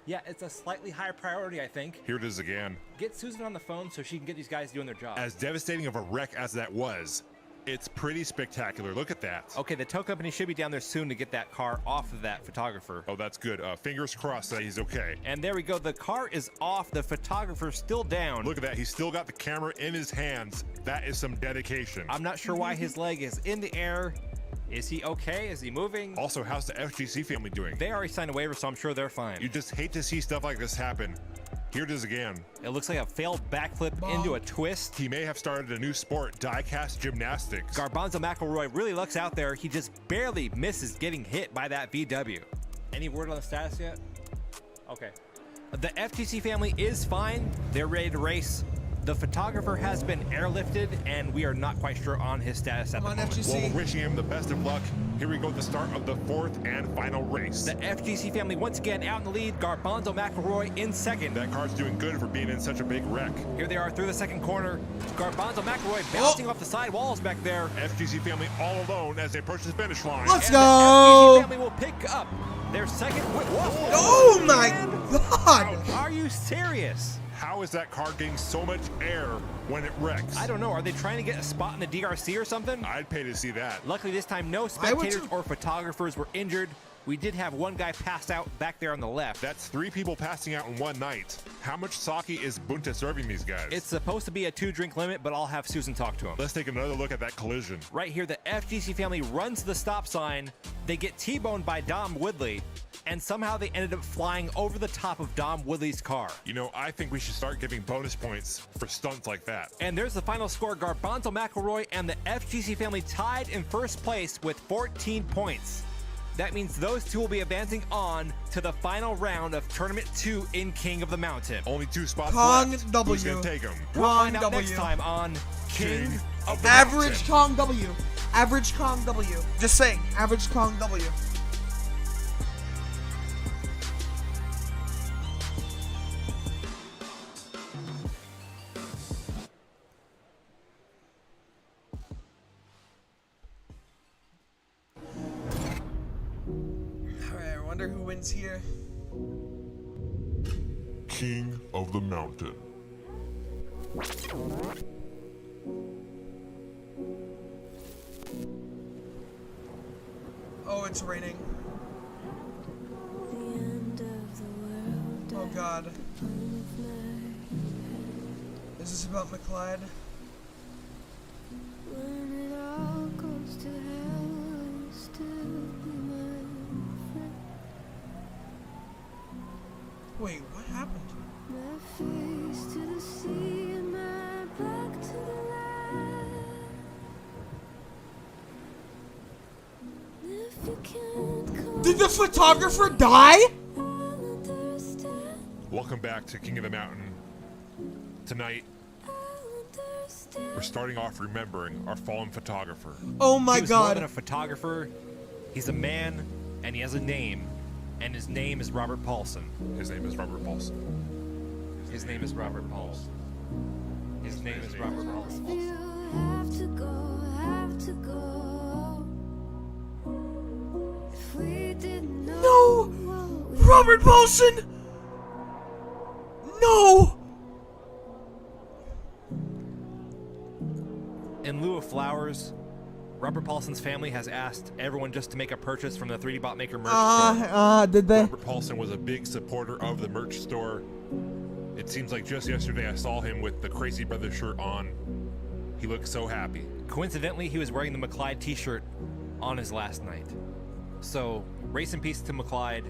Yeah, it's a slightly higher priority, I think. Here it is again. Get Susan on the phone so she can get these guys doing their job. As devastating of a wreck as that was, it's pretty spectacular. Look at that. Okay, the tow company should be down there soon to get that car off of that photographer. Oh, that's good. Fingers crossed that he's okay. And there we go. The car is off. The photographer's still down. Look at that. He's still got the camera in his hands. That is some dedication. I'm not sure why his leg is in the air. Is he okay? Is he moving? Also, how's the FGC family doing? They already signed a waiver, so I'm sure they're fine. You just hate to see stuff like this happen. Here it is again. It looks like a failed backflip into a twist. He may have started a new sport, die-cast gymnastics. Garbanzo McElroy really looks out there. He just barely misses getting hit by that VW. Any word on the status yet? Okay. The FTC family is fine. They're ready to race. The photographer has been airlifted, and we are not quite sure on his status at the moment. Well, we're wishing him the best of luck. Here we go at the start of the 4th and final race. The FGC family once again out in the lead. Garbanzo McElroy in second. That car's doing good for being in such a big wreck. Here they are through the second corner. Garbanzo McElroy bouncing off the side walls back there. FGC family all alone as they approach the finish line. Let's And go! the FGC family will pick up their second win. Oh my god! Are you serious? How is that car getting so much air when it wrecks? I don't know. Are they trying to get a spot in the DRC or something? I'd pay to see that. Luckily this time no I would spectators too. or photographers were injured. We did have one guy passed out back there on the left. That's 3 people passing out in one night. How much sake is Bunta serving these guys? It's supposed to be a 2-drink limit, but I'll have Susan talk to him. Let's take another look at that collision. Right here, the FGC family runs to the stop sign. They get T-boned by Dom Woodley, and somehow they ended up flying over the top of Dom Woodley's car. You know, I think we should start giving bonus points for stunts like that. And there's the final score. Garbanzo McElroy and the FGC family tied in first place with 14 points. That means those two will be advancing on to the final round of Tournament 2 in King of the Mountain. Only 2 spots Kong left. W. Who's gonna take them? We'll find out W. next time on King of the Average Mountain. Kong W. Average Kong W. Just saying, average Kong W. Alright, I wonder who wins here. King of the Mountain. Oh, it's raining. Oh god. Is this about McLeod? Wait, what happened? Did the photographer die? Welcome back to King of the Mountain. Tonight, We're starting off remembering our fallen photographer. Oh my He was more god. than a photographer. He's a man, and he has a name, and his name is Robert Paulson. His name is Robert Paulson. His name is Robert Paulson. His name is Robert Paulson. Have to go. If we didn't know No! what we Robert Paulson! No! In lieu of flowers, Robert Paulson's family has asked everyone just to make a purchase from the 3D Bot Maker merch store. Did they? Robert Paulson was a big supporter of the merch store. It seems like just yesterday I saw him with the Crazy Brothers shirt on. He looked so happy. Coincidentally, he was wearing the McClyde t-shirt on his last night. So, race in peace to McClyde,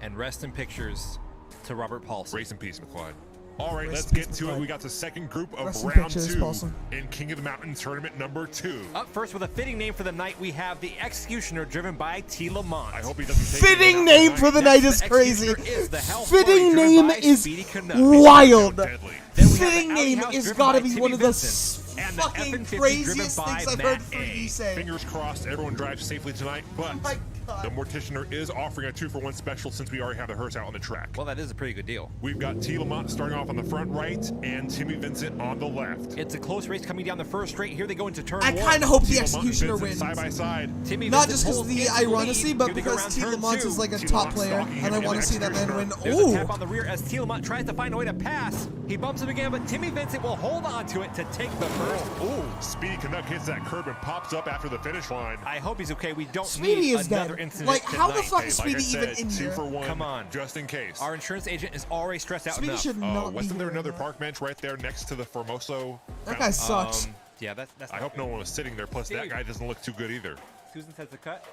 and rest in pictures to Robert Paulson. Race in peace, McClyde. All right, Rest let's in get peace, to it. McClyde. We got the second group of Rest in round pictures, 2 Paulson. in King of the Mountain Tournament number 2. Up first with a fitting name for the night, we have the Executioner, driven by T. Lamont. I hope he doesn't take Fitting anyone out name for the tonight. night is The crazy. Executioner is the Hellboy, Fitting driven name by is Speedy Canuck. wild. Deadly. Then we have the Fitting Audi name House, is driven gotta by be Timmy one of the Vincent, and the fucking F-150 craziest driven by things I've Matt heard A. Freaky say. Fingers crossed everyone drives safely tonight, but Oh my God. the Morticianer is offering a 2-for-1 special since we already have the hearse out on the track. Well, that is a pretty good deal. We've got T. Lamont starting off on the front right and Timmy Vincent on the left. It's a close race coming down the first straight. Here they go into turn I one. kind of hope T. the Lamont and Executioner Vincent wins. side by side. Timmy Not Vincent just because pulls of the into lead. ironically, but Here they go because around T. turn Lamont two. is like a T. top Lamont player, stalking and I him want in to see that man Executioner. win. There's a Ooh. tap on the rear as T. Lamont tries to find a way to pass. He bumps him again, but Timmy Vincent will hold on to it to take the first. Ooh, Speedy Canuck hits that curb and pops up after the finish line. I hope he's okay. We don't Speedy need is another dead. incident Like, how the tonight. fuck Hey, is like I Speedy even said, in here? 2-for-1, Come on. just in case. Our insurance agent is already stressed out Speedy enough. should not be Wasn't there here. another park bench right there next to the Formoso? That guy fountain? sucks. Yeah, that's I hope no one was sitting there. Plus, that guy doesn't look too good either. Susan says the cut.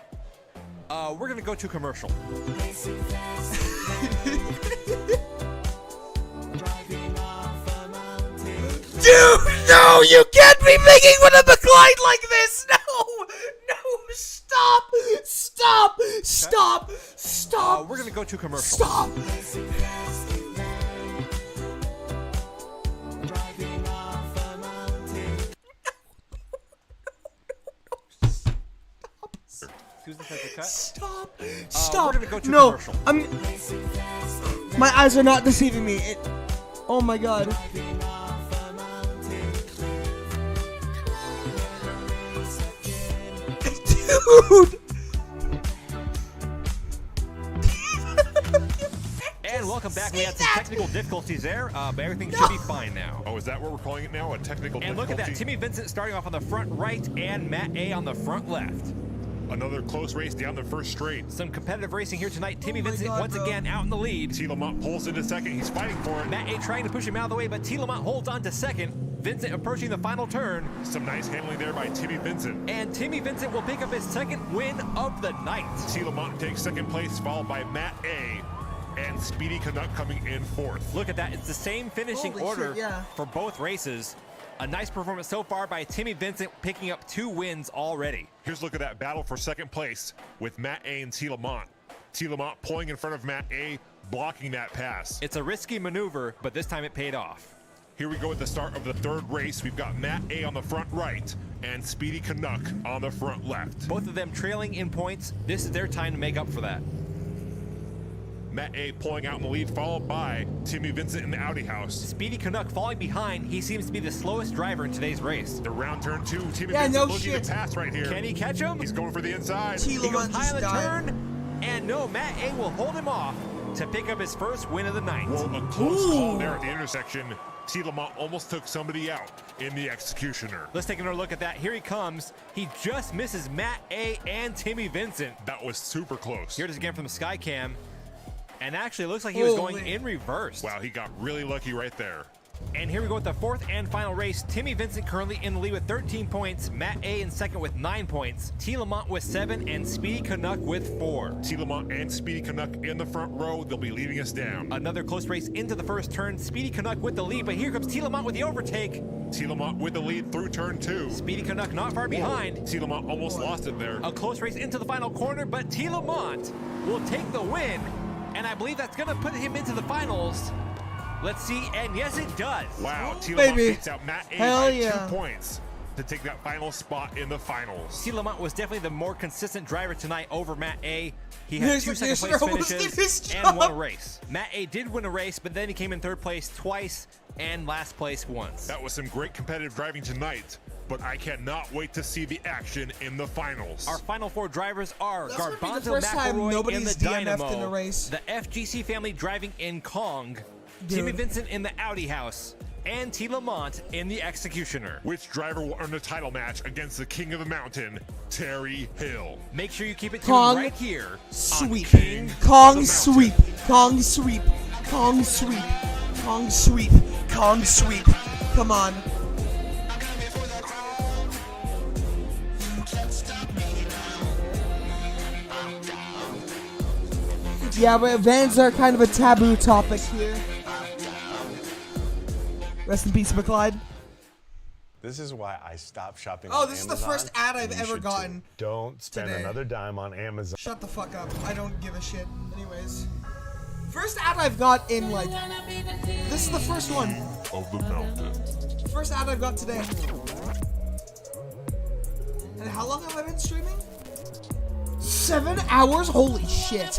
We're gonna go to commercial. Dude, no, you can't be making one of McClyde like this. No, stop, stop. We're gonna go to commercial. Stop. Susan says the cut. Stop. We're Stop. gonna go to No, commercial. my eyes are not deceiving me. Oh my god. Dude. And welcome back. We had some technical difficulties there, but everything should be fine now. Oh, is that what we're calling it now? A technical And look at difficulty? that. Timmy Vincent starting off on the front right and Matt A on the front left. Another close race down the first straight. Some competitive racing here tonight. Timmy Oh my Vincent God, once bro. again out in the lead. T. Lamont pulls into second. He's fighting for it. Matt A trying to push him out of the way, but T. Lamont holds on to second. Vincent approaching the final turn. Some nice handling there by Timmy Vincent. And Timmy Vincent will pick up his second win of the night. T. Lamont takes second place, followed by Matt A. and Speedy Canuck coming in fourth. Look at that. It's the same finishing Holy order shit, yeah. for both races. A nice performance so far by Timmy Vincent, picking up 2 wins already. Here's a look at that battle for second place with Matt A. and T. Lamont. T. Lamont pulling in front of Matt A., blocking that pass. It's a risky maneuver, but this time it paid off. Here we go at the start of the third race. We've got Matt A. on the front right and Speedy Canuck on the front left. Both of them trailing in points. This is their time to make up for that. Matt A. pulling out in the lead, followed by Timmy Vincent in the Audi house. Speedy Canuck falling behind. He seems to be the slowest driver in today's race. The round turn 2. Timmy Yeah, Vincent no looking shit. to pass right here. Can he catch him? He's going for the inside. T. He goes Lamont high just on the died. turn. And no, Matt A will hold him off to pick up his first win of the night. Whoa, a close call Ooh. there at the intersection. T. Lamont almost took somebody out in the Executioner. Let's take another look at that. Here he comes. He just misses Matt A and Timmy Vincent. That was super close. Here it is again from the sky cam. And actually, it looks like he was going Holy. in reverse. Wow, he got really lucky right there. And here we go with the fourth and final race. Timmy Vincent currently in the lead with 13 points. Matt A in second with 9 points. T. Lamont with 7 and Speedy Canuck with 4. T. Lamont and Speedy Canuck in the front row. They'll be leading us down. Another close race into the first turn. Speedy Canuck with the lead, but here comes T. Lamont with the overtake. T. Lamont with the lead through turn 2. Speedy Canuck not far behind. T. Lamont almost lost it there. A close race into the final corner, but T. Lamont will take the win. And I believe that's going to put him into the finals Let's see, and yes, it does. Wow, T. Baby. Lamont beats out Matt A Hell by yeah. 2 points to take that final spot in the finals. T. Lamont was definitely the more consistent driver tonight over Matt A. He had Yes, 2 but second yes, place sir, almost did finishes his and job. 1 race. Matt A did win a race, but then he came in 3rd place twice and last place once. That was some great competitive driving tonight, but I cannot wait to see the action in the finals. Our final 4 drivers are That's gonna be the Garbanzo first time McElroy in nobody's the DNF'd Dynamo, in a race. the FGC family driving in Kong, Dude. Timmy Vincent in the Audi House, and T. Lamont in the Executioner. Which driver will earn a title match against the King of the Mountain, Terry Hill? Make sure you keep it tuned Kong right here on sweep. King Kong of the sweep. Mountain. Kong sweep. Kong sweep. Kong sweep. Kong sweep. Come on. Yeah, but vans are kind of a taboo topic here. Rest in peace, McLeod. This is why I stopped shopping Oh, on this is Amazon. the first ad I've and you ever should too. gotten Don't spend today. another dime on Amazon. Shut the fuck up. I don't give a shit. Anyways. First ad I've got in, like... This is the first one. Of the Mountain. First ad I've got today. And how long have I been streaming? 7 hours? Holy shit.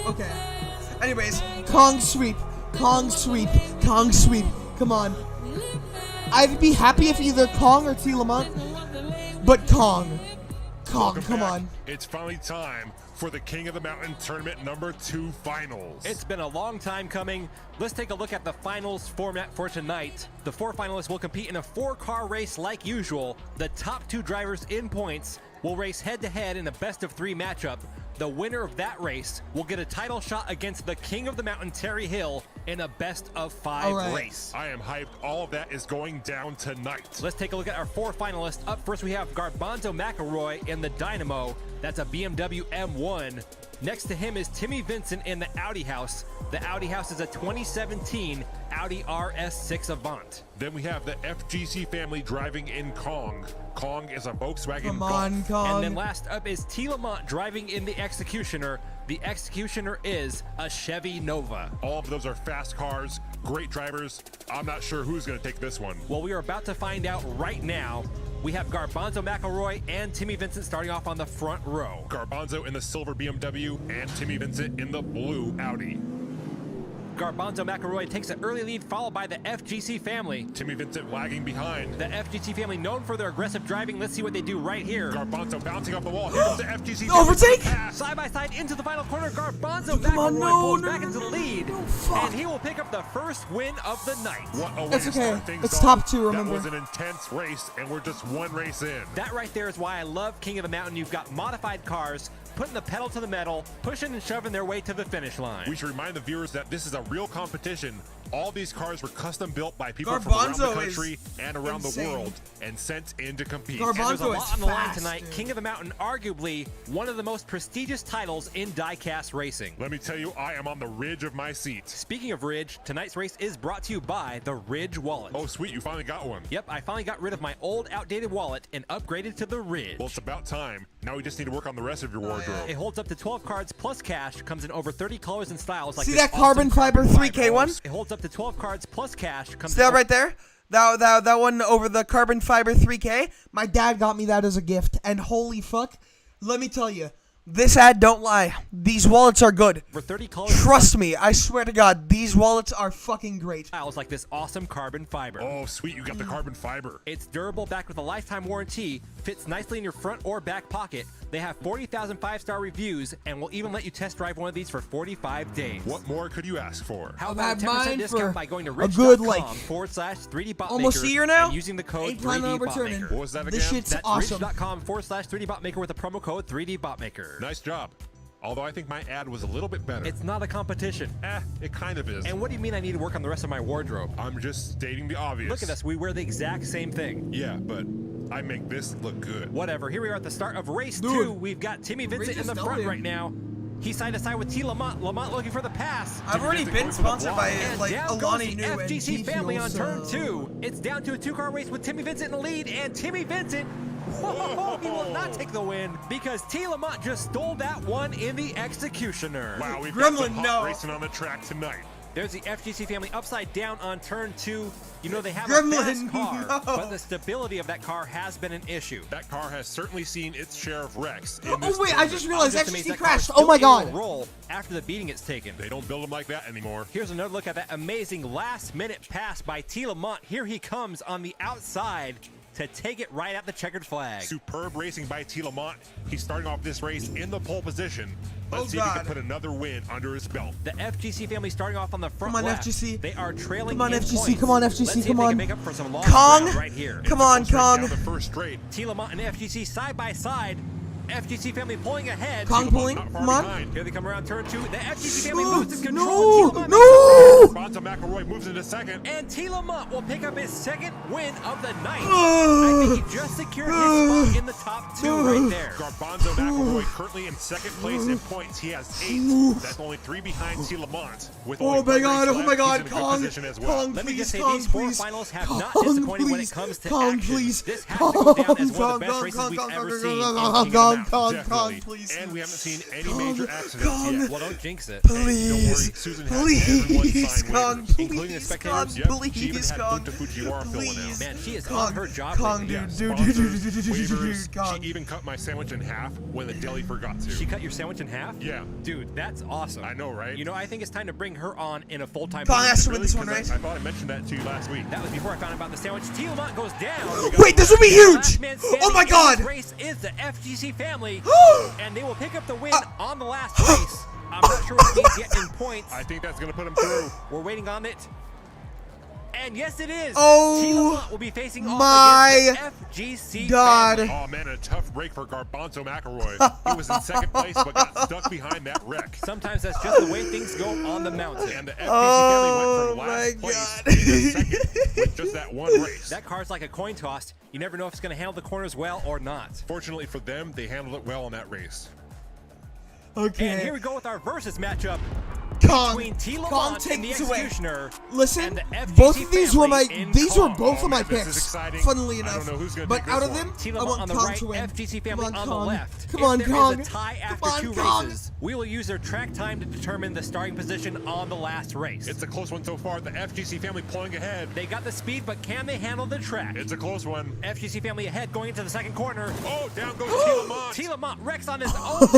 Okay. Anyways, Kong sweep. Kong sweep. Kong sweep. Come on. I'd be happy if either Kong or T. Lamont. But Kong. Kong, Welcome come back. on. It's finally time for the King of the Mountain Tournament number 2 finals. It's been a long time coming. Let's take a look at the finals format for tonight. The 4 finalists will compete in a 4-car race like usual. The top 2 drivers in points will race head-to-head in a best-of-3 matchup. The winner of that race will get a title shot against the King of the Mountain, Terry Hill, in a best-of-5 All right. race. I am hyped. All of that is going down tonight. Let's take a look at our 4 finalists. Up first, we have Garbanzo McElroy in the Dynamo. That's a BMW M1. Next to him is Timmy Vincent in the Audi House. The Audi House is a 2017 Audi RS6 Avant. Then we have the FGC family driving in Kong. Kong is a Volkswagen Come Golf. on, Kong. And then last up is T. Lamont driving in the Executioner. The Executioner is a Chevy Nova. All of those are fast cars, great drivers. I'm not sure who's going to take this one. Well, we are about to find out right now. We have Garbanzo McElroy and Timmy Vincent starting off on the front row. Garbanzo in the silver BMW and Timmy Vincent in the blue Audi. Garbanzo McElroy takes an early lead, followed by the FGC family. Timmy Vincent lagging behind. The FGC family known for their aggressive driving. Let's see what they do right here. Garbanzo bouncing off the wall. Here comes the FGC Overtake! family. Side by side into the final corner. Garbanzo Come on, McElroy no, pulls no, back no, into the no, lead, no, fuck. and he will pick up the first win of the night. What a way It's to okay. start things It's off. top 2, remember. That was an intense race, and we're just 1 race in. That right there is why I love King of the Mountain. You've got modified cars, putting the pedal to the metal, pushing and shoving their way to the finish line. We should remind the viewers that this is a real competition. All these cars were custom built by people from around the Garbanzo country is and around the insane. world and sent in to compete. And there's a Garbanzo lot is on the line fast, tonight. dude. King of the Mountain, arguably one of the most prestigious titles in diecast racing. Let me tell you, I am on the ridge of my seat. Speaking of Ridge, tonight's race is brought to you by the Ridge Wallet. Oh, sweet, you finally got one. Yep, I finally got rid of my old, outdated wallet and upgraded to the Ridge. Well, it's about time. Now we just need to work on the rest of your wardrobe. It holds up to 12 cards plus cash, comes in over 30 colors and styles. Like See this that carbon awesome fiber 3K one? It holds up to 12 cards plus cash, comes See in that over right there? That one over the carbon fiber 3K? My dad got me that as a gift, and holy fuck, let me tell you, this ad don't lie. These wallets are good. over 30 colors. Trust me, I swear to God, these wallets are fucking great. Styles like this awesome carbon fiber. Oh, sweet, you got the carbon fiber. It's durable, backed with a lifetime warranty, fits nicely in your front or back pocket. They have 40,000 5-star reviews, and will even let you test drive one of these for 45 days. What more could you ask for? How I've about a had 10% mine discount for by going to a good, rich.com/3dbotmaker almost a year now? and using the code Ain't planning on 3dbotmaker. returning. What was that This again? shit's That's awesome. rich.com/3dbotmaker with the promo code 3dbotmaker. Nice job. Although I think my ad was a little bit better. It's not a competition. It kind of is. And what do you mean I need to work on the rest of my wardrobe? I'm just stating the obvious. Look at us, we wear the exact same thing. Yeah, but I make this look good. Whatever, here we are at the start of race Dude, 2. We've got Timmy Vincent Ridge in the is front dope. right now. He's side to side with T. Lamont. Lamont looking for the pass. I've already Vincent been going for the sponsored by And like down goes Alani the New and FGC G family Fuel, on turn so- 2. It's down to a 2-car race with Timmy Vincent in the lead, and Timmy Vincent, he will not take the win because T. Lamont just stole that one in the Executioner. Wow, we've got some Gremlin, hot no. racing on the track tonight. There's the FGC family upside down on turn 2. You know, they have Gremlin, a fast car, no. but the stability of that car has been an issue. That car has certainly seen its share of wrecks. Oh wait, I just realized Just amazed FGC that car crashed. still Oh my able to god. roll after the beating it's taken. They don't build them like that anymore. Here's another look at that amazing last-minute pass by T. Lamont. Here he comes on the outside to take it right at the checkered flag. Superb racing by T. Lamont. He's starting off this race in the pole position. Let's Oh, see if he God. can put another win under his belt. The FGC family starting off on the front Come on, left. FGC. They are trailing Come on, in FGC. points. Come on, Let's FGC. see if Come they on. can make up for some lost Kong. ground right here. Come on, It's a close race Kong. down the first straight. T. Lamont and FGC side by side. FGC family pulling ahead. Kong pulling. Not far Come on. behind. Here they come around turn 2. The FGC family Oh, loses control. no, T. Lamont no. Bonzo McElroy moves into second. And T. Lamont will pick up his second win of the night. I think he just secured his spot in the top 2 right there. Garbanzo McElroy currently in second place in points. He has 8. That's only 3 behind T. Lamont. With only Oh my one god, race oh left, my god, he's in a good Kong, position as well. Kong, Let me please, just say, Kong, these 4 please. finals have not Kong, disappointed when it please. comes to Kong, action. please. This has to go down as one of the best Kong, races Kong, we've Kong, ever Kong, seen. Kong, in Kong, King of the Kong, Mountain. Kong, Definitely. please. And we haven't seen any Kong, major accidents Kong. yet. Well, don't jinx it. Don't worry, Please, Susan has everyone please, sign Kong, waivers. including the please, spectators. Kong, Yep, she even please, had Kong, Punta Fujiwara filling out. please. Man, she is Kong, on her job Kong, lately. Yeah, dude, waivers. Kong. She even cut my sandwich in half when the deli forgot to. She cut your sandwich in half? Yeah. Dude, that's awesome. I know, right? You know, I think it's time to bring her on in a full-time Kong has to win position. this one, 'Cause right? I thought I mentioned that to you last week. That was before I found out about the sandwich. T. Lamont goes down. Wait, this will be The huge. last man standing Oh my in god. this race is the FGC family, and they will pick up the win on the last race. I'm not sure what it means yet in points. I think that's going to put him through. We're waiting on it. And yes, it is. Oh, T. Lamont will be facing off my against the FGC God. family. Oh, man, a tough break for Garbanzo McElroy. He was in second place but got stuck behind that wreck. Sometimes that's just the way things go on the mountain. And the FGC family went from my last place God. to second with just that one race. That car's like a coin toss. You never know if it's going to handle the corners well or not. Fortunately for them, they handled it well in that race. Okay. And here we go with our versus matchup Kong, between T. Kong, Lamont take and the this away. Executioner. Listen, and the FGC both of these were my family in these were Kong. both of my man, this is picks. exciting. Funnily I don't enough, know who's gonna but take this out of one. them, T. I Lamont want on the Kong right, to win. FGC Come family on, on the Kong. left. Come If on, there is Kong. a tie after Come on, 2 Kong. races, we will use their track time to determine the starting position on the last race. It's a close one so far. The FGC family pulling ahead. They got the speed, but can they handle the track? It's a close one. FGC family ahead going into the second corner. Oh, down goes T. Lamont. T. Lamont wrecks on his own.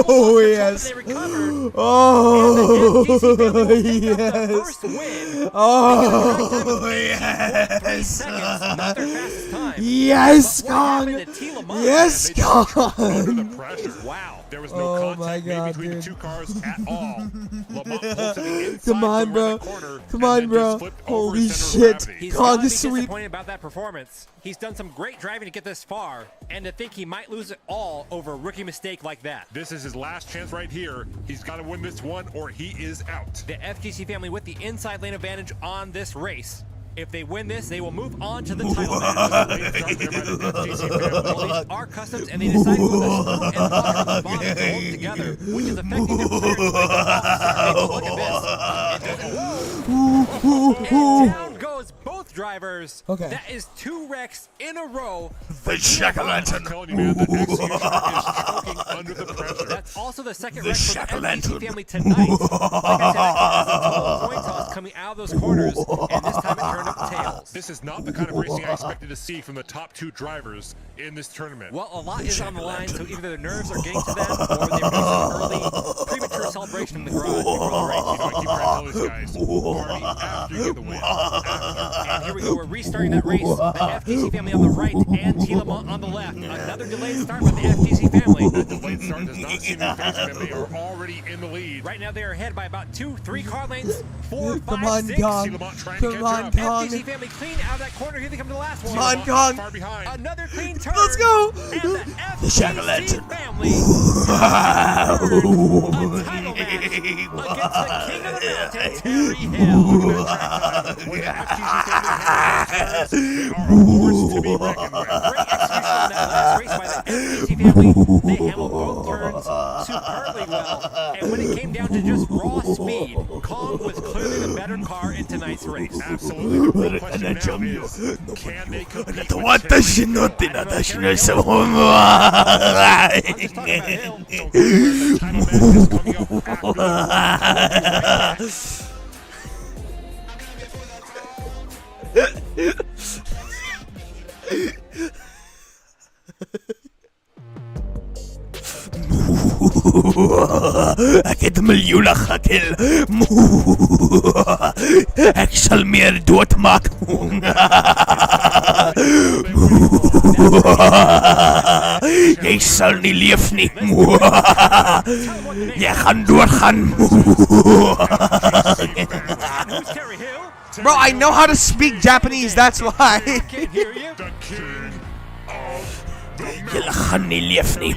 Oh yes. They recovered. Oh And the FGC family will pick up the yes. first win. Oh 3 yes. seconds, not their fastest time. Yes, But what Kong. happened to T. Lamont? Yes, They just tripped under Kong. the pressure. Wow. There was no Oh contact my made God, between dude. the two cars at all. Lamont pulls to the inside Come on, from bro. around the corner, Come and on, then bro. just flipped over Holy his center of shit. gravity. He's Kong gotta be is sweet. disappointed about that performance. He's done some great driving to get this far, and to think he might lose it all over a rookie mistake like that. This is his last chance right here. He's got to win this one or he is out. The FGC family with the inside lane advantage on this race. If they win this, they will move on to the title match. Late start there by the FGC family. Well, these are customs, and they decided to put the screw and water in the bottom to hold them together, which is affecting their clearance. Look at this. It doesn't. And down goes both drivers. Okay. That is 2 wrecks in a row. The I'm jack-o'-lantern. telling you, man, the Executioner is choking under the pressure. That's also the second The wreck for the jack-o'-lantern. FGC family tonight. Like I said, that was a total coin toss coming out of those corners, and this time it turned up tails. This is not the kind of racing I expected to see from the top 2 drivers in this tournament. Well, a lot is on the line, so either their nerves are getting to them, or they were doing some early, premature celebration in the garage before the race. You know, I keep trying to tell these guys, party after you get the win. After. And here we go, we're restarting that race. The FGC family on the right and T. Lamont on the left. Another delayed start by the FGC family. The delayed start does not seem to be phasing them. They are already in the lead. Right now they are ahead by about 2-3 car lanes, 4, 5, Come on, 6. Kong. See Lamont trying to Come catch on, up. Kong. FGC family clean out of that corner. Here they come to the last one. Come on, Lamont Kong. far behind. Another clean turn. Let's go. And the FGC jack-o'-lantern. family a title match against the king of the mountain, Terry Hill. When the FGC family has they are a force to be reckoned with. Great execution on that last race by the FGC family. They handled both turns superbly well, and when it came down to just raw speed, Kong was clearly the better car in tonight's race. Absolutely. The real question now is, can they compete with Terry? 私の手なだしの人も I'm just talking about Hill. The title match is coming up after the أكيد مليون أخاكل أكسل مير دوت ماك يسالني ليفني يا خندور خان. Bro, I know how to speak Japanese, that's why. يلا خلني ليفني.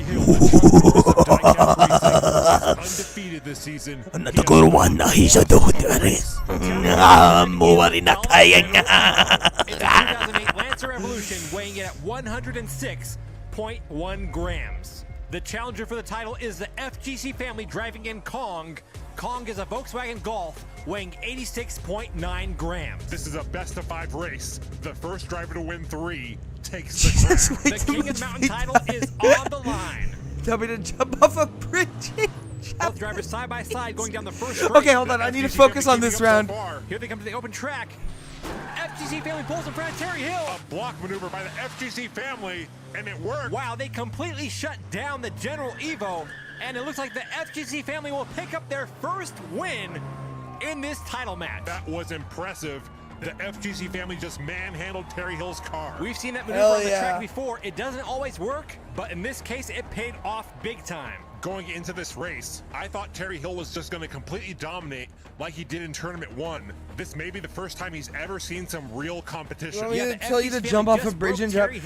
Undefeated this season. أنا تقول وانا هي جدود مورينا كاين. 2008 Lancer Evolution weighing in at 106.1 grams. The challenger for the title is the FGC family driving in Kong. Kong is a Volkswagen Golf weighing 86.9 grams. This is a best-of-5 race. The first driver to win 3 takes the crown. The King of the Mountain title is on the line. Tell me to jump off a bridge. Both drivers side by side going down the first straight. Okay, hold on. I need to focus on this round. Here they come to the open track. FGC family pulls in front of Terry Hill. A block maneuver by the FGC family, and it worked. Wow, they completely shut down the General Evo, and it looks like the FGC family will pick up their first win in this title match. That was impressive. The FGC family just manhandled Terry Hill's car. We've seen that maneuver on the track before. It doesn't always work, but in this case, it paid off big time. Going into this race, I thought Terry Hill was just going to completely dominate like he did in Tournament 1. This may be the first time he's ever seen some real competition. Want me to tell you to jump off a bridge and jump? There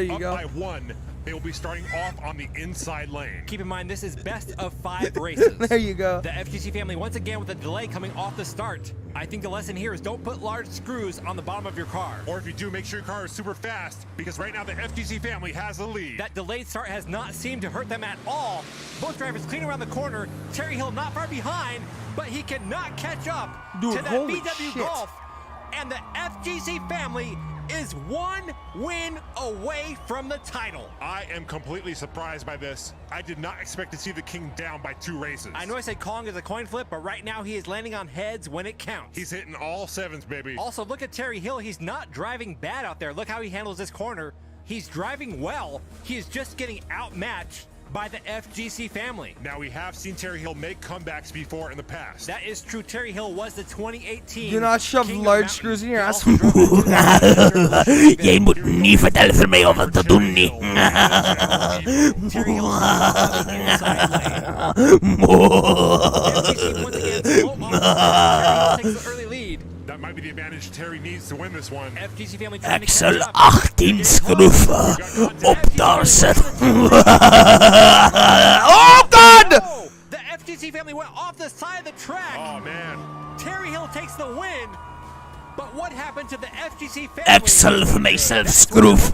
you go. Up by 1. They will be starting off on the inside lane. Keep in mind, this is best of 5 races. There you go. The FGC family, once again, with a delay coming off the start. I think the lesson here is don't put large screws on the bottom of your car. Or if you do, make sure your car is super fast, because right now the FGC family has the lead. That delayed start has not seemed to hurt them at all. Both drivers clean around the corner. Terry Hill not far behind, but he cannot catch up to that VW Golf. And the FGC family is 1 win away from the title. I am completely surprised by this. I did not expect to see the King down by 2 races. I know I said Kong is a coin flip, but right now he is landing on heads when it counts. He's hitting all 7s, baby. Also, look at Terry Hill. He's not driving bad out there. Look how he handles this corner. He's driving well. He is just getting outmatched by the FGC family. Now, we have seen Terry Hill make comebacks before in the past. That is true. Terry Hill was the 2018 Do not shove King large screws in your ass. Jeg må ni fortelle for meg om at du ni. Terry Hill takes the early lead. That might be the advantage Terry needs to win this one. FGC family Axel 18 skruffer opp der sett. Oh God! The FGC family went off the side of the track. Oh man. Terry Hill takes the win. But what happened to the FGC family? Axel for myself scruff.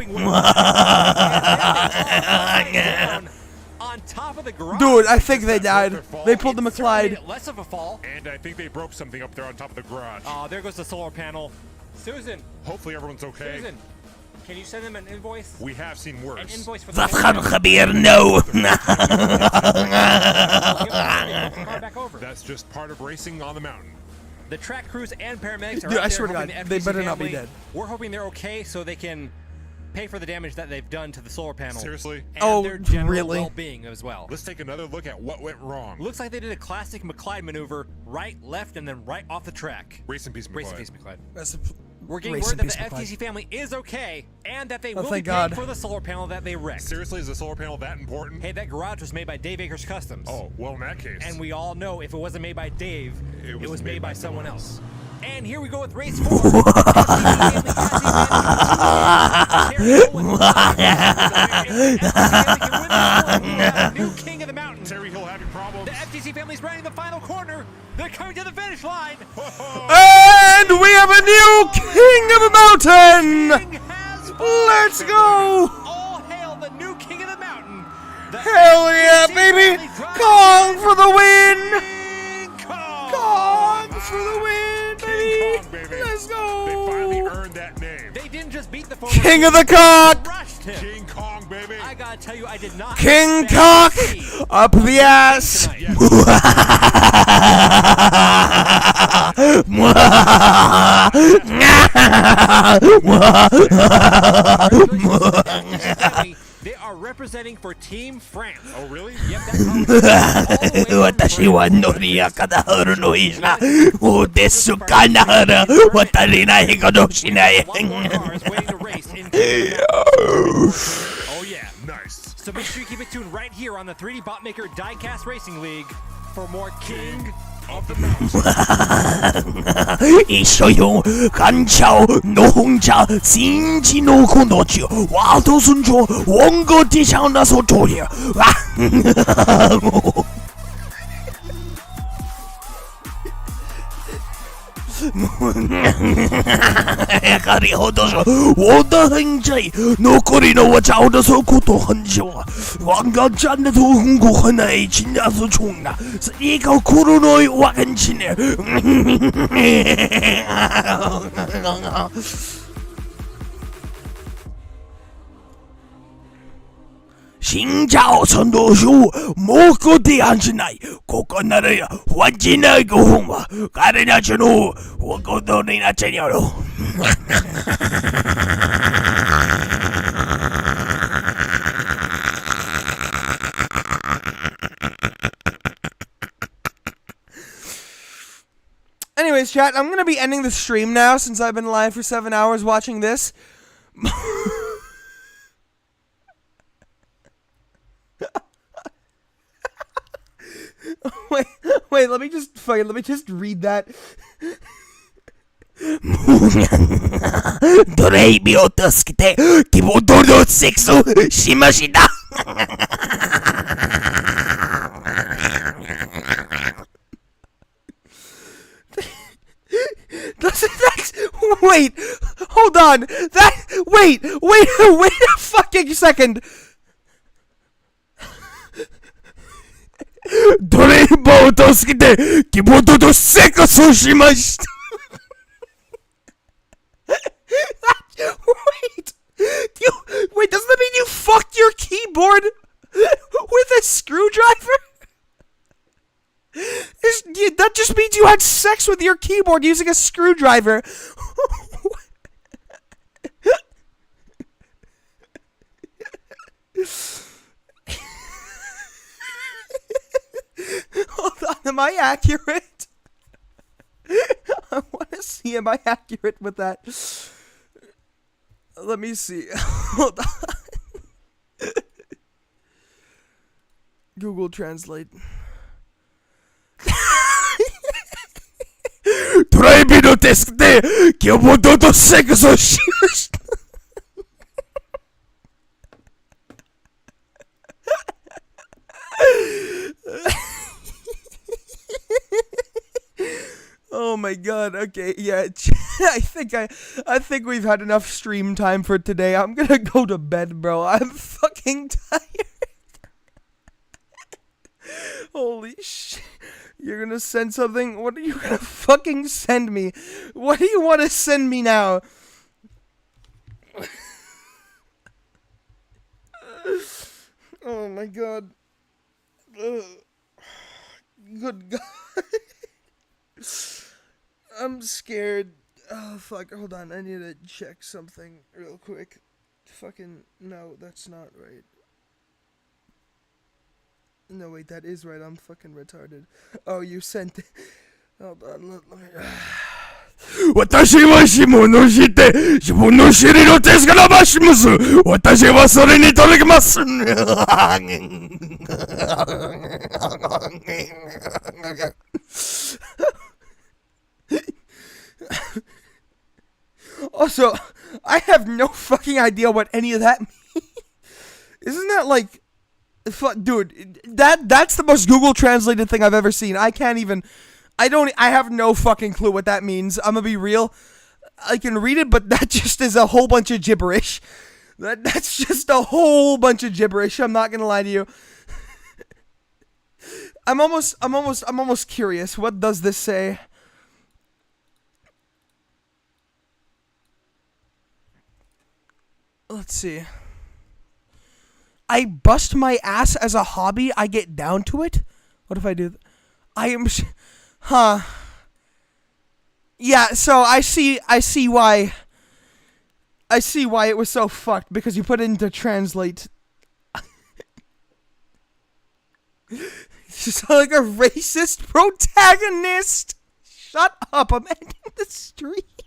On top of the garage. Dude, I think they died. They pulled the McClyde. Less of a fall. And I think they broke something up there on top of the garage. Oh, there goes the solar panel. Susan. Hopefully everyone's okay. Susan, can you send them an invoice? We have seen worse. An invoice for Wat gaan gebeuren nou? back over. That's just part of racing on the mountain. The track crews and paramedics are Dude, out I there swear to helping God, the they FGC better not be family. dead. We're hoping they're okay so they can pay for the damage that they've done to the solar panel. Seriously? And their general really? well-being as well. Let's take another look at what went wrong. Looks like they did a classic McClyde maneuver, right, left, and then right off the track. Race in peace, McClyde. Race in peace, McClyde. Rest in- We're getting Race word in that peace, the McClyde. FGC family is okay, and that they Oh, will be thank paying God. for the solar panel that they wrecked. Seriously, is the solar panel that important? Hey, that garage was made by Dave Akers Customs. Oh, well in that case. And we all know if it wasn't made by Dave, It it was was made made by by someone someone else. And here we go with race 4. New king of the mountain. Terry Hill having problems. The FGC family's running the final corner. They're coming to the finish line. And we have a new king of the mountain. Let's go. All hail the new king of the mountain. The Hell yeah, FGC baby. family drives Kong for the win. Kong. Kong for the win, King Kong, baby. baby. Let's They finally go. earned that name. They didn't just beat the former King of the cock. rushed him. King Kong, baby. I gotta tell you, I did not. King Cock up the ass. They are representing for Team France. Oh, really? Yep, that's how 私はノリやかなるのいな。おですかなる。渡りないかもしれない。 Oh yeah, nice. So make sure you keep it tuned right here on the 3D Bot Maker Diecast Racing League for more King of the Mountain. 一緒よ。干潮노 혼자 신지 노 코노치 와도 순조 원고 디샹나 소토리야. 가리 호도서 오다 행자이 노코리노 와자오다서 고토 한지와 왕가지 않는 도흥고 하나의 진야수 총나 이거 쿠루노이 와간치네. 新教선도쇼 모코디 한지나이 코코나르야 완지나이 고홍마 가르냐주노 워코도리나 제녀로. Anyways, chat, I'm gonna be ending the stream now since I've been live for 7 hours watching this. Wait, let me just read that. ドレイビを助けて希望通りのセックスをしました。Wait, hold on. Wait a fucking second. ドレイバーを助けて希望通りのセックスをしました。Wait, doesn't that mean you fucked your keyboard with a screwdriver? That just means you had sex with your keyboard using a screwdriver. Hold on, am I accurate? I want to see, am I accurate with that? Let me see. Hold on. Google Translate. ドライブのデスクで希望通りのセックスをしました。Oh my god, okay, yeah, I think we've had enough stream time for today. I'm gonna go to bed, bro. I'm fucking tired. Holy shit. You're gonna send something? What are you gonna fucking send me? What do you want to send me now? Oh my god. Ugh. Good god. I'm scared. Oh fuck, hold on. I need to check something real quick. Fucking, no, that's not right. No, wait, that is right. I'm fucking retarded. Oh, you sent it. Hold on, let me... 私は指紋をして自分の尻の手からばします。私はそれに届きます。Also, I have no fucking idea what any of that means. Isn't that like... Dude, that's the most Google translated thing I've ever seen. I have no fucking clue what that means. I'm gonna be real. I can read it, but that just is a whole bunch of gibberish. That's just a whole bunch of gibberish. I'm not gonna lie to you. I'm almost curious. What does this say? Let's see. I bust my ass as a hobby. I get down to it. What if I do? I am. Yeah. So I see why. I see why it was so fucked because you put it into translate. You sound like a racist protagonist. Shut up! I'm ending the stream.